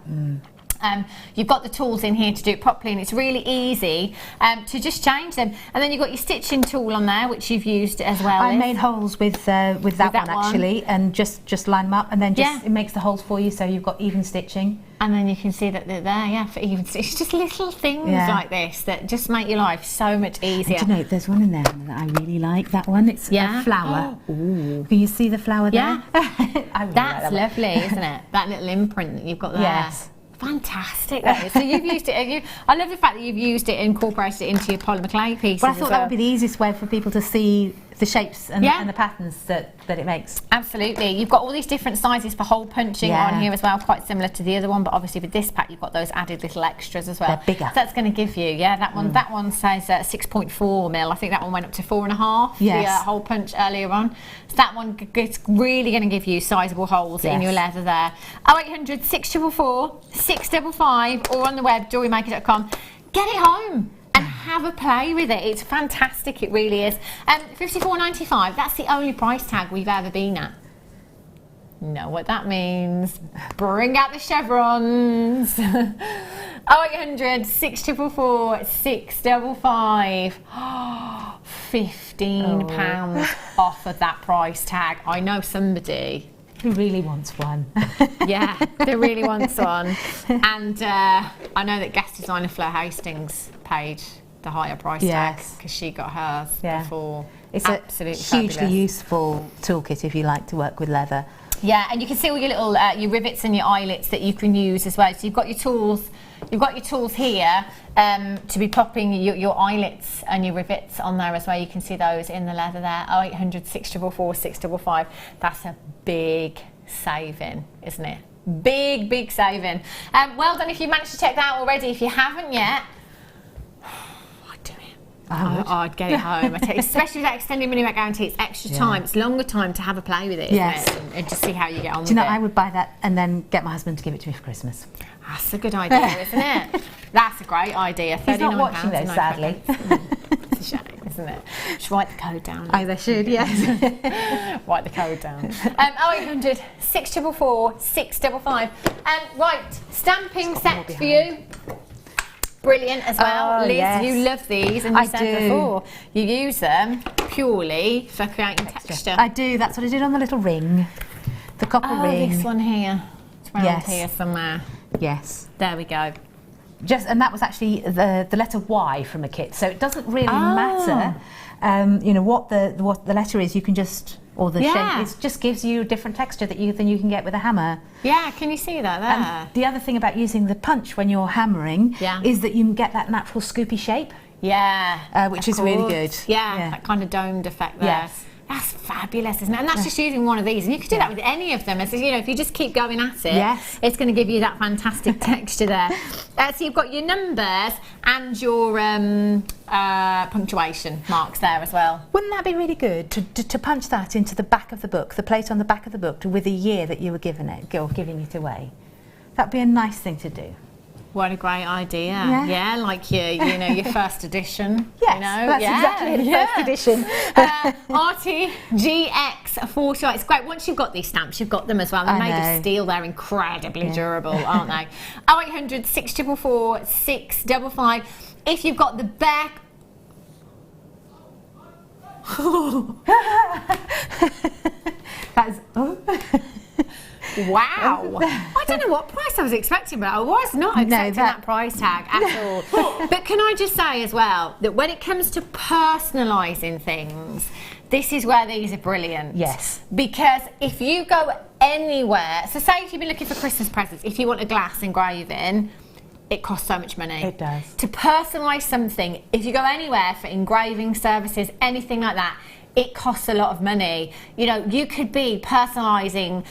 You've got the tools in here to do it properly, and it's really easy to just change them. And then you've got your stitching tool on there, which you've used as well. I made holes with that one actually, and just line them up, and then it makes the holes for you, so you've got even stitching. And then you can see that they're there, for even stitching. It's just little things like this that just make your life so much easier. And do you know, there's one in there that I really like. That one, it's a flower. Oh. Ooh. Can you see the flower there? Yeah. That's lovely, isn't it? That little imprint that you've got there. Yes. Fantastic, that is. So you've used it. I love the fact that you've used it and incorporated it into your polymer clay pieces. Well, I thought that would be the easiest way for people to see the shapes and the patterns that it makes. Absolutely. You've got all these different sizes for hole punching on here as well, quite similar to the other one, but obviously with this pack you've got those added little extras as well. They're bigger. So that's going to give you, that one says 6.4 mil. I think that one went up to 4.5 the hole punch earlier on. So that one it's really going to give you sizable holes in your leather there. 0800 644 655 or on the web, jewellerymaker.com. Get it home and have a play with it. It's fantastic, it really is. $54.95, that's the only price tag we've ever been at. Know what that means? Bring out the chevrons. 0800 644 655. £15 off of that price tag. I know somebody who really wants one. Yeah, they really wants one. And I know that guest designer Fleur Hastings paid the higher price tag because she got hers before. It's absolutely a hugely fabulous. Useful toolkit if you like to work with leather. Yeah, and you can see all your little your rivets and your eyelets that you can use as well. So you've got your tools. You've got your tools here to be popping your eyelets and your rivets on there as well. You can see those in the leather there. 0800 644 655. That's a big saving, isn't it? Big saving. Well done if you managed to check that out already. If you haven't yet, I'd do it. I'd get it home. I tell you, especially with that extended money back guarantee, it's extra time. It's longer time to have a play with it, isn't it? And just see how you get on with it. Do you know, I would buy that and then get my husband to give it to me for Christmas. That's a good idea, isn't it? That's a great idea. He's not watching those, sadly. It's a shame, isn't it? Just write the code down. Oh, they should, yes. Write the code down. 0800 644 655. Right, stamping set for you. Brilliant as well. Liz, you love these, and you said before you use them purely for creating texture. I do. That's what I did on the little ring, the copper ring. This one here. It's around here somewhere. Yes. There we go. And that was actually the letter Y from a kit, so it doesn't really matter. You know what the letter is. You can just the shape. It just gives you a different texture than you can get with a hammer. Yeah, can you see that there? And the other thing about using the punch when you're hammering is that you can get that natural scoopy shape. Yeah, which is really good. Yeah, that kind of domed effect there. Yes. That's fabulous, isn't it? And that's just using one of these, and you could do that with any of them. So, you know, if you just keep going at it, it's going to give you that fantastic texture there. So you've got your numbers and your punctuation marks there as well. Wouldn't that be really good to punch that into the back of the book, the plate on the back of the book, with the year that you were giving it away? That'd be a nice thing to do. What a great idea! Yeah, like your first edition. Yes, you know? That's exactly the first edition. RTGX 40. It's great. Once you've got these stamps, you've got them as well. They're made of steel. They're incredibly durable, aren't they? 0800 644 655. If you've got the back. That's. Wow. I don't know what price I was expecting, but I was not expecting that price tag at all. But can I just say as well that when it comes to personalising things, this is where these are brilliant. Yes. Because if you go anywhere, so say if you've been looking for Christmas presents, if you want a glass engraving, it costs so much money. It does. To personalise something, if you go anywhere for engraving services, anything like that, it costs a lot of money. You know, you could be personalising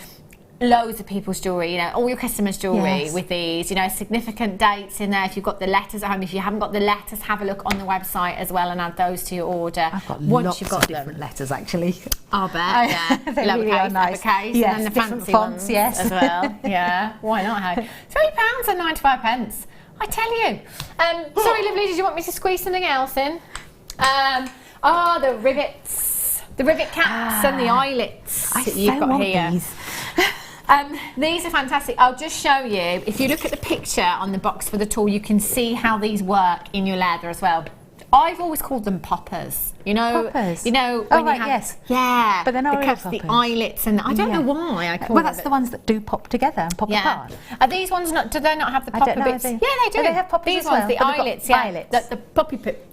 loads of people's jewellery, you know, all your customers' jewellery with these, you know, significant dates in there. If you've got the letters at home, if you haven't got the letters, have a look on the website as well and add those to your order. I've got lots of different letters actually. I'll bet, yeah. They really are nice. Uppercase, yes, and then the different fancy fonts, ones as well. Yeah, why not? Hey? £3 and 95 pence. I tell you. Sorry, lovely, did you want me to squeeze something else in? The rivets. The rivet caps and the eyelets that you've got here. These. These are fantastic. I'll just show you. If you look at the picture on the box for the tool, you can see how these work in your leather as well. I've always called them poppers. You know, poppers. You know, when you have, yeah, but they're not the cups, the eyelets, and I don't know why I call them. Well, that's the ones that do pop together and pop apart. Are these ones not? Do they not have the popper bits? Yeah, they do. They have poppers these as ones, well, the eyelets, the poppy bits,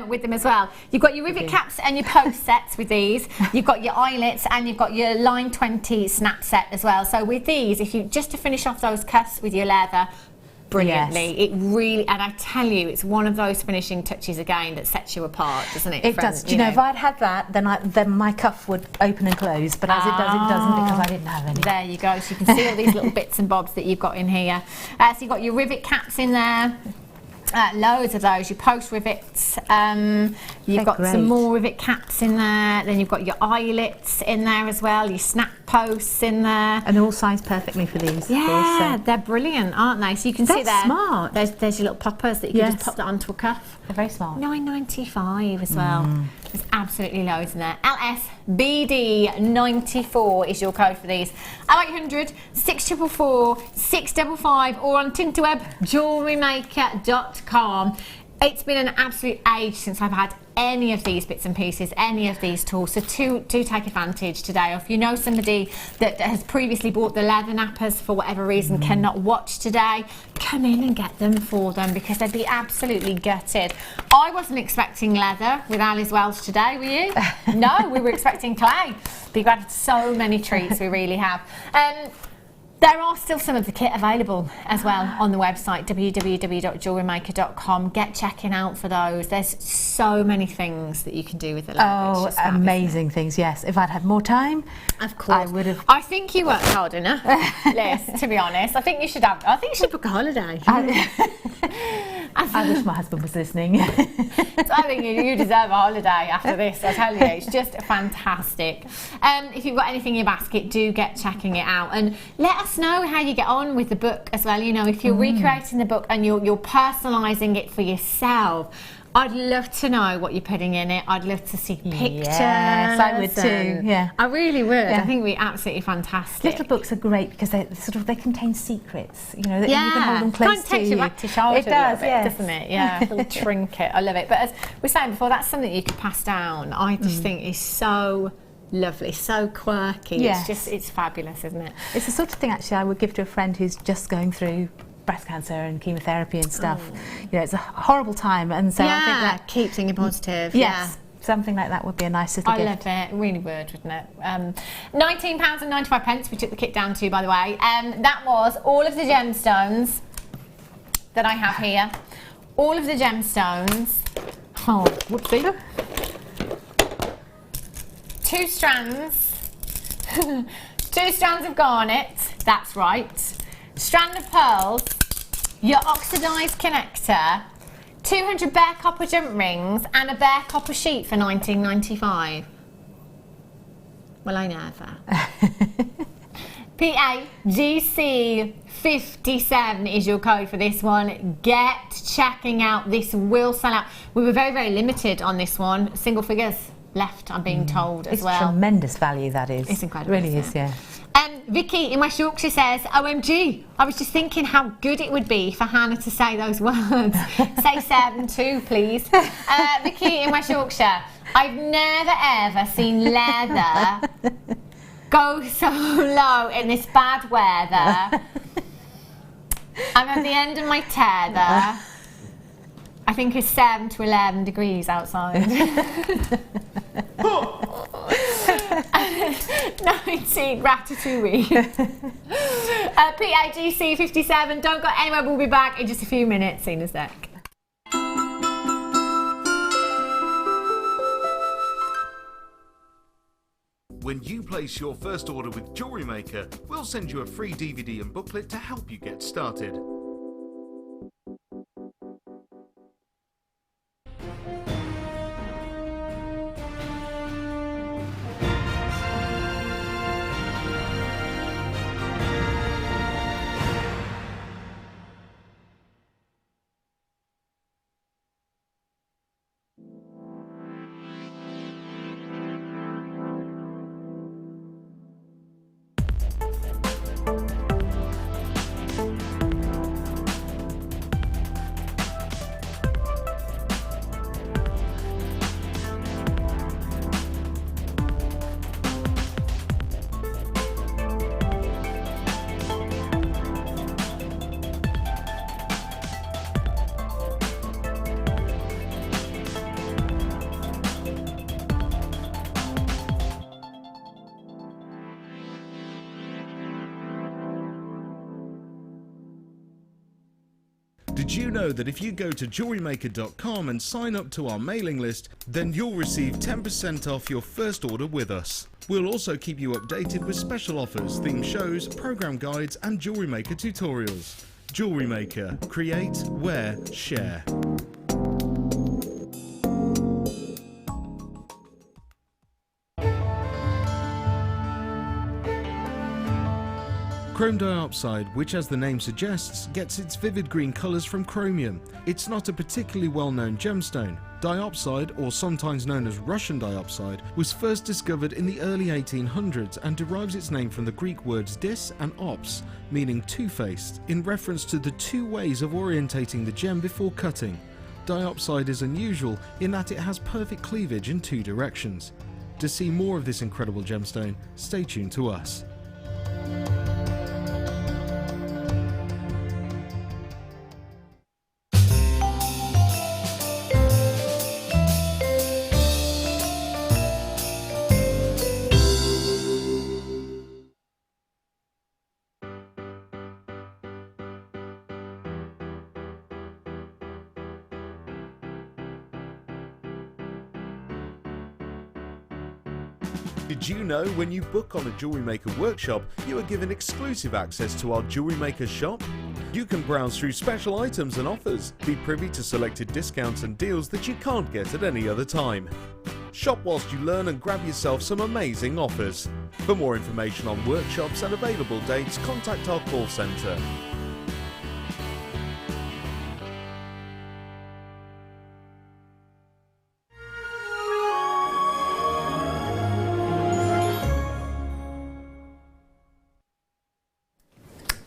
with them as well. You've got your rivet caps and your post sets with these. You've got your eyelets and you've got your line 20 snap set as well. So with these, if you just to finish off those cuffs with your leather. Brilliantly, it really, and I tell you, it's one of those finishing touches again that sets you apart, doesn't it? It does. Do you know, if I'd had that, then my cuff would open and close. But as it doesn't because I didn't have any. There you go. So you can see all these little bits and bobs that you've got in here. So you've got your rivet caps in there. Loads of those, your post rivets, you've got some more rivet caps in there, then you've got your eyelets in there as well, your snap posts in there. And they're all sized perfectly for these. Yeah, they're brilliant, aren't they? So you can see there, smart. There's your little poppers that you can just pop that onto a cuff. They're very smart. $9.95 as well. There's absolutely loads in there. LSBD94 is your code for these. 0800 644 655 or on Tinterweb, JewelleryMaker.com. It's been an absolute age since I've had any of these bits and pieces, any of these tools, so do take advantage today. Or if you know somebody that has previously bought the leather nappers for whatever reason cannot watch today, come in and get them for them because they'd be absolutely gutted. I wasn't expecting leather with Liz Welch today, were you? No, we were expecting clay. But you've had so many treats, we really have. There are still some of the kit available as well on the website www.jewellerymaker.com. Get checking out for those. There's so many things that you can do with the leather. Oh, amazing things, yes. If I'd had more time, of course. I would have. I think you worked hard enough, Liz, to be honest. I think you should book a holiday. I wish my husband was listening. So I think you deserve a holiday after this, I tell you. It's just fantastic. If you've got anything in your basket, do get checking it out. And let us know how you get on with the book as well. You know, if you're recreating the book and you're personalising it for yourself, I'd love to know what you're putting in it. I'd love to see pictures. Yes, I would too. Yeah, I really would. Yeah. I think it'd be absolutely fantastic. Little books are great because they contain secrets. You know, that you can hold them close kind of takes you back to childhood. It does, a little bit, doesn't it? Yeah, a little trinket. I love it. But as we were saying before, that's something you could pass down. I just think is so lovely, so quirky. Yes. It's fabulous, isn't it? It's the sort of thing actually I would give to a friend who's just going through breast cancer and chemotherapy and stuff. You know, it's a horrible time, and so I think that keeps thinking positive. Yes, something like that would be a nice little gift. I love it, really would, wouldn't it? £19.95 we took the kit down to, by the way. That was all of the gemstones that I have here. All of the gemstones. Oh, whoopsie. 2 strands. 2 strands of garnet, that's right. Strand of pearls, your oxidised connector, 200 bare copper jump rings, and a bare copper sheet for £19.95. Well, I never. PAGC57 is your code for this one. Get checking out. This will sell out. We were very, very limited on this one. Single figures left, I'm being told as well. It's tremendous value, that is. It's incredible. It really is, yeah. Vicky in West Yorkshire says, OMG, I was just thinking how good it would be for Hannah to say those words. Say 7 too, please. Vicky in West Yorkshire, I've never ever seen leather go so low in this bad weather. I'm at the end of my tether. I think it's 7 to 11 degrees outside. 19 ratatouille. PAGC 57. Don't go anywhere. We'll be back in just a few minutes. See you in a sec. When you place your first order with Jewellery Maker, we'll send you a free DVD and booklet to help you get started. Did you know that if you go to JewelleryMaker.com and sign up to our mailing list, then you'll receive 10% off your first order with us. We'll also keep you updated with special offers, themed shows, program guides and Jewellery Maker tutorials. Jewellery Maker. Create, wear, share. Chrome diopside, which as the name suggests, gets its vivid green colours from chromium. It's not a particularly well-known gemstone. Diopside, or sometimes known as Russian diopside, was first discovered in the early 1800s and derives its name from the Greek words dis and ops, meaning two-faced, in reference to the two ways of orientating the gem before cutting. Diopside is unusual in that it has perfect cleavage in two directions. To see more of this incredible gemstone, stay tuned to us. Did you know when you book on a Jewellery Maker workshop, you are given exclusive access to our Jewellery Maker shop? You can browse through special items and offers, be privy to selected discounts and deals that you can't get at any other time. Shop whilst you learn and grab yourself some amazing offers. For more information on workshops and available dates, contact our call centre.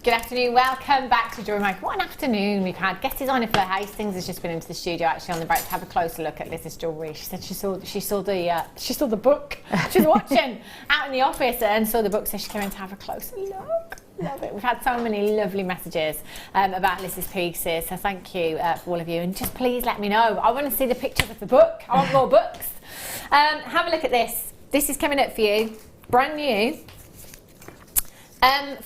Good afternoon, welcome back to Jewellery Maker. What an afternoon we've had. Guest designer Fleur Hastings has just been into the studio actually on the break to have a closer look at Liz's jewellery. She said she saw the book. She was watching out in the office and saw the book, so she came in to have a closer look. Love it. We've had so many lovely messages about Liz's pieces, so thank you for all of you. And just please let me know. I want to see the pictures of the book. I want more books. Have a look at this. This is coming up for you, brand new.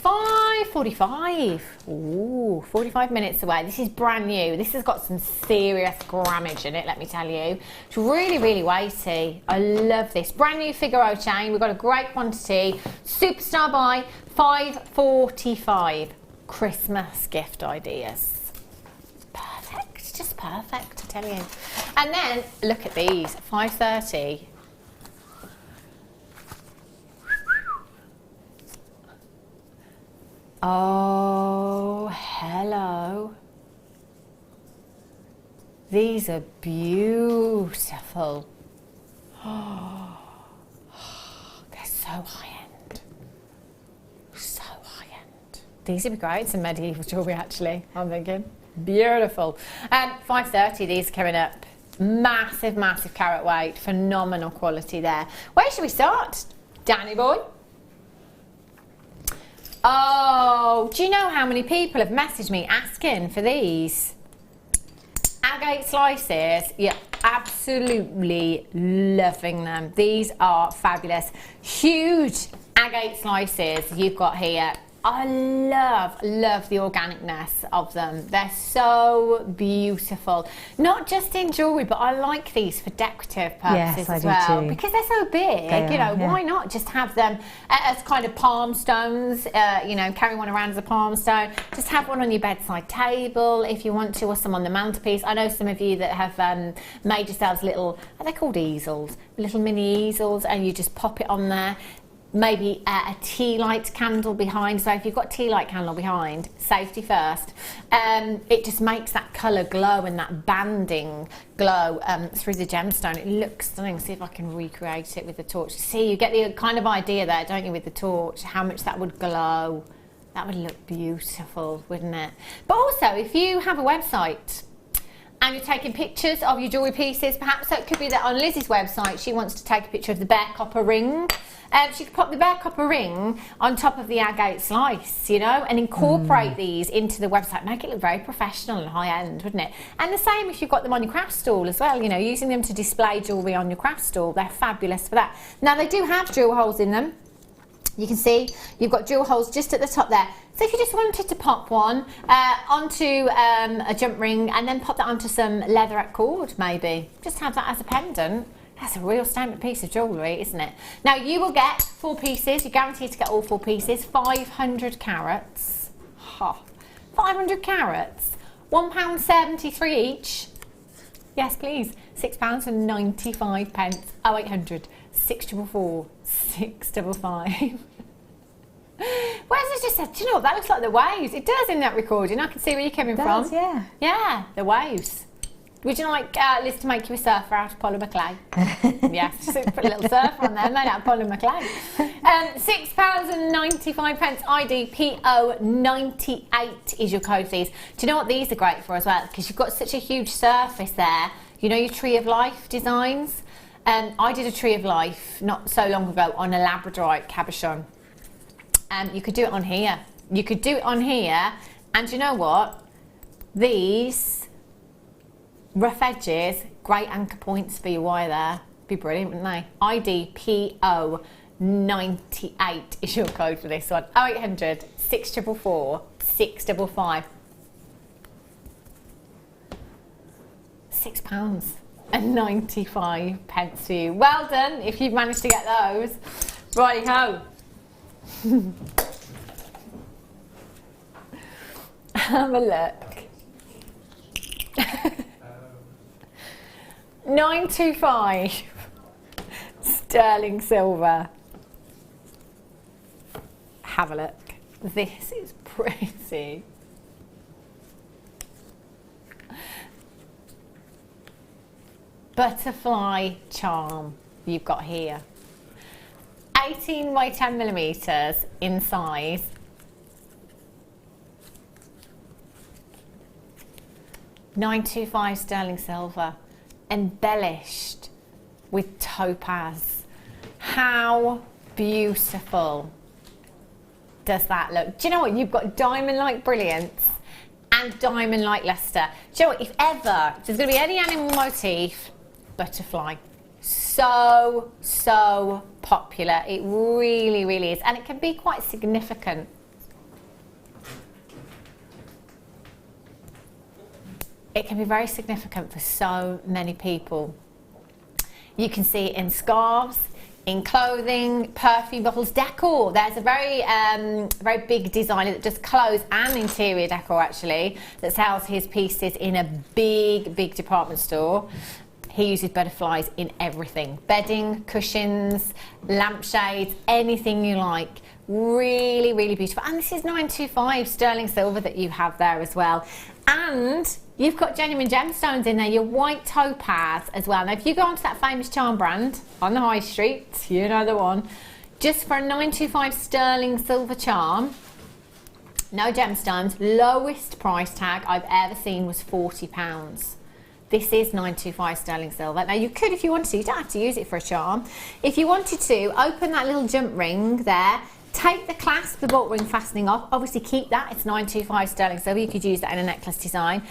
5:45. Ooh, 45 minutes away. This is brand new. This has got some serious grammage in it, let me tell you. It's really, really weighty. I love this. Brand new Figaro chain. We've got a great quantity. Superstar buy, 5:45. Christmas gift ideas. Perfect. Just perfect, I tell you. And then, look at these. 5:30. Oh, hello. These are beautiful. Oh, they're so high-end. So high-end. These would be great, some medieval jewellery actually, I'm thinking. Beautiful. 5:30, these are coming up. Massive, massive carat weight. Phenomenal quality there. Where should we start, Danny boy? Oh, do you know how many people have messaged me asking for these? Agate slices, yeah, absolutely loving them. These are fabulous. Huge agate slices you've got here. I love the organicness of them. They're so beautiful. Not just in jewellery, but I like these for decorative purposes as well. Too. Because they're so big, why not just have them as kind of palm stones, carry one around as a palm stone. Just have one on your bedside table if you want to, or some on the mantelpiece. I know some of you that have made yourselves little, they're called easels, little mini easels, and you just pop it on there. Maybe a tea light candle behind, so if you've got a tea light candle behind, safety first, it just makes that colour glow and that banding glow through the gemstone. It looks stunning. See if I can recreate it with the torch. See, you get the kind of idea there, don't you, with the torch, how much that would glow. That would look beautiful, wouldn't it? But also, if you have a website and you're taking pictures of your jewellery pieces, perhaps, so it could be that on Liz's website she wants to take a picture of the bare copper ring. She could pop the bare copper ring on top of the agate slice, and incorporate these into the website, make it look very professional and high-end, wouldn't it? And the same if you've got them on your craft stall as well, using them to display jewellery on your craft stall. They're fabulous for that. Now, they do have jewel holes in them. You can see you've got jewel holes just at the top there. So if you just wanted to pop one onto a jump ring and then pop that onto some leatherette cord, maybe. Just have that as a pendant. That's a real statement piece of jewellery, isn't it? Now, you will get 4 pieces. You're guaranteed to get all 4 pieces. 500 carats. 500 carats. £1.73 each. Yes, please. £6.95. 0800 644 655. Where's it just said? Do you know what? That looks like the waves. It does in that recording. I can see where you're coming from. Yeah. Yeah, the waves. Would you like Liz to make you a surfer out of polymer clay? Yes, just put a little surfer on there, made out of polymer clay. £6.95. ID PO98 is your code, please. Do you know what these are great for as well? Because you've got such a huge surface there. You know your Tree of Life designs? I did a Tree of Life not so long ago on a labradorite cabochon. You could do it on here. You could do it on here, and you know what? These rough edges, great anchor points for your wire there. Be brilliant, wouldn't they? ID PO98 is your code for this one. 0800 644 655. £6.95 for you. Well done if you've managed to get those. Right, ho. Have a look. 925 sterling silver. Have a look. This is pretty. Butterfly charm you've got here. 18 by 10 millimeters in size. $925 sterling silver, embellished with topaz. How beautiful does that look? Do you know what? You've got diamond-like brilliance and diamond-like luster. Do you know what? If ever there's going to be any animal motif, butterfly. So popular. It really, really is. And it can be quite significant. It can be very significant for so many people. You can see it in scarves, in clothing, perfume bottles, decor. There's a very big designer that does clothes and interior decor actually, that sells his pieces in a big department store. He uses butterflies in everything. Bedding, cushions, lampshades, anything you like. Really, really beautiful. And this is 925 sterling silver that you have there as well. And you've got genuine gemstones in there, your white topaz as well. Now, if you go onto that famous charm brand on the high street, you know the one, just for a 925 sterling silver charm, no gemstones, lowest price tag I've ever seen was £40. This is 925 sterling silver. Now, you could, if you wanted to, you don't have to use it for a charm. If you wanted to, open that little jump ring there, take the clasp, the bolt ring fastening off, obviously keep that, it's 925 sterling silver, you could use that in a necklace design.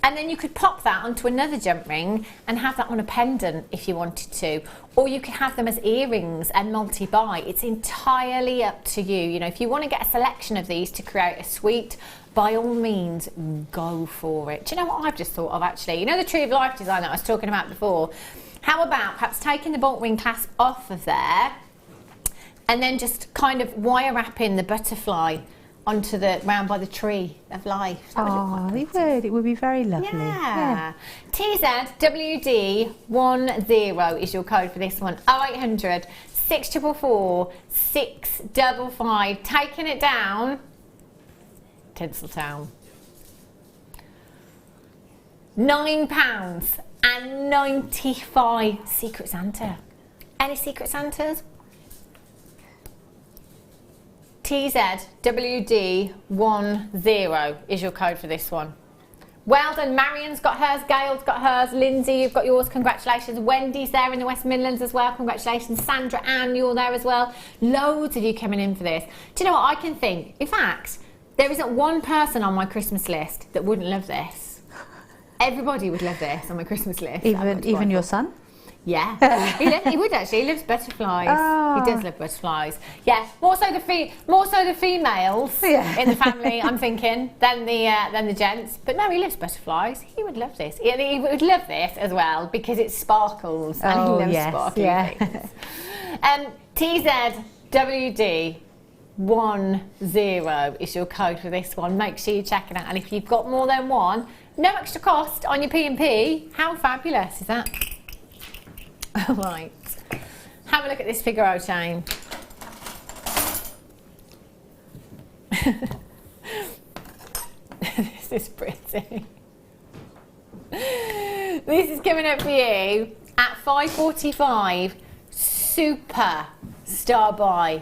And then you could pop that onto another jump ring and have that on a pendant if you wanted to. Or you could have them as earrings and multi-buy. It's entirely up to you. You know, if you want to get a selection of these to create a suite, by all means, go for it. Do you know what I've just thought of actually? You know the Tree of Life design that I was talking about before? How about perhaps taking the bolt ring clasp off of there and then just kind of wire wrapping the butterfly onto the round by the tree of life. Oh, it would be very lovely. Yeah. TZWD10 is your code for this one. 0800 644 655. Taking it down, Tinseltown. £9.95 Secret Santa. Any Secret Santas? TZWD10 is your code for this one. Well done. Marion's got hers, Gail's got hers, Lindsay, you've got yours, congratulations. Wendy's there in the West Midlands as well, congratulations. Sandra Ann, you're there as well. Loads of you coming in for this. Do you know what I can think? In fact, there isn't one person on my Christmas list that wouldn't love this. Everybody would love this on my Christmas list. Even your son? Yeah, he would actually. He loves butterflies. Oh. He does love butterflies. Yeah, more so the females in the family. I'm thinking than the gents. But no, he loves butterflies. He would love this. He would love this as well because it sparkles and he loves sparkly things. TZWD10 is your code for this one. Make sure you check it out. And if you've got more than one, no extra cost on your P&P. How fabulous is that? Right, have a look at this Figaro chain. This is pretty. This is coming up for you at $5.45. Super star buy.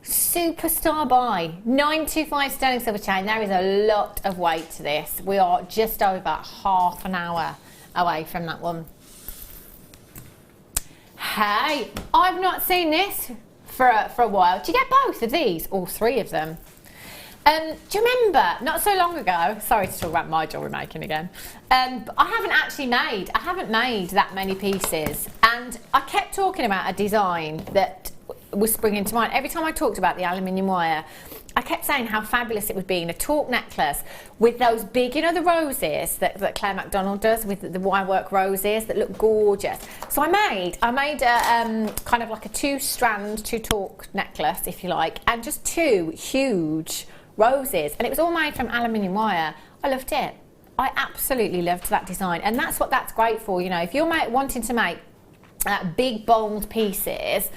Superstar buy. 925 sterling silver chain. There is a lot of weight to this. We are just over half an hour away from that one. Hey, I've not seen this for a while. Do you get both of these? All three of them? Do you remember, not so long ago, sorry to talk about my jewellery making again, but I haven't made that many pieces, and I kept talking about a design that was springing to mind. Every time I talked about the aluminium wire, I kept saying how fabulous it would be in a torque necklace with those big, you know, the roses that Claire McDonald does with the wirework roses that look gorgeous. So I made a kind of like a 2-strand, 2-torque necklace, if you like, and just 2 huge roses, and it was all made from aluminium wire. I loved it. I absolutely loved that design, and that's what that's great for. You know, if you're wanting to make big bold pieces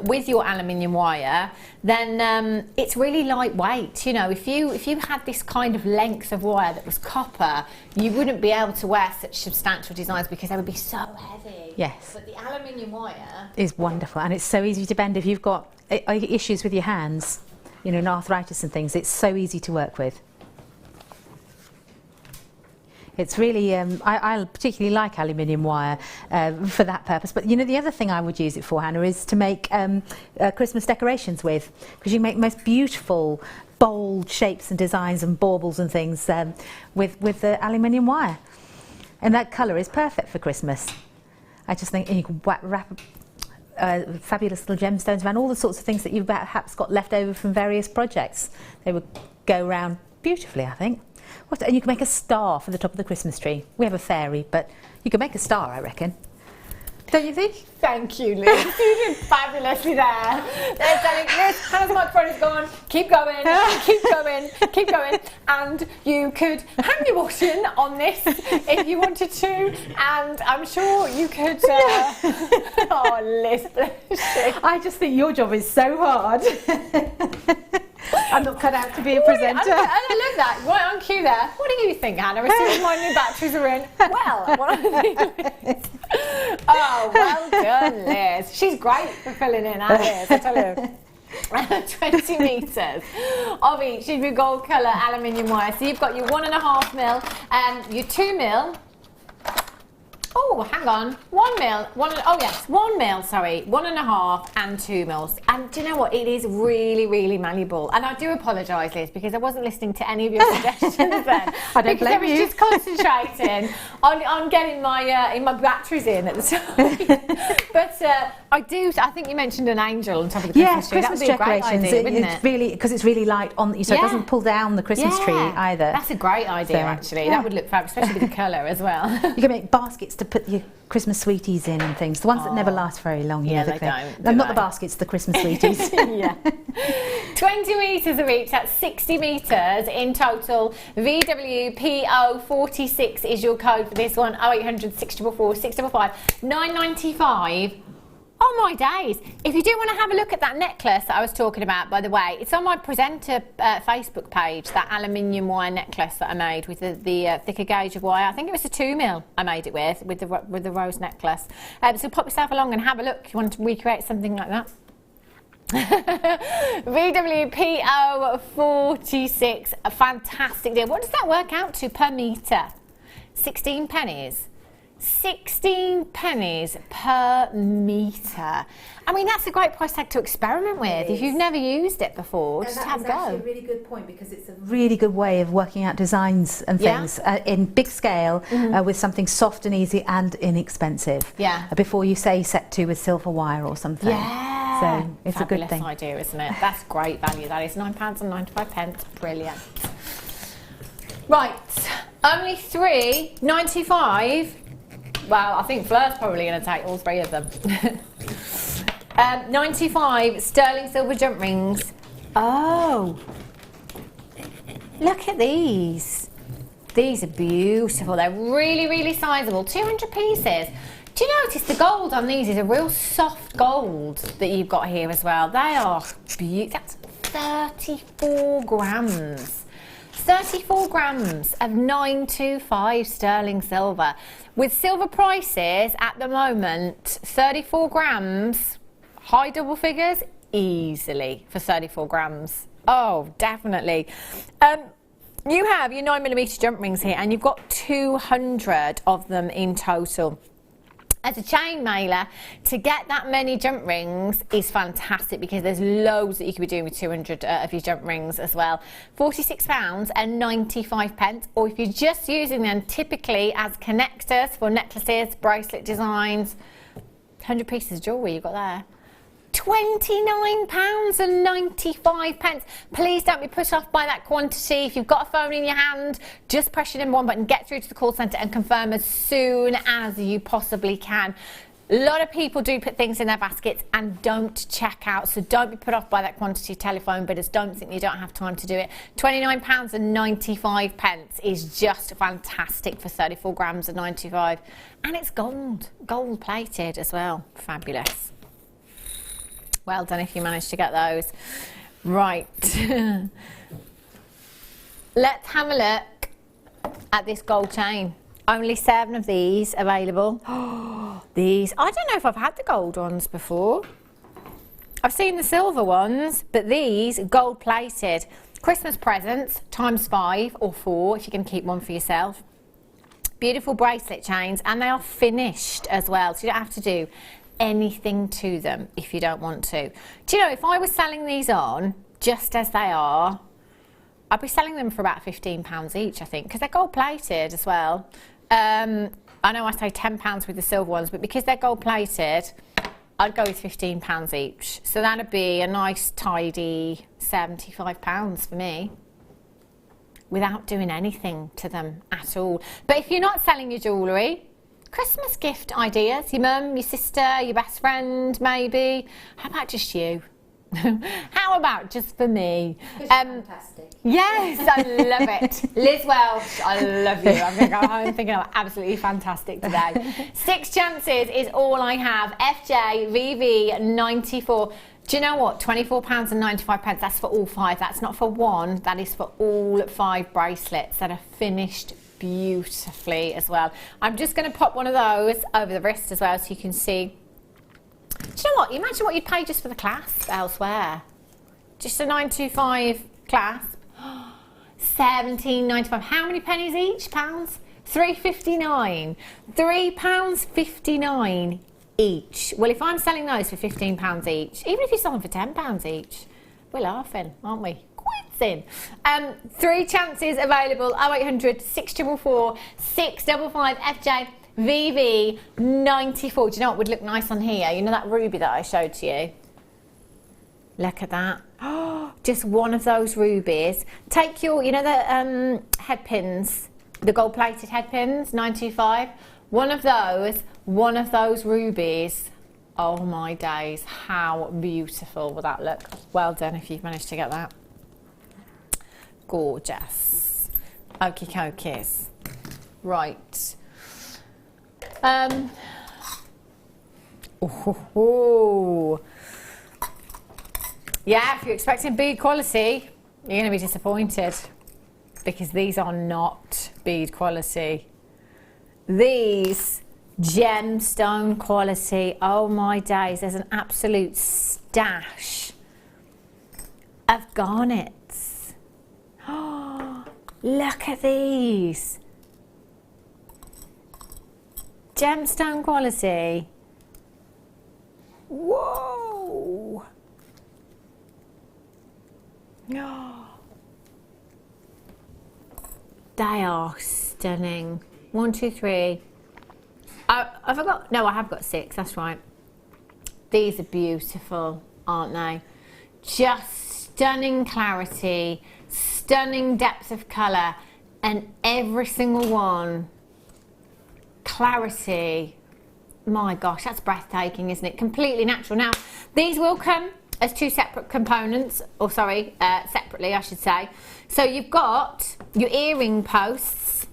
with your aluminium wire, then it's really lightweight. You know, if you had this kind of length of wire that was copper, you wouldn't be able to wear such substantial designs because they would be so heavy. Yes. But the aluminium wire is wonderful, and it's so easy to bend if you've got issues with your hands, you know, and arthritis and things. It's so easy to work with. It's really, I particularly like aluminium wire for that purpose. But, you know, the other thing I would use it for, Hannah, is to make Christmas decorations with, because you make the most beautiful, bold shapes and designs and baubles and things with the aluminium wire. And that colour is perfect for Christmas. I just think you can wrap fabulous little gemstones around all the sorts of things that you've perhaps got left over from various projects. They would go around beautifully, I think. And you can make a star for the top of the Christmas tree. We have a fairy, but you can make a star, I reckon. Don't you think? Thank you, Liz. You did fabulously there. They're telling Liz, Hannah's microphone is gone. Keep going, keep going, keep going. And you could hang your washing on this if you wanted to. And I'm sure you could... oh, Liz, bless you. I just think your job is so hard. I'm not cut out to be a presenter. I love that. Right on cue there. What do you think, Hannah? As soon as my new batteries are in. Well, what I think. Oh, well done, Liz. She's great for filling in, Liz, I tell you. 20 metres of each of your gold colour aluminium wire. So you've got your 1.5 mil and your 2 mil. Oh, hang on. 1 mil. 1 mil, sorry. 1.5 and 2 mils. And do you know what? It is really, really malleable. And I do apologise, Liz, because I wasn't listening to any of your suggestions then. I don't blame you. I was just concentrating on getting my batteries in at the time. But I think you mentioned an angel on top of the Christmas tree. Christmas that would be a great decorations. idea, wouldn't it? Really, because it's really light on, so it doesn't pull down the Christmas tree either. That's a great idea, actually. Yeah. That would look fabulous, especially with the colour as well. You can make baskets to put your Christmas sweeties in and things. The ones that never last very long. Yeah, they don't. Not the baskets, the Christmas sweeties. Yeah. 20 metres of each, that's 60 metres in total. VWPO46 is your code for this one. 0800 644 655 995. Oh my days. If you do want to have a look at that necklace that I was talking about, by the way, it's on my presenter Facebook page, that aluminium wire necklace that I made with the thicker gauge of wire. I think it was a 2 mil I made it with the rose necklace. So pop yourself along and have a look if you want to recreate something like that. VWPO46, a fantastic deal. What does that work out to per metre? 16 pennies. 16 pennies per metre. I mean, that's a great price tag to experiment with. If you've never used it before, just have a go. That's actually a really good point, because it's a really good way of working out designs and things in big scale with something soft and easy and inexpensive. Yeah. Before you say set to with silver wire or something. Yeah. So it's Fabulous a good thing. idea, isn't it? That's great value. That is £9.95. Brilliant. Right. Only $3.95. Well, I think Fleur's probably going to take all 3 of them. 95 sterling silver jump rings. Oh, look at these. These are beautiful. They're really, really sizable. 200 pieces. Do you notice the gold on these is a real soft gold that you've got here as well? They are beautiful. That's 34 grams. 34 grams of 925 sterling silver. With silver prices at the moment, 34 grams, high double figures, easily for 34 grams. Oh, definitely. You have your 9mm jump rings here, and you've got 200 of them in total. As a chain mailer, to get that many jump rings is fantastic, because there's loads that you could be doing with 200 of your jump rings as well. £46.95, or if you're just using them typically as connectors for necklaces, bracelet designs, 100 pieces of jewellery you've got there. £29.95. Please don't be put off by that quantity. If you've got a phone in your hand, just press your number 1 button, get through to the call centre and confirm as soon as you possibly can. A lot of people do put things in their baskets and don't check out, so don't be put off by that quantity. Telephone bidders, don't think you don't have time to do it. £29.95 is just fantastic for 34 grams of 95, and it's gold plated as well. Fabulous. Well done if you managed to get those. Right. Let's have a look at this gold chain. Only 7 of these available. These, I don't know if I've had the gold ones before. I've seen the silver ones, but these gold plated. Christmas presents times 5 or 4 if you can keep one for yourself. Beautiful bracelet chains, and they are finished as well, so you don't have to do anything to them if you don't want to. Do you know, if I was selling these on just as they are, I'd be selling them for about £15 each, I think, because they're gold plated as well. I know I say £10 with the silver ones, but because they're gold plated, I'd go with £15 each. So that'd be a nice tidy £75 for me, without doing anything to them at all. But if you're not selling your jewellery, Christmas gift ideas, your mum, your sister, your best friend, maybe. How about just you? How about just for me? Fantastic. Yes, I love it. Liz Welch, I love you. I'm going to go home thinking I'm absolutely fantastic today. 6 chances is all I have. FJVV94. Do you know what? £24.95. That's for all 5. That's not for one. That is for all 5 bracelets that are finished beautifully as well. I'm just going to pop one of those over the wrist as well so you can see. Do you know what? Imagine what you'd pay just for the clasp elsewhere. Just a 925 clasp. £17.95. How many pennies each? Pounds? £3.59. £3.59 each. Well, if I'm selling those for £15 each, even if you sell them for £10 each, we're laughing, aren't we? In. 3 chances available. 0800 644 655 FJ VV94. Do you know what would look nice on here? You know that ruby that I showed to you? Look at that. Oh, just one of those rubies. Take your, you know the head pins, the gold plated head pins, 925. One of those rubies. Oh my days, how beautiful will that look? Well done if you've managed to get that. Gorgeous. Okie dokies. Right. Ooh. Yeah, if you're expecting bead quality, you're going to be disappointed because these are not bead quality. These gemstone quality. Oh my days, there's an absolute stash of garnets. Oh, look at these. Gemstone quality. Whoa. Oh. They are stunning. 1, 2, 3. I forgot. No, I have got 6. That's right. These are beautiful, aren't they? Just stunning clarity. Stunning depth of colour, and every single one, clarity. My gosh, that's breathtaking, isn't it? Completely natural. Now, these will come as 2 separate components, or sorry, separately, I should say. So you've got your earring posts,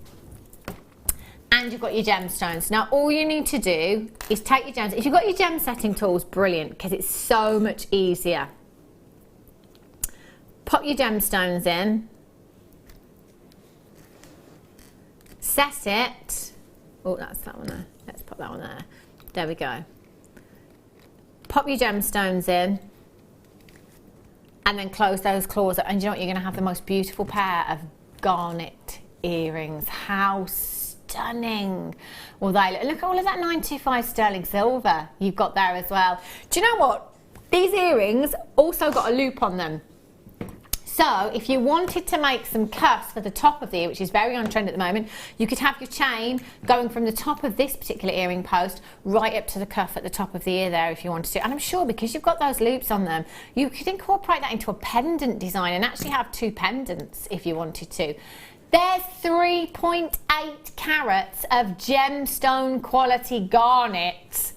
and you've got your gemstones. Now, all you need to do is take your gems. If you've got your gem setting tools, brilliant, because it's so much easier. Pop your gemstones in, set it. Oh, that's that one there. Let's pop that one there. There we go. Pop your gemstones in, and then close those claws up. And you know what? You're going to have the most beautiful pair of garnet earrings. How stunning will they look? Look at all of that 925 sterling silver you've got there as well. Do you know what? These earrings also got a loop on them. So if you wanted to make some cuffs for the top of the ear, which is very on trend at the moment, you could have your chain going from the top of this particular earring post right up to the cuff at the top of the ear there if you wanted to. And I'm sure because you've got those loops on them, you could incorporate that into a pendant design and actually have 2 pendants if you wanted to. There's 3.8 carats of gemstone quality garnet,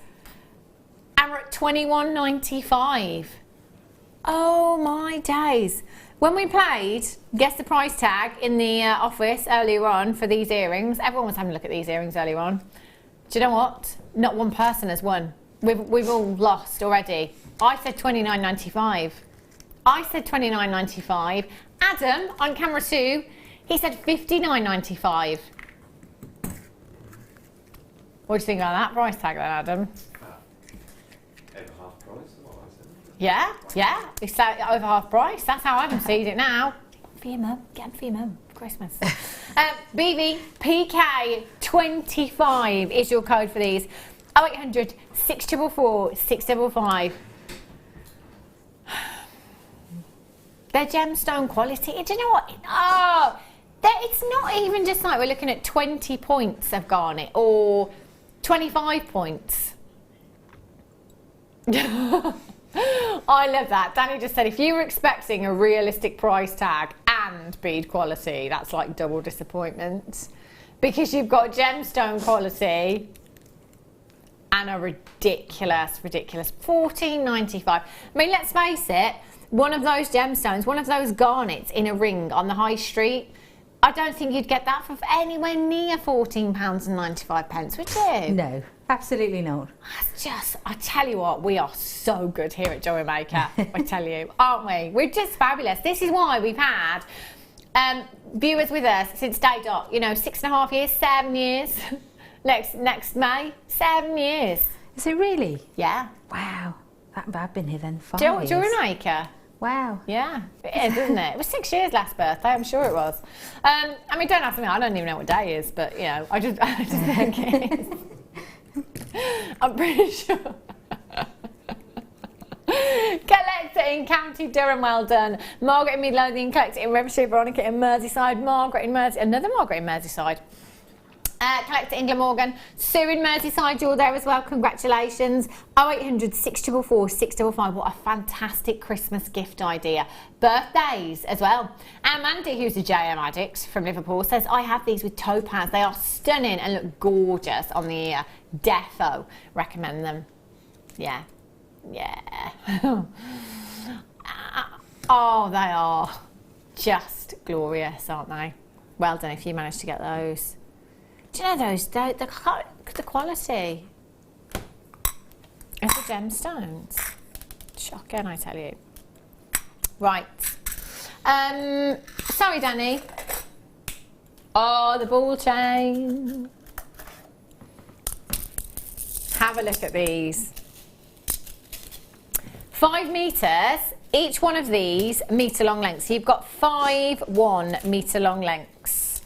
and we're at $21.95. Oh my days. When we played Guess the Price Tag in the office earlier on for these earrings, everyone was having a look at these earrings earlier on. Do you know what? Not one person has won. We've all lost already. I said $29.95. I said $29.95. Adam, on camera 2, he said $59.95. What do you think about that price tag then, Adam? Yeah, it's over half price. That's how I've seen it now. For your mum, get them for your mum. Christmas. BB PK 25 is your code for these. 0800 644 655. They're gemstone quality. Do you know what? Oh, it's not even just like we're looking at 20 points of garnet or 25 points. I love that. Danny just said if you were expecting a realistic price tag and bead quality, that's like double disappointment, because you've got gemstone quality and a ridiculous $14.95. I mean, let's face it, one of those gemstones, one of those garnets in a ring on the high street, I don't think you'd get that for anywhere near £14.95, would you? No, absolutely not. That's just, I tell you what, we are so good here at JewelleryMaker, I tell you, aren't we? We're just fabulous. This is why we've had viewers with us since day dot, 6.5 years, 7 years. Next May, 7 years. Is it really? Yeah. Wow. I've been here then 5 years. JewelleryMaker. Wow. Yeah, it is, isn't it? It was 6 years last birthday, I'm sure it was. I mean, don't ask me, I don't even know what day it is, but, I just think it is. I'm pretty sure. Collector in County Durham, well done. Margaret in Midlothian, Collector in Reveshire, Veronica in Merseyside, Margaret in Merseyside, another Margaret in Merseyside. Collector in Glamorgan, Sue in Merseyside, you're there as well, congratulations. 0800 644 655, what a fantastic Christmas gift idea. Birthdays as well. Mandy, who's a JM addict from Liverpool, says, I have these with topaz, they are stunning and look gorgeous on the ear. Defo, recommend them. Yeah. Oh, they are just glorious, aren't they? Well done if you managed to get those. Do you know those, the quality of the gemstones? Shocking, I tell you. Right. Sorry, Danny. Oh, the ball chain. Have a look at these. 5 metres, each one of these metre long lengths. So you've got 5 1 metre long lengths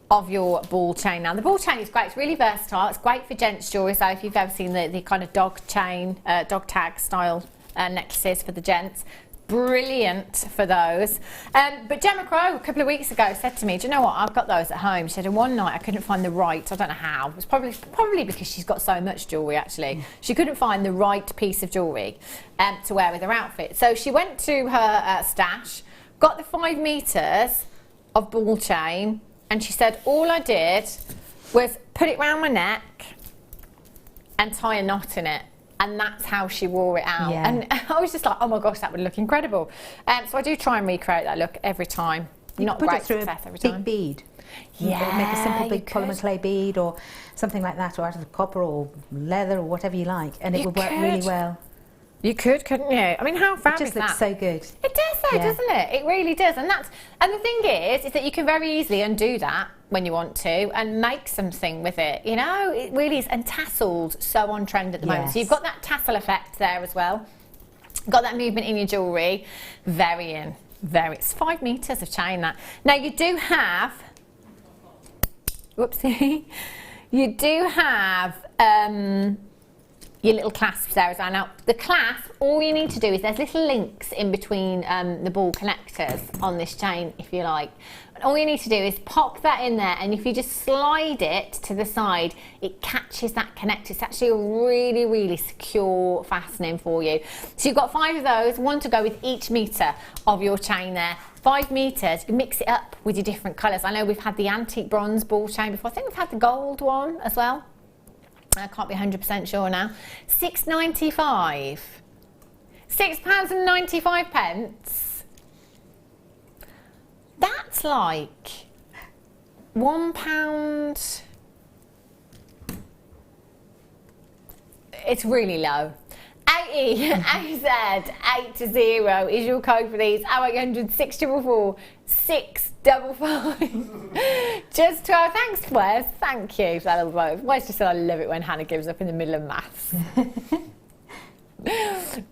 of your ball chain. Now the ball chain is great, it's really versatile, it's great for gents jewellery, so if you've ever seen the kind of dog chain, dog tag style necklaces for the gents, brilliant for those. But Gemma Crow a couple of weeks ago said to me, do you know what, I've got those at home. She said, and one night I couldn't find the right, I don't know how, it was probably because she's got so much jewellery actually, she couldn't find the right piece of jewellery to wear with her outfit. So she went to her stash, got the 5 metres of ball chain, and she said, all I did was put it round my neck and tie a knot in it. And that's how she wore it out. Yeah. And I was just like, oh my gosh, that would look incredible. So I do try and recreate that look every time. Not great success every time. Big bead. Yeah, make a simple big polymer clay bead or something like that, or out of copper or leather or whatever you like. And it would work really well. You could, couldn't you? I mean, how fab is that? It just looks so good. It does though, doesn't it? It really does. And the thing is that you can very easily undo that when you want to and make something with it. It really is. And tasseled, so on trend at the moment. So you've got that tassel effect there as well. Got that movement in your jewellery. Very in. Very. It's 5 metres of chain, that. Now you do have, whoopsie, you do have your little clasps there as well. Now, the clasp, all you need to do is there's little links in between the ball connectors on this chain, if you like. And all you need to do is pop that in there, and if you just slide it to the side, it catches that connector. It's actually a really, really secure fastening for you. So you've got 5 of those, one to go with each metre of your chain there. 5 metres, you mix it up with your different colours. I know we've had the antique bronze ball chain before. I think we've had the gold one as well. I can't be 100% sure now. £6.95. £6.95. That's like £1. It's really low. 80 AZ80 is your code for these. 0800 644 655. Just 12. Thanks, Wes. Thank you for that little vote. Wes just said, I love it when Hannah gives up in the middle of maths.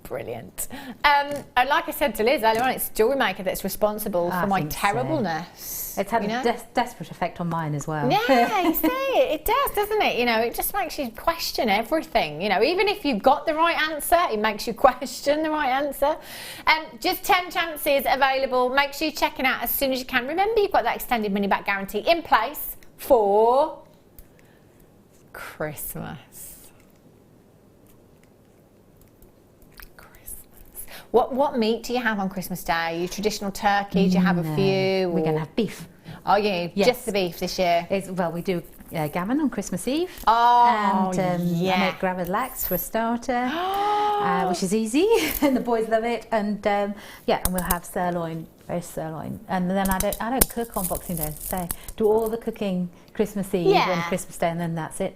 Brilliant. And like I said to Liz earlier on, it's JewelleryMaker that's responsible for my terribleness. It's had a desperate effect on mine as well. Yeah, you see, it does, doesn't it? You know, it just makes you question everything. You know, even if you've got the right answer, it makes you question the right answer. Just 10 chances available. Make sure you check it out as soon as you can. Remember, you've got that extended money back guarantee in place for Christmas. What meat do you have on Christmas Day? Are you traditional turkey? Do you have a few? We're going to have beef. Are you? Yes. Just the beef this year? Well, we do gammon on Christmas Eve. Oh, and I make gravid lax for a starter, which is easy, and the boys love it. And and we'll have sirloin, roast sirloin. And then I don't cook on Boxing Day. So do all the cooking Christmas Eve and Christmas Day, and then that's it.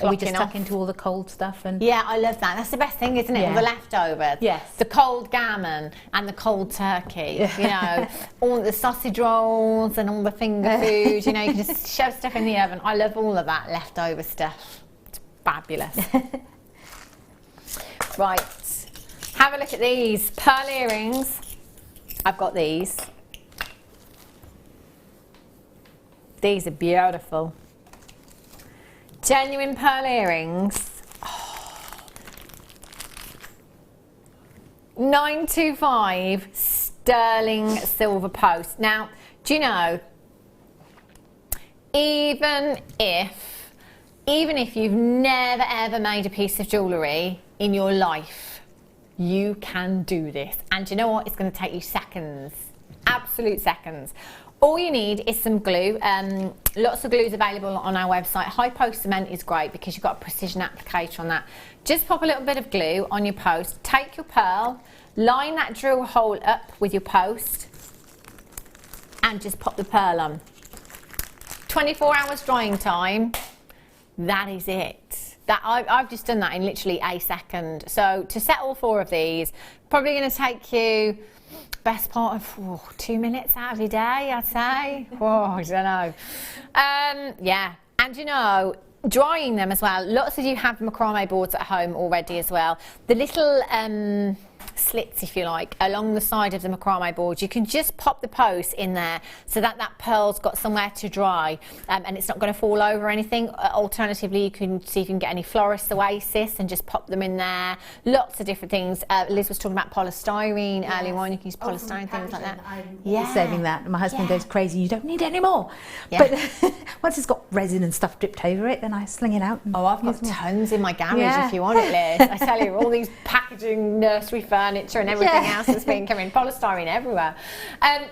We just tuck into all the cold stuff. And yeah, I love that. That's the best thing, isn't it? Yeah. All the leftovers. Yes. The cold gammon and the cold turkey. You know, all the sausage rolls and all the finger food. You know, you can just shove stuff in the oven. I love all of that leftover stuff. It's fabulous. Right. Have a look at these pearl earrings. I've got these. These are beautiful. Genuine pearl earrings. Oh. 925 sterling silver post. Now, do you know, even if you've never ever made a piece of jewellery in your life, you can do this. And do you know what? It's going to take you seconds. Absolute seconds. All you need is some glue. Lots of glues available on our website. Hypo cement is great because you've got a precision applicator on that. Just pop a little bit of glue on your post. Take your pearl, line that drill hole up with your post, and just pop the pearl on. 24 hours drying time. That is it. I've just done that in literally a second. So to set all 4 of these, probably going to take you best part of 2 minutes out of your day, I'd say. I don't know. Yeah, and you know, drying them as well. Lots of you have macrame boards at home already as well. The little slits, if you like, along the side of the macrame board, you can just pop the post in there so that that pearl's got somewhere to dry, and it's not going to fall over or anything. Alternatively, you can see if you can get any Florist Oasis and just pop them in there. Lots of different things. Liz was talking about polystyrene earlier on. You can use polystyrene, things like that. I'm saving that. My husband goes crazy. You don't need any more. But once it's got resin and stuff dripped over it, then I sling it out. I've got tons in my garage if you want it, Liz. I tell you, all these packaging, nursery furniture and everything else that's been coming, polystyrene everywhere.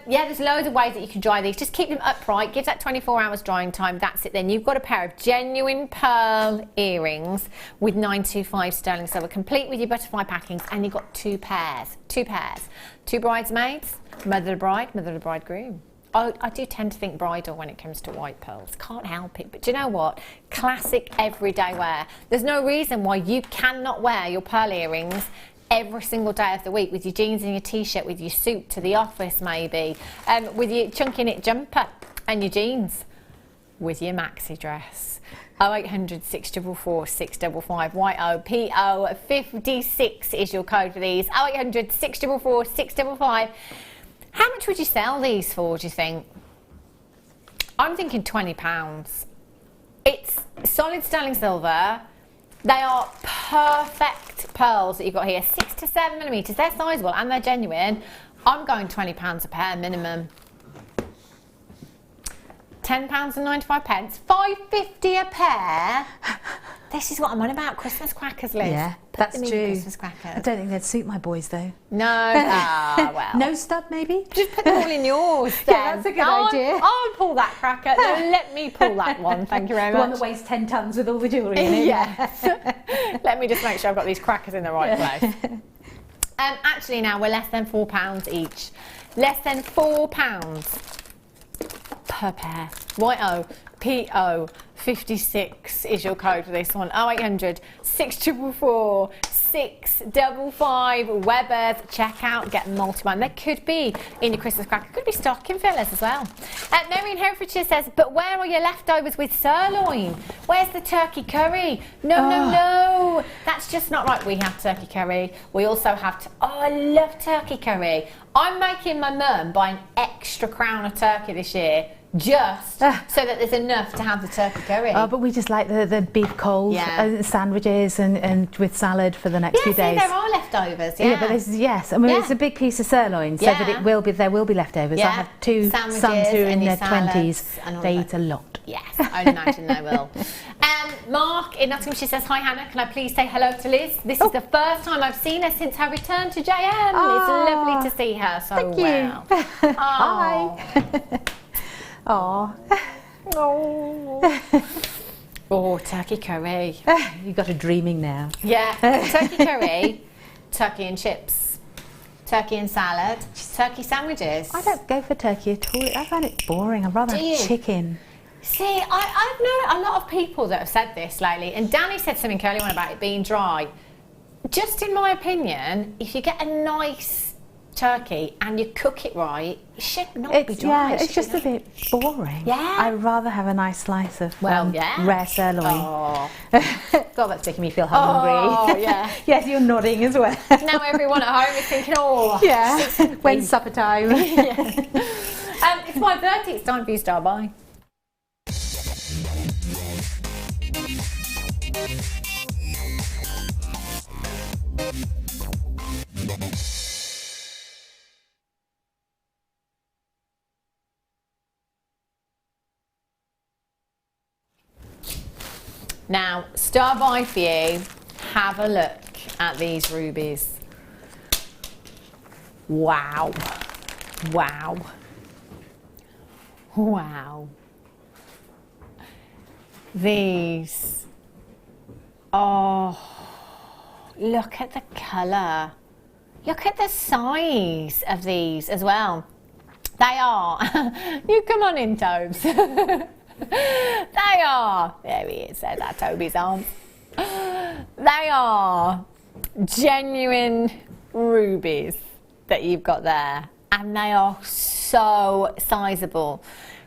There's loads of ways that you can dry these. Just keep them upright, give that 24 hours drying time, that's it then. You've got a pair of genuine pearl earrings with 925 sterling silver, complete with your butterfly packings, and you've got 2 pairs. 2 bridesmaids, mother of the bride, mother of the bridegroom. I do tend to think bridal when it comes to white pearls. Can't help it. But do you know what? Classic everyday wear. There's no reason why you cannot wear your pearl earrings every single day of the week with your jeans and your t-shirt, with your suit to the office maybe, with your chunky knit jumper and your jeans, with your maxi dress. 0800 644 655 YOPO 56 is your code for these. 0800 644 655. How much would you sell these for, do you think? I'm thinking £20. It's solid sterling silver, They are perfect pearls that you've got here. 6 to 7 millimetres. They're sizable and they're genuine. I'm going £20 a pair minimum. £10.95, £5.50 a pair. This is what I'm on about, Christmas crackers, Liz. Yeah, that's true. Christmas crackers. I don't think they'd suit my boys though. No, well. No stud maybe? Just put them all in yours then. Yeah, that's a good idea. I'll pull that cracker. No, let me pull that one, thank you very The much. one that weighs 10 tonnes with all the jewellery in it. Yes. Let me just make sure I've got these crackers in the right place. Actually now we're less than £4 each. Less than £4 per pair. YOPO 56 is your code for this one. 0800 644 655 Weber's. Check out, get multi-one. There could be in your Christmas cracker, could be stocking fillers as well. Mary in Herefordshire says, but where are your leftovers with sirloin? Where's the turkey curry? No, that's just not right. We have turkey curry. We also have I love turkey curry. I'm making my mum buy an extra crown of turkey this year, just so that there's enough to have the turkey curry. Oh, but we just like the beef cold sandwiches and with salad for the next few days. There are leftovers. Yeah, but this is, I mean, it's a big piece of sirloin, so that there will be leftovers. I have two sandwiches, sons who are in their salads, 20s. They eat a lot. Yes, I would imagine they will. Mark in Nottinghamshire says, hi Hannah, can I please say hello to Liz? This is the first time I've seen her since her return to JM. It's lovely to see her so Thank well. you. Hi. Oh, turkey curry. You got her dreaming now. Yeah, turkey curry, turkey and chips, turkey and salad, turkey sandwiches. I don't go for turkey at all. I find it boring. I'd rather have chicken. See, I've known a lot of people that have said this lately, and Danny said something earlier on about it being dry. Just in my opinion, if you get a nice turkey and you cook it right, it should not be dry. Yeah, it's just a bit boring. Yeah. I'd rather have a nice slice of rare sirloin. Oh. God, that's making me feel hungry. Oh, yeah. Yes, you're nodding as well. Now everyone at home is thinking, When's supper time? It's my birthday, it's time for you to start buying. Now, star buy for you, have a look at these rubies. Wow. Wow. Wow. These. Oh, look at the colour. Look at the size of these as well. They are. You come on in, Tobes. They are. There he is. There's that Toby's arms. They are genuine rubies that you've got there, and they are so sizable.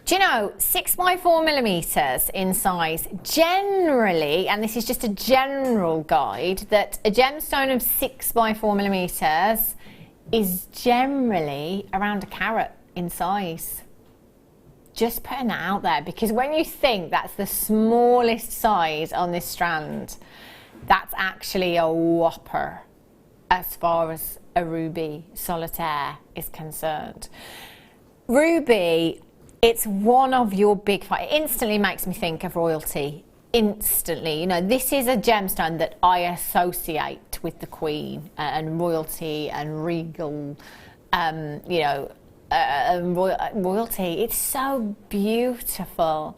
Do you know, 6x4mm in size, generally, and this is just a general guide, that a gemstone of 6x4mm is generally around a carat in size. Just putting that out there, because when you think that's the smallest size on this strand, that's actually a whopper as far as a ruby solitaire is concerned. Ruby, it's one of your big five. It instantly makes me think of royalty. Instantly, you know, this is a gemstone that I associate with the Queen and royalty and regal, you know, royalty. It's so beautiful,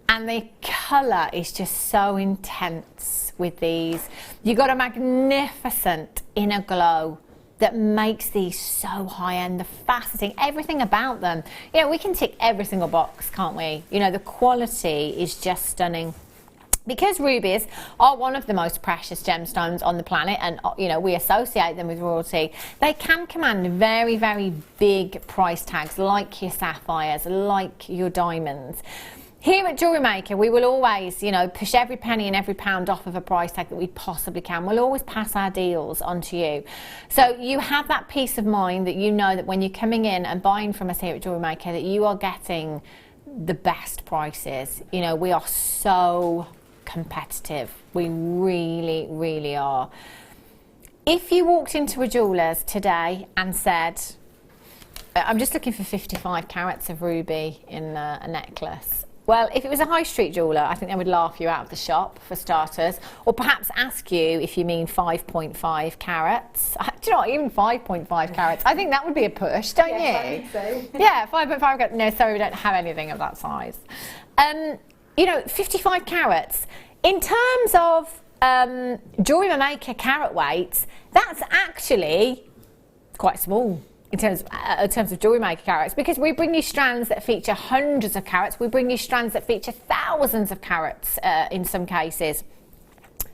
and the colour is just so intense with these. You got a magnificent inner glow that makes these so high-end, the faceting, everything about them. You know, we can tick every single box, can't we? You know, the quality is just stunning. Because rubies are one of the most precious gemstones on the planet, and you know, we associate them with royalty, they can command very, very big price tags, like your sapphires, like your diamonds. Here at JewelleryMaker, we will always, you know, push every penny and every pound off of a price tag that we possibly can. We'll always pass our deals on to you. So you have that peace of mind that you know that when you're coming in and buying from us here at JewelleryMaker, that you are getting the best prices. You know, we are so competitive. We really, really are. If you walked into a jeweller's today and said, I'm just looking for 55 carats of ruby in a necklace. Well, if it was a high street jeweller, I think they would laugh you out of the shop for starters, or perhaps ask you if you mean 5.5 carats. Do you know what, even 5.5 carats? I think that would be a push, don't you? I think so. Yeah, 5.5 carats. No, sorry, we don't have anything of that size. You know, 55 carats. In terms of JewelleryMaker carat weights, that's actually quite small. In terms of JewelleryMaker carats, because we bring you strands that feature hundreds of carats, we bring you strands that feature thousands of carats in some cases.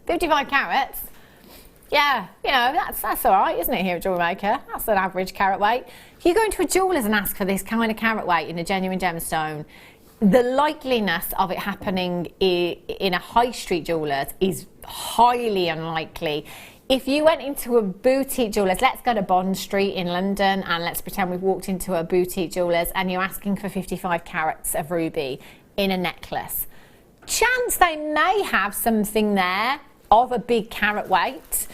55 carats, yeah, you know, that's all right, isn't it, here at JewelleryMaker? That's an average carat weight. If you go into a jeweller's and ask for this kind of carat weight in a genuine gemstone, the likeliness of it happening in a high street jeweller's is highly unlikely. If you went into a boutique jeweller's, let's go to Bond Street in London and let's pretend we've walked into a boutique jeweller's and you're asking for 55 carats of ruby in a necklace. Chance they may have something there of a big carat weight.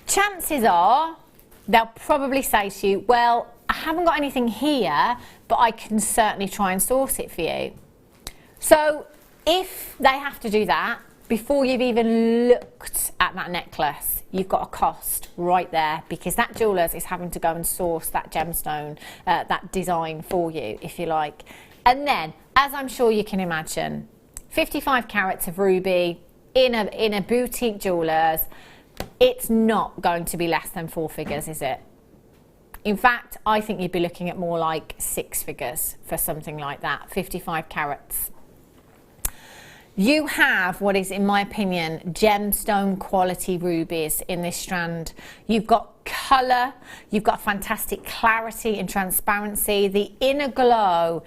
Chances are they'll probably say to you, well, I haven't got anything here, but I can certainly try and source it for you. So if they have to do that, before you've even looked at that necklace, you've got a cost right there, because that jeweller's is having to go and source that gemstone, that design for you, if you like. And then, as I'm sure you can imagine, 55 carats of ruby in a boutique jeweller's, it's not going to be less than 4 figures, is it? In fact, I think you'd be looking at more like 6 figures for something like that, 55 carats. You have what is, in my opinion, gemstone quality rubies in this strand. You've got colour, you've got fantastic clarity and transparency. The inner glow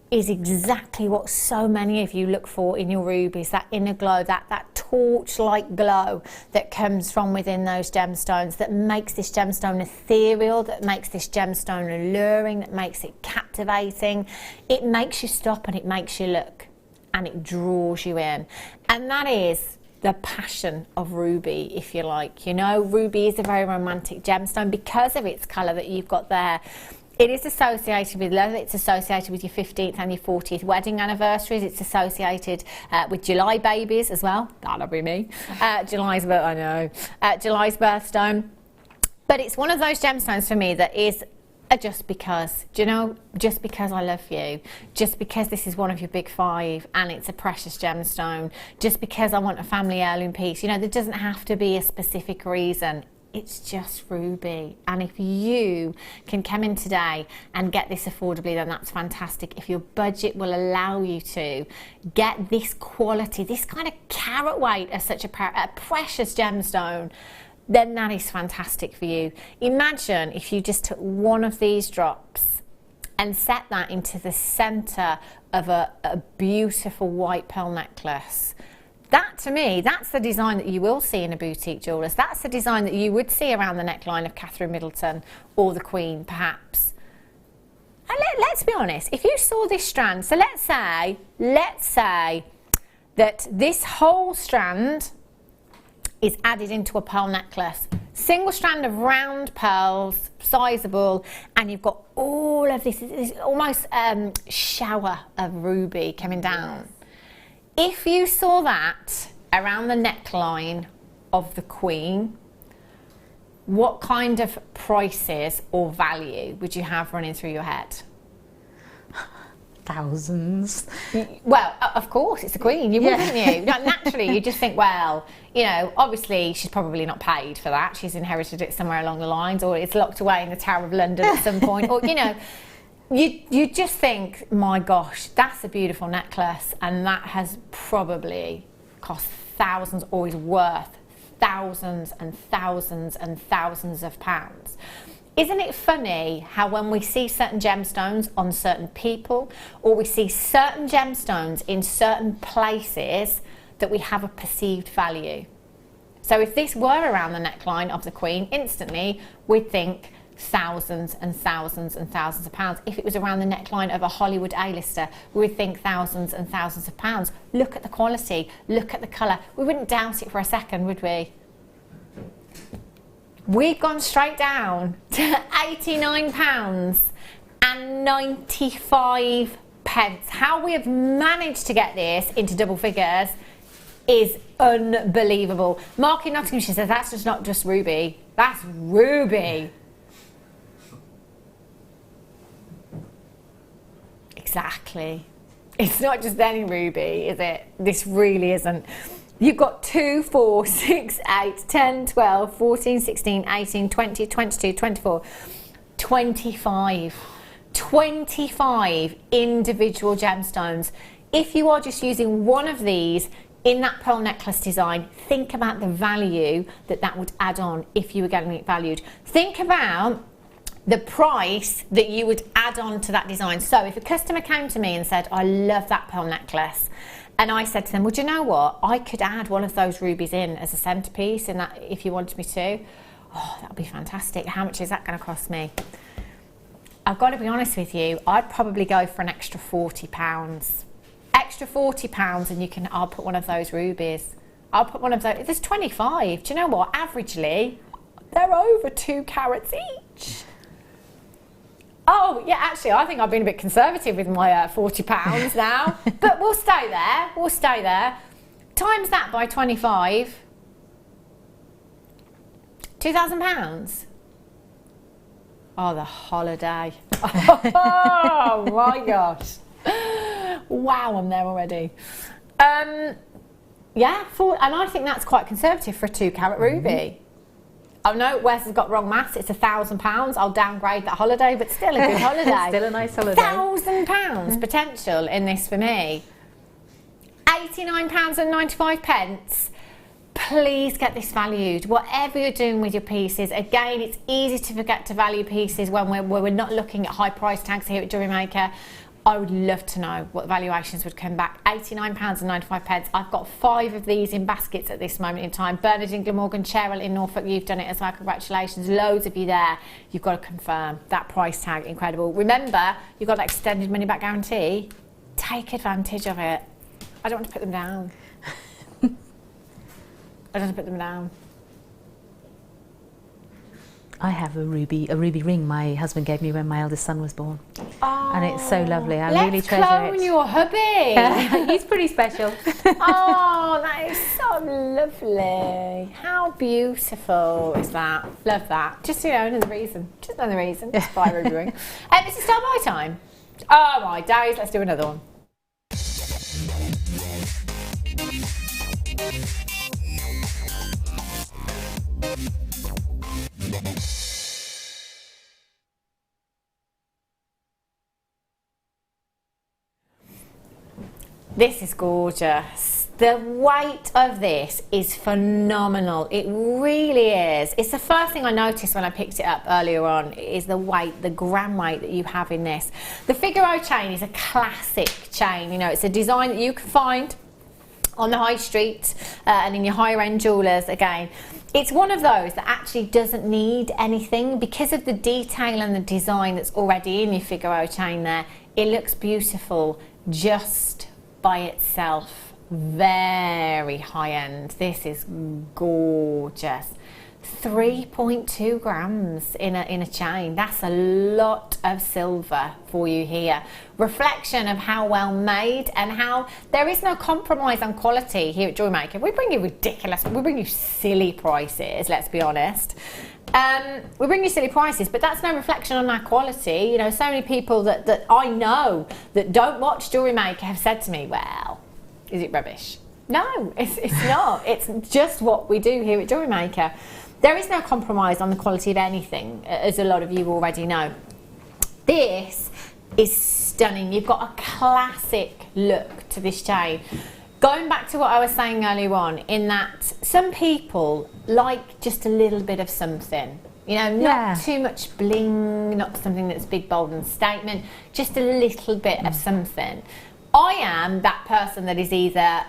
is exactly what so many of you look for in your rubies, that inner glow, that torch-like glow that comes from within those gemstones, that makes this gemstone ethereal, that makes this gemstone alluring, that makes it captivating. It makes you stop and it makes you look. And it draws you in. And that is the passion of ruby, if you like. You know, ruby is a very romantic gemstone because of its colour that you've got there. It is associated with love, it's associated with your 15th and your 40th wedding anniversaries, it's associated with July babies as well. That'll be me. July's birthstone. But it's one of those gemstones for me that is just because, do you know, just because I love you, just because this is one of your big 5 and it's a precious gemstone, just because I want a family heirloom piece, you know, there doesn't have to be a specific reason. It's just ruby. And if you can come in today and get this affordably, then that's fantastic. If your budget will allow you to get this quality, this kind of carat weight of such a precious gemstone, then that is fantastic for you. Imagine if you just took one of these drops and set that into the centre of a beautiful white pearl necklace. That, to me, that's the design that you will see in a boutique jeweller's. That's the design that you would see around the neckline of Catherine Middleton or the Queen, perhaps. And let's be honest, if you saw this strand, so let's say that this whole strand is added into a pearl necklace. Single strand of round pearls, sizable, and you've got all of this almost shower of ruby coming down. If you saw that around the neckline of the Queen, what kind of prices or value would you have running through your head? Thousands. Well, of course, it's the Queen, you wouldn't you? Naturally, you just think, well, you know, obviously she's probably not paid for that. She's inherited it somewhere along the lines, or it's locked away in the Tower of London at some point, or, you know, you just think, my gosh, that's a beautiful necklace, and that has probably cost thousands, or is worth thousands and thousands and thousands of pounds. Isn't it funny how when we see certain gemstones on certain people, or we see certain gemstones in certain places, that we have a perceived value? So if this were around the neckline of the Queen, instantly we'd think thousands and thousands and thousands of pounds. If it was around the neckline of a Hollywood A-lister, we would think thousands and thousands of pounds. Look at the quality, look at the colour. We wouldn't doubt it for a second, would we? We've gone straight down to £89.95. How we have managed to get this into double figures is unbelievable. Mark in Nottinghamshire says that's just not just ruby, that's ruby. Exactly. It's not just any ruby, is it? This really isn't. You've got 2, 4, 6, 8, 10, 12, 14, 16, 18, 20, 22, 24, 25. 25 individual gemstones. If you are just using one of these in that pearl necklace design, think about the value that that would add on if you were getting it valued. Think about the price that you would add on to that design. So if a customer came to me and said, I love that pearl necklace, and I said to them, well, do you know what? I could add one of those rubies in as a centerpiece in that if you wanted me to. Oh, that would be fantastic. How much is that going to cost me? I've got to be honest with you, I'd probably go for an extra £40. Extra £40 and I'll put one of those rubies. I'll put one of those, there's 25. Do you know what? Averagely, they're over 2 carats each. Oh, yeah, actually, I think I've been a bit conservative with my £40 now. But we'll stay there. We'll stay there. Times that by 25. £2,000. Oh, the holiday. Oh, my gosh. Wow, I'm there already. Yeah, and I think that's quite conservative for a 2 carat ruby. I know Wes has got wrong maths, it's £1,000. I'll downgrade that holiday, but still a good holiday. Still a nice holiday. £1,000 potential in this for me. £89.95. Please get this valued. Whatever you're doing with your pieces, again, it's easy to forget to value pieces when we're not looking at high price tags here at JewelleryMaker. I would love to know what valuations would come back. £89.95. I've got 5 of these in baskets at this moment in time. Bernard in Glamorgan, Cheryl in Norfolk, you've done it as well. Congratulations. Loads of you there. You've got to confirm that price tag. Incredible. Remember, you've got that extended money back guarantee. Take advantage of it. I don't want to put them down. I don't want to put them down. I have a ruby ring my husband gave me when my eldest son was born. Oh, and it's so lovely. I really treasure clone it. your hubby. He's pretty special. Oh, that is so lovely. How beautiful is that? Love that. Just, another reason. Just another reason. Just buy a ruby ring. Is it start my time? Oh my days, let's do another one. This is gorgeous. The weight of this is phenomenal. It really is. It's the first thing I noticed when I picked it up earlier on, is the weight, the gram weight that you have in this. The Figaro chain is a classic chain. It's a design that you can find on the high street and in your higher end jewellers again. It's one of those that actually doesn't need anything because of the detail and the design that's already in your Figaro chain there. It looks beautiful just by itself. Very high end. This is gorgeous. 3.2 grams in a chain. That's a lot of silver for you here. Reflection of how well made and how there is no compromise on quality here at JewelleryMaker. We bring you we bring you silly prices, let's be honest. We bring you silly prices, but that's no reflection on our quality. So many people that I know that don't watch JewelleryMaker have said to me, well, is it rubbish? No, it's not. It's just what we do here at JewelleryMaker. There is no compromise on the quality of anything, as a lot of you already know. This is stunning. You've got a classic look to this chain. Going back to what I was saying earlier on, in that some people like just a little bit of something. Not too much bling, not something that's big, bold and statement, just a little bit of something. I am that person that is either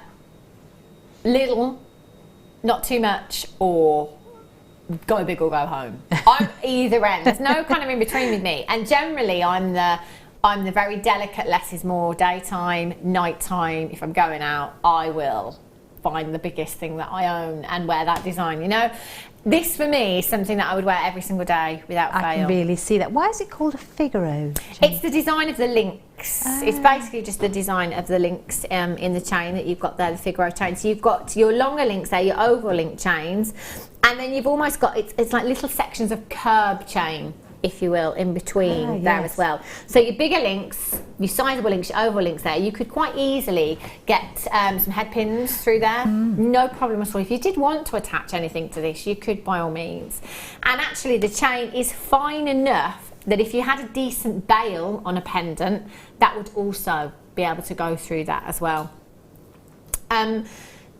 little, not too much, or go big or go home. I'm either end. There's no kind of in between with me. And generally, I'm the very delicate, less is more, daytime, nighttime. If I'm going out, I will find the biggest thing that I own and wear that design, you know. This for me is something that I would wear every single day without fail. I can really see that. Why is it called a Figaro? It's the design of the links. It's basically just the design of the links in the chain that you've got there, the Figaro chain. So you've got your longer links there, your oval link chains, and then you've almost got, it's like little sections of curb chain, if you will, in between there as well. So your bigger links, your sizable links, your oval links there, you could quite easily get some head pins through there. No problem at all. If you did want to attach anything to this, you could by all means. And actually the chain is fine enough that if you had a decent bail on a pendant, that would also be able to go through that as well.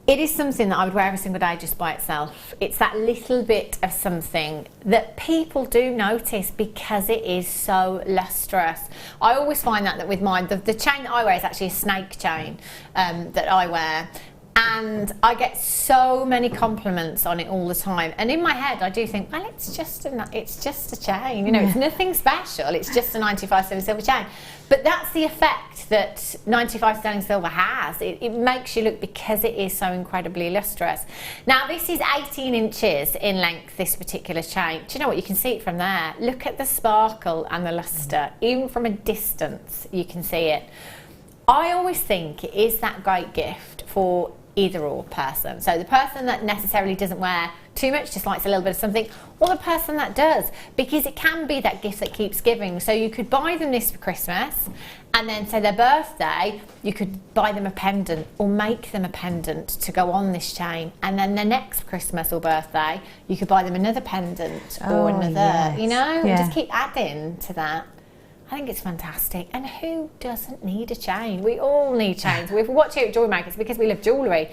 It is something that I would wear every single day just by itself. It's that little bit of something that people do notice because it is so lustrous. I always find that with mine, the chain that I wear is actually a snake chain that I wear. And I get so many compliments on it all the time. And in my head, I do think, well, it's just a chain. You know, it's nothing special. It's just a 95 sterling silver chain. But that's the effect that 95 sterling silver has. It makes you look, because it is so incredibly lustrous. Now, this is 18 inches in length, this particular chain. Do you know what? You can see it from there. Look at the sparkle and the luster. Even from a distance, you can see it. I always think it is that great gift for either or person. So the person that necessarily doesn't wear too much, just likes a little bit of something, or the person that does, because it can be that gift that keeps giving. So you could buy them this for Christmas, and then say their birthday, you could buy them a pendant or make them a pendant to go on this chain, and then the next Christmas or birthday you could buy them another pendant or another, you know, and just keep adding to that. I think it's fantastic. And who doesn't need a chain? We all need chains. We watch here at JewelleryMaker because we love jewellery.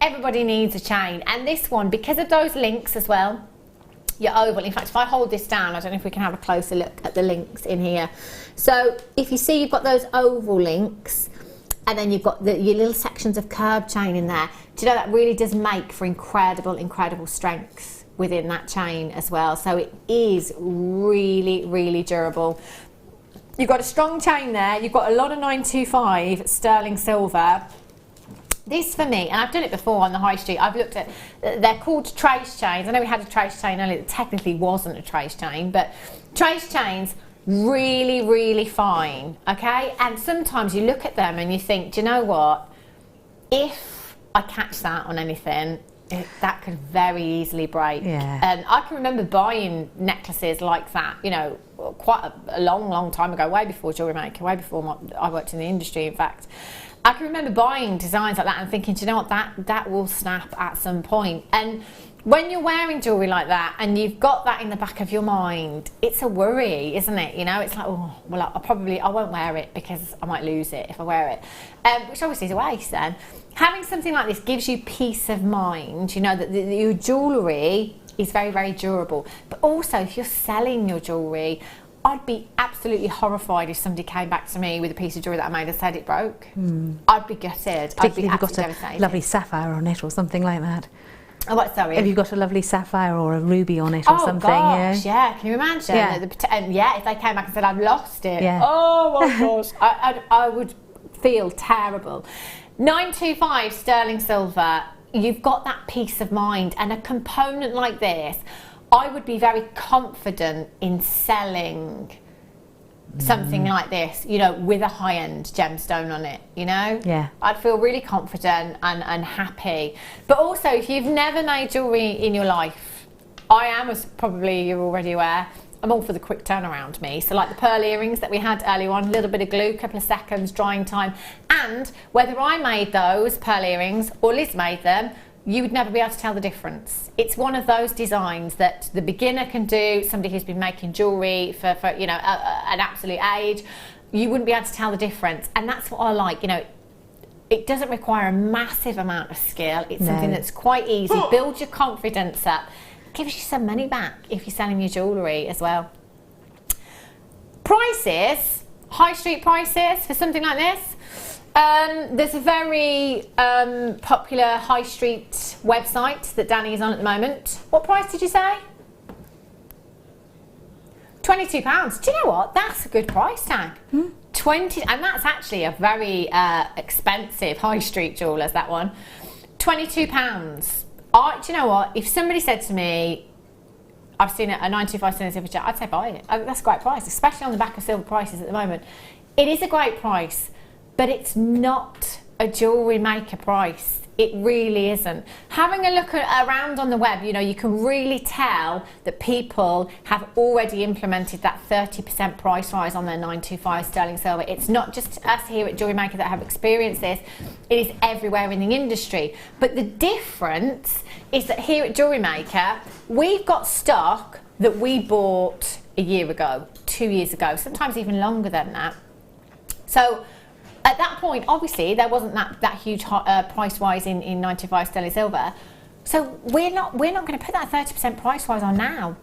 Everybody needs a chain. And this one, because of those links as well, your oval. In fact, if I hold this down, I don't know if we can have a closer look at the links in here. So if you see, you've got those oval links, and then you've got your little sections of curb chain in there. Do you know that really does make for incredible strength within that chain as well. So it is really durable. You've got a strong chain there. You've got a lot of 925 sterling silver. This for me, and I've done it before on the high street, I've looked at, they're called trace chains. I know we had a trace chain earlier that technically wasn't a trace chain, but trace chains, really fine, okay? And sometimes you look at them and you think, do you know what? If I catch that on anything, that could very easily break. And I can remember buying necklaces like that, you know, quite a long time ago, way before JewelleryMaker, way before I worked in the industry, in fact. I can remember buying designs like that and thinking, do you know what, that will snap at some point. And when you're wearing jewellery like that and you've got that in the back of your mind, it's a worry, isn't it? You know, it's like, oh, well, I won't wear it because I might lose it if I wear it, which obviously is a waste then. Having something like this gives you peace of mind, you know, that your jewellery is very durable. But also, if you're selling your jewellery, I'd be absolutely horrified if somebody came back to me with a piece of jewellery that I made and said it broke. I'd be gutted. I'd be absolutely devastated. If you've got a lovely sapphire on it or something like that. Oh, what, sorry? Have you got a lovely sapphire or a ruby on it or something? Oh gosh, yeah. Can you imagine? Yeah, if they came back and said I've lost it. Oh my gosh, I would feel terrible. 925 sterling silver. You've got that peace of mind, and a component like this, I would be very confident in selling something like this, you know, with a high-end gemstone on it, you know? Yeah. I'd feel really confident and happy. But also, if you've never made jewellery in your life, I am, as probably you're already aware, I'm all for the quick turnaround, me. So like the pearl earrings that we had earlier on, a little bit of glue, a couple of seconds, drying time. And whether I made those pearl earrings or Liz made them, you would never be able to tell the difference. It's one of those designs that the beginner can do, somebody who's been making jewellery for you know, an absolute age, you wouldn't be able to tell the difference. And that's what I like, you know, it doesn't require a massive amount of skill. It's something that's quite easy, builds your confidence up, gives you some money back if you're selling your jewellery as well. Prices, high street prices for something like this, There's a very popular high street website that Danny is on at the moment. What price did you say? £22. Do you know what? That's a good price tag. 20, and that's actually a very expensive high street jewellers, that one. £22. Do you know what? If somebody said to me, I've seen a 925 sterling silver jet, I'd say buy it. That's a great price, especially on the back of silver prices at the moment. It is a great price, but it's not a jewellery maker price. It really isn't. Having a look around on the web, you know, you can really tell that people have already implemented that 30% price rise on their 925 sterling silver. It's not just us here at Jewellery Maker that have experienced this, it is everywhere in the industry. But the difference is that here at Jewellery Maker, we've got stock that we bought a year ago, 2 years ago, sometimes even longer than that. So at that point, obviously, there wasn't that huge price rise in 925 sterling silver. So we're not going to put that 30% price rise on now.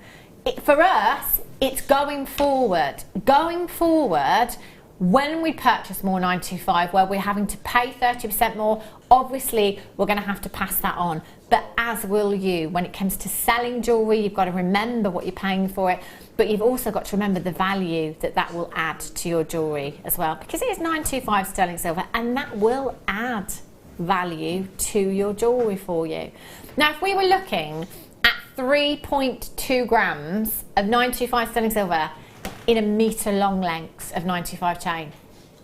For us, it's going forward. Going forward, when we purchase more 925, where we're having to pay 30% more, obviously, we're going to have to pass that on. But as will you. When it comes to selling jewellery, you've got to remember what you're paying for it. But you've also got to remember the value that will add to your jewellery as well, because it is 925 sterling silver, and that will add value to your jewellery for you. Now, if we were looking at 3.2 grams of 925 sterling silver in a metre long length of 925 chain,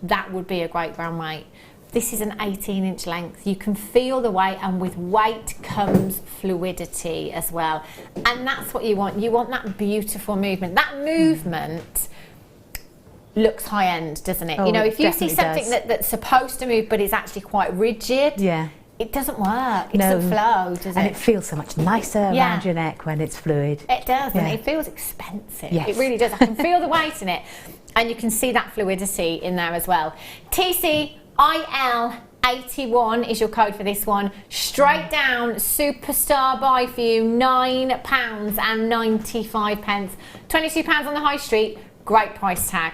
that would be a great gram weight. This is an 18-inch length. You can feel the weight, and with weight comes fluidity as well. And that's what you want. You want that beautiful movement. That movement looks high-end, doesn't it? Oh, you know, if you see something does. that's supposed to move but is actually quite rigid, it doesn't work. It doesn't flow, does it? And it feels so much nicer around your neck when it's fluid. It does, and it feels expensive. Yes. It really does. I can feel the weight in it, and you can see that fluidity in there as well. TCIL81 is your code for this one. Straight down, superstar buy for you, £9.95. £22 on the high street, great price tag.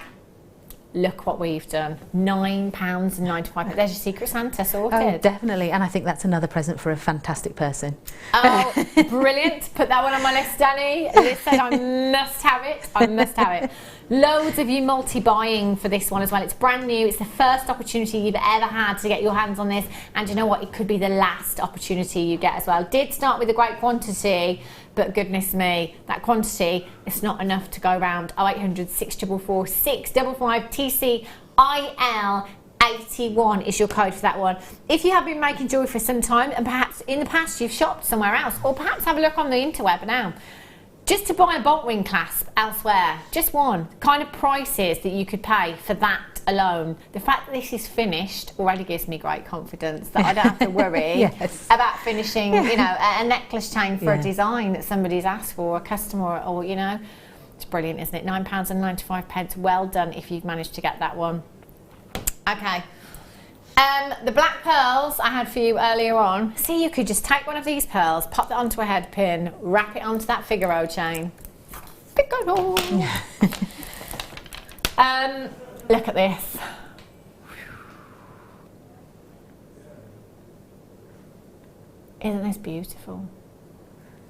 Look what we've done, £9.95. There's your Secret Santa sorted. Oh, definitely, and I think that's another present for a fantastic person. Oh, brilliant. Put that one on my list, Danny. Liz said I must have it. I must have it. Loads of you multi-buying for this one as well. It's brand new. It's the first opportunity you've ever had to get your hands on this. And you know what? It could be the last opportunity you get as well. Did start with a great quantity, but goodness me, that quantity, it's not enough to go around. 0800 644 655 TCIL 81 is your code for that one. If you have been making jewellery for some time, and perhaps in the past you've shopped somewhere else, or perhaps have a look on the interweb now, just to buy a bolt ring clasp elsewhere, just one, kind of prices that you could pay for that alone. The fact that this is finished already gives me great confidence that I don't have to worry about finishing, you know, a necklace chain for a design that somebody's asked for, a customer, or you know, it's brilliant, isn't it? £9.95. Well done if you've managed to get that one. Okay. The black pearls I had for you earlier on. See, you could just take one of these pearls, pop that onto a head pin, wrap it onto that Figaro chain. Figaro! Look at this. Isn't this beautiful?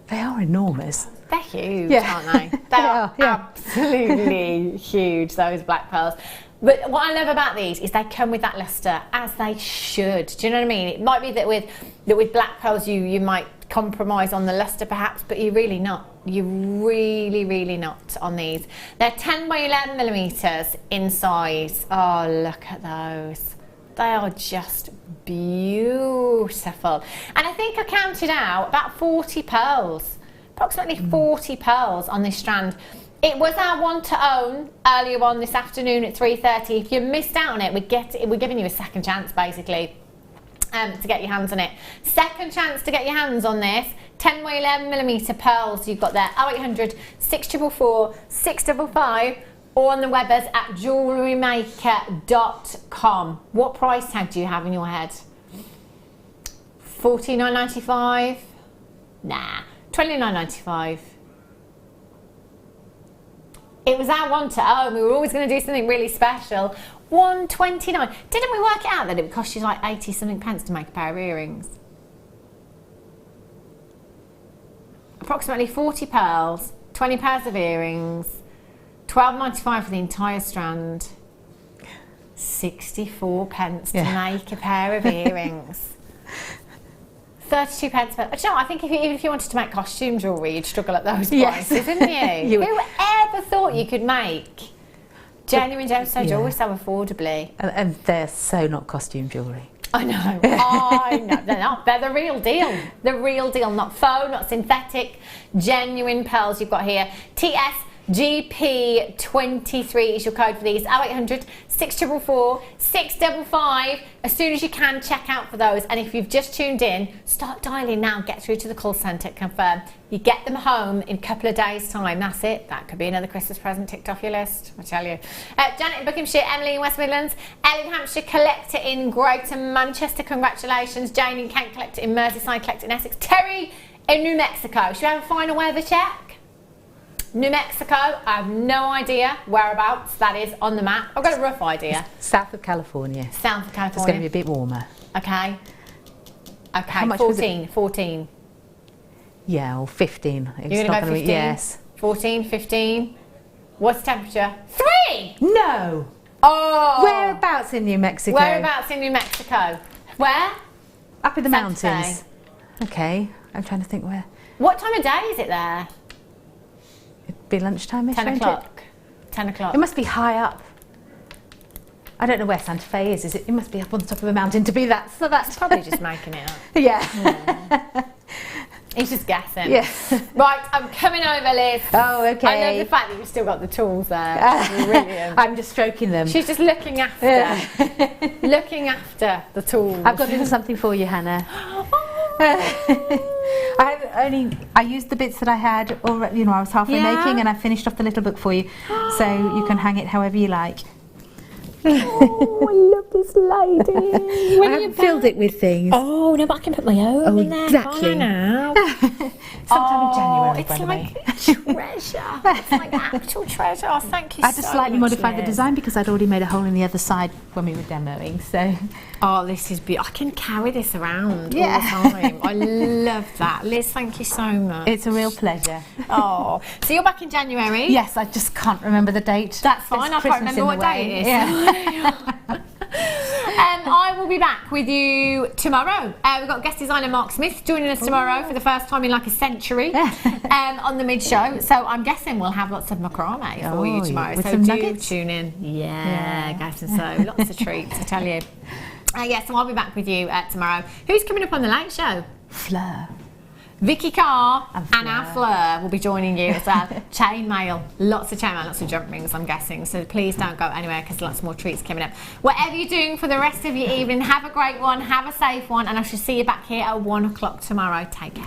They are enormous. They're huge, aren't they? They are absolutely huge, those black pearls. But what I love about these is they come with that lustre, as they should. Do you know what I mean? It might be that with black pearls you might compromise on the lustre perhaps, but you're really not. You're really not on these. They're 10 by 11 millimeters in size. Oh, look at those. They are just beautiful. And I think I counted out about 40 pearls, approximately 40 pearls on this strand. It was our one to own earlier on this afternoon at 3:30. If you missed out on it, we're giving you a second chance basically to get your hands on it. Second chance to get your hands on this. 10 by 11 millimeter pearls you've got there. 0800 644 655 or on the webbers at jewellerymaker.com. What price tag do you have in your head? $49.95? Nah, $29.95. It was our one to own. We were always going to do something really special. 129. Didn't we work it out that it would cost you like 80 something pence to make a pair of earrings? Approximately 40 pearls, 20 pairs of earrings, £12.95 for the entire strand, 64 pence to make a pair of earrings. 32 pence per. Do you know, I think even if you wanted to make costume jewellery, you'd struggle at those prices, wouldn't you? Who ever thought you could make genuine gemstone jewellery so affordably? And they're so not costume jewellery. I know, I know. They're not. They're the real deal. The real deal, not faux, not synthetic, genuine pearls you've got here. TSGP23 is your code for these. 0800 644 655. As soon as you can, check out for those. And if you've just tuned in, start dialing now. Get through to the call centre, confirm. You get them home in a couple of days' time. That's it. That could be another Christmas present ticked off your list, I tell you. Janet in Buckinghamshire, Emily in West Midlands, Ellie in Hampshire, Collector in Greater Manchester. Congratulations. Jane in Kent, Collector in Merseyside, Collector in Essex. Terry in New Mexico. Should we have a final weather check? New Mexico, I have no idea whereabouts that is on the map. I've got a rough idea. South of California. South of California. It's going to be a bit warmer. Okay. Okay, How much was 14. 14. Yeah, or 15. You're going to go 15? Yes. 14, 15. What's the temperature? 3! No! Oh! Whereabouts in New Mexico? Whereabouts in New Mexico? Where? Up in the Santa Fe. mountains. Okay, I'm trying to think where. What time of day is it there? It'd be lunchtime-ish, 10 won't o'clock. 10 o'clock. It must be high up. I don't know where Santa Fe is. It must be up on the top of a mountain to be that. So that's Probably just making it up. Yeah. He's just guessing. Yeah. Right, I'm coming over, Liz. Oh, okay. I love the fact that you've still got the tools there. Brilliant. I'm just stroking them. She's just looking after, looking after the tools. I've got a little something for you, Hannah. I used the bits that I had already. I was halfway making, and I finished off the little book for you, so you can hang it however you like. Oh, I love this lady. I haven't filled it with things. Oh no, but I can put my own in there. Exactly. Now. Sometime in January, it's by the way. like treasure. It's like actual treasure. Oh, thank you so much. I just slightly modified the design because I'd already made a hole in the other side when we were demoing. So. Oh, this is beautiful. I can carry this around all the time. I love that. Liz, thank you so much. It's a real pleasure. Oh, so you're back in January? Yes, I just can't remember the date. That's fine. I can't remember what day it is. Yeah. I will be back with you tomorrow. We've got guest designer Mark Smith joining us tomorrow for the first time in like a century on the mid show. So I'm guessing we'll have lots of macrame for you tomorrow. With so some do nuggets? tune in. Yeah, guys, and so lots of treats, I tell you. So I'll be back with you tomorrow. Who's coming up on the late show? Fleur. Vicky Carr and our Fleur will be joining you as well. Chainmail, lots of chainmail, lots of jump rings, I'm guessing. So please don't go anywhere because lots more treats coming up. Whatever you're doing for the rest of your evening, have a great one, have a safe one, and I shall see you back here at 1 o'clock tomorrow. Take care.